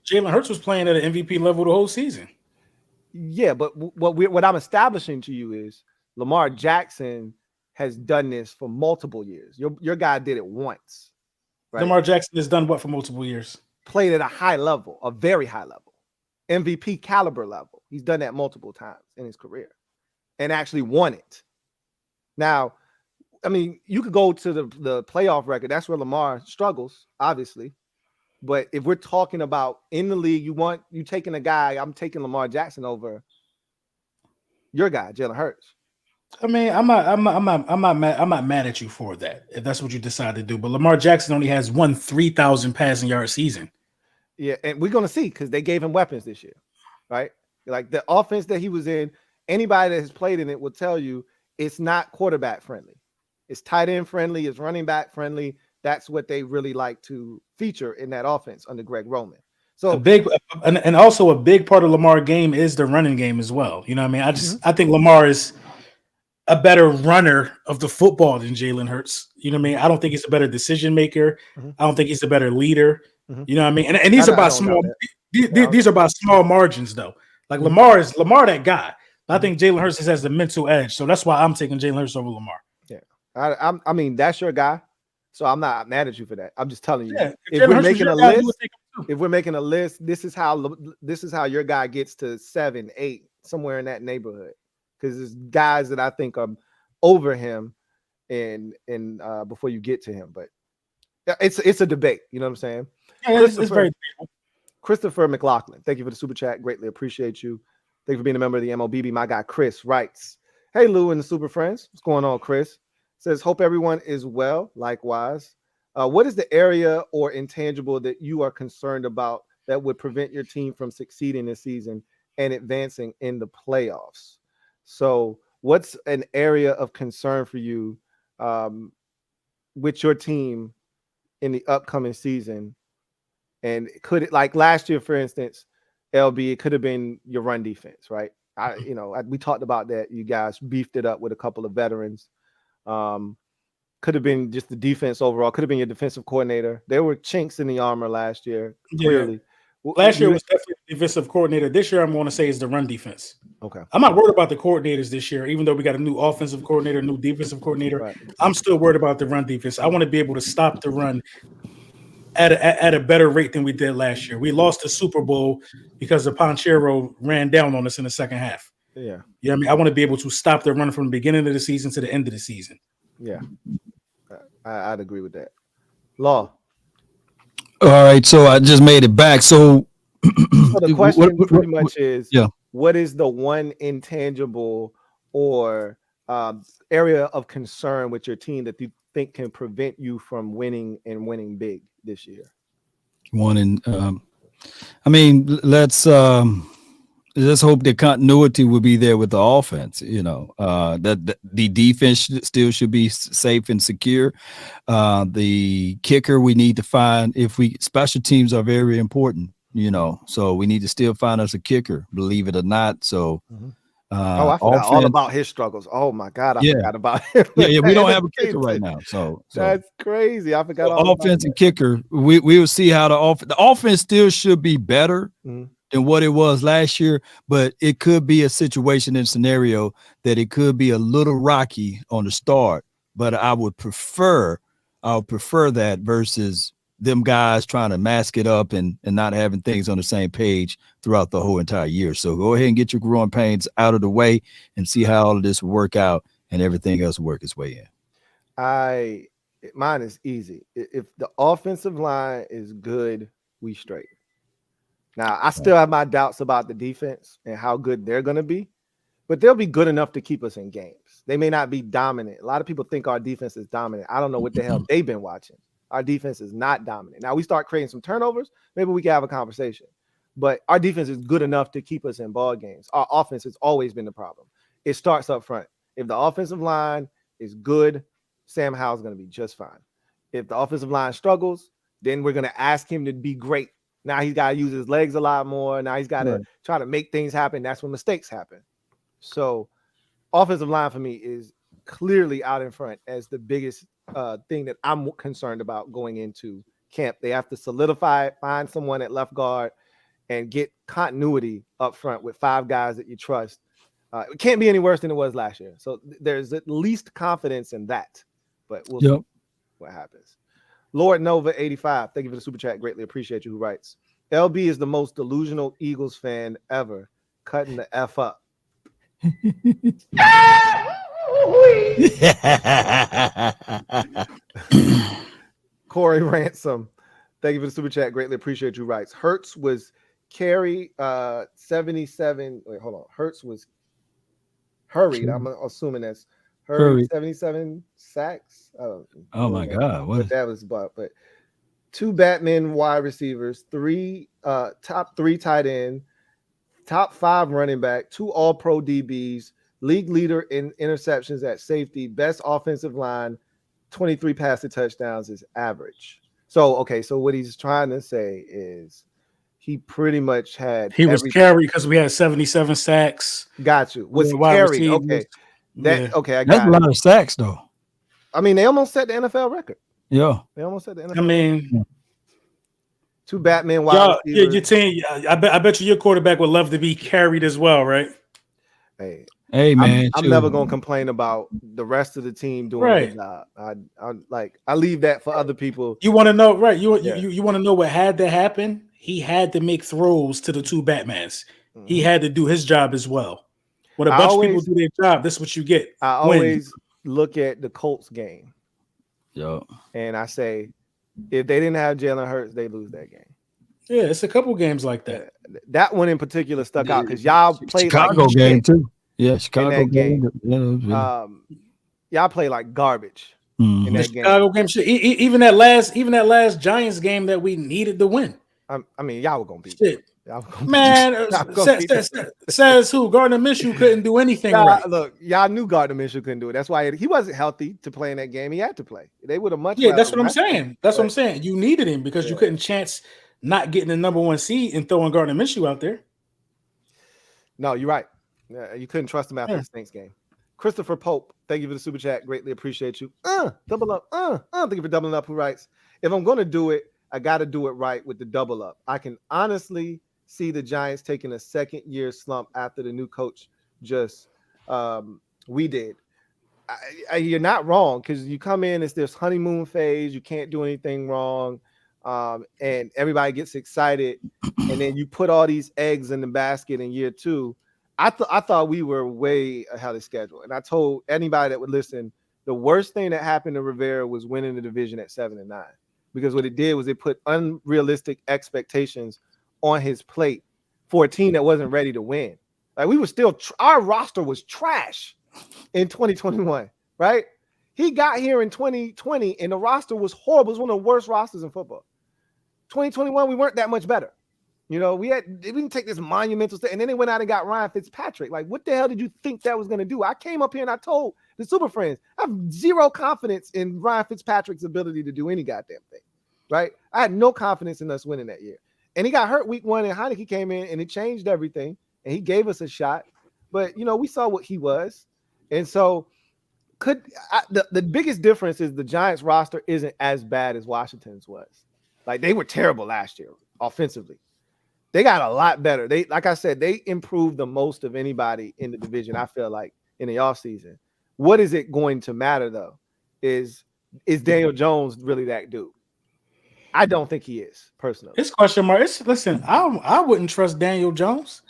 Jalen Hurts was playing at an MVP level the whole season. Yeah, but what I'm establishing to you is Lamar Jackson has done this for multiple years. Your guy did it once. Right? Lamar Jackson has done what for multiple years? Played at a high level, a very high level, MVP caliber level. He's done that multiple times in his career and actually won it. Now, I mean, you could go to the playoff record. That's where Lamar struggles, obviously. But if we're talking about in the league, you taking a guy, I'm taking Lamar Jackson over your guy, Jalen Hurts. I mean, I'm not mad at you for that if that's what you decide to do. But Lamar Jackson only has one 3,000 passing yard season. Yeah, and we're gonna see because they gave him weapons this year. right? Like the offense that he was in, anybody that has played in it will tell you it's not quarterback friendly. It's tight end friendly. It's running back friendly. That's what they really like to feature in that offense under Greg Roman. So a big and also a big part of Lamar's game is the running game as well. You know what I mean? I think Lamar is a better runner of the football than Jalen Hurts. You know what I mean? I don't think he's a better decision maker. I don't think he's a better leader. You know what I mean? And these are about small. These are about small margins though. Like Lamar that guy. I think Jalen Hurts has the mental edge, so that's why I'm taking Jalen Hurts over Lamar. Yeah, I mean that's your guy, so I'm not mad at you for that. I'm just telling you, if we're making a list, this is how your guy gets to 7, 8, somewhere in that neighborhood, because there's guys that I think are over him, and before you get to him, but it's a debate. You know what I'm saying? Yeah, it's very. Christopher McLaughlin, thank you for the super chat. Greatly appreciate you. Thank you for being a member of the MLBB. My guy Chris writes, "Hey Lou and the Super Friends, what's going on?" Chris says, "Hope everyone is well. Likewise, what is the area or intangible that you are concerned about that would prevent your team from succeeding this season and advancing in the playoffs?" So, what's an area of concern for you with your team in the upcoming season? And could it, like last year, for instance, LB, it could have been your run defense, right? We talked about that. You guys beefed it up with a couple of veterans. Could have been just the defense overall. Could have been your defensive coordinator. There were chinks in the armor last year, clearly. Yeah. Last year was definitely the defensive coordinator. This year, I'm going to say is the run defense. Okay. I'm not worried about the coordinators this year, even though we got a new offensive coordinator, new defensive coordinator. Right. I'm still worried about the run defense. I want to be able to stop the run at a better rate than we did last year. We lost the Super Bowl because the Ponchero ran down on us in the second half. Yeah. You know what I mean? I want to be able to stop the run from the beginning of the season to the end of the season. Yeah. I'd agree with that. Law. All right. So I just made it back. So the question pretty much is, yeah, what is the one intangible or area of concern with your team that you think can prevent you from winning and winning big this year? Let's hope the continuity will be there with the offense. That the defense still should be safe and secure. The kicker we need to find, special teams are very important, so we need to still find us a kicker, believe it or not. So I forgot all about his struggles. Oh my God, I forgot about him. Yeah, we don't have a kicker right now. So that's crazy. I forgot all about offense and kicker. We will see how the offense still should be better than what it was last year, but it could be a situation and scenario that it could be a little rocky on the start. But I would prefer that versus them guys trying to mask it up and not having things on the same page throughout the whole entire year. So go ahead and get your growing pains out of the way and see how all of this will work out and everything else will work its way in. Mine is easy. If the offensive line is good, we straight. Now, I still have my doubts about the defense and how good they're going to be, but they'll be good enough to keep us in games. They may not be dominant. A lot of people think our defense is dominant. I don't know what the hell they've been watching. Our defense is not dominant. Now we start creating some turnovers, maybe we can have a conversation. But our defense is good enough to keep us in ball games. Our offense has always been the problem. It starts up front. If the offensive line is good, Sam Howell's going to be just fine. If the offensive line struggles, then we're going to ask him to be great. Now he's got to use his legs a lot more. Now he's got to try to make things happen. That's when mistakes happen. So offensive line for me is clearly out in front as the biggest thing that I'm concerned about going into camp. They have to solidify it, find someone at left guard, and get continuity up front with 5 guys that you trust. It can't be any worse than it was last year. So there's at least confidence in that. But we'll see what happens. Lord Nova 85, thank you for the super chat. Greatly appreciate you. Who writes, LB is the most delusional Eagles fan ever. Cutting the F up. Corey Ransom, thank you for the super chat. Greatly appreciate you. Writes, Hurts was carry 77. Wait, hold on. Hurts was hurried. I'm assuming that's hurried 77 sacks. Oh my God. What that was about. But 2 Batman wide receivers, 3 top 3 tight end, top 5 running back, 2 all-pro DBs, league leader in interceptions at safety, best offensive line, 23 passing touchdowns is average. So, okay, so what he's trying to say is he pretty much had was carried because we had 77 sacks. Got you. Was carried. Okay. Okay, I got That's a lot of sacks though. I mean, they almost set the NFL record. Yeah. They almost set the NFL. I mean, 2 Batman wide receivers. Your team, I bet you your quarterback would love to be carried as well, right? Hey man, I'm never gonna complain about the rest of the team doing the job. I leave that for other people. You want to know, right? You want to know what had to happen? He had to make throws to the 2 Batmans. Mm-hmm. He had to do his job as well. When a bunch of people do their job, that's what you get. I always look at the Colts game. Yeah. And I say, if they didn't have Jalen Hurts, they lose that game. Yeah, it's a couple games like that. That one in particular stuck out because y'all played Chicago like game too. Yeah, Chicago game. Y'all play like garbage in that Chicago game. Even that last Giants game that we needed to win. I mean, y'all were gonna beat. Man, says who? Gardner Minshew couldn't do anything right. Look, y'all knew Gardner Minshew couldn't do it. That's why he wasn't healthy to play in that game. He had to play. They would have much. Yeah, that's what I'm saying. That's what I'm saying. You needed him because you couldn't chance not getting the #1 seed and throwing Gardner Minshew out there. No, you're right. You couldn't trust him after the Saints game. Christopher Pope, thank you for the super chat. Greatly appreciate you. Double up. Thank you for doubling up. Who writes? If I'm going to do it, I got to do it right with the double up. I can honestly see the Giants taking a second-year slump after the new coach we did. You're not wrong because you come in, it's this honeymoon phase. You can't do anything wrong. And everybody gets excited. And then you put all these eggs in the basket in year 2. I thought we were way ahead of schedule. And I told anybody that would listen, the worst thing that happened to Rivera was winning the division at 7-9. Because what it did was it put unrealistic expectations on his plate for a team that wasn't ready to win. Like we were still, our roster was trash in 2021, right? He got here in 2020 and the roster was horrible. It was one of the worst rosters in football. 2021, we weren't that much better. You know, we didn't take this monumental step, and then they went out and got Ryan Fitzpatrick. Like, what the hell did you think that was going to do? I came up here and I told the Super Friends, I have zero confidence in Ryan Fitzpatrick's ability to do any goddamn thing, right? I had no confidence in us winning that year. And he got hurt week 1, and Heineke came in, and it changed everything, and he gave us a shot. But, you know, we saw what he was. And so the biggest difference is the Giants roster isn't as bad as Washington's was. Like, they were terrible last year offensively. They got a lot better. They, like I said, they improved the most of anybody in the division, I feel like, in the offseason. What is it going to matter, though, is Daniel Jones really that dude? I don't think he is, personally. It's question mark. Listen, I wouldn't trust Daniel Jones.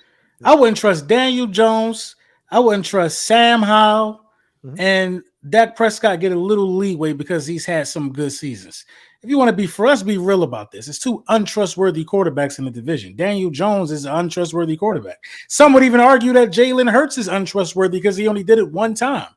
I wouldn't trust Daniel Jones. I wouldn't trust Sam Howell. Mm-hmm. And Dak Prescott get a little leeway because he's had some good seasons. If you want to be for us, be real about this. It's 2 untrustworthy quarterbacks in the division. Daniel Jones is an untrustworthy quarterback. Some would even argue that Jalen Hurts is untrustworthy because he only did it one time.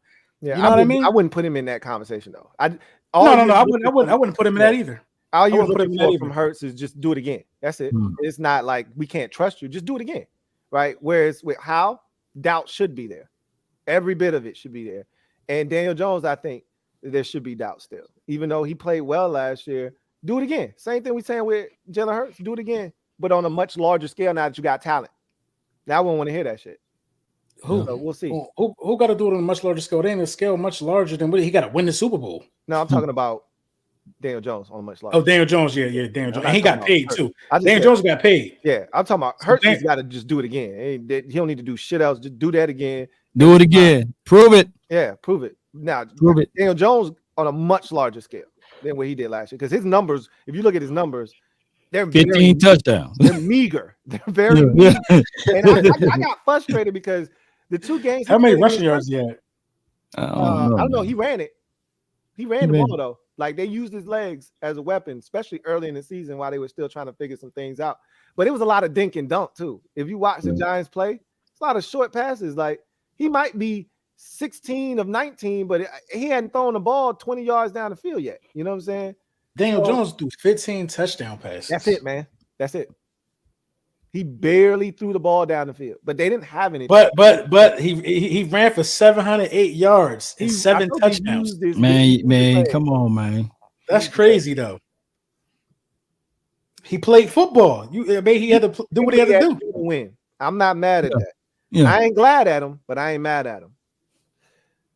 Yeah, you know what I mean? I wouldn't put him in that conversation though. I wouldn't put him in that either. All you're looking for from Hurts is just do it again. That's it. Mm. It's not like we can't trust you. Just do it again, right? Whereas with Howell, doubt should be there. Every bit of it should be there. And Daniel Jones, I think there should be doubt still. Even though he played well last year, do it again. Same thing we're saying with Jalen Hurts. Do it again, but on a much larger scale now that you got talent. Now I won't want to hear that shit. So we'll see. Who got to do it on a much larger scale? They ain't a scale much larger than what he got to win the Super Bowl. No, I'm talking about Daniel Jones on a much larger. Oh, Daniel Jones, yeah, Daniel Jones. And he got paid too. Daniel Jones got paid. Yeah, I'm talking about Hurts. He's got to just do it again. He don't need to do shit else. Just do that again. Do it again. Prove it. Yeah, prove it. Now, prove it. Daniel Jones on a much larger scale than what he did last year. Because his numbers, if you look at his numbers, they're 15 touchdowns. They're meager. They're very meager. And I got frustrated because the 2 games. How many rushing yards he had? I don't know. He ran it. He ran the ball though. Like they used his legs as a weapon, especially early in the season while they were still trying to figure some things out. But it was a lot of dink and dunk too. If you watch the Giants play, it's a lot of short passes. Like he might be 16 of 19, but he hadn't thrown the ball 20 yards down the field yet. You know what I'm saying? Daniel Jones threw 15 touchdown passes. That's it, man. That's it. He barely threw the ball down the field, but they didn't have any. But he ran for 708 yards and 7 touchdowns. Man, come on, man. That's crazy though. He played football. He had to do what he had to do to win. I'm not mad at that. Yeah. I ain't glad at him, but I ain't mad at him.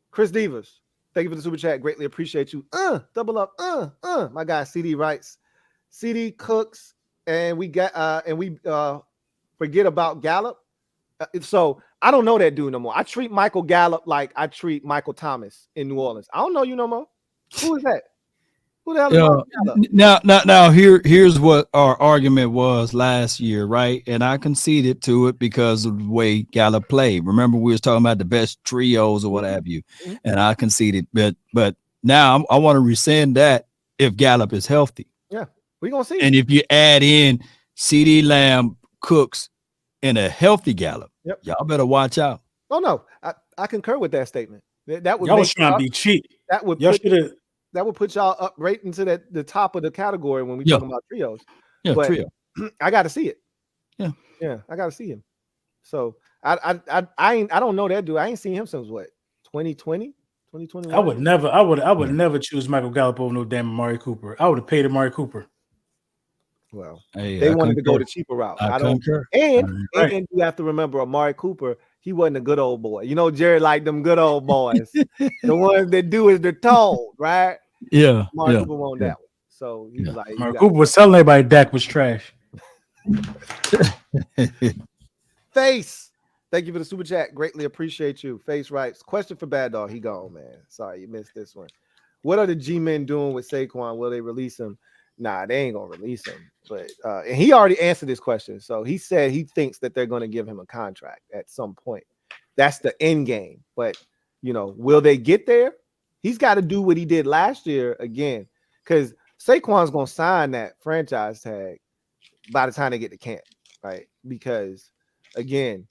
Chris Divas, thank you for the super chat. Greatly appreciate you. Double up. My guy CD writes, CD cooks, and we forget about Gallup. So I don't know that dude no more. I treat Michael Gallup like I treat Michael Thomas in New Orleans. I don't know you no more. Who is that? Who the hell is Gallup? Now here's what our argument was last year, right? And I conceded to it because of the way Gallup played. Remember, we was talking about the best trios or what have you, and I conceded. But now I want to rescind that if Gallup is healthy. Yeah, we're gonna see. And if you add in CD Lamb, Cooks, and a healthy Gallup, y'all better watch out. Oh no, I concur with that statement. That would y'all was trying to be cheap. That would that would put y'all up right into the top of the category when we talk about trios. Yeah, but trio. I got to see it. Yeah, I got to see him. So I don't know that dude. I ain't seen him since what 2020, 2021. I would never choose Michael Gallup over no damn Amari Cooper. I would have paid Amari Cooper. Well, they wanted to go the cheaper route. I don't. And you have to remember Amari Cooper. He wasn't a good old boy. You know, Jerry liked them good old boys. The ones that do as they're told, right? Yeah. Amari Cooper won that one. So he was like, Amari Cooper was telling everybody Dak was trash. Face. Thank you for the super chat. Greatly appreciate you. Face writes, question for Bad Dog. He gone, man. Sorry, you missed this one. What are the G-men doing with Saquon? Will they release him? Nah, they ain't gonna release him. But and he already answered this question. So he said he thinks that they're going to give him a contract at some point. That's the end game. But will they get there? He's got to do what he did last year again, because Saquon's gonna sign that franchise tag by the time they get to camp, right? Because again,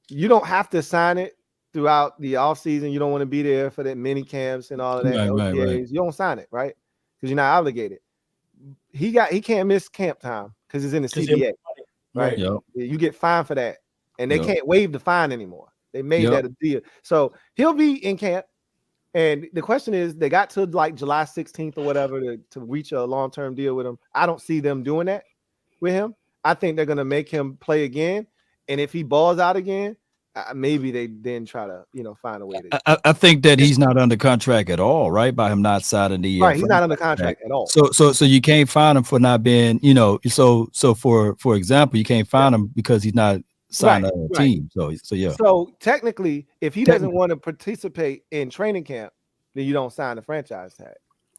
you don't have to sign it throughout the offseason. You don't want to be there for that mini camps and all of that. Right. You don't sign it, right? Because you're not obligated. He can't miss camp time because it's in the CBA, right? Yep. You get fined for that, and they can't waive the fine anymore. They made that a deal, so he'll be in camp. And the question is, they got to like July 16th or whatever to reach a long-term deal with him. I don't see them doing that with him. I think they're gonna make him play again, and if he balls out again, maybe they then try to find a way to. I think that he's not under contract at all, right? By him not signing the right, he's not under contract at all. So you can't find him for not being, So for example, you can't find him because he's not signed on a team. So yeah. So technically, if he doesn't want to participate in training camp, then you don't sign the franchise tag.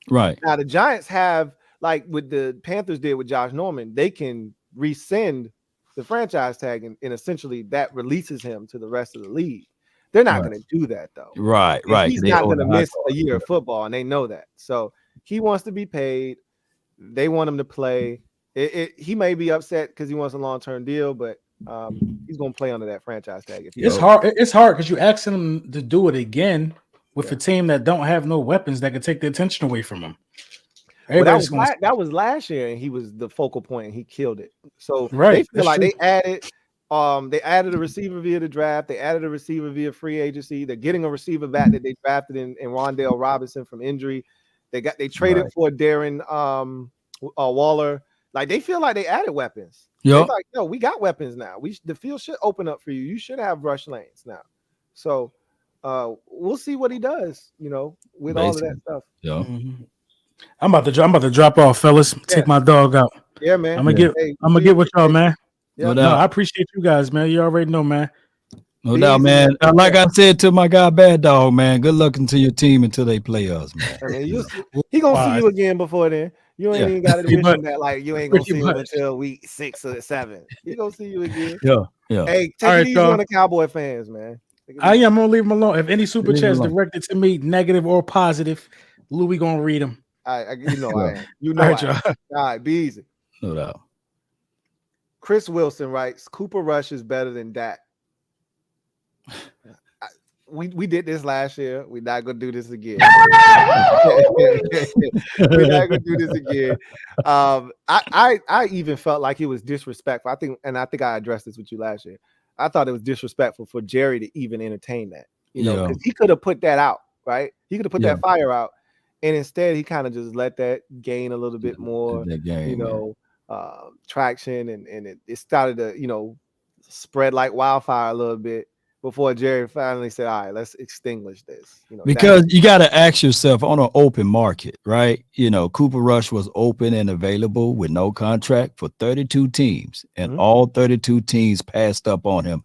Right. Now the Giants have, like what the Panthers did with Josh Norman, they can rescind the franchise tag, and essentially that releases him to the rest of the league. They're not going to do that though. Right. He's not going to miss a year of football, and they know that. So he wants to be paid. They want him to play. He may be upset because he wants a long-term deal, but he's going to play under that franchise tag. It's hard because you're asking him to do it again with a team that don't have no weapons that can take the attention away from him. Well, that was last year, and he was the focal point, and he killed it. So they feel like they added a receiver via the draft. They added a receiver via free agency. They're getting a receiver back that they drafted in Rondale Robinson from injury. They traded for Darren Waller. Like they feel like they added weapons. They're like, no, we got weapons now. The field should open up for you. You should have rush lanes now. So we'll see what he does. With all of that stuff. Yeah. Mm-hmm. I'm about to drop off, fellas. Take my dog out. Yeah, man. I'm gonna get with y'all, man. Yeah. No, I appreciate you guys, man. You already know, man. No doubt, man. Like I said to my guy, Bad Dog, man. Good luck to your team until they play us, man. I mean, he gonna see you again before then. You ain't even got to wish him that. Like you ain't gonna see him until week 6 or 7. He gonna see you again. Yeah. Hey, take it easy on the Cowboy fans, man. I'm gonna leave him alone. If any super chats directed to me, negative or positive, Louie gonna read them. I am. You know all right, be easy. No doubt. Chris Wilson writes, Cooper Rush is better than Dak. we did this last year. We're not gonna do this again. We're not gonna do this again. I even felt like it was disrespectful. I think I addressed this with you last year. I thought it was disrespectful for Jerry to even entertain that. You know, because he could have put that out, right? He could have put that fire out, and instead he kind of just let that gain a little bit more, traction, and it started to, spread like wildfire a little bit before Jerry finally said, all right, let's extinguish this. Because you got to ask yourself on an open market, right? Cooper Rush was open and available with no contract for 32 teams, and all 32 teams passed up on him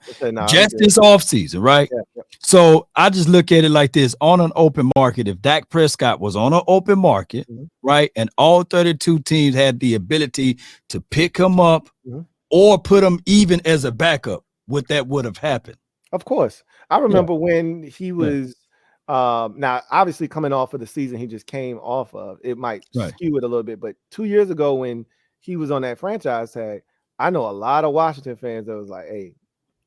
just this offseason, right? Yeah. So I just look at it like this: on an open market, if Dak Prescott was on an open market, right, and all 32 teams had the ability to pick him up or put him even as a backup, would have happened? Of course. I remember when he was now obviously coming off of the season he just came off of, it might skew it a little bit, but 2 years ago when he was on that franchise tag, I know a lot of Washington fans that was like, hey,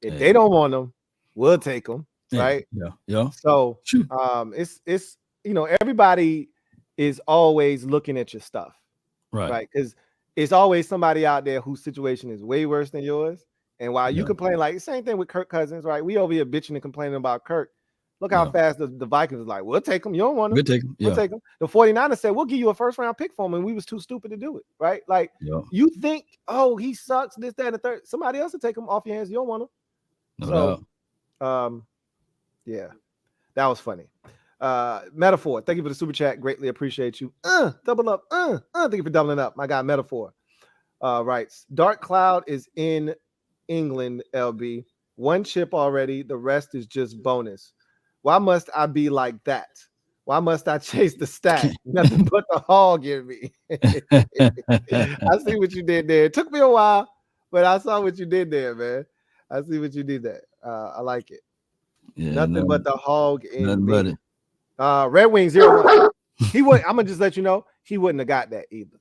if they don't want him, we'll take him. Right. Yeah. So it's everybody is always looking at your stuff. Right. Because it's always somebody out there whose situation is way worse than yours. And while you complain, like same thing with Kirk Cousins, right? We over here bitching and complaining about Kirk. Look how fast the Vikings was like, we'll take him. You don't want him. We'll take him. The 49ers said, we'll give you a first-round pick for him, and we was too stupid to do it, right? Like, you think, oh, he sucks, this, that, and the third. Somebody else will take him off your hands. You don't want him. Yeah, that was funny. Metaphor, thank you for the super chat. Greatly appreciate you. Double up. Thank you for doubling up. My guy, Metaphor, writes, Dark Cloud is in England, LB. One chip already. The rest is just bonus. Why must I be like that? Why must I chase the stack? Nothing but the hog in me. I see what you did there. It took me a while, but I saw what you did there, man. I see what you did there. I like it. Yeah, nothing but the hog in me. Red Wing 0-1. He would. I'm gonna just let you know he wouldn't have got that either.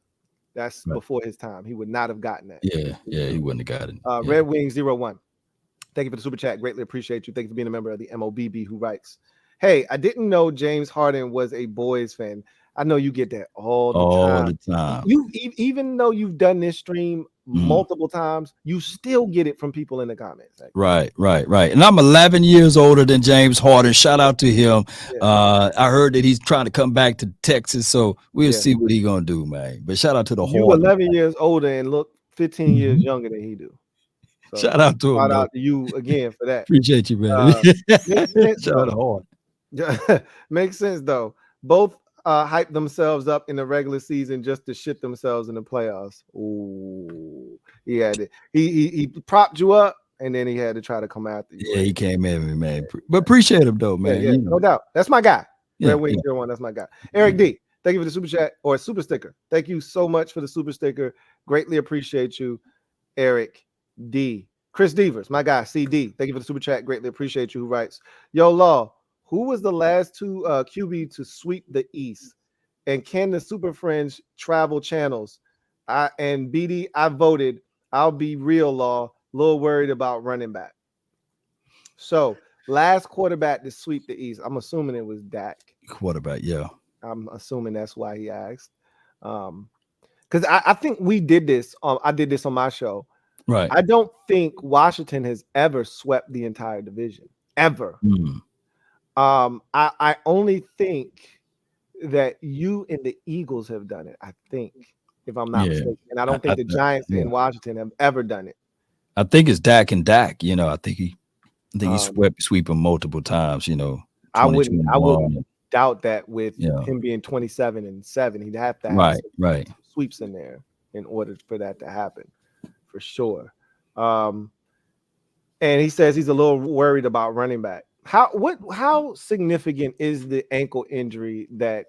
That's before his time. He would not have gotten that. Yeah, he wouldn't have gotten it. Red Wing 0-1. Thank you for the super chat. Greatly appreciate you. Thank you for being a member of the MOBB who writes, hey, I didn't know James Harden was a Boys fan. I know you get that all the time. You even though you've done this stream multiple times, you still get it from people in the comments. Right. And I'm 11 years older than James Harden. Shout out to him. I heard that he's trying to come back to Texas, so we'll see what he's gonna do, man. But shout out to the Harden. You 11 years older and look 15 years younger than he do. So shout out to him. Shout out to you again for that. Appreciate you, man. Shout out to Harden. Makes sense though. Both hype themselves up in the regular season just to shit themselves in the playoffs. Ooh, he had it. He propped you up, and then he had to try to come after you. Yeah, he came in, man. But appreciate him though, man. Yeah, no doubt. That's my guy. Red Wing 01, that's my guy. Eric D, thank you for the super chat or super sticker. Thank you so much for the super sticker. Greatly appreciate you, Eric D. Chris Devers, my guy, CD. Thank you for the super chat. Greatly appreciate you. Who writes, Yo, Law, who was the last two QB to sweep the East? And can the Super Friends travel channels? And BD, I voted. I'll be real, Law. A little worried about running back. So, last quarterback to sweep the East. I'm assuming it was Dak. Quarterback, yeah. I'm assuming that's why he asked. Because I think we did this. I did this on my show. Right. I don't think Washington has ever swept the entire division. Ever. I only think that you and the Eagles have done it. I think, if I'm not mistaken, and I don't think the Giants and Washington have ever done it. I think it's Dak and Dak. I think he sweep him multiple times. I wouldn't doubt that with him being 27-7, he'd have to have right sweeps in there in order for that to happen, for sure. And he says he's a little worried about running back. How significant is the ankle injury that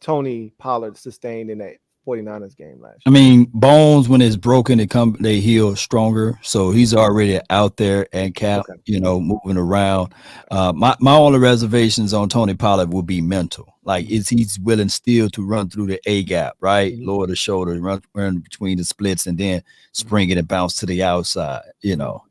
Tony Pollard sustained in that 49ers game last year. I mean, bones when it's broken, they heal stronger. So he's already out there and cap, moving around. My only reservations on Tony Pollard will be mental. Like, is he's willing still to run through the A gap, right? Mm-hmm. Lower the shoulder, run between the splits, and then spring it and bounce to the outside,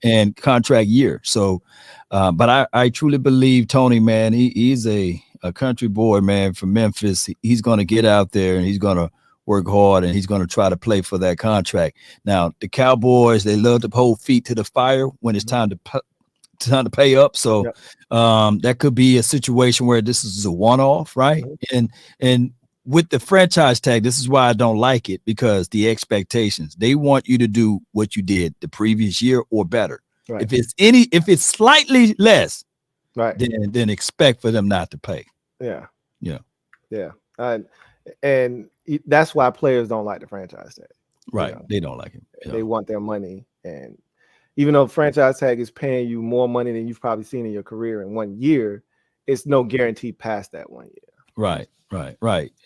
and contract year. So, but I truly believe Tony, man, he's a country boy, man, from Memphis. He's going to get out there and he's going to work hard and he's going to try to play for that contract. Now, the Cowboys, they love to hold feet to the fire when it's time to pay up. So that could be a situation where this is a one-off, right? And with the franchise tag, this is why I don't like it, because the expectations, they want you to do what you did the previous year or better. Right. If it's slightly less, right, then expect for them not to pay. Yeah. And that's why players don't like the franchise tag. Right. They don't like it. They want their money. And even though franchise tag is paying you more money than you've probably seen in your career in 1 year, it's no guarantee past that 1 year. Right.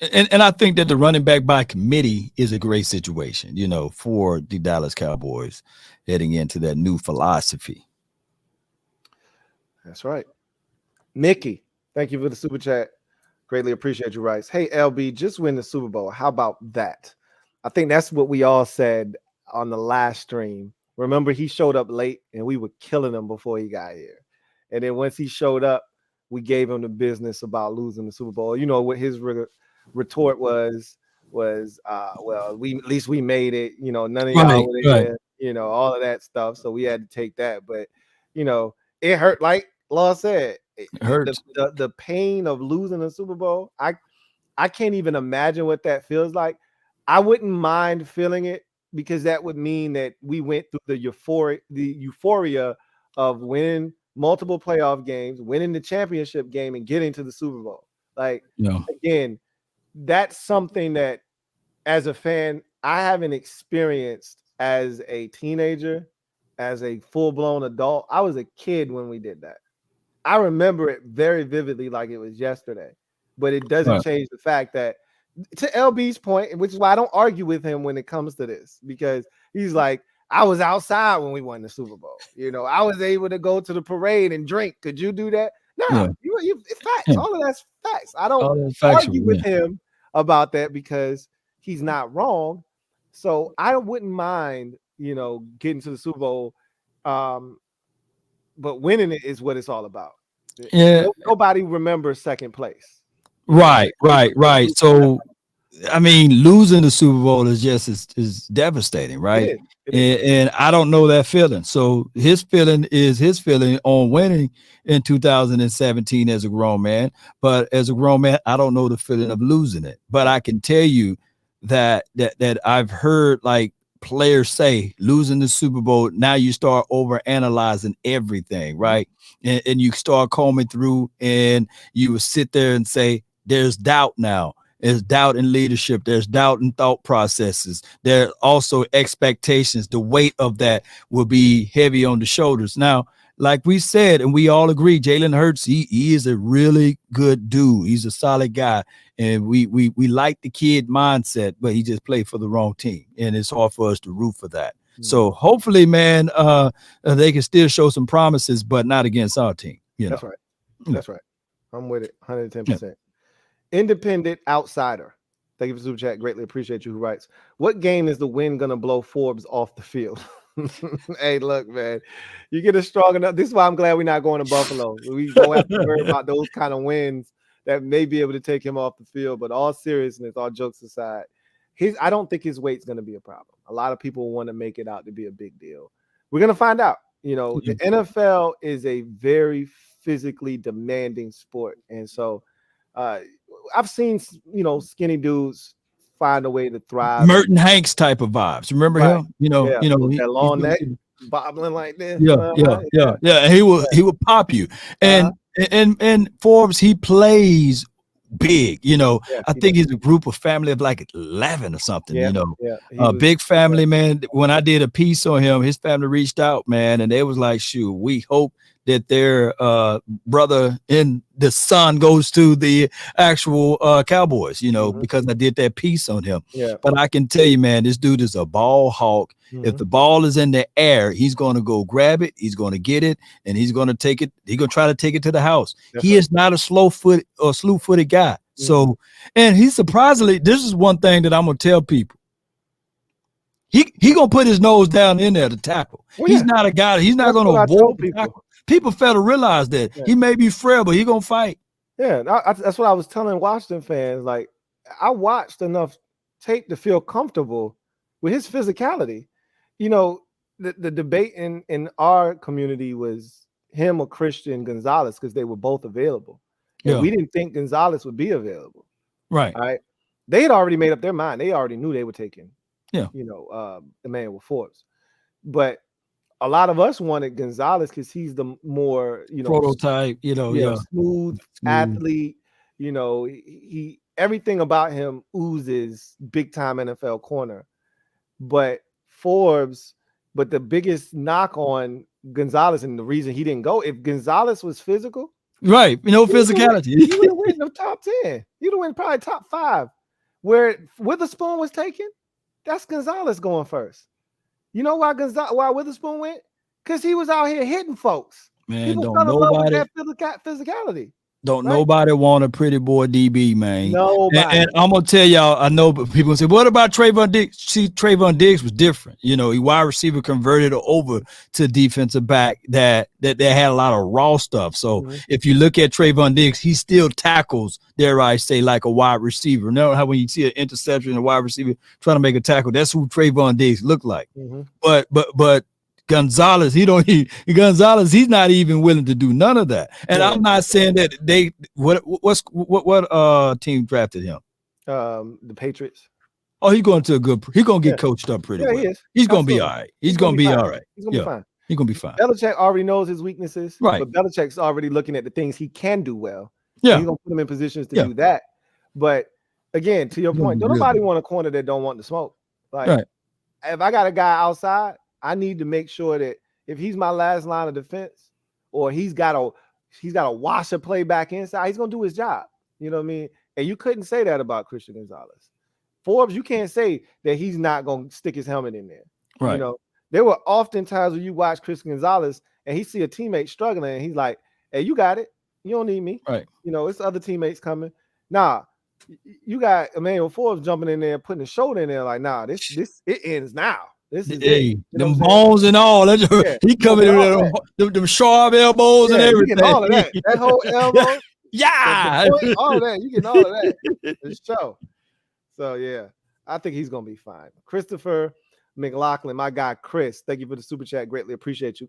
And I think that the running back by committee is a great situation, for the Dallas Cowboys heading into that new philosophy. That's right. Mickey, thank you for the super chat. Greatly appreciate you, Rice. Hey, LB, just win the Super Bowl. How about that? I think that's what we all said on the last stream. Remember, he showed up late and we were killing him before he got here. And then once he showed up, we gave him the business about losing the Super Bowl. You know what his retort was well, at least we made it. None of y'all were there, all of that stuff. So we had to take that. But, it hurt. Like Law said, it hurts. The pain of losing a Super Bowl. I can't even imagine what that feels like. I wouldn't mind feeling it, because that would mean that we went through the euphoria of winning multiple playoff games, winning the championship game, and getting to the Super Bowl. Again, that's something that as a fan, I haven't experienced as a teenager, as a full-blown adult. I was a kid when we did that. I remember it very vividly, like it was yesterday, but it doesn't change the fact that, to LB's point, which is why I don't argue with him when it comes to this, because he's like, I was outside when we won the Super Bowl. I was able to go to the parade and drink. Could you do that? No, it's facts. All of that's facts. I don't argue with him about that, because he's not wrong. So I wouldn't mind, getting to the Super Bowl. But winning it is what it's all about. Yeah. Nobody remembers second place. Right. So, I mean, losing the Super Bowl is devastating, right? And I don't know that feeling. So his feeling is his feeling on winning in 2017 as a grown man. But as a grown man, I don't know the feeling of losing it. But I can tell you that I've heard like players say losing the Super Bowl, now you start over analyzing everything, right? And you start combing through, and you will sit there and say, there's doubt now. There's doubt in leadership. There's doubt in thought processes. There are also expectations. The weight of that will be heavy on the shoulders. Now, like we said, and we all agree, Jalen Hurts, he is a really good dude. He's a solid guy. And we like the kid mindset, but he just played for the wrong team. And it's hard for us to root for that. Mm-hmm. So hopefully, man, they can still show some promises, but not against our team. That's right. That's right. I'm with it 110%. Yeah. Independent outsider. Thank you for super chat. Greatly appreciate you. Who writes, what game is the win going to blow Forbes off the field? Hey, look, man, you get a strong enough. This is why I'm glad we're not going to Buffalo. We don't have to worry about those kind of wins that may be able to take him off the field. But all seriousness, all jokes aside, I don't think his weight's going to be a problem. A lot of people want to make it out to be a big deal. We're going to find out. The NFL is a very physically demanding sport. And so I've seen, skinny dudes find a way to thrive. Merton Hanks type of vibes. Remember him? That long neck bobbling like this. Yeah. He will pop you. And Forbes, he plays big. I think he's a group of family of like 11 or something. Big family, man. When I did a piece on him, his family reached out, man, and they was like, "Shoot, we hope that their brother in the son goes to the actual Cowboys, you know, because I did that piece on him. Yeah. But I can tell you, man, this dude is a ball hawk. If the ball is in the air, he's going to go grab it. He's going to get it, and he's going to take it. He's going to try to take it to the house. He is not a slew-footed guy. So, and he surprisingly, this is one thing that I'm going to tell people. He going to put his nose down in there to tackle. He's not a guy. He's not going to avoid the tackle. People fail to realize that. He may be frail, but he going to fight. Yeah, that's what I was telling Washington fans. Like, I watched enough tape to feel comfortable with his physicality. You know, the debate in our community was him or Christian Gonzalez because they were both available. And we didn't think Gonzalez would be available. Right. All right. They had already made up their mind. They already knew they were taking, Emmanuel Forbes. But a lot of us wanted Gonzalez because he's the more, prototype, smooth athlete. You know, he everything about him oozes big time NFL corner. But the biggest knock on Gonzalez and the reason he didn't go, if Gonzalez was physical, physicality, he would have went in the top 10. He'd have went probably top 5. Where Witherspoon was taken, that's Gonzalez going first. You know why Witherspoon went? Because he was out here hitting folks. Man, people fell in love with that physicality. Don't nobody want a pretty boy DB, man. Nobody. And I'm gonna tell y'all, I know people say, what about Trayvon Diggs? See, Trayvon Diggs was different. You know, he wide receiver converted over to defensive back that had a lot of raw stuff. So if you look at Trayvon Diggs, he still tackles, dare I say, like a wide receiver. You know how when you see an interception and a wide receiver trying to make a tackle, that's who Trayvon Diggs looked like. But Gonzalez, he's not even willing to do none of that. And I'm not saying that what team drafted him? The Patriots. Oh, he's going to get coached up pretty well. He's going to be all right. He's going to be all right. He's going to be fine. He's going to be fine. Belichick already knows his weaknesses, right? But Belichick's already looking at the things he can do well. Yeah, he's going to put him in positions to do that. But again, to your point, don't nobody want a corner that don't want to smoke. Like, if I got a guy outside, I need to make sure that if he's my last line of defense, or he's got to wash a play back inside, he's gonna do his job. You know what I mean? And you couldn't say that about Christian Gonzalez. Forbes, you can't say that he's not gonna stick his helmet in there. Right. You know, there were often times when you watch Christian Gonzalez and he see a teammate struggling, and he's like, "Hey, you got it. You don't need me." Right. You know, it's other teammates coming. Nah, you got Emmanuel Forbes jumping in there, putting his shoulder in there, like, nah, this it ends now. This is them bones and all. He coming in with them sharp elbows and everything. You get all of that. That whole elbow. All of that. You get all of that. The show. So yeah, I think he's gonna be fine. Christopher McLaughlin, my guy Chris, thank you for the super chat. Greatly appreciate you.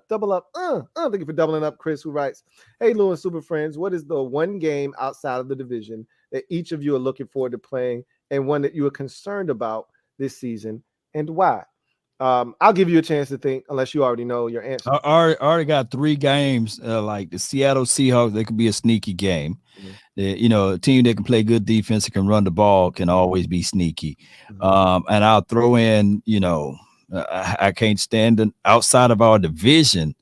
Double up. Thank you for doubling up, Chris, who writes, "Hey, Lou and Super Friends, what is the one game outside of the division that each of you are looking forward to playing, and one that you are concerned about this season, and why?" I'll give you a chance to think, unless you already know your answer. I already got 3 games, like the Seattle Seahawks. They could be a sneaky game. A team that can play good defense and can run the ball can always be sneaky. And I'll throw in, I can't stand it outside of our division.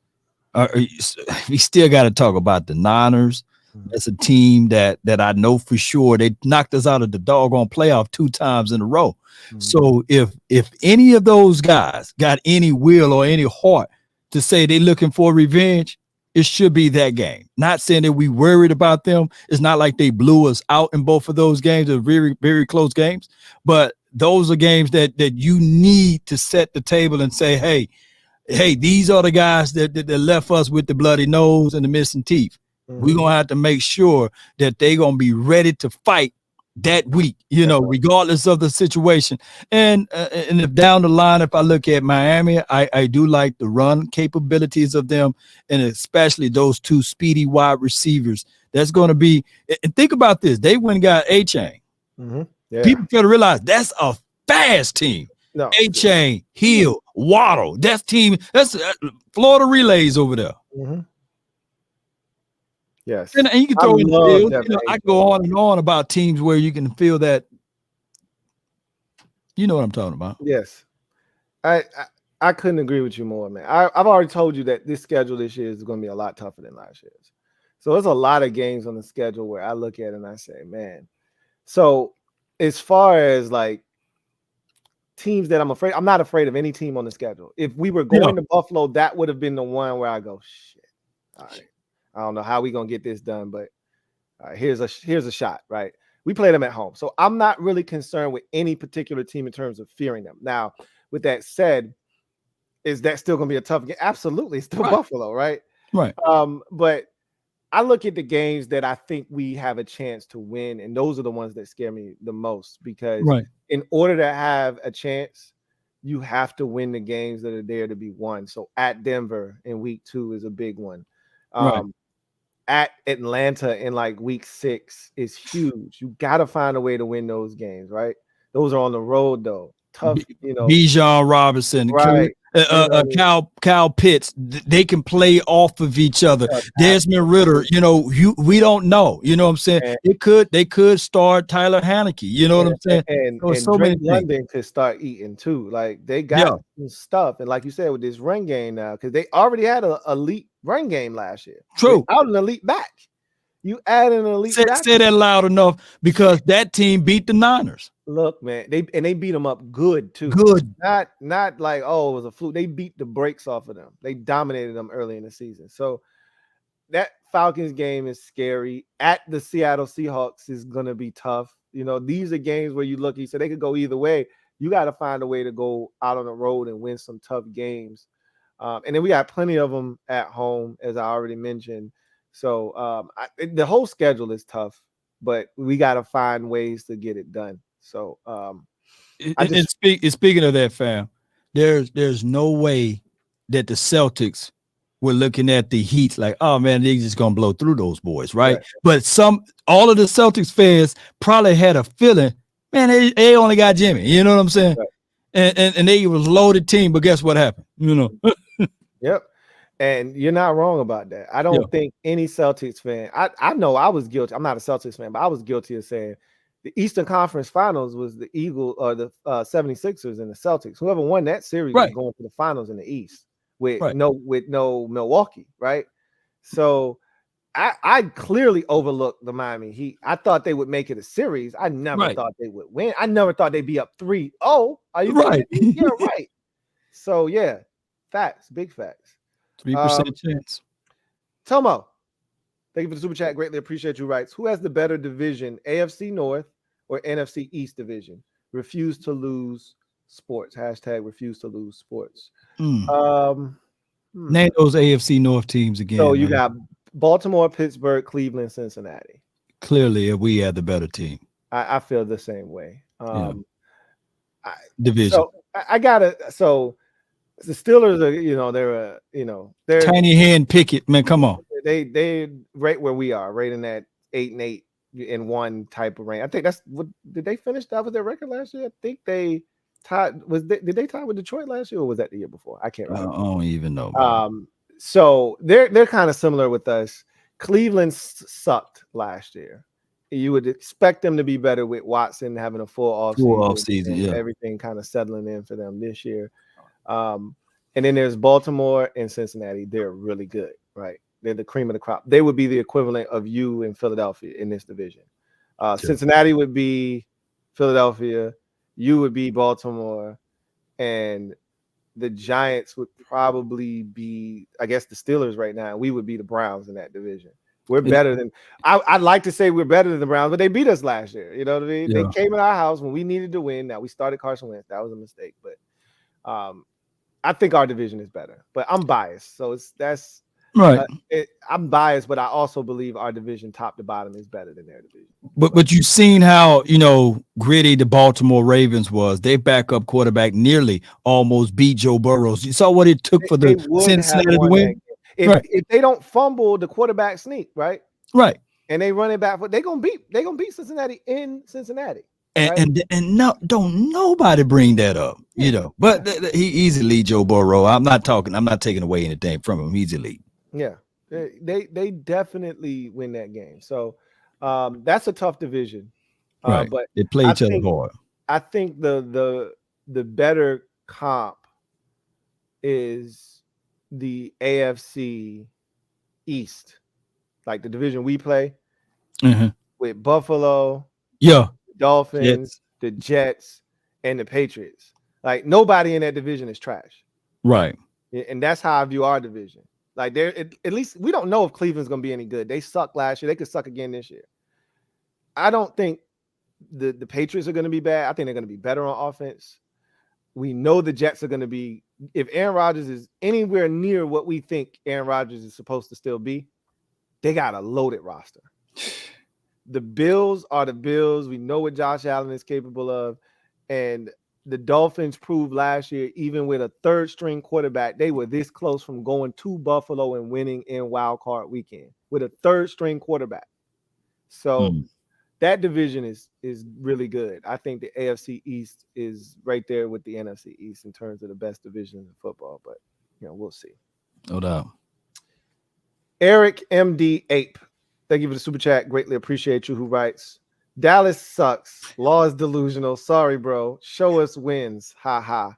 We still got to talk about the Niners. That's a team that I know for sure they knocked us out of the doggone playoff 2 times in a row. So if any of those guys got any will or any heart to say they're looking for revenge, it should be that game. Not saying that we worried about them. It's not like they blew us out in both of those games. They're very, very close games. But those are games that you need to set the table and say, hey, these are the guys that left us with the bloody nose and the missing teeth. We're going to have to make sure that they're going to be ready to fight that week, regardless of the situation. And if down the line, if I look at Miami, I do like the run capabilities of them, and especially those 2 speedy wide receivers. That's going to be, and think about this, they went and got A-Chain. People got to realize that's a fast team. A-Chain, Hill, Waddle, that's Florida Relays over there. Yes, and you can throw in the field. I go on and on about teams where you can feel that. You know what I'm talking about? Yes, I I couldn't agree with you more, man. I've already told you that this schedule this year is going to be a lot tougher than last year's. So there's a lot of games on the schedule where I look at it and I say, man. So as far as like teams that I'm not afraid of any team on the schedule. If we were going to Buffalo, that would have been the one where I go, shit. All right. I don't know how we're going to get this done, but all right, here's a shot, right? We play them at home. So I'm not really concerned with any particular team in terms of fearing them. Now, with that said, is that still going to be a tough game? Absolutely. It's still Buffalo, right? Right. But I look at the games that I think we have a chance to win, and those are the ones that scare me the most because in order to have a chance, you have to win the games that are there to be won. So at Denver in week 2 is a big one. At Atlanta in like week 6 is huge. You got to find a way to win those games, right? Those are on the road though. Tough, Bijan Robinson, right? Kyle Pitts, they can play off of each other. Desmond Ritter, we don't know. You know what I'm saying? They could start Tyler Haneke. You know what I'm saying? And so Drake London could start eating too. Like they got some stuff, and like you said with this run game now, because they already had an elite run game last year. True, without an elite back. You add an elite back. Say that loud enough because that team beat the Niners. Look, man, they beat them up good too. Good, not like it was a fluke. They beat the brakes off of them. They dominated them early in the season. So that Falcons game is scary. At the Seattle Seahawks is gonna be tough. These are games where you look. You said they could go either way. You got to find a way to go out on the road and win some tough games. And then we got plenty of them at home, as I already mentioned. So the whole schedule is tough, but we got to find ways to get it done. So speaking of that, fam, there's no way that the Celtics were looking at the Heat like, oh man, they're just gonna blow through those boys, right? But all of the Celtics fans probably had a feeling, man, they only got Jimmy. You know what I'm saying? And they was a loaded team, but guess what happened? Yep. And you're not wrong about that. I don't think any Celtics fan. I know I was guilty. I'm not a Celtics fan, but I was guilty of saying the Eastern Conference Finals was the Eagles or the 76ers and the Celtics. Whoever won that series was going to the finals in the East with no Milwaukee, right? So I clearly overlooked the Miami Heat. I thought they would make it a series. I never thought they would win. I never thought they'd be up 3-0. Are you right? Yeah, right. So yeah, facts, big facts. 3% chance. Tomo, thank you for the super chat. Greatly appreciate you. Writes, who has the better division, AFC North or NFC East division? Refuse to lose sports. Hashtag refuse to lose sports. Name those AFC North teams again. So you got Baltimore, Pittsburgh, Cleveland, Cincinnati. Clearly, we had the better team. I feel the same way. Division. So I gotta. So the Steelers are, they're tiny hand picket, man. Come on. They right where we are, right in that 8-8 in one type of range. I think that's what did they finish? That was their record last year. I think they tied. Did they tie with Detroit last year, or was that the year before? I can't remember. I don't even know. So they're kind of similar with us. Cleveland sucked last year. You would expect them to be better with Watson having a full offseason, everything kind of settling in for them this year. And then there's Baltimore and Cincinnati. They're really good, right? They're the cream of the crop. They would be the equivalent of you in Philadelphia in this division. Cincinnati would be Philadelphia. You would be Baltimore, and the Giants would probably be, I guess, the Steelers right now. We would be the Browns in that division. We're better than I'd like to say we're better than the Browns, but they beat us last year. You know what I mean? They came in our house when we needed to win. Now we started Carson Wentz. That was a mistake, but I think our division is better. But I'm biased, so that's right. I'm biased, but I also believe our division, top to bottom, is better than their division. But you've seen how gritty the Baltimore Ravens was. They backup quarterback nearly almost beat Joe Burrow. You saw what it took for the Cincinnati to win. If they don't fumble, the quarterback sneak, right? Right. And they run it back, they're gonna beat Cincinnati in Cincinnati. And don't nobody bring that up, But he's elite, Joe Burrow. I'm not taking away anything from him. He's elite. Yeah, they definitely win that game. So that's a tough division. Right. But they play each other hard. I think the better comp is the AFC East, like the division we play with Buffalo, Dolphins, the Jets, and the Patriots. Like nobody in that division is trash. Right. And that's how I view our division. Like they're at least we don't know if Cleveland's gonna be any good. They sucked last year. They could suck again this year. I don't think the Patriots are gonna be bad. I think they're gonna be better on offense. We know the Jets are gonna be, if Aaron Rodgers is anywhere near what we think Aaron Rodgers is supposed to still be, they got a loaded roster. The Bills are the Bills. We know what Josh Allen is capable of. And the Dolphins proved last year, even with a third string quarterback, they were this close from going to Buffalo and winning in wild card weekend with a third string quarterback. So that division is really good. I think the AFC East is right there with the NFC East in terms of the best divisions in football, but we'll see. No doubt. Eric MD Ape, thank you for the super chat. Greatly appreciate you. Who writes, Dallas sucks. Law is delusional. Sorry, bro. Show us wins. Ha ha.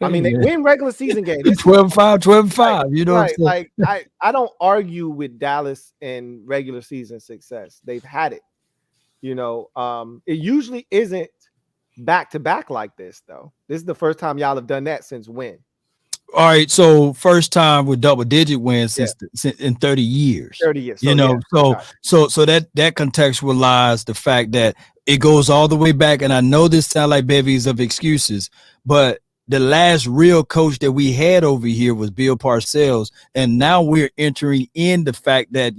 I mean, they win regular season games. 12-5, 12-5. You know right. what I'm saying? I don't argue with Dallas and regular season success. They've had it. It usually isn't back-to-back like this, though. This is the first time y'all have done that since when? All right, so first time with double-digit wins since in 30 years. 30 years. So, so that contextualized the fact that it goes all the way back, and I know this sounds like bevies of excuses, but the last real coach that we had over here was Bill Parcells, and now we're entering in the fact that,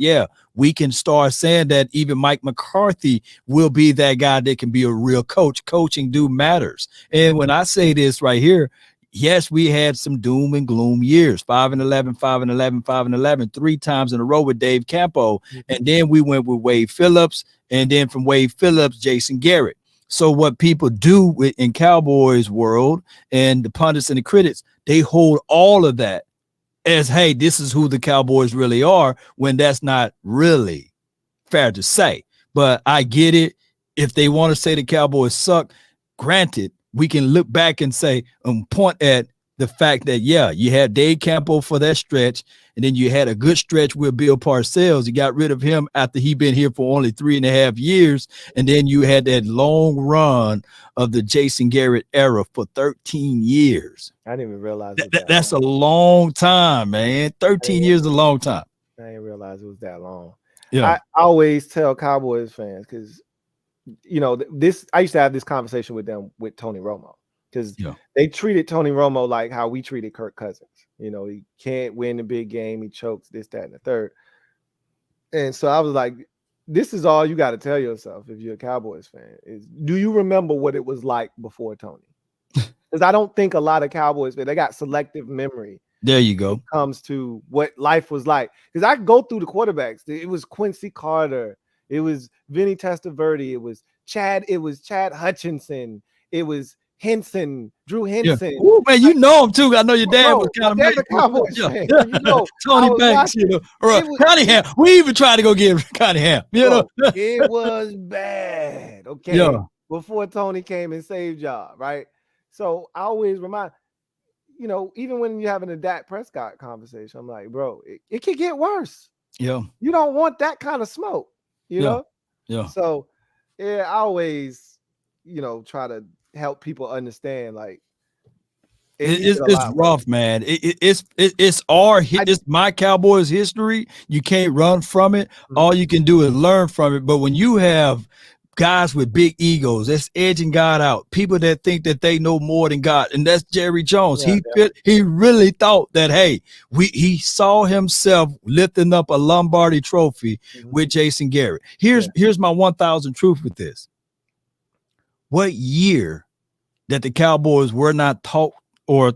we can start saying that even Mike McCarthy will be that guy that can be a real coach. Coaching matters. And when I say this right here, yes, we had some doom and gloom years, 5-11, 5-11, 5-11, 3 times in a row with Dave Campo. And then we went with Wade Phillips, and then from Wade Phillips, Jason Garrett. So what people do in Cowboys world and the pundits and the critics, they hold all of that as, hey, this is who the Cowboys really are, when that's not really fair to say. But I get it. If they want to say the Cowboys suck, granted, we can look back and say, point at the fact that, you had Dave Campo for that stretch, and then you had a good stretch with Bill Parcells. You got rid of him after he'd been here for only 3.5 years, and then you had that long run of the Jason Garrett era for 13 years. I didn't even realize that's a long time, man. 13 years is a long time. I didn't realize it was that long. Yeah, I always tell Cowboys fans, because I used to have this conversation with them with Tony Romo, because they treated Tony Romo like how we treated Kirk Cousins. He can't win the big game. He chokes this, that, and the third. And so I was like, this is all you got to tell yourself if you're a Cowboys fan is, do you remember what it was like before Tony? Because I don't think a lot of Cowboys fans, they got selective memory. There you go. When it comes to what life was like. Because I go through the quarterbacks. It was Quincy Carter. It was Vinny Testaverde. It was Chad Hutchinson. It was Drew Henson. Oh man, you know him too. I know your dad was kind of a Cowboys fan. Tony Banks, Cunningham. We even tried to go get Cunningham. It was bad. Okay. Yeah. Before Tony came and saved y'all, right? So I always remind, even when you're having a Dak Prescott conversation, I'm like, bro, it could get worse. Yeah. You don't want that kind of smoke, know? Yeah. So I always, try to help people understand, like, it's rough, man. It's my Cowboys history. You can't run from it. All you can do is learn from it. But when you have guys with big egos, that's edging God out, people that think that they know more than God, and that's Jerry Jones. He really thought that, hey, he saw himself lifting up a Lombardi trophy with Jason Garrett. Here's my 1,000 truth with this. What year that the Cowboys were not taught or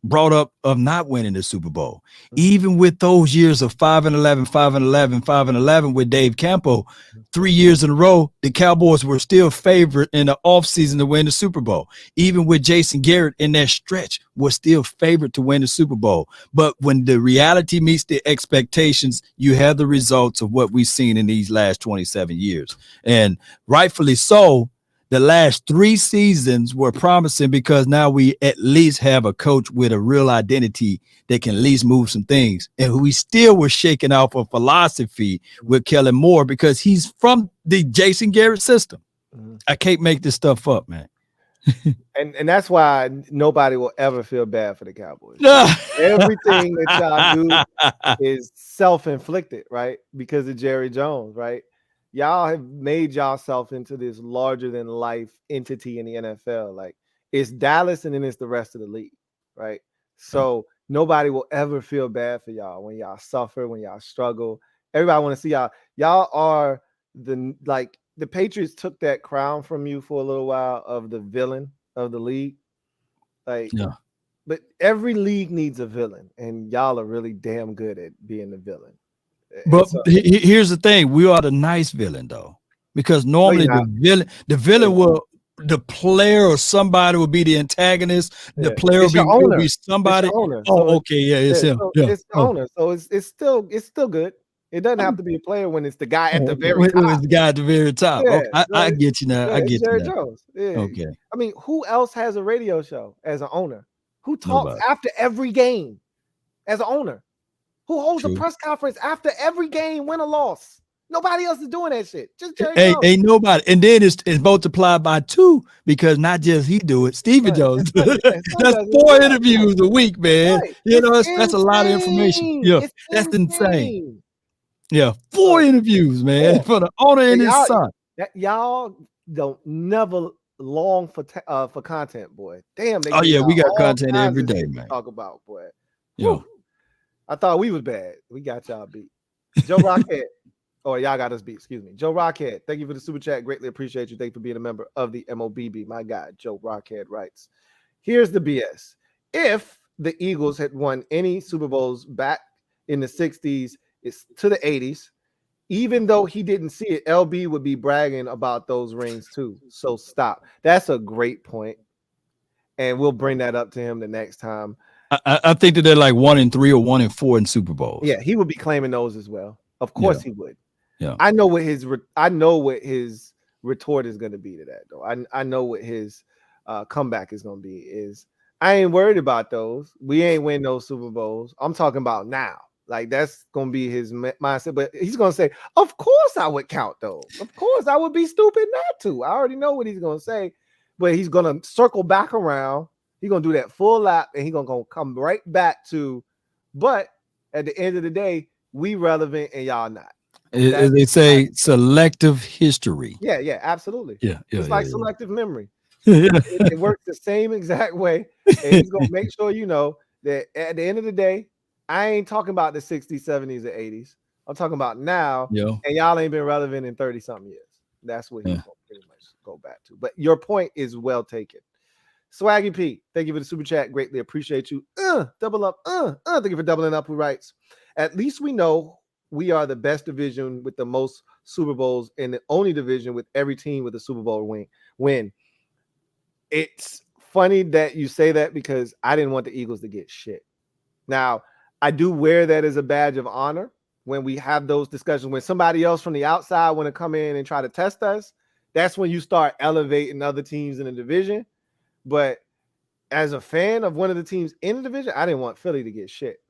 brought up of not winning the Super Bowl? Even with those years of 5-11, 5-11, 5-11 with Dave Campo, 3 years in a row, the Cowboys were still favored in the offseason to win the Super Bowl. Even with Jason Garrett in that stretch, was still favored to win the Super Bowl. But when the reality meets the expectations, you have the results of what we've seen in these last 27 years. And rightfully so, the last 3 seasons were promising because now we at least have a coach with a real identity that can at least move some things. And we still were shaking off a philosophy with Kellen Moore because he's from the Jason Garrett system. I can't make this stuff up, man. and that's why nobody will ever feel bad for the Cowboys. Everything that y'all do is self-inflicted, right? Because of Jerry Jones, right? Y'all have made yourself into this larger than life entity in the NFL. Like, it's Dallas and then it's the rest of the league, right? So nobody will ever feel bad for y'all when y'all suffer, when y'all struggle. Everybody want to see y'all. Y'all are the Patriots took that crown from you for a little while of the villain of the league. But every league needs a villain, and y'all are really damn good at being the villain. But here's the thing: we are the nice villain, though, because normally the villain will, the player or somebody will be the antagonist. The player will be somebody. It's him. It's the owner, so it's still good. It doesn't have to be a player when it's the guy at the very top. It's the guy at the very top. Yeah, okay. I get you now. I get Jerry you now. Jones. Yeah. Okay. I mean, who else has a radio show as an owner? Who talks after every game as an owner? Who holds a press conference after every game, win or loss? Nobody else is doing that shit. Just Jerry Jones. Ain't nobody. And then it's multiplied by 2 because not just he do it. Stevie Jones. That's 4 interviews a week, man. Right. You know, that's a lot of information. Yeah, that's insane. Yeah, 4 interviews, man, for the owner and his son. Y'all don't never long for content, boy. Damn. We got content every day, man. Talk about, boy. Yeah. I thought we was bad. We got y'all beat. Joe Rockhead. Y'all got us beat. Excuse me. Joe Rockhead. Thank you for the super chat. Greatly appreciate you. Thank you for being a member of the MOBB. My guy, Joe Rockhead writes, here's the BS. If the Eagles had won any Super Bowls back in the 60s, it's to the 80s, even though he didn't see it, LB would be bragging about those rings too. So stop. That's a great point. And we'll bring that up to him the next time. I think that they're like 1-3 or 1-4 in Super Bowls. Yeah, he would be claiming those as well. Of course he would. Yeah. I know what his retort is going to be to that, though. I know what his comeback is going to be. Is I ain't worried about those. We ain't win those Super Bowls. I'm talking about now. Like, that's going to be his mindset. But he's going to say, of course I would count those. Of course I would be stupid not to. I already know what he's going to say. But he's going to circle back around. He's going to do that full lap, and he's going to come right back to, but at the end of the day, we relevant and y'all not. They say selective history. Yeah, absolutely. Yeah. It's like selective memory. It works the same exact way. And he's going to make sure you know that at the end of the day, I ain't talking about the 60s, 70s, or 80s. I'm talking about now, and y'all ain't been relevant in 30-something years. That's what he's going to pretty much go back to. But your point is well taken. Swaggy P, thank you for the super chat. Greatly appreciate you. Double up. Thank you for doubling up. Who writes, at least we know we are the best division with the most Super Bowls and the only division with every team with a Super Bowl win. It's funny that you say that because I didn't want the Eagles to get shit. Now, I do wear that as a badge of honor when we have those discussions. When somebody else from the outside want to come in and try to test us, that's when you start elevating other teams in the division. But as a fan of one of the teams in the division, I didn't want Philly to get shit.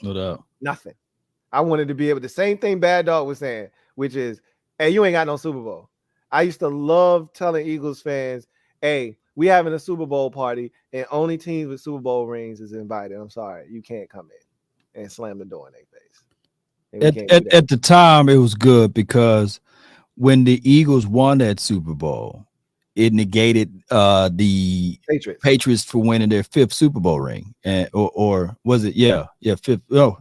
No doubt. Nothing. I wanted to be able to, same thing Bad Dog was saying, which is, hey, you ain't got no Super Bowl. I used to love telling Eagles fans, hey, we having a Super Bowl party and only teams with Super Bowl rings is invited. I'm sorry, you can't come in and slam the door in their face. At the time, it was good because when the Eagles won that Super Bowl, it negated the Patriots for winning their 5th Super Bowl ring, or was it? Fifth. Oh,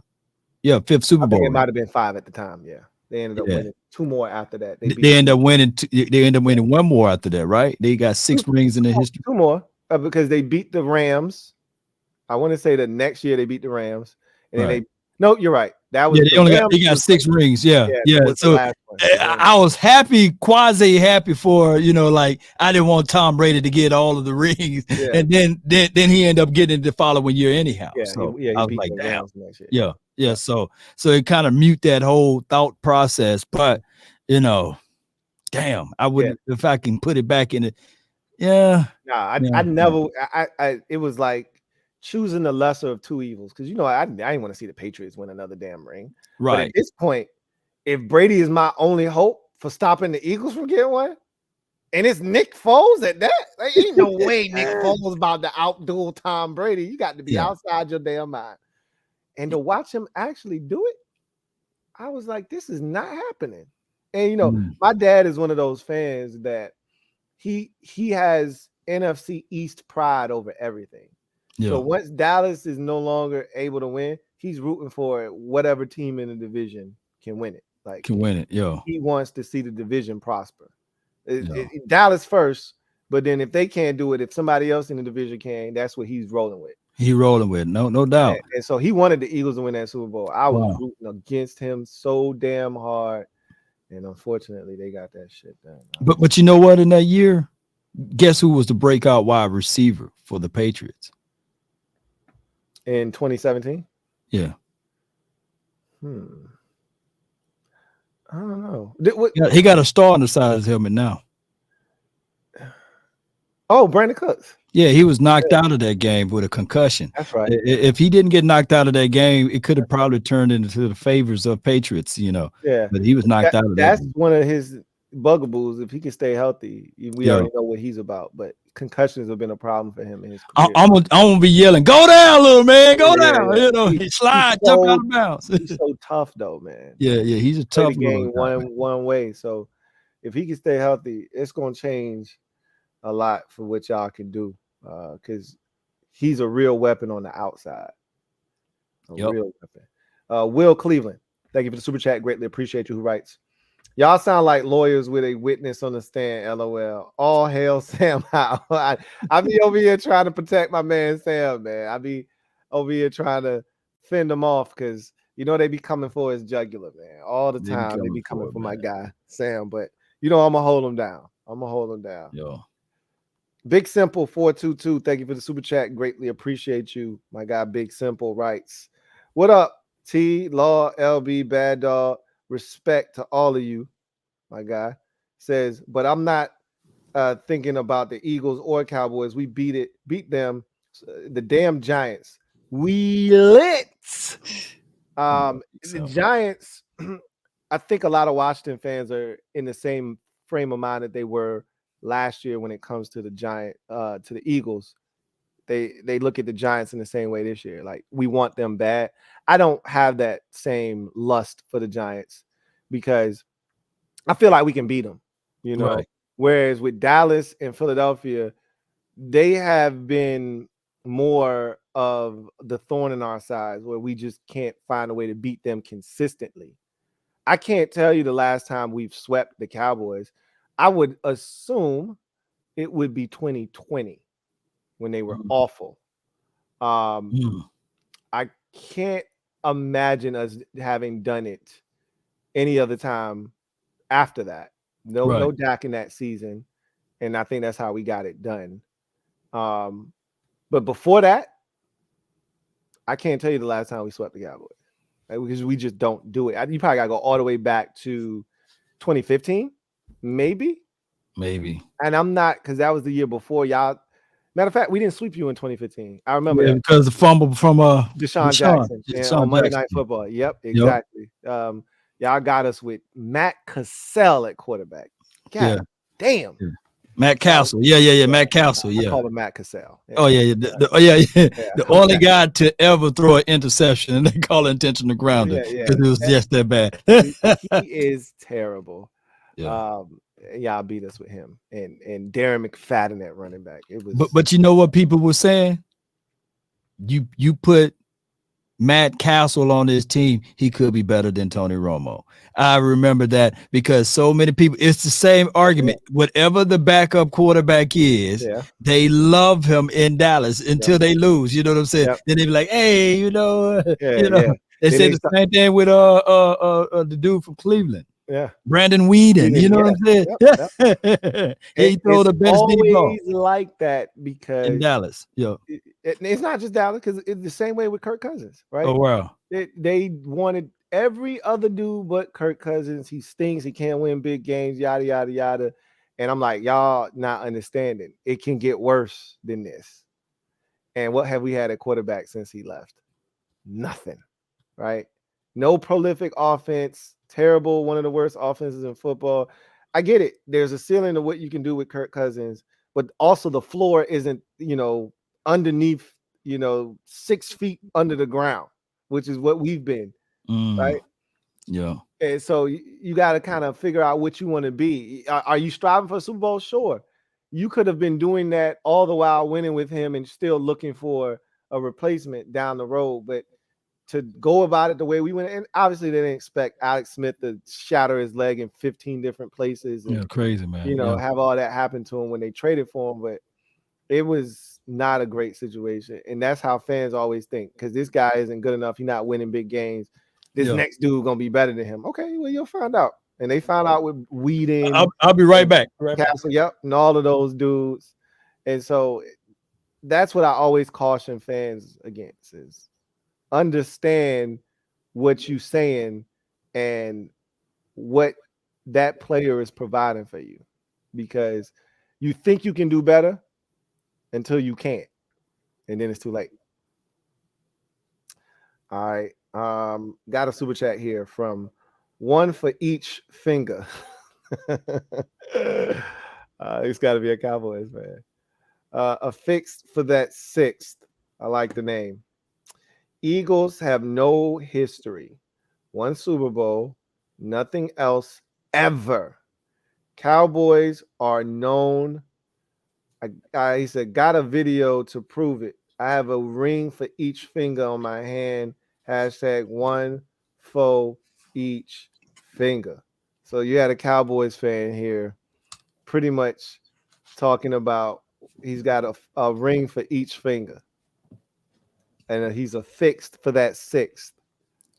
yeah, 5th Super Bowl. It might have been 5 at the time. Yeah, they ended up winning 2 more after that. They ended up winning. They ended up winning 1 more after that, right? They got 6 rings in the history. 2 more because they beat the Rams. I want to say the next year they beat the Rams, and then no, you're right. That was they got 6 rings. Yeah. So I was quasi happy for, like I didn't want Tom Brady to get all of the rings, and then he ended up getting it the following year anyhow. Yeah, so he I was beat like, the damn. Rams next year. Yeah. So it kind of mute that whole thought process, but damn, I would if I can put it back in it. Yeah. Nah, I never. It was like choosing the lesser of two evils because I didn't want to see the Patriots win another damn ring. Right. But at this point, if Brady is my only hope for stopping the Eagles from getting one, and it's Nick Foles at that, there ain't no way Nick Foles about to outduel Tom Brady. You got to be outside your damn mind. And to watch him actually do it, I was like, this is not happening. And my dad is one of those fans that he has NFC East pride over everything. Yeah. So once Dallas is no longer able to win, he's rooting for whatever team in the division can win it. Like can win it. Yeah. He wants to see the division prosper. Dallas first, but then if they can't do it, if somebody else in the division can, that's what he's rolling with. He rolling with no doubt. And so he wanted the Eagles to win that Super Bowl. I was rooting against him so damn hard. And unfortunately, they got that shit done. But you know what? In that year, guess who was the breakout wide receiver for the Patriots? In 2017? Yeah. I don't know. He got a star on the side of his helmet now. Oh, Brandon Cooks. Yeah, he was knocked out of that game with a concussion. That's right. If he didn't get knocked out of that game, it could have probably turned into the favors of Patriots, Yeah. But he was knocked out of that. That's one of his bugaboos. If he can stay healthy, we already know what he's about. But concussions have been a problem for him in his career. I'm gonna be yelling, "Go down, little man, go down!" He slide, jump out of bounds. He's so tough, though, man. Yeah, he's a tough game one way. So if he can stay healthy, it's gonna change a lot for what y'all can do. Because he's a real weapon on the outside. Real weapon. Will Cleveland, thank you for the super chat. Greatly appreciate you. Who writes, y'all sound like lawyers with a witness on the stand. LOL. All hail Sam Howell. I be over here trying to protect my man Sam, man. I be over here trying to fend him off because they be coming for his jugular, man. All the time they be coming for my guy Sam. But I'm gonna hold him down. Yo. Big Simple 422, thank you for the super chat. Greatly appreciate you. My guy Big Simple writes, what up, T, Law, LB, Bad Dog? Respect to all of you. My guy says, but I'm not thinking about the Eagles or Cowboys. We beat them, the damn Giants. We lit. The Giants, I think a lot of Washington fans are in the same frame of mind that they were last year when it comes to the Eagles. They look at the Giants in the same way this year. Like, we want them bad. I don't have that same lust for the Giants because I feel like we can beat them, Right. Whereas with Dallas and Philadelphia, they have been more of the thorn in our sides where we just can't find a way to beat them consistently. I can't tell you the last time we've swept the Cowboys. I would assume it would be 2020 when they were awful. I can't imagine us having done it any other time after that. No Dak in that season, and I think that's how we got it done. But before that, I can't tell you the last time we swept the Cowboys, because we just don't do it. You probably got to go all the way back to 2015. Maybe. And I'm not, because that was the year before y'all. Matter of fact, we didn't sweep you in 2015. I remember that. Because the fumble from Deshaun Jackson on Monday Night Football. Yep, exactly. Y'all got us with Matt Cassell at quarterback. God damn. Yeah. Matt Castle. Yeah. Matt Castle. Yeah. I call him Matt Cassell. Yeah. Oh, yeah. The only guy to ever throw an interception, and they call it intentional grounding because it was just that bad. He is terrible. Yeah. Y'all beat us with him and Darren McFadden at running back. It was, but you know what people were saying? You put Matt Castle on his team, he could be better than Tony Romo. I remember that because so many people, it's the same argument. Whatever the backup quarterback is, they love him in Dallas until they lose. You know what I'm saying? Then they be like, hey, They say the same thing with the dude from Cleveland. Yeah, Brandon Whedon, you know what I'm saying? He throw the best deep ball. Always like that because in Dallas, it's not just Dallas, because it's the same way with Kirk Cousins, right? Oh wow, they wanted every other dude but Kirk Cousins. He stinks. He can't win big games, yada, yada, yada. And I'm like, y'all not understanding. It can get worse than this. And what have we had at quarterback since he left? Nothing, right? No prolific offense, terrible, one of the worst offenses in football. I get it. There's a ceiling to what you can do with Kirk Cousins, but also the floor isn't, underneath, 6 feet under the ground, which is what we've been, right? Yeah. And so you got to kind of figure out what you want to be. Are you striving for a Super Bowl? Sure. You could have been doing that all the while winning with him and still looking for a replacement down the road. But to go about it the way we went, and obviously they didn't expect Alex Smith to shatter his leg in 15 different places. And, crazy, man. Have all that happen to him when they traded for him. But it was not a great situation. And that's how fans always think, because this guy isn't good enough. He's not winning big games. This next dude gonna be better than him. Okay, well, you'll find out. And they found out with Whedon. I'll be right back. Castle, yep, and all of those dudes. And so that's what I always caution fans against, is understand what you're saying and what that player is providing for you, because you think you can do better until you can't, and then it's too late. All right. Got a super chat here from One for Each Finger. It's got to be a Cowboys fan. A fix for that 6th. I like the name. Eagles have no history. 1 Super Bowl, nothing else ever. Cowboys are known. He said, got a video to prove it. I have a ring for each finger on my hand. Hashtag 1 for each finger. So you had a Cowboys fan here pretty much talking about he's got a ring for each finger. And he's affixed for that 6th.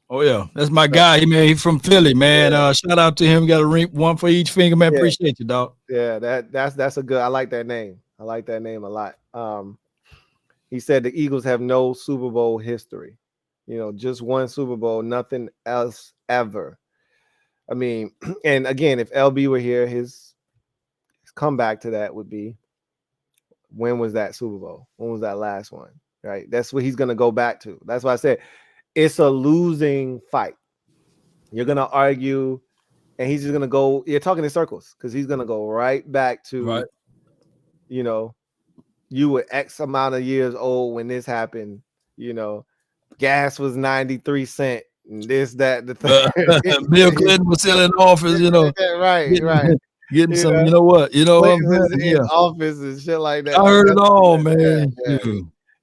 Oh, yeah. That's my guy. He's from Philly, man. Yeah. Shout out to him. Got a ring, 1 for each finger, man. Yeah. Appreciate you, dog. Yeah, that's a good. I like that name. I like that name a lot. He said the Eagles have no Super Bowl history. Just 1 Super Bowl, nothing else ever. I mean, and again, if LB were here, his comeback to that would be, when was that Super Bowl? When was that last one? Right? That's what he's going to go back to. That's why I said it's a losing fight. You're going to argue, and he's just going to go, you're talking in circles, because he's going to go right back to, you were X amount of years old when this happened, gas was 93 cents, and this, that, the thing. Bill Clinton was still in office, right. Getting some, you know what? In office and shit like that. I heard it all, man. Yeah.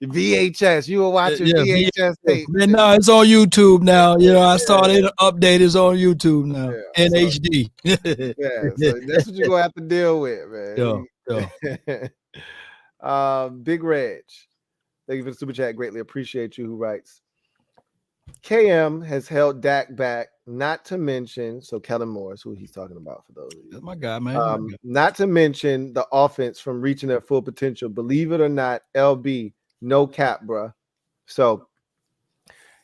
VHS, you were watching VHS tape. Man, no, it's on YouTube now. I saw the update is on YouTube now in HD. So that's what you're gonna have to deal with, man. Big Reg, thank you for the super chat. Greatly appreciate you. Who writes, KM has held Dak back, not to mention, so Kellen Moore is who he's talking about for those of you. That's my guy, man. Not to mention the offense from reaching their full potential. Believe it or not, LB, no cap, bruh. So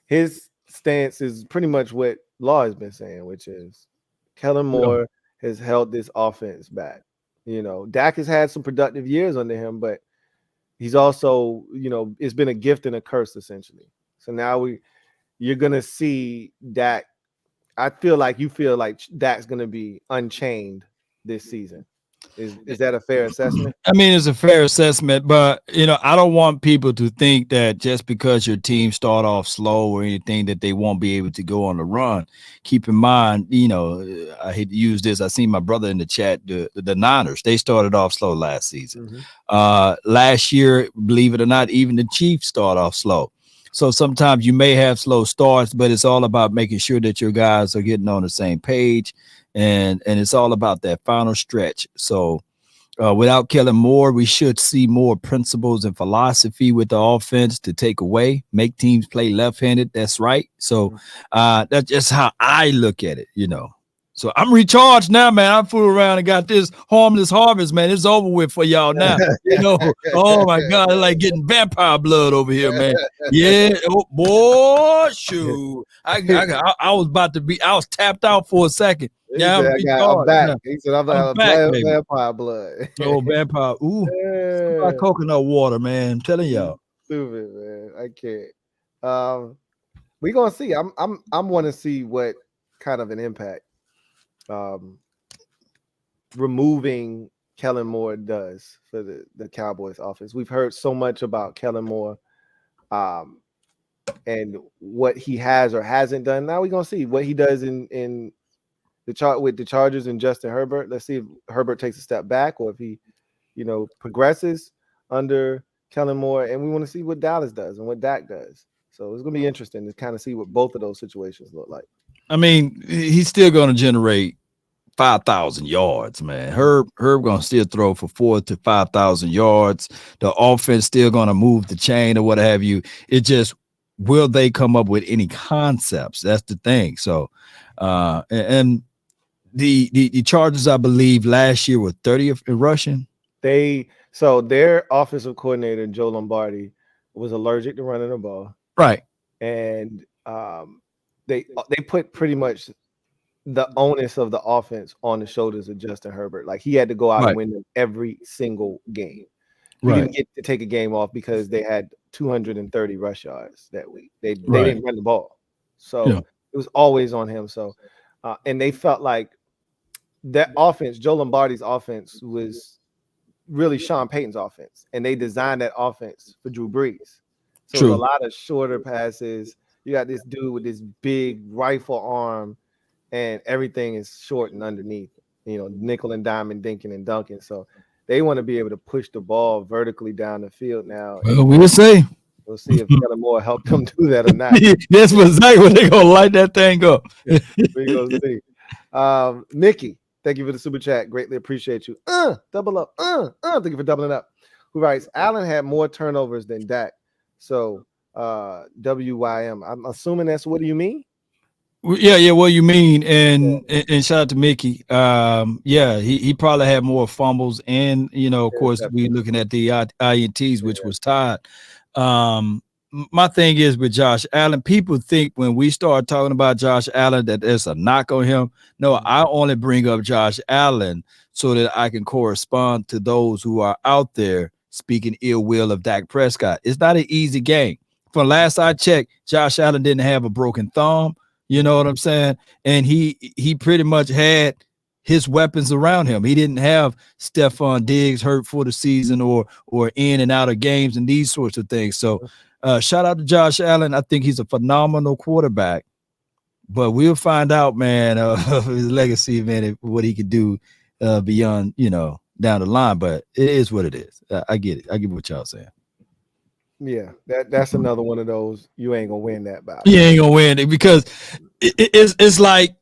his stance is pretty much what Law has been saying, which is Kellen Moore has held this offense back. Dak has had some productive years under him, but he's also, it's been a gift and a curse essentially. So now you're gonna see Dak. I feel like Dak's gonna be unchained this season. Is that a fair assessment? I mean, it's a fair assessment, but I don't want people to think that just because your team start off slow or anything that they won't be able to go on the run. Keep in mind, I hate to use this. I seen my brother in the chat. The Niners, they started off slow last season. Last year, believe it or not, even the Chiefs start off slow. So sometimes you may have slow starts, but it's all about making sure that your guys are getting on the same page. And it's all about that final stretch. So without Kellen Moore, we should see more principles and philosophy with the offense to take away, make teams play left-handed. That's right. So that's just how I look at it, So I'm recharged now, man. I fool around and got this harmless harvest, man. It's over with for y'all now. Oh my God, it's like getting vampire blood over here, man. Yeah, oh, boy, shoot. I was about to be. I was tapped out for a second. Yeah, I'm back. Now. He said, I'm back, vampire blood. Oh, vampire. Ooh, coconut water, man. I'm telling y'all. Stupid, man. I can't. We're gonna see. I'm want to see what kind of an impact removing Kellen Moore does for the Cowboys offense. We've heard so much about Kellen Moore and what he has or hasn't done. Now we're gonna see what he does in the chart with the Chargers and Justin Herbert. Let's see if Herbert takes a step back or if he, progresses under Kellen Moore. And we want to see what Dallas does and what Dak does. So it's gonna be interesting to kind of see what both of those situations look like. I mean, he's still going to generate 5,000 yards, man. Herb going to still throw for 4,000 to 5,000 yards. The offense still going to move the chain or what have you. It just, will they come up with any concepts? That's the thing. So, and the Chargers, I believe, last year were 30th in rushing. So their offensive coordinator, Joe Lombardi, was allergic to running the ball. Right. And they put pretty much the onus of the offense on the shoulders of Justin Herbert. Like he had to go out and win them every single game. He didn't get to take a game off because they had 230 rush yards that week. They didn't run the ball. So it was always on him. So and they felt like that offense, Joe Lombardi's offense, was really Sean Payton's offense. And they designed that offense for Drew Brees. So it was a lot of shorter passes. You got this dude with this big rifle arm, and everything is short and underneath, nickel and diamond dinking and dunking. So they want to be able to push the ball vertically down the field now. Well, we'll see. We'll see if Kellen Moore helped them do that or not. That's exactly what they're going to light that thing up. We're going to see. Nikki, thank you for the super chat. Greatly appreciate you. Double up. Thank you for doubling up. Who writes, Allen had more turnovers than Dak. So WYM. I'm assuming that's what do you mean? Yeah, what you mean? And shout out to Mickey. He probably had more fumbles, and of course, we looking at the INTs, which was tied. My thing is with Josh Allen, people think when we start talking about Josh Allen that there's a knock on him. No, I only bring up Josh Allen so that I can correspond to those who are out there speaking ill will of Dak Prescott. It's not an easy game. From last I checked, Josh Allen didn't have a broken thumb. You know what I'm saying? And he pretty much had his weapons around him. He didn't have Stephon Diggs hurt for the season or in and out of games and these sorts of things. So shout out to Josh Allen. I think he's a phenomenal quarterback. But we'll find out, man, of his legacy, man, what he could do beyond, down the line. But it is what it is. I get it. I get what y'all saying. Yeah, that's another one of those. You ain't gonna win that battle. You ain't gonna win it because it's like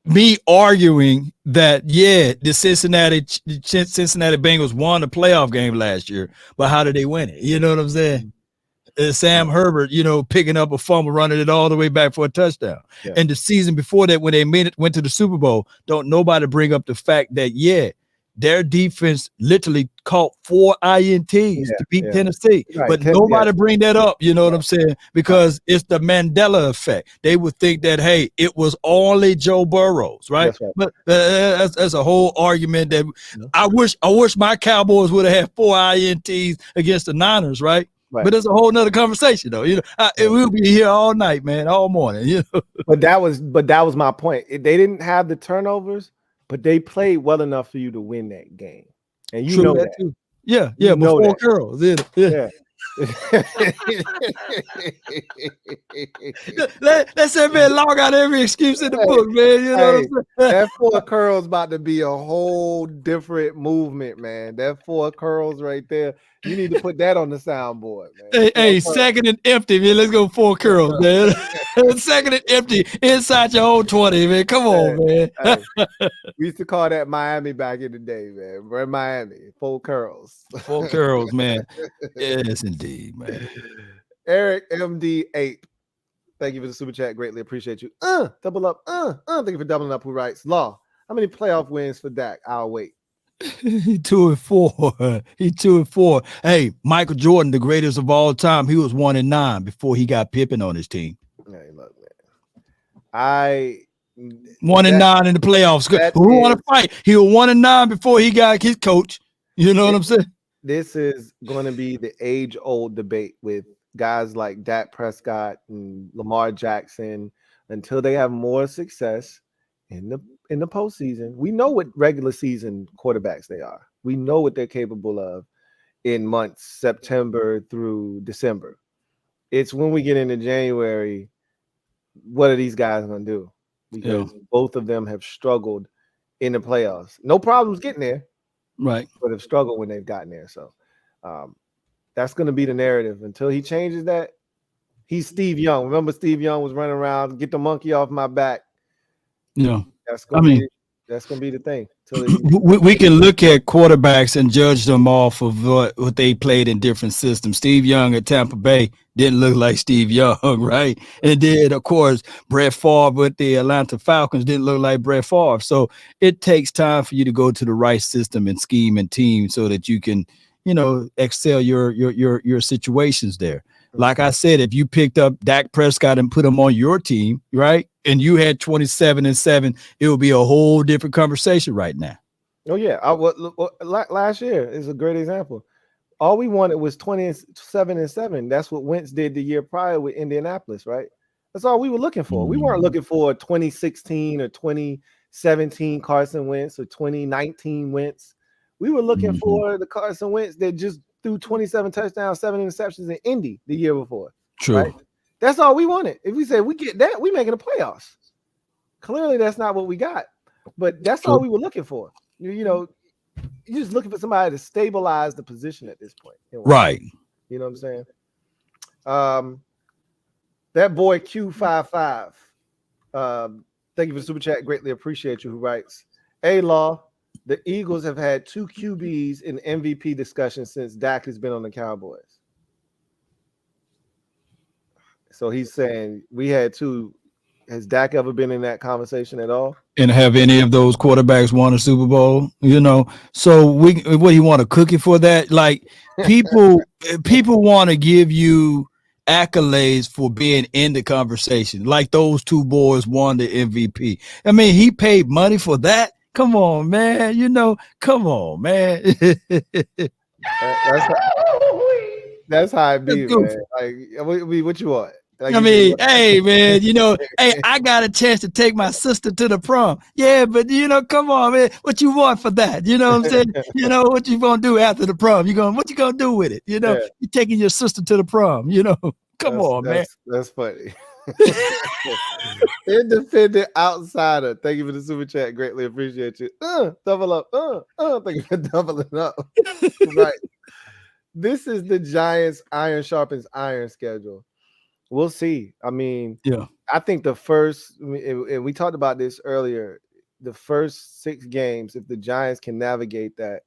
me arguing that the Cincinnati Bengals won the playoff game last year, but how did they win it? You know what I'm saying? Sam Herbert, picking up a fumble, running it all the way back for a touchdown. Yeah. And the season before that, when they went to the Super Bowl, don't nobody bring up the fact that their defense literally caught 4 INTs to beat Tennessee. Right. But nobody bring that up, you know what I'm saying? Because it's the Mandela effect. They would think that, hey, it was only Joe Burrows, right? But that's a whole argument that I wish my Cowboys would have had 4 INTs against the Niners, right? But it's a whole nother conversation, though. We'll be here all night, man, all morning. But that was my point. They didn't have the turnovers, but they played well enough for you to win that game, and you know that too. Yeah, before girls. Yeah. Let's say, man, log out every excuse in the book, man. You know what I'm saying? That 4 curls about to be a whole different movement, man. That 4 curls right there. You need to put that on the soundboard, man. Hey, second and empty, man. Let's go 4 curls, man. Second and empty inside your own 20, man. Come on, man. We used to call that Miami back in the day, man. We're in Miami. 4 curls. 4 curls, man. Yes, indeed, man. Eric MD8. Thank you for the super chat. Greatly appreciate you. Double up. Thank you for doubling up. Who writes? Law. How many playoff wins for Dak? I'll wait. He 2-4. He 2-4. Hey, Michael Jordan, the greatest of all time. He was 1-9 before he got Pippen on his team. Hey, look, man. 1-9 in the playoffs. Who want to fight? He was 1-9 before he got his coach. You know what I'm saying? This is going to be the age-old debate with guys like Dak Prescott and Lamar Jackson until they have more success in the postseason. We know what regular season quarterbacks they are. We know what they're capable of in months September through December. It's when we get into January, what are these guys going to do? Because both of them have struggled in the playoffs. No problems getting there, right? But have struggled when they've gotten there. So that's going to be the narrative until he changes that. He's Steve Young. Remember, Steve Young was running around, get the monkey off my back. Yeah, that's going to be the thing. We can look at quarterbacks and judge them off of what they played in different systems. Steve Young at Tampa Bay didn't look like Steve Young, right? And then, of course, Brett Favre with the Atlanta Falcons didn't look like Brett Favre. So it takes time for you to go to the right system and scheme and team so that you can, excel your situations there. Like I said, if you picked up Dak Prescott and put him on your team, right, and you had 27-7, it would be a whole different conversation right now. Oh yeah, last year is a great example. All we wanted was 27-7. That's what Wentz did the year prior with Indianapolis, right? That's all we were looking for. We weren't looking for 2016 or 2017 Carson Wentz or 2019 Wentz. We were looking for the Carson Wentz that just threw 27 touchdowns, 7 interceptions in Indy the year before. True. Right? That's all we wanted. If we said we get that, we making the playoffs. Clearly, that's not what we got. But that's all we were looking for. You're just looking for somebody to stabilize the position at this point. Right. You know what I'm saying? That boy Q55. Thank you for the super chat. Greatly appreciate you. Who writes? Hey, Law. The Eagles have had 2 QBs in MVP discussion since Dak has been on the Cowboys. So he's saying we had 2. Has Dak ever been in that conversation at all? And have any of those quarterbacks won a Super Bowl? So what do you want a cookie for that? Like people want to give you accolades for being in the conversation. Like those 2 boys won the MVP. I mean, he paid money for that. Come on, man. Come on, man. That's how it be, man. Like, what you want? Like, hey, man, hey, I got a chance to take my sister to the prom. Yeah, but, come on, man. What you want for that? You know what I'm saying? What you going to do after the prom? What you going to do with it? You're taking your sister to the prom, Come on, man. That's funny. Independent outsider. Thank you for the super chat. Greatly appreciate you. Double up. Thank you for doubling up. Right. This is the Giants' iron sharpens iron schedule. We'll see. I mean, I think and we talked about this earlier, the first 6 games, if the Giants can navigate that,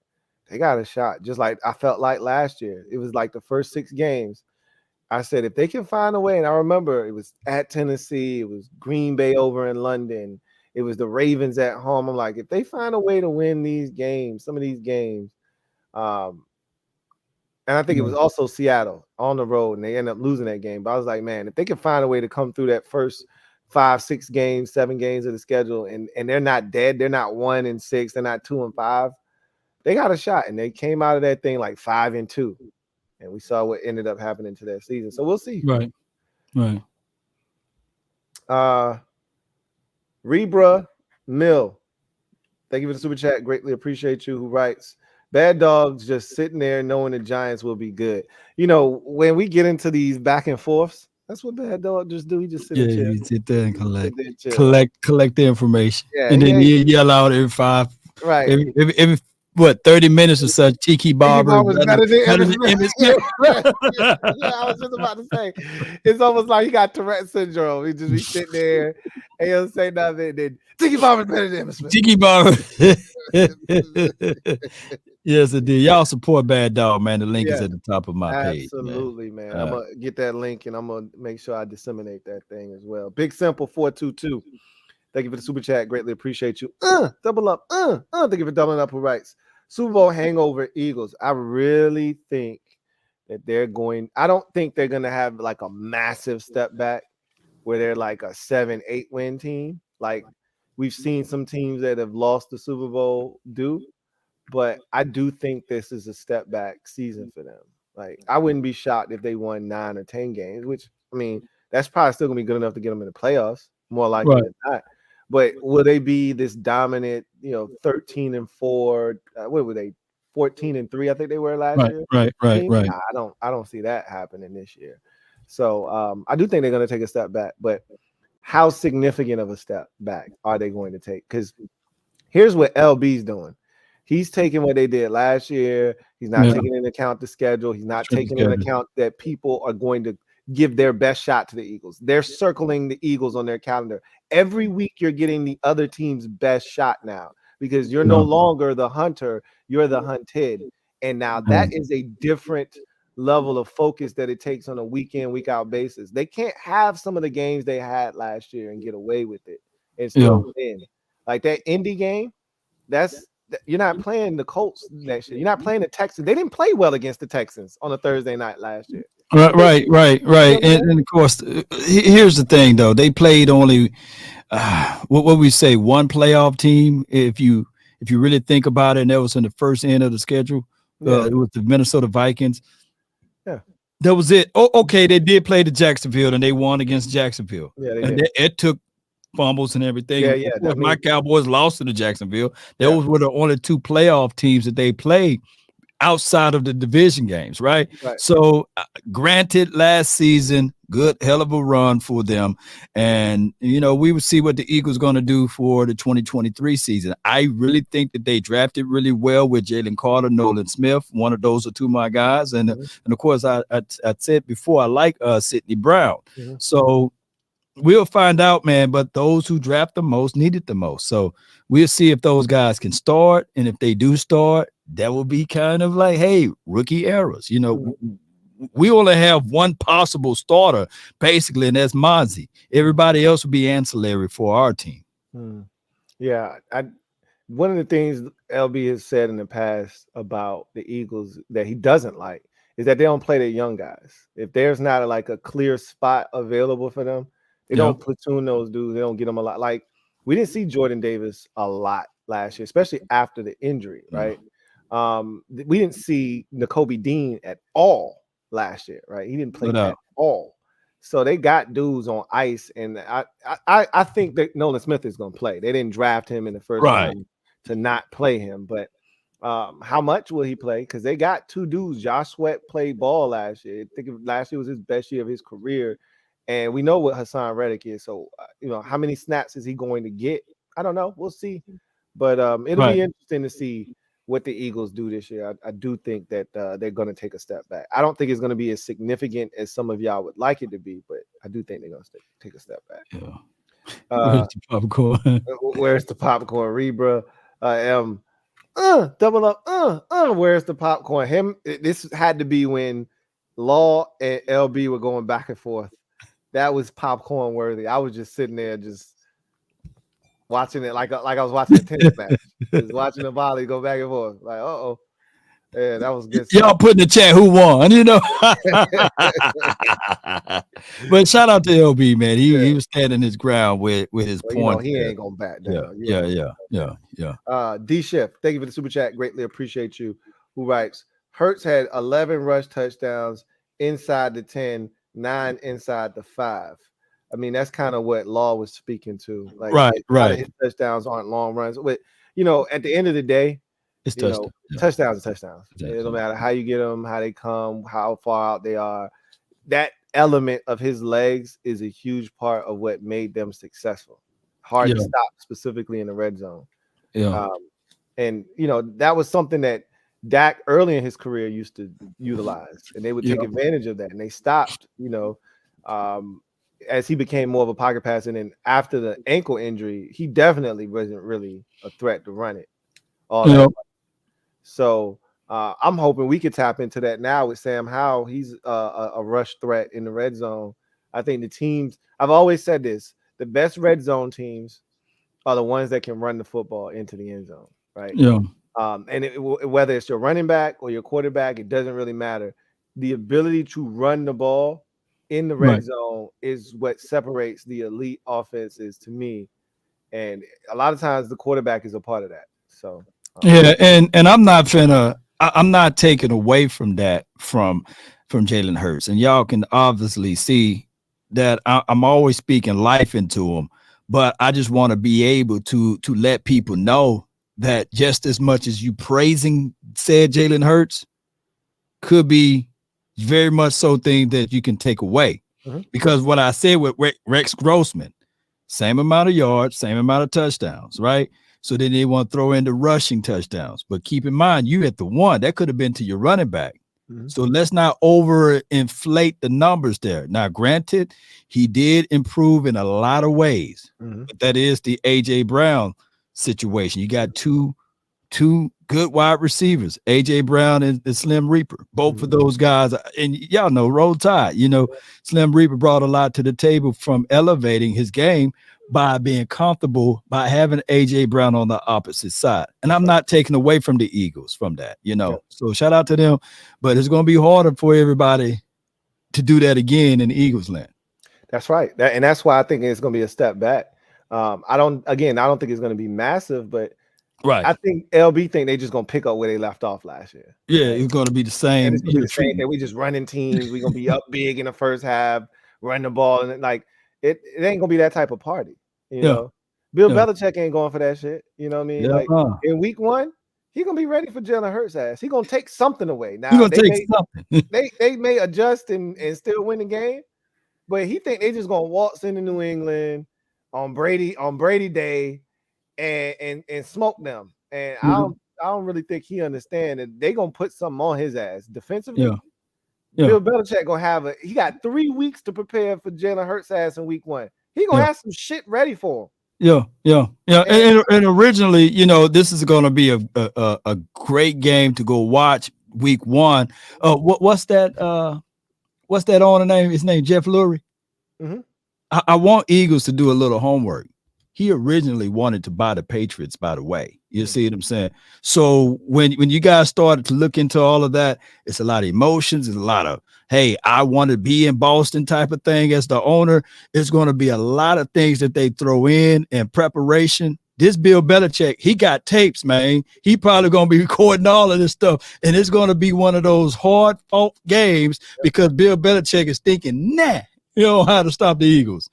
they got a shot. Just like I felt like last year. It was like the first 6 games. I said, if they can find a way, and I remember it was at Tennessee, it was Green Bay over in London, it was the Ravens at home. I'm like, if they find a way to win these games, some of these games, and I think it was also Seattle on the road, and they ended up losing that game. But I was like, man, if they can find a way to come through that first 5, 6 games, 7 games of the schedule, and they're not dead, they're not 1-6, they're not 2-5, they got a shot. And they came out of that thing like 5-2. And we saw what ended up happening to that season. So we'll see. Right. Rebra Mill. Thank you for the super chat. Greatly appreciate you. Who writes, Bad Dogs just sitting there knowing the Giants will be good. When we get into these back and forths, that's what Bad Dog just do. He just sit there. He sit there and collect the information. Yeah, and then he yell out every 5. Right. Every 30 minutes or so, Cheeky Barber was better than Emmitt Smith. Yeah, I was just about to say, it's almost like he got Tourette syndrome. He just be sitting there and he'll say nothing. Then Cheeky Barber's better than Emmitt Smith. Cheeky Barber. Yes, it did. Y'all support Bad Dog, man. The link is at the top of my page. Absolutely, man. I'm gonna get that link and I'm gonna make sure I disseminate that thing as well. Big Simple 422. Thank you for the super chat. Greatly appreciate you. Double up. Thank you for doubling up. Who writes Super Bowl hangover Eagles? I really think that they're going. I don't think they're gonna have like a massive step back where they're like a 7-8 win team. Like we've seen some teams that have lost the Super Bowl do. But I do think this is a step back season for them. Like I wouldn't be shocked if they won 9 or 10 games, which I mean, that's probably still gonna be good enough to get them in the playoffs, more likely than not. But will they be this dominant, 13-4? What were they? 14-3, I think they were last year. Right. Nah, I don't see that happening this year. So I do think they're gonna take a step back, but how significant of a step back are they going to take? Because here's what LB's doing. He's taking what they did last year. He's not taking into account the schedule. He's not taking into account that people are going to give their best shot to the Eagles. They're circling the Eagles on their calendar. Every week you're getting the other team's best shot now because you're no longer the hunter, you're the hunted. And now that is a different level of focus that it takes on a week in, week out basis. They can't have some of the games they had last year and get away with it and still win. Like that Indy game, you're not playing the Colts next year. You're not playing the Texans. They didn't play well against the Texans on a Thursday night last year. Right. And of course, here's the thing, though. They played only, what we say, one playoff team. If you really think about it, and that was in the first end of the schedule. It was the Minnesota Vikings. Yeah. That was it. Oh, okay, they did play the Jacksonville, and they won against Jacksonville. Yeah, it took fumbles and everything. Yeah. My Cowboys lost to the Jacksonville. Those were the only 2 playoff teams that they played outside of the division games, right? So, granted, last season, good hell of a run for them. And, we would see what the Eagles going to do for the 2023 season. I really think that they drafted really well with Jalen Carter, Nolan Smith. One of those are 2 of my guys. And, and of course, I said before, I like Sidney Brown. So, we'll find out, man, but those who draft the most needed the most. So we'll see if those guys can start. And if they do start, that will be kind of like, hey, rookie errors. We only have one possible starter, basically, and that's Mozzie. Everybody else will be ancillary for our team. Yeah. One of the things LB has said in the past about the Eagles that he doesn't like is that they don't play their young guys. If there's not a clear spot available for them, they don't platoon those dudes. They don't get them a lot. Like we didn't see Jordan Davis a lot last year, especially after the injury, right? We didn't see Nakobe Dean at all last year, right? He didn't play at all. So they got dudes on ice, and I think that Nolan Smith is going to play. They didn't draft him in the first round to not play him, but how much will he play? Because they got 2 dudes. Josh Sweat played ball last year. I think last year was his best year of his career. And we know what Hassan Reddick is. So, how many snaps is he going to get? I don't know. We'll see. But it'll be interesting to see what the Eagles do this year. I do think that they're going to take a step back. I don't think it's going to be as significant as some of y'all would like it to be, but I do think they're going to take a step back. Where's the popcorn? Where's the popcorn? Rebra. Double up. Where's the popcorn? This had to be when Law and LB were going back and forth. That was popcorn worthy. I was just sitting there, just watching it like I was watching a tennis match, just watching the volley go back and forth. Like, yeah, that was good. Y'all put in the chat who won, But shout out to LB, man. He was standing his ground with his point. He ain't gonna back down. Yeah. D Shift, thank you for the super chat. Greatly appreciate you. Who writes? Hurts had 11 rush touchdowns inside the 10. 9 inside the 5. I mean, that's kind of what Law was speaking to. Like, right. His touchdowns aren't long runs. But at the end of the day, it's touchdowns are touchdowns. Exactly. It don't matter how you get them, how they come, how far out they are. That element of his legs is a huge part of what made them successful. Hard to stop, specifically in the red zone. And that was something that Dak early in his career used to utilize, and they would take advantage of that, and they stopped, as he became more of a pocket passer. And after the ankle injury, he definitely wasn't really a threat to run it. So I'm hoping we could tap into that now with Sam Howell. He's a rush threat in the red zone. I think the teams, I've always said this, the best red zone teams are the ones that can run the football into the end zone, right? Yeah. And whether it's your running back or your quarterback, it doesn't really matter. The ability to run the ball in the red zone is what separates the elite offenses to me. And a lot of times the quarterback is a part of that. So yeah, and I'm not taking away from that from Jalen Hurts. And y'all can obviously see that I'm always speaking life into him, but I just want to be able to let people know that just as much as you praising said Jalen Hurts could be very much so thing that you can take away. Because what I said with Rex Grossman, same amount of yards, same amount of touchdowns, right? So then they want to throw in the rushing touchdowns. But keep in mind, you hit the one. That could have been to your running back. So let's not overinflate the numbers there. Now, granted, he did improve in a lot of ways. But that is the A.J. Brown situation. You got two good wide receivers, A.J. Brown and Slim Reaper. Both of those guys, and y'all know, Roll Tide. You know, Slim Reaper brought a lot to the table from elevating his game by being comfortable by having A.J. Brown on the opposite side. And I'm not taking away from the Eagles from that, you know. So shout out to them. But it's going to be harder for everybody to do that again in the Eagles land. That's right. And that's why I think it's going to be a step back. I don't think it's going to be massive, but I think LB think they just going to pick up where they left off last year. Yeah, it's going to be the same. And it's going to be the same thing. We just running teams. We're going to be up big in the first half, run the ball. And like, it ain't going to be that type of party. You know, Bill Belichick ain't going for that shit. You know what I mean? Like in week one, he going to be ready for Jalen Hurts' ass. He going to take something away. Now, they may adjust and still win the game, but he think they just going to waltz into New England on Brady Day and smoke them. And I don't really think he understand that they gonna put something on his ass defensively. Bill Belichick gonna he got 3 weeks to prepare for Jalen Hurts' ass in week one. He gonna have some shit ready for him. And originally, you know, this is gonna be a great game to go watch week one. What's that owner name? His name Jeff Lurie. I want Eagles to do a little homework. He originally wanted to buy the Patriots, by the way. You see what I'm saying? So when you guys started to look into all of that, it's a lot of emotions. It's a lot of, hey, I want to be in Boston type of thing as the owner. It's going to be a lot of things that they throw in preparation. This Bill Belichick, he got tapes, man. He probably going to be recording all of this stuff. And it's going to be one of those hard fought games because Bill Belichick is thinking, nah, you know how to stop the Eagles.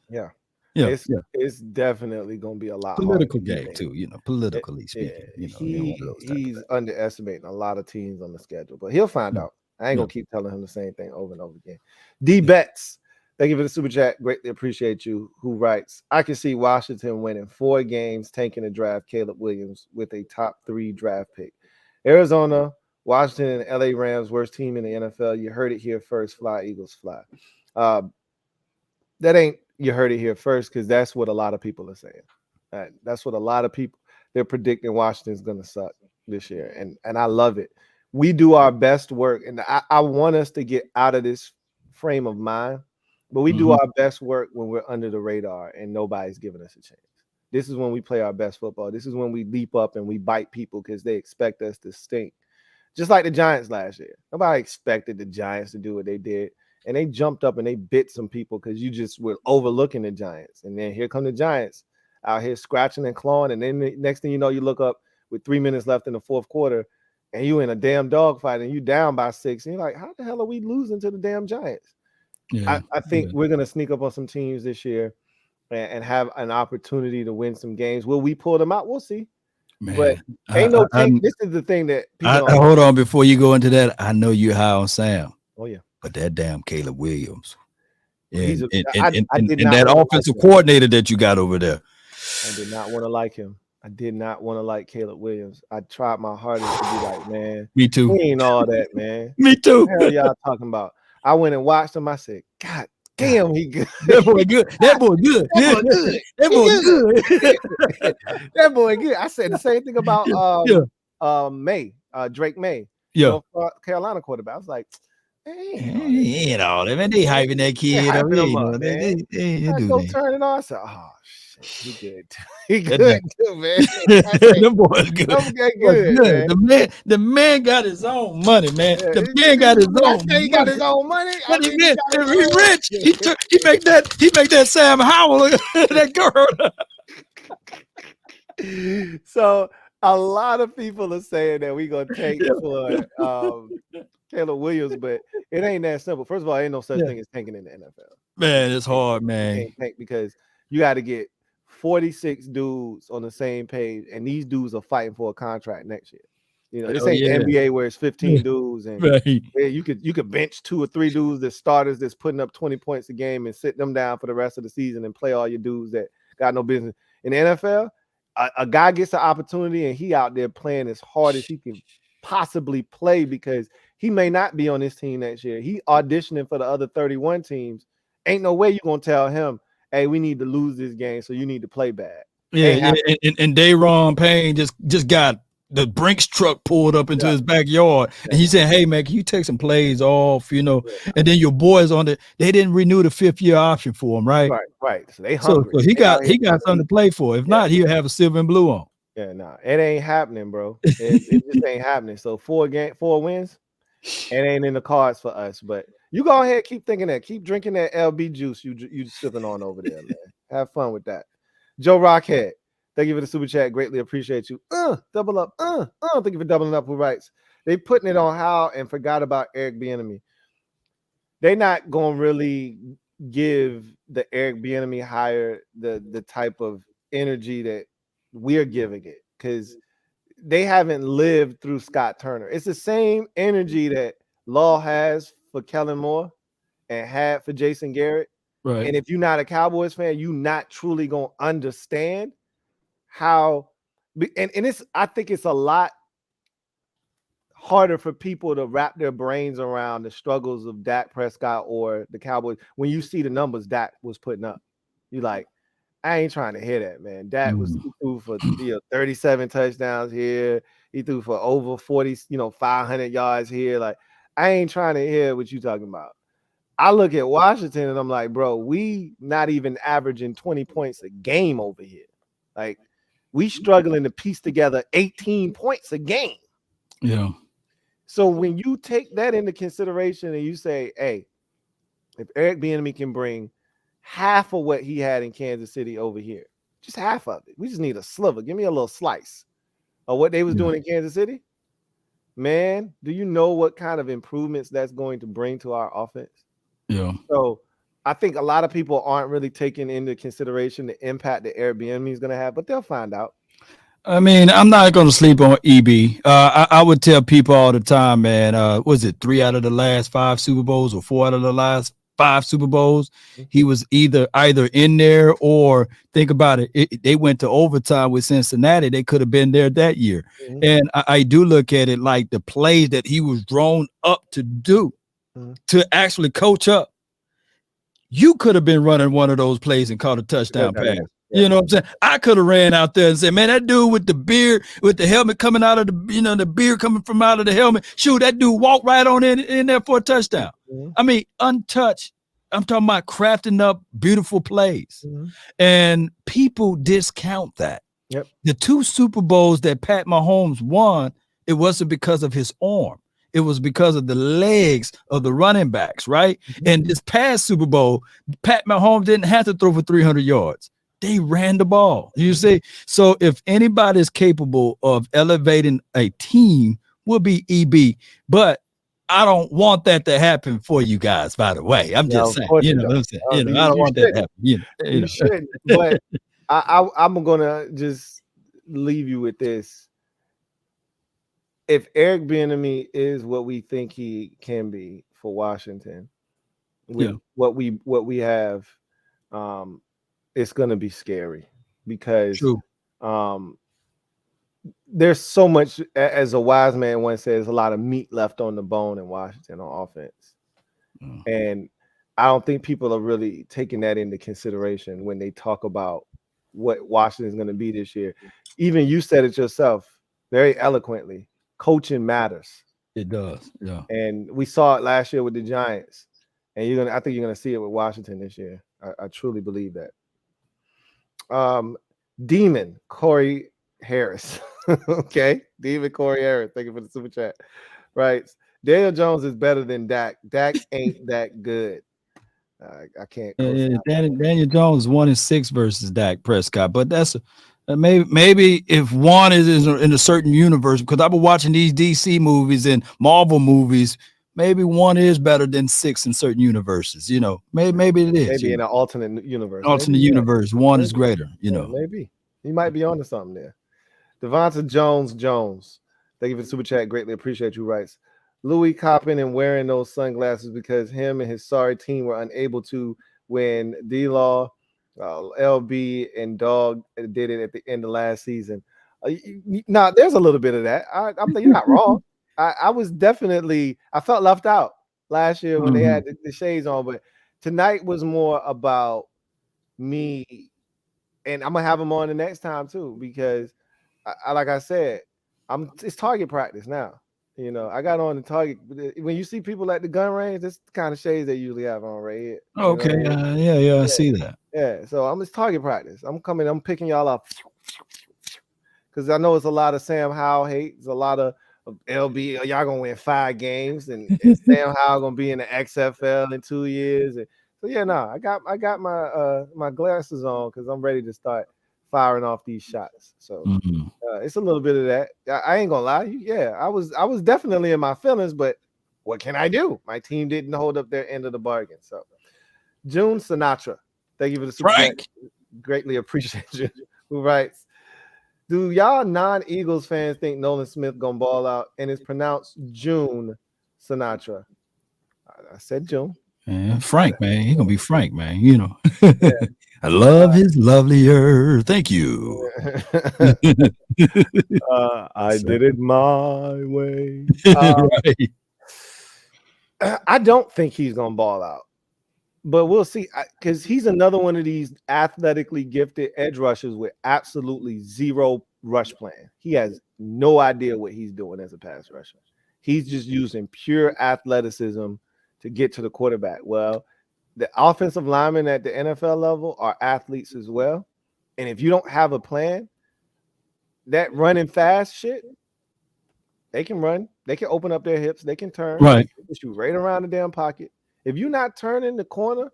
It's definitely going to be a lot political game too, you know, politically speaking. He's underestimating a lot of teams on the schedule, but he'll find out. I ain't gonna keep telling him the same thing over and over again. D Betts, thank you for the super chat. Greatly appreciate you. Who writes, I can see Washington winning 4 games, tanking to draft Caleb Williams with a top 3 draft pick. Arizona, Washington, and LA Rams, worst team in the NFL. You heard it here first. Fly, Eagles, fly. That ain't you heard it here first, because that's what a lot of people are saying. That's what a lot of people, they're predicting Washington's going to suck this year. And I love it. We do our best work. And I want us to get out of this frame of mind, but we do our best work when we're under the radar and nobody's giving us a chance. This is when we play our best football. This is when we leap up and we bite people because they expect us to stink. Just like the Giants last year. Nobody expected the Giants to do what they did. And they jumped up and they bit some people because you just were overlooking the Giants. And then here come the Giants out here scratching and clawing. And then the next thing you know, you look up with 3 minutes left in the fourth quarter and you in a damn dogfight and you down by 6. And you're like, how the hell are we losing to the damn Giants? I think we're going to sneak up on some teams this year and have an opportunity to win some games. Will we pull them out? We'll see. Man, but ain't no take. This is the thing that people hold on before you go into that. I know you're high on Sam. Oh, yeah. But that damn Caleb Williams and that offensive coordinator that you got over there. I did not want to like him. I did not want to like Caleb Williams. I tried my hardest to be like, man, me too. He ain't all that, man. Me too. What the hell y'all talking about? I went and watched him. I said, God damn, he good. That boy good. That boy good. That boy good. That boy good. That boy good. I said the same thing about May. Drake May, North Carolina quarterback. I was like, ain't all that, man. They hyping that kid up. They go turn it on. I said, oh shit, he good. He good too, man. The boy's good. Good, man. The man got his own money, man. The man got his own money. He got his own money. He rich. He make that Sam Howell that girl. So a lot of people are saying that we gonna take for Caleb Williams, but it ain't that simple. First of all, ain't no such thing as tanking in the NFL. Man, it's hard, man. Because you got to get 46 dudes on the same page, and these dudes are fighting for a contract next year. You know, this ain't the NBA where it's 15 dudes, and you could bench 2 or 3 dudes that starters that's putting up 20 points a game and sit them down for the rest of the season and play all your dudes that got no business. In the NFL, a guy gets an opportunity and he out there playing as hard as he can possibly play because he may not be on this team next year. He auditioning for the other 31 teams. Ain't no way you're gonna tell him, hey, we need to lose this game, so you need to play bad. Yeah, and Dayron Payne just got the Brinks truck pulled up into his backyard, and he said, hey man, can you take some plays off, you know? And then your boys they didn't renew the 5th-year option for him, right? Right. So they hungry. So he got something to play for. If not, he'll have a silver and blue on. Yeah, nah, it ain't happening, bro. It just ain't happening. So 4 wins, it ain't in the cards for us. But you go ahead, keep thinking that, keep drinking that LB juice you sipping on over there, man. Have fun with that. Joe Rockhead, thank you for the super chat. Greatly appreciate you. Double up. Thank you for doubling up with rights. They putting it on Hal and forgot about Eric Bieniemy. They not gonna really give the Eric Bieniemy hire the type of energy that we're giving it because they haven't lived through Scott Turner. It's the same energy that Law has for Kellen Moore and had for Jason Garrett. Right. And if you're not a Cowboys fan, you're not truly gonna understand how. And I think it's a lot harder for people to wrap their brains around the struggles of Dak Prescott or the Cowboys when you see the numbers Dak was putting up. You like, I ain't trying to hear that, man. Dak was threw for 37 touchdowns here. He threw for over 40, 500 yards here. Like, I ain't trying to hear what you talking about. I look at Washington and I'm like, bro, we not even averaging 20 points a game over here. Like, we struggling to piece together 18 points a game. Yeah. So when you take that into consideration and you say, hey, if Eric Bieniemy can bring half of what he had in Kansas City over here, just half of it. We just need a sliver. Give me a little slice of what they was doing in Kansas City. Man, do you know what kind of improvements that's going to bring to our offense? Yeah. So I think a lot of people aren't really taking into consideration the impact that Eric Bieniemy is going to have, but they'll find out. I mean, I'm not going to sleep on EB. I would tell people all the time, man, was it 3 out of the last 5 Super Bowls or 4 out of the last 5 Super Bowls? He was either in there or think about it. They went to overtime with Cincinnati. They could have been there that year. And I do look at it like the plays that he was grown up to do to actually coach up. You could have been running one of those plays and caught a touchdown pass. You know what I'm saying? I could have ran out there and said, man, that dude with the beard, with the helmet coming out of the beard coming from out of the helmet. Shoot, that dude walked right on in there for a touchdown. I mean, untouched. I'm talking about crafting up beautiful plays. And people discount that. Yep. The 2 Super Bowls that Pat Mahomes won, it wasn't because of his arm. It was because of the legs of the running backs, right? And this past Super Bowl, Pat Mahomes didn't have to throw for 300 yards. They ran the ball. You see? So if anybody is capable of elevating a team, will be EB. But I don't want that to happen for you guys, by the way. I'm just saying, you know what I'm saying? I don't want that to happen. You shouldn't. But I'm going to just leave you with this. If Eric Bieniemy is what we think he can be for Washington, with what we have, it's going to be scary because there's so much, as a wise man once says, a lot of meat left on the bone in Washington on offense. And I don't think people are really taking that into consideration when they talk about what Washington is going to be this year. Even you said it yourself very eloquently. coaching matters. It does. Yeah. And we saw it last year with the Giants. And I think you're gonna see it with Washington this year. I truly believe that. Demon Corey Harris. Okay, Demon Corey Harris. Thank you for the super chat. Right, Daniel Jones is better than Dak. Dak ain't that good. I can't. Daniel Jones 1-6 versus Dak Prescott, but that's maybe if one is in a certain universe, because I've been watching these DC movies and Marvel movies. Maybe one is better than 6 in certain universes. Maybe it is. Maybe in an alternate universe. Universe, one is greater. Maybe he might be onto something there. Devonta Jones. Thank you for the super chat. Greatly appreciate you. Writes Louie copping and wearing those sunglasses because him and his sorry team were unable to when D-Law, LB, and Dog did it at the end of last season. Now, there's a little bit of that. I'm thinking you're not wrong. I was definitely, I felt left out last year when they had the shades on, but tonight was more about me, and I'm gonna have them on the next time too, because like I said, it's target practice now. I got on the target. When you see people at the gun range, that's the kind of shades they usually have on right here. Okay, I see that. Yeah, so it's target practice. I'm picking y'all up because I know it's a lot of Sam Howell hate. There's a lot of LB, y'all gonna win 5 games, and Sam Howell gonna be in the XFL in 2 years. And so I got my glasses on because I'm ready to start firing off these shots. So it's a little bit of that. I ain't gonna lie. Yeah, I was definitely in my feelings, but what can I do? My team didn't hold up their end of the bargain. So June Sinatra, thank you for the super chat. Greatly appreciate you. Who writes, do y'all non-Eagles fans think Nolan Smith gonna ball out? And it's pronounced June Sinatra. I said June. Frank, man, he gonna be Frank, man. I love his lovelier. Thank you. I did it my way. Right. I don't think he's gonna ball out, but we'll see, because he's another one of these athletically gifted edge rushers with absolutely zero rush plan. He has no idea what he's doing as a pass rusher. He's just using pure athleticism to get to the quarterback. Well, the offensive linemen at the NFL level are athletes as well. And if you don't have a plan, that running fast shit, they can run. They can open up their hips. They can turn. Right. They can shoot right around the damn pocket. If you're not turning the corner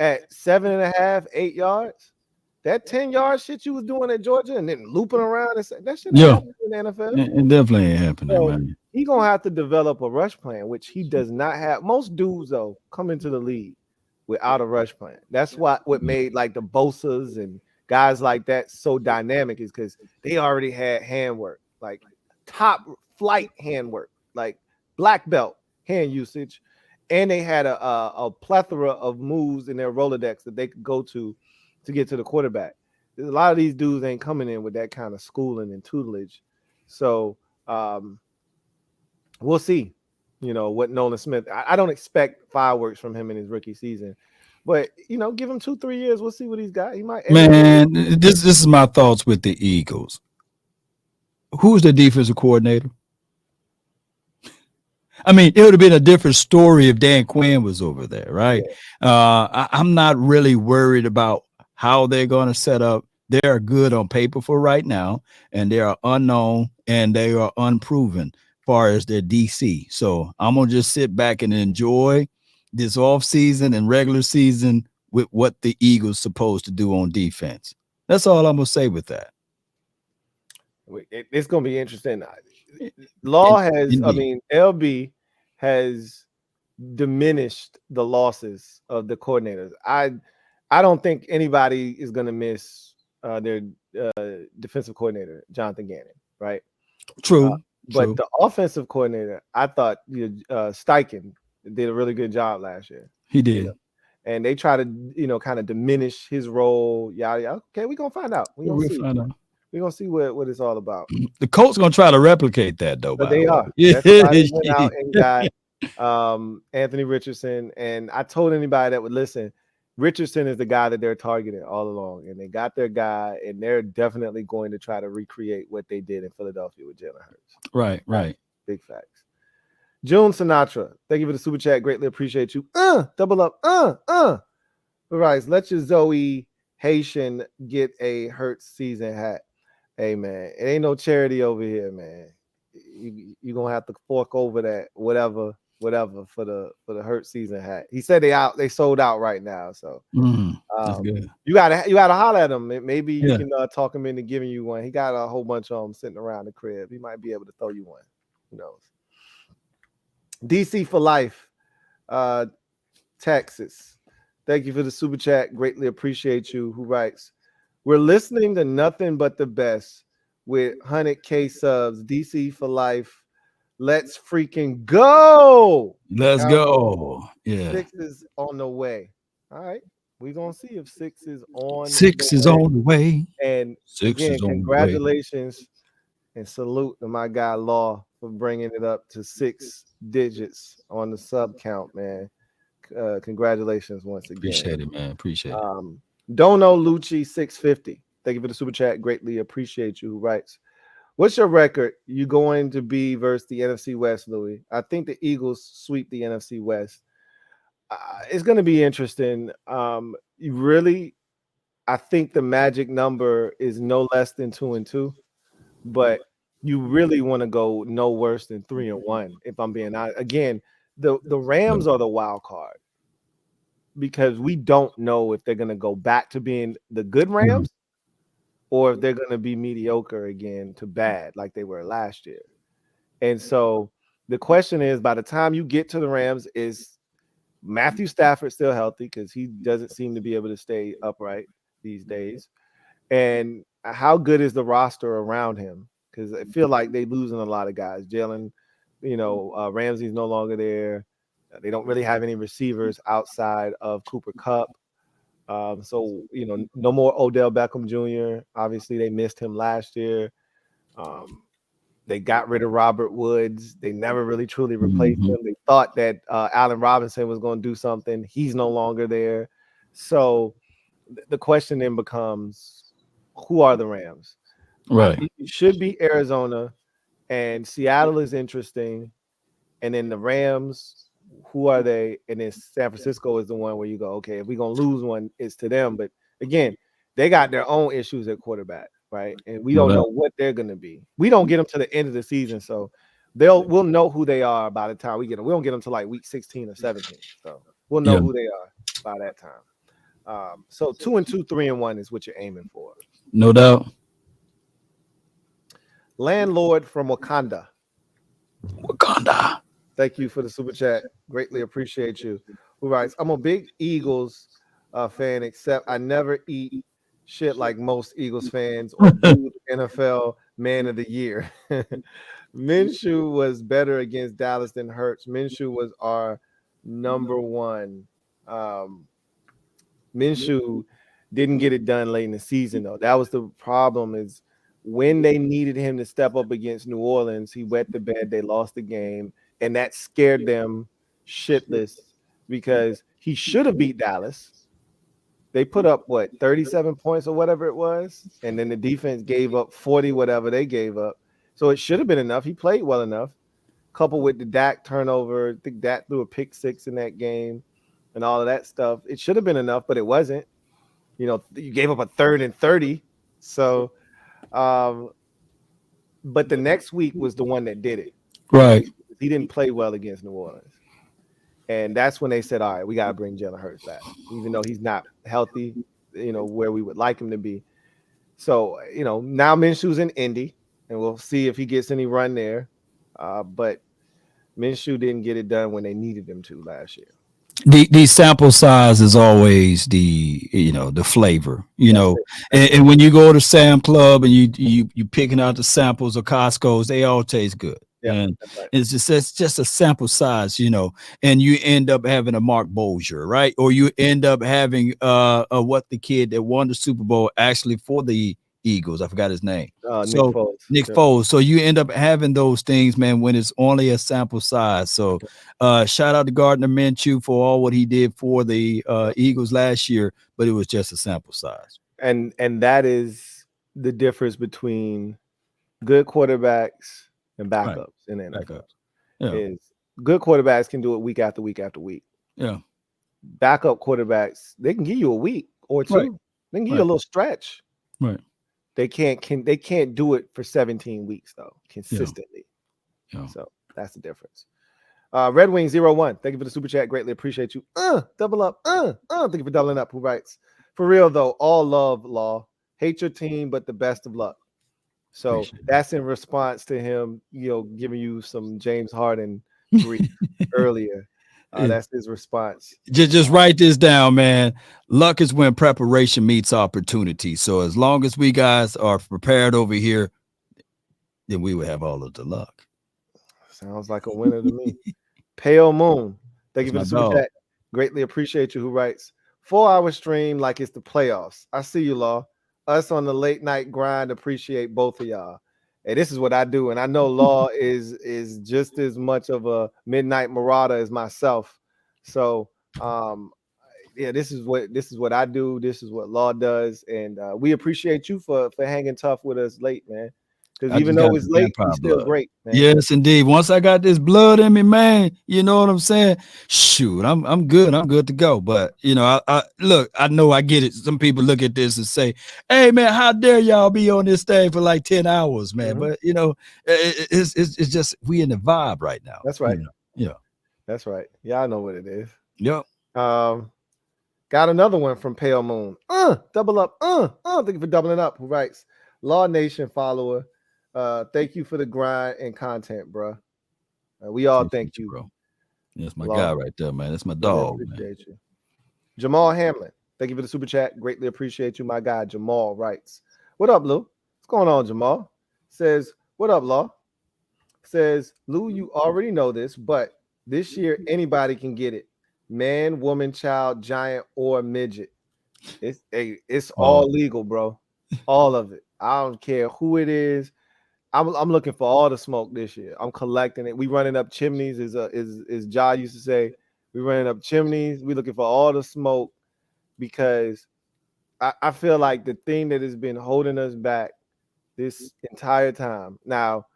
at 7.5, 8 yards, that 10-yard shit you was doing at Georgia and then looping around, that shit ain't happening in the NFL. It definitely ain't happening, So man. he's going to have to develop a rush plan, which he does not have. Most dudes, though, come into the league without a rush plan. That's what made like the Bosas and guys like that so dynamic, is because they already had handwork, like top flight handwork, like black belt hand usage, and they had a plethora of moves in their Rolodex that they could go to get to the quarterback. A lot of these dudes ain't coming in with that kind of schooling and tutelage. So we'll see, what Nolan Smith. I don't expect fireworks from him in his rookie season, but give him 2-3 years. We'll see what he's got. He might. Man, this is my thoughts with the Eagles. Who's the defensive coordinator? I mean, it would have been a different story if Dan Quinn was over there, right? Yeah. I'm not really worried about how they're going to set up. They are good on paper for right now, and they are unknown and they are unproven as far as their DC. So I'm going to just sit back and enjoy this offseason and regular season with what the Eagles supposed to do on defense. That's all I'm going to say with that. It's going to be interesting. LB has diminished the losses of the coordinators. I don't think anybody is going to miss their defensive coordinator, Jonathan Gannon, right? True. But the offensive coordinator, I thought Steichen did a really good job last year. He did. And they try to, kind of diminish his role. Yeah. Okay, we're going to find out. We're going to see. We're going to see what it's all about. The Colts going to try to replicate that, though. But they are. That's why they went out and got Anthony Richardson. And I told anybody that would listen, Richardson is the guy that they're targeting all along, and they got their guy, and they're definitely going to try to recreate what they did in Philadelphia with Jalen Hurts. Right. Big facts. June Sinatra, thank you for the super chat. Greatly appreciate you. Double up. All right, let your Zoe Haitian get a Hurts season hat. Hey, man, it ain't no charity over here, man. You're going to have to fork over that whatever for the Hurts season hat. He said they sold out right now, so that's good. You gotta holler at him. Maybe you can talk him into giving you one. He got a whole bunch of them sitting around the crib. He might be able to throw you one. Who knows? DC for life, Texas. Thank you for the super chat. Greatly appreciate you. Who writes, we're listening to nothing but the best with 100K subs. DC for life. Let's freaking go. Let's go. Yeah. 6 is on the way. All right. We're going to see if 6 is on 6 is on the way. And 6 again, is on congratulations the way. And salute to my guy Law for bringing it up to 6 digits on the sub count, man. Congratulations once again. Appreciate it, man. Appreciate it. Dono Lucci 650. Thank you for the super chat. Greatly appreciate you. Who writes, what's your record you going to be versus the NFC West, Louie? I think the Eagles sweep the NFC West. It's going to be interesting. I think the magic number is no less than 2-2, but you really want to go no worse than 3-1. If I'm being honest, again, the Rams are the wild card because we don't know if they're going to go back to being the good Rams or if they're going to be mediocre again to bad like they were last year. And so the question is, by the time you get to the Rams, is Matthew Stafford still healthy? Because he doesn't seem to be able to stay upright these days. And how good is the roster around him? Because I feel like they're losing a lot of guys. Jalen, Ramsey's no longer there. They don't really have any receivers outside of Cooper Kupp. So, no more Odell Beckham Jr. Obviously, they missed him last year. They got rid of Robert Woods. They never really truly replaced him. They thought that Allen Robinson was going to do something. He's no longer there. So the question then becomes, who are the Rams? Right. It should be Arizona, and Seattle is interesting. And then the Rams, who are they? And then San Francisco is the one where you go, okay, if we're going to lose one, it's to them. But again, they got their own issues at quarterback, right? And we don't know what they're going to be. We don't get them to the end of the season, so we'll know who they are by the time we get them. We don't get them to like week 16 or 17, so we'll know who they are by that time. So 2-2, 3-1 is what you're aiming for. No doubt. Landlord from Wakanda. Thank you for the super chat. Greatly appreciate you. Who writes, I'm a big Eagles fan, except I never eat shit like most Eagles fans or do NFL Man of the Year. Minshew was better against Dallas than Hurts. Minshew was our number one. Minshew didn't get it done late in the season, though. That was the problem, is when they needed him to step up against New Orleans, he wet the bed. They lost the game, and that scared them shitless because he should have beat Dallas. They put up, 37 points or whatever it was, and then the defense gave up 40, whatever they gave up. So it should have been enough. He played well enough, coupled with the Dak turnover. I think Dak threw a pick 6 in that game and all of that stuff. It should have been enough, but it wasn't. You gave up a 3rd and 30. So but the next week was the one that did it. Right. He didn't play well against New Orleans. And that's when they said, all right, we got to bring Jalen Hurts back, even though he's not healthy, where we would like him to be. So, now Minshew's in Indy, and we'll see if he gets any run there. But Minshew didn't get it done when they needed him to last year. The sample size is always the flavor, and when you go to Sam Club and you picking out the samples of Costco's, they all taste good. Yeah, and right. It's just a sample size, and you end up having a Mark Bolger, right? Or you end up having what the kid that won the Super Bowl actually for the Eagles. I forgot his name. Nick Foles. So you end up having those things, man, when it's only a sample size. So shout out to Gardner Minshew for all what he did for the Eagles last year, but it was just a sample size. And that is the difference between good quarterbacks and backups in the NFL. Is good quarterbacks can do it week after week after week. Yeah. Backup quarterbacks, they can give you a week or two. Right. They can give you a little stretch. Right. They can't do it for 17 weeks though, consistently. Yeah. So that's the difference. Red Wing 01, thank you for the super chat. Greatly appreciate you. Double up. Thank you for doubling up. Who writes? For real though, all love, Law. Hate your team, but the best of luck. So that's in response to him, giving you some James Harden grief earlier. That's his response. Just write this down, man. Luck is when preparation meets opportunity. So as long as we guys are prepared over here, then we will have all of the luck. Sounds like a winner to me. Pale Moon, thank you for the super chat. Greatly appreciate you. Who writes? 4-hour stream like it's the playoffs. I see you, Law. Us on the late night grind, appreciate both of y'all. And this is what I do. And I know Law is just as much of a midnight marauder as myself. So this is what I do. This is what Law does. And we appreciate you for hanging tough with us late, man. Because even though it's late, it's still great, man. Yes, indeed. Once I got this blood in me, man, you know what I'm saying? Shoot, I'm good. I'm good to go. But I look, I know I get it. Some people look at this and say, "Hey, man, how dare y'all be on this thing for like 10 hours, man?" But it's just we in the vibe right now. That's right. Yeah, that's right. Y'all know what it is. Yep. Got another one from Pale Moon. Double up. Thank you for doubling up. Who writes? Law Nation follower. Thank you for the grind and content, bro. We all thank you, bro. That's my guy right there, man. That's my dog. Appreciate you. Jamal Hamlin, thank you for the super chat. Greatly appreciate you, my guy. Jamal writes, "What up, Lou? What's going on, Jamal?" Says, "What up, Law?" Says, "Lou, you already know this, but this year anybody can get it. Man, woman, child, giant, or midget. It's all legal, bro. All of it. I don't care who it is. I'm looking for all the smoke this year. I'm collecting it. We running up chimneys, as Ja used to say. We running up chimneys. We looking for all the smoke because I feel like the thing that has been holding us back this entire time. Now,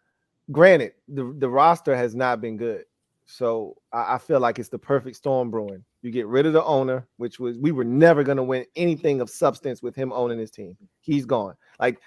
granted, the roster has not been good. So I feel like it's the perfect storm brewing. You get rid of the owner, we were never going to win anything of substance with him owning his team. He's gone. Like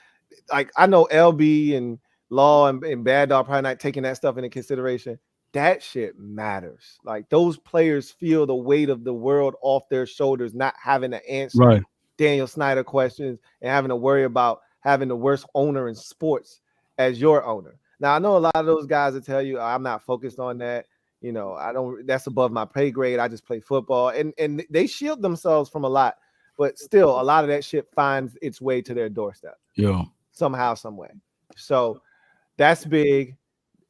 I know LB and Law and Bad Dog probably not taking that stuff into consideration. That shit matters. Like those players feel the weight of the world off their shoulders, not having to answer Daniel Snyder questions and having to worry about having the worst owner in sports as your owner. Now I know a lot of those guys will tell you, I'm not focused on that. I don't, that's above my pay grade. I just play football and they shield themselves from a lot, but still a lot of that shit finds its way to their doorstep. Yeah. Somehow, some way. So that's big.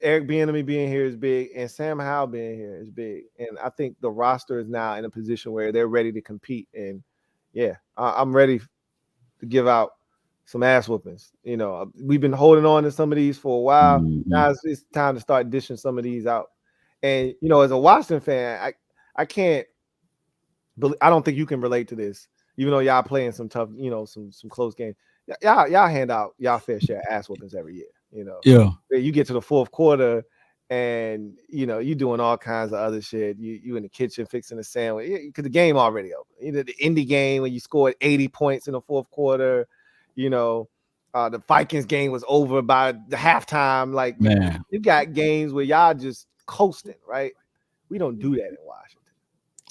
Eric Bieniemy being here is big, and Sam Howell being here is big. And I think the roster is now in a position where they're ready to compete. And yeah, I'm ready to give out some ass whoopings. We've been holding on to some of these for a while. Now it's time to start dishing some of these out. And as a Washington fan, I can't. I don't think you can relate to this, even though y'all playing some tough, some close games. Y'all hand out y'all fair share of ass whoopings every year. You get to the fourth quarter and you doing all kinds of other shit. You in the kitchen fixing a sandwich because the game already over. The Indy game when you scored 80 points in the fourth quarter. The Vikings game was over by the halftime. Like, man, you got games where y'all just coasting, right? We don't do that in Washington.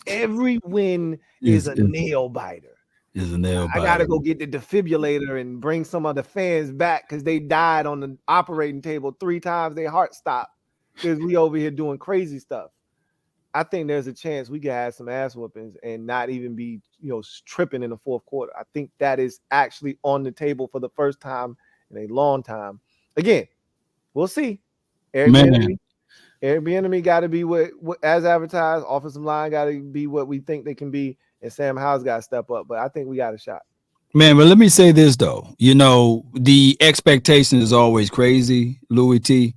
Every win is a nail biter. I gotta go get the defibrillator and bring some of the fans back because they died on the operating table 3 times. Their heart stopped because we over here doing crazy stuff. I think there's a chance we could have some ass whoopings and not even be, tripping in the fourth quarter. I think that is actually on the table for the first time in a long time. Again, we'll see. Eric Bieniemy got to be what as advertised. Offensive line got to be what we think they can be, and Sam Howell's got to step up. But I think we got a shot. Man, but let me say this though. You know, the expectation is always crazy, Louie Tee.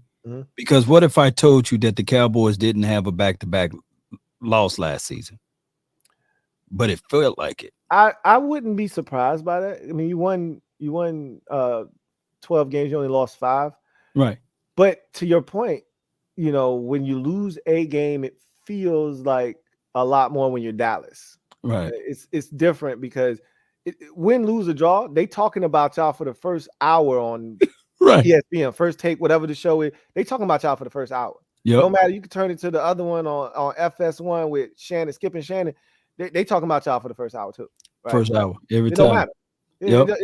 Because what if I told you that the Cowboys didn't have a back-to-back loss last season, but it felt like it? I wouldn't be surprised by that. I mean, you won 12 games, you only lost 5. Right. But to your point, you know, when you lose a game, it feels like a lot more when you're Dallas. Right. It's different because win, lose, or draw, they talking about y'all for the first hour on right. ESPN, First Take, whatever the show is. They talking about y'all for the first hour. Yep. No matter, you can turn it to the other one on FS1 with Skip and Shannon. They talking about y'all for the first hour too. Right? First hour every it time. Don't matter.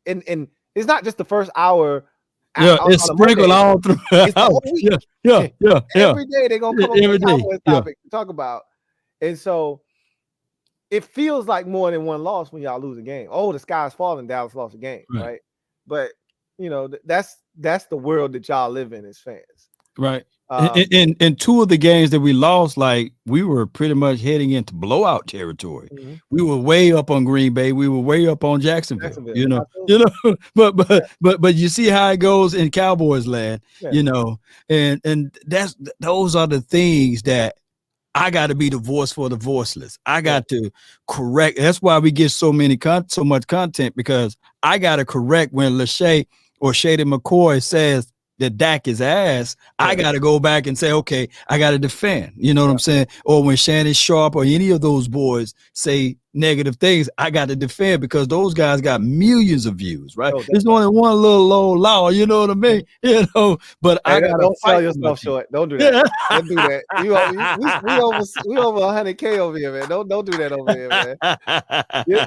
Yep. And it's not just the first hour. Yeah, it's sprinkled all through. It's the whole week. Yeah. Every day they're gonna come up with a Cowboys topic to talk about. And so it feels like more than one loss when y'all lose a game. Oh, the sky's falling, Dallas lost a game, right? But you know, that's the world that y'all live in as fans. Right. In 2 of the games that we lost, like we were pretty much heading into blowout territory. We were way up on Green Bay. We were way up on Jacksonville. You know. But you see how it goes in Cowboys land. Yeah. You know, and those are the things that I got to be the voice for the voiceless. I got to correct. That's why we get so much content, because I got to correct when Lachey or Shady McCoy says that Dak is ass. I got to go back and say, okay, I got to defend. You know what I'm saying? Or when Shannon Sharp or any of those boys say negative things, I got to defend, because those guys got millions of views, right? There's only one little old law, you know what I mean? You know, but I got to sell yourself short. Don't do that. Don't do that. We over 100K over here, man. Don't do that over here, man.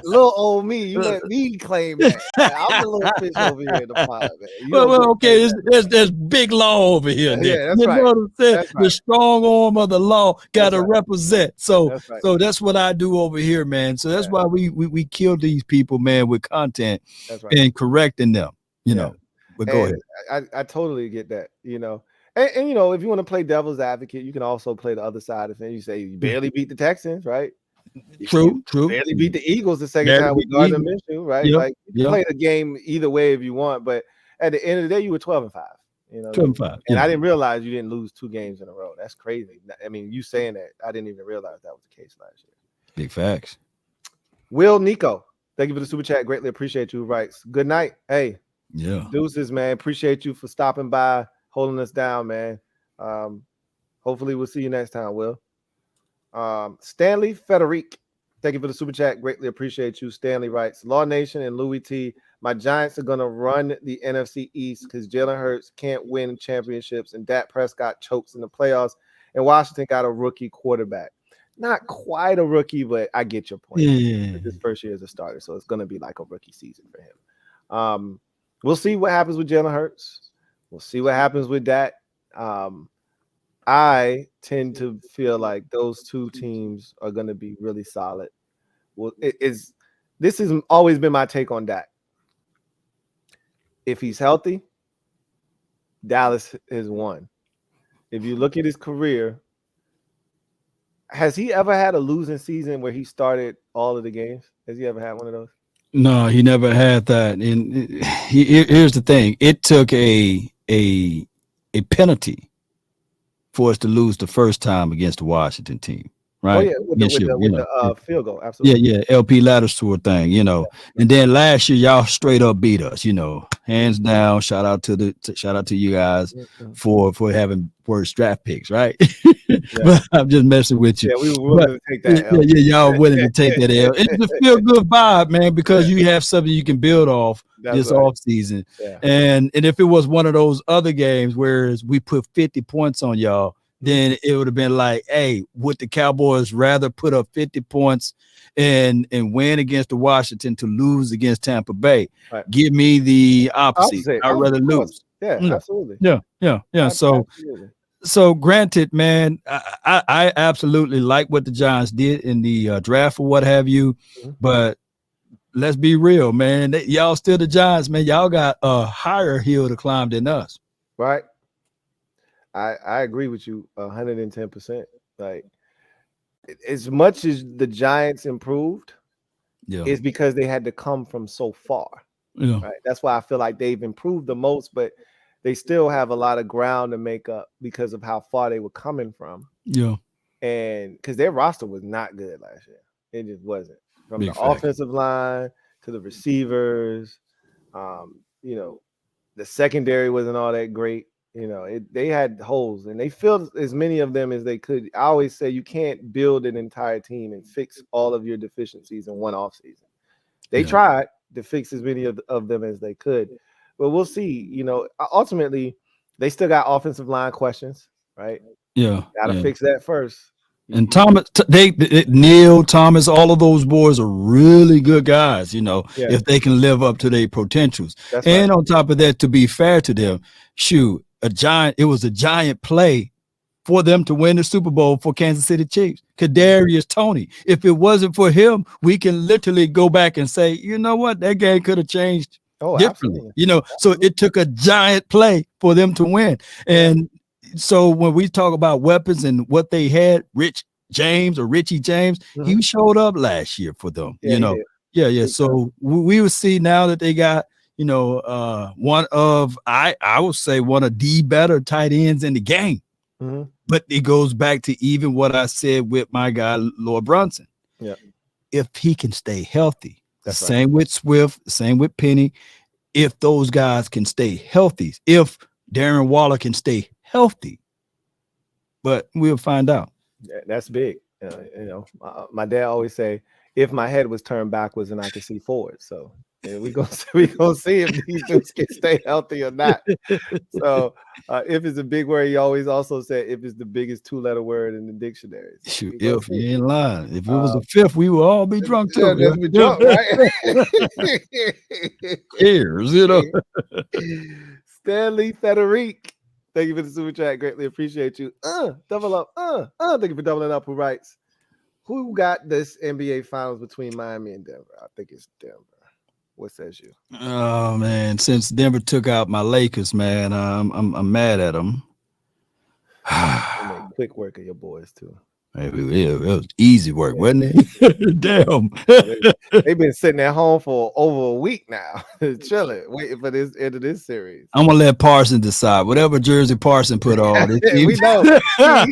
Little old me, you let me claim that. I'm the little fish over here in the pond, man. Well, okay, there's big law over here. Yeah, that's you right. know what I'm saying? That's right. The strong arm of the law got to represent. So that's what I do over here, man. So that's why we kill these people, man, with content and correcting them, you know. But go ahead. I totally get that, you know. And you know, if you want to play devil's advocate, you can also play the other side of things. You say you barely beat the Texans, right? True. Barely beat the Eagles the second time with Gardner Minshew, right? Yep. Like you play the game either way if you want, but at the end of the day, you were 12-5. You know, 12-5. And I didn't realize you didn't lose 2 games in a row. That's crazy. I mean, you saying that, I didn't even realize that was the case last year. Big facts. Will Nico, thank you for the super chat. Greatly appreciate you. Writes, good night. Hey, deuces, man. Appreciate you for stopping by, holding us down, man. Hopefully we'll see you next time, Will. Stanley Federic, thank you for the super chat. Greatly appreciate you. Stanley writes, Law Nation and Louie Tee, my Giants are going to run the NFC East because Jalen Hurts can't win championships and Dak Prescott chokes in the playoffs, and Washington got a rookie quarterback. Not quite a rookie, but I get your point. Yeah. This first year as a starter, so it's going to be like a rookie season for him. We'll see what happens with Jalen Hurts. We'll see what happens with Dak. I tend to feel like those 2 teams are going to be really solid. Well, this has always been my take on Dak. If he's healthy, Dallas is won. If you look at his career, has he ever had a losing season where he started all of the games? Has he ever had one of those? No, he never had that. And here's the thing: it took a penalty for us to lose the first time against the Washington team, right? Oh yeah, with the field goal, absolutely. Yeah, LP Lattisaw thing, you know. And then last year, y'all straight up beat us, you know, hands down. Shout out to you guys for having worst draft picks, right? But I'm just messing with you. Yeah, we were willing to take that L. Y'all willing to take that L. It's a feel good vibe, man, because you have something you can build off this offseason. Yeah. And if it was one of those other games where we put 50 points on y'all, then it would have been like, hey, would the Cowboys rather put up 50 points and win against the Washington to lose against Tampa Bay? Right. Give me the opposite. I'd rather lose. Yeah, absolutely. Yeah. Absolutely. So granted, man, I absolutely like what the Giants did in the draft or what have you, but let's be real, man. Y'all still the Giants, man. Y'all got a higher hill to climb than us. Right. I agree with you 110%. Like, as much as the Giants improved, is because they had to come from so far. Yeah. Right. That's why I feel like they've improved the most, but they still have a lot of ground to make up because of how far they were coming from. Yeah. And because their roster was not good last year. It just wasn't. From Big the fact. offensive line to the receivers, you know, the secondary wasn't all that great. You know, they had holes and they filled as many of them as they could. I always say you can't build an entire team and fix all of your deficiencies in one offseason. They tried to fix as many of them as they could, but we'll see. You know, ultimately, they still got offensive line questions, right? Yeah. Got to fix that first. And Thomas, Neil, Thomas, all of those boys are really good guys, you know, if they can live up to their potentials. That's and on top of that, to be fair to them, it was a giant play for them to win the Super Bowl for Kansas City Chiefs. Kadarius Toney. If it wasn't for him, we can literally go back and say, you know what, that game could have changed differently. Absolutely. You know, so it took a giant play for them to win. And so when we talk about weapons and what they had, Richie James, he showed up last year for them. Yeah, you know, So we will see now that they got, you know, one of I would say one of the better tight ends in the game. But it goes back to even what I said with my guy Lord Brunson. Yeah, if he can stay healthy, same with Swift, same with Penny. If those guys can stay healthy, if Darren Waller can stay healthy, but we'll find out. That's big. You know, my dad always say, if my head was turned backwards and I could see forward. So we gonna see if these dudes can stay healthy or not. So if it's a big word, he always also said if it's the biggest 2-letter word in the dictionary. So shoot, if you ain't lying, if it was a fifth, we would all be drunk too. Yeah, be drunk, right? Cheers, you know. Stanley Federic, thank you for the super chat. Greatly appreciate you. Double up. Thank you for doubling up. Who writes? Who got this NBA Finals between Miami and Denver? I think it's Denver. What says you? Oh man, since Denver took out my Lakers, man, I'm mad at them. Make quick work of your boys too. Maybe it was easy work, wasn't it? Damn. They've been sitting at home for over a week now, chilling, waiting for this end of this series. I'm gonna let Parsons decide. Whatever jersey Parsons put on. We know he's not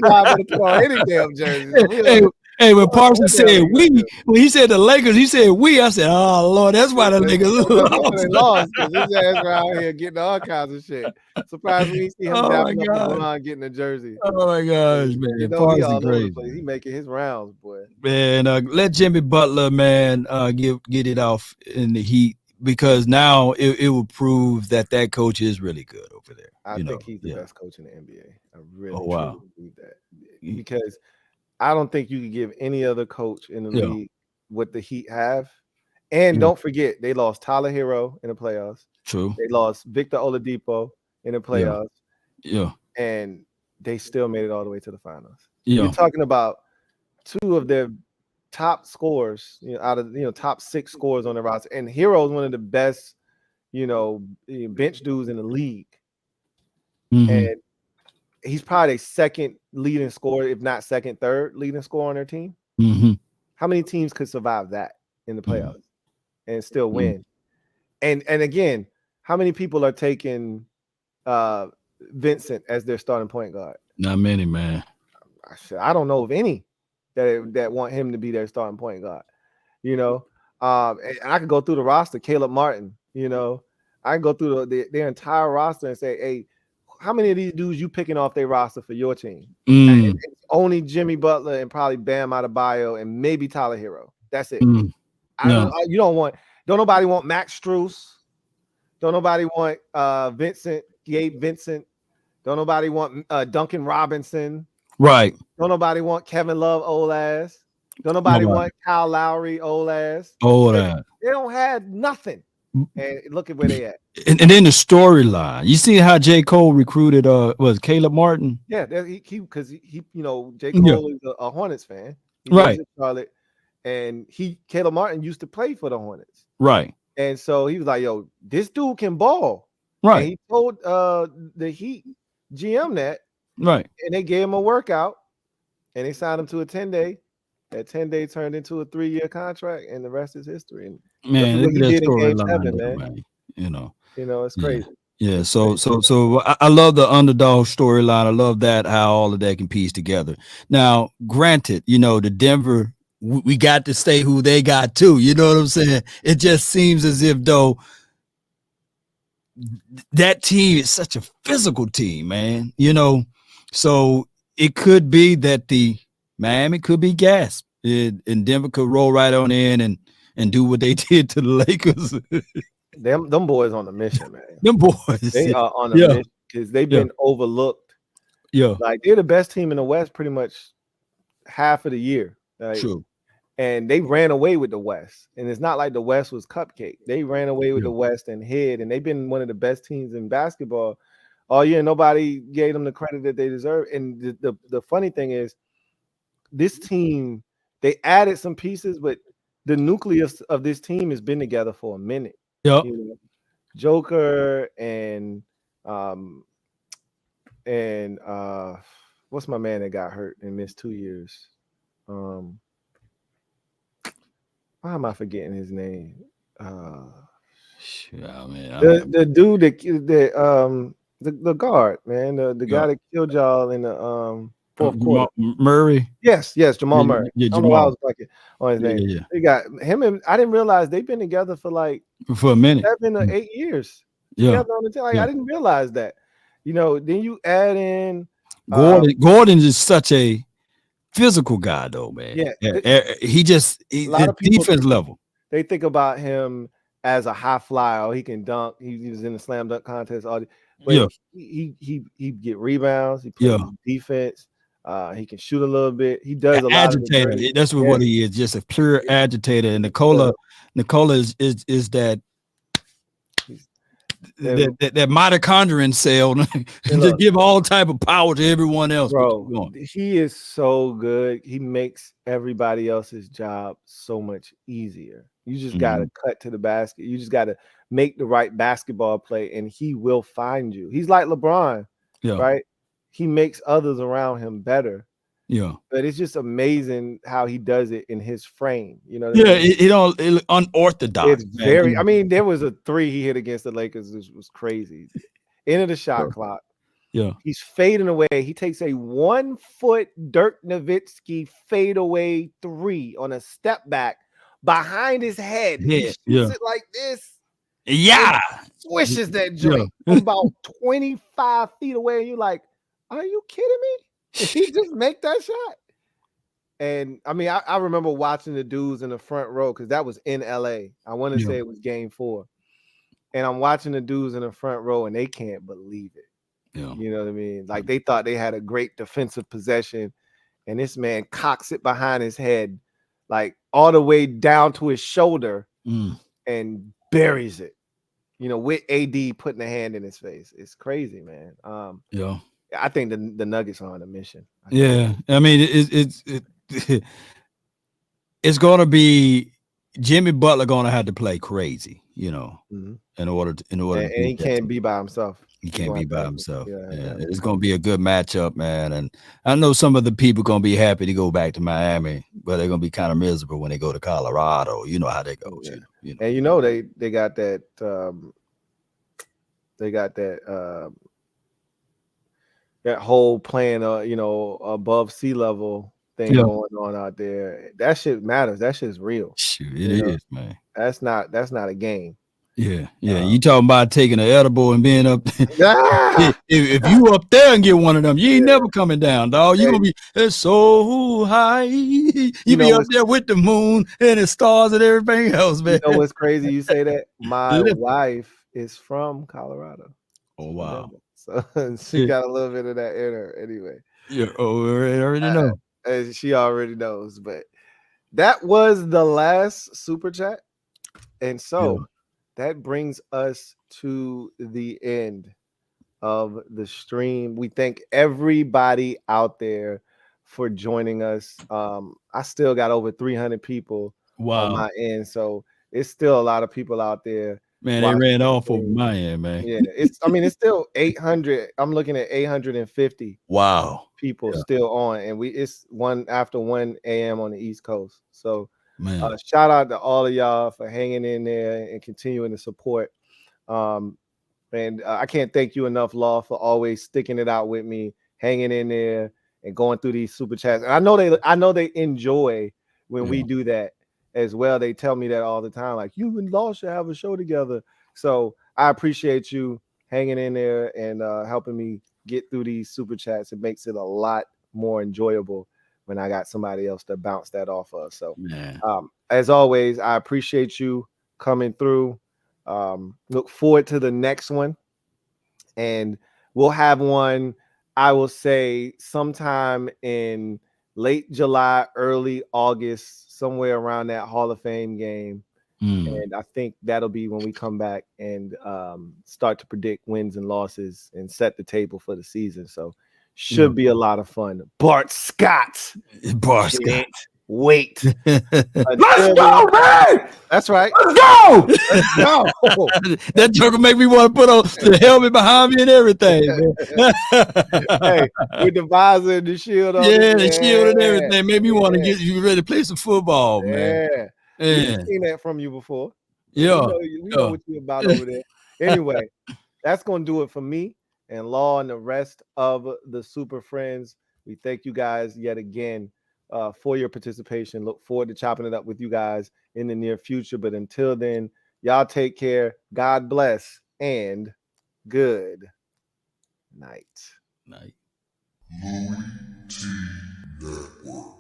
gonna put on any damn jersey. Hey, when Parsons said we, when he said the Lakers, he said we. I said, oh Lord, that's why the niggas lost. Because his ass around here getting all kinds of shit. Surprised we see him down getting a jersey. Oh my gosh, man! You know, Parsons crazy. He making his rounds, boy. Man, let Jimmy Butler, man, get it off in the Heat, because now it will prove that coach is really good over there. I think he's the best coach in the NBA. I really believe that, because I don't think you could give any other coach in the league what the Heat have. And don't forget, they lost Tyler Hero in the playoffs. True. They lost Victor Oladipo in the playoffs. Yeah. And they still made it all the way to the finals. Yeah. You're talking about two of their top scorers, out of top 6 scorers on the roster. And Hero is one of the best, bench dudes in the league. And he's probably a second leading scorer, if not second, third leading scorer on their team. How many teams could survive that in the playoffs and still win? And again, how many people are taking Vincent as their starting point guard? Not many, man. I don't know of any that want him to be their starting point guard. And I could go through the roster. Caleb Martin. I can go through their entire roster and say, hey, how many of these dudes you picking off their roster for your team? It's only Jimmy Butler and probably Bam Adebayo and maybe Tyler Hero. That's it. Don't nobody want Max Strus. Don't nobody want Gabe Vincent. Don't nobody want Duncan Robinson. Right. Don't nobody want Kevin Love, old ass. Don't nobody want Kyle Lowry, old ass. They don't have nothing. And look at where they at. And then the storyline. You see how J. Cole recruited was Caleb Martin? Yeah, because he J. Cole is a Hornets fan. He lives in Charlotte, and Caleb Martin used to play for the Hornets. Right. And so he was like, yo, this dude can ball. Right. And he told the Heat GM that. Right. And they gave him a workout, and they signed him to a 10-day That 10-day turned into a 3-year contract, and the rest is history. And man, what look he at that did in Game 7, storyline, man. You know, it's crazy. Yeah. It's So crazy. I love the underdog storyline. I love that how all of that can piece together. Now, granted, the Denver, we got to stay who they got too. You know what I'm saying? It just seems as if though that team is such a physical team, man. So it could be that the Miami could be gassed, and Denver could roll right on in and do what they did to the Lakers. Them boys on the mission, man. Them boys, they are on a mission because they've been overlooked. Yeah, like they're the best team in the West pretty much half of the year. True. And they ran away with the West, and it's not like the West was cupcake. They ran away with the West and hid, and they've been one of the best teams in basketball all year. Nobody gave them the credit that they deserve. And the funny thing is, this team, they added some pieces, but the nucleus of this team has been together for a minute. Yeah. Joker and what's my man that got hurt and missed 2 years? Why am I forgetting his name? The dude the guard, man, the guy that killed y'all in the fourth quarter. Murray. Yes, Jamal Murray. Yeah, I don't know why I was blanking on his name. Yeah. They got him, and I didn't realize they've been together for a minute, 7 or 8 years. Yeah, on the team. I didn't realize that. Then you add in Gordon. Gordon is such a physical guy, though, man. He's defense level. They think about him as a high flyer. He can dunk. He was in the slam dunk contest. But he get rebounds. He plays defense. He can shoot a little bit. He does a lot. Agitator. That's what he is. Just a pure agitator. And Nicola is that. That mitochondrial cell to give all type of power to everyone else. Bro, he is so good. He makes everybody else's job so much easier. You just got to cut to the basket. You just got to make the right basketball play, and he will find you. He's like LeBron, right? He makes others around him better. Yeah, but it's just amazing how he does it in his frame. It unorthodox. It's very. I mean, there was a 3 he hit against the Lakers. This was crazy. End of the shot clock. Yeah, he's fading away. He takes a 1-foot Dirk Nowitzki fadeaway 3 on a step back behind his head. He shoots it like this. Yeah, swishes that joint from about 25 feet away. And you're like, are you kidding me? Did he just make that shot? And I mean, I remember watching the dudes in the front row because that was in LA. I want to say it was game 4. And I'm watching the dudes in the front row and they can't believe it. Yeah. You know what I mean? Like they thought they had a great defensive possession, and this man cocks it behind his head, like all the way down to his shoulder and buries it, with AD putting a hand in his face. It's crazy, man. I think the Nuggets are on a mission. I mean, it's going to be Jimmy Butler going to have to play crazy, in order to. And he can't be by himself. He can't be by himself. It's going to be a good matchup, man. And I know some of the people going to be happy to go back to Miami, but they're going to be kind of miserable when they go to Colorado. You know how that goes. And they got that. That whole playing, above sea level thing going on out there. That shit matters. That shit's real. Shoot, it is, man. That's not a game. Yeah. You talking about taking an edible and being up. if you up there and get one of them, you ain't never coming down, dog. You gonna be so high. You be up there with the moon and the stars and everything else, man. You know what's crazy? You say that. My wife is from Colorado. Oh wow. So she got a little bit of that in her anyway. Yeah. Oh, I already know. She already knows. But that was the last super chat. And so that brings us to the end of the stream. We thank everybody out there for joining us. I still got over 300 people on my end. So it's still a lot of people out there Man, they ran off over my end, man. Yeah, it's still 800. I'm looking at 850. Wow. People still on, and it's 1 a.m. on the East Coast. So man, shout out to all of y'all for hanging in there and continuing to support. And I can't thank you enough, Law, for always sticking it out with me, hanging in there and going through these super chats. And I know they enjoy when we do that as well. They tell me that all the time, like, you and Law should have a show together. So I appreciate you hanging in there and helping me get through these super chats. It makes it a lot more enjoyable when I got somebody else to bounce that off of. So as always, I appreciate you coming through. Look forward to the next one, and we'll have one, I will say, sometime in late July, early August, somewhere around that Hall of Fame game. And I think that'll be when we come back and start to predict wins and losses and set the table for the season. So should be a lot of fun. Bart Scott. Wait. Let's go, man! That's right. Let's go! Let's go. That joke will make me want to put on the helmet behind me and everything, man. Hey, with the visor and the shield on. Yeah, the shield and everything. Made me want to get you ready to play some football, man. Yeah. We've seen that from you before. Yeah. We know what you're about over there. Anyway, that's going to do it for me and Law and the rest of the Super Friends. We thank you guys yet again for your participation. Look forward to chopping it up with you guys in the near future. But until then, y'all take care. God bless and good night. Night. Louie Tee Network.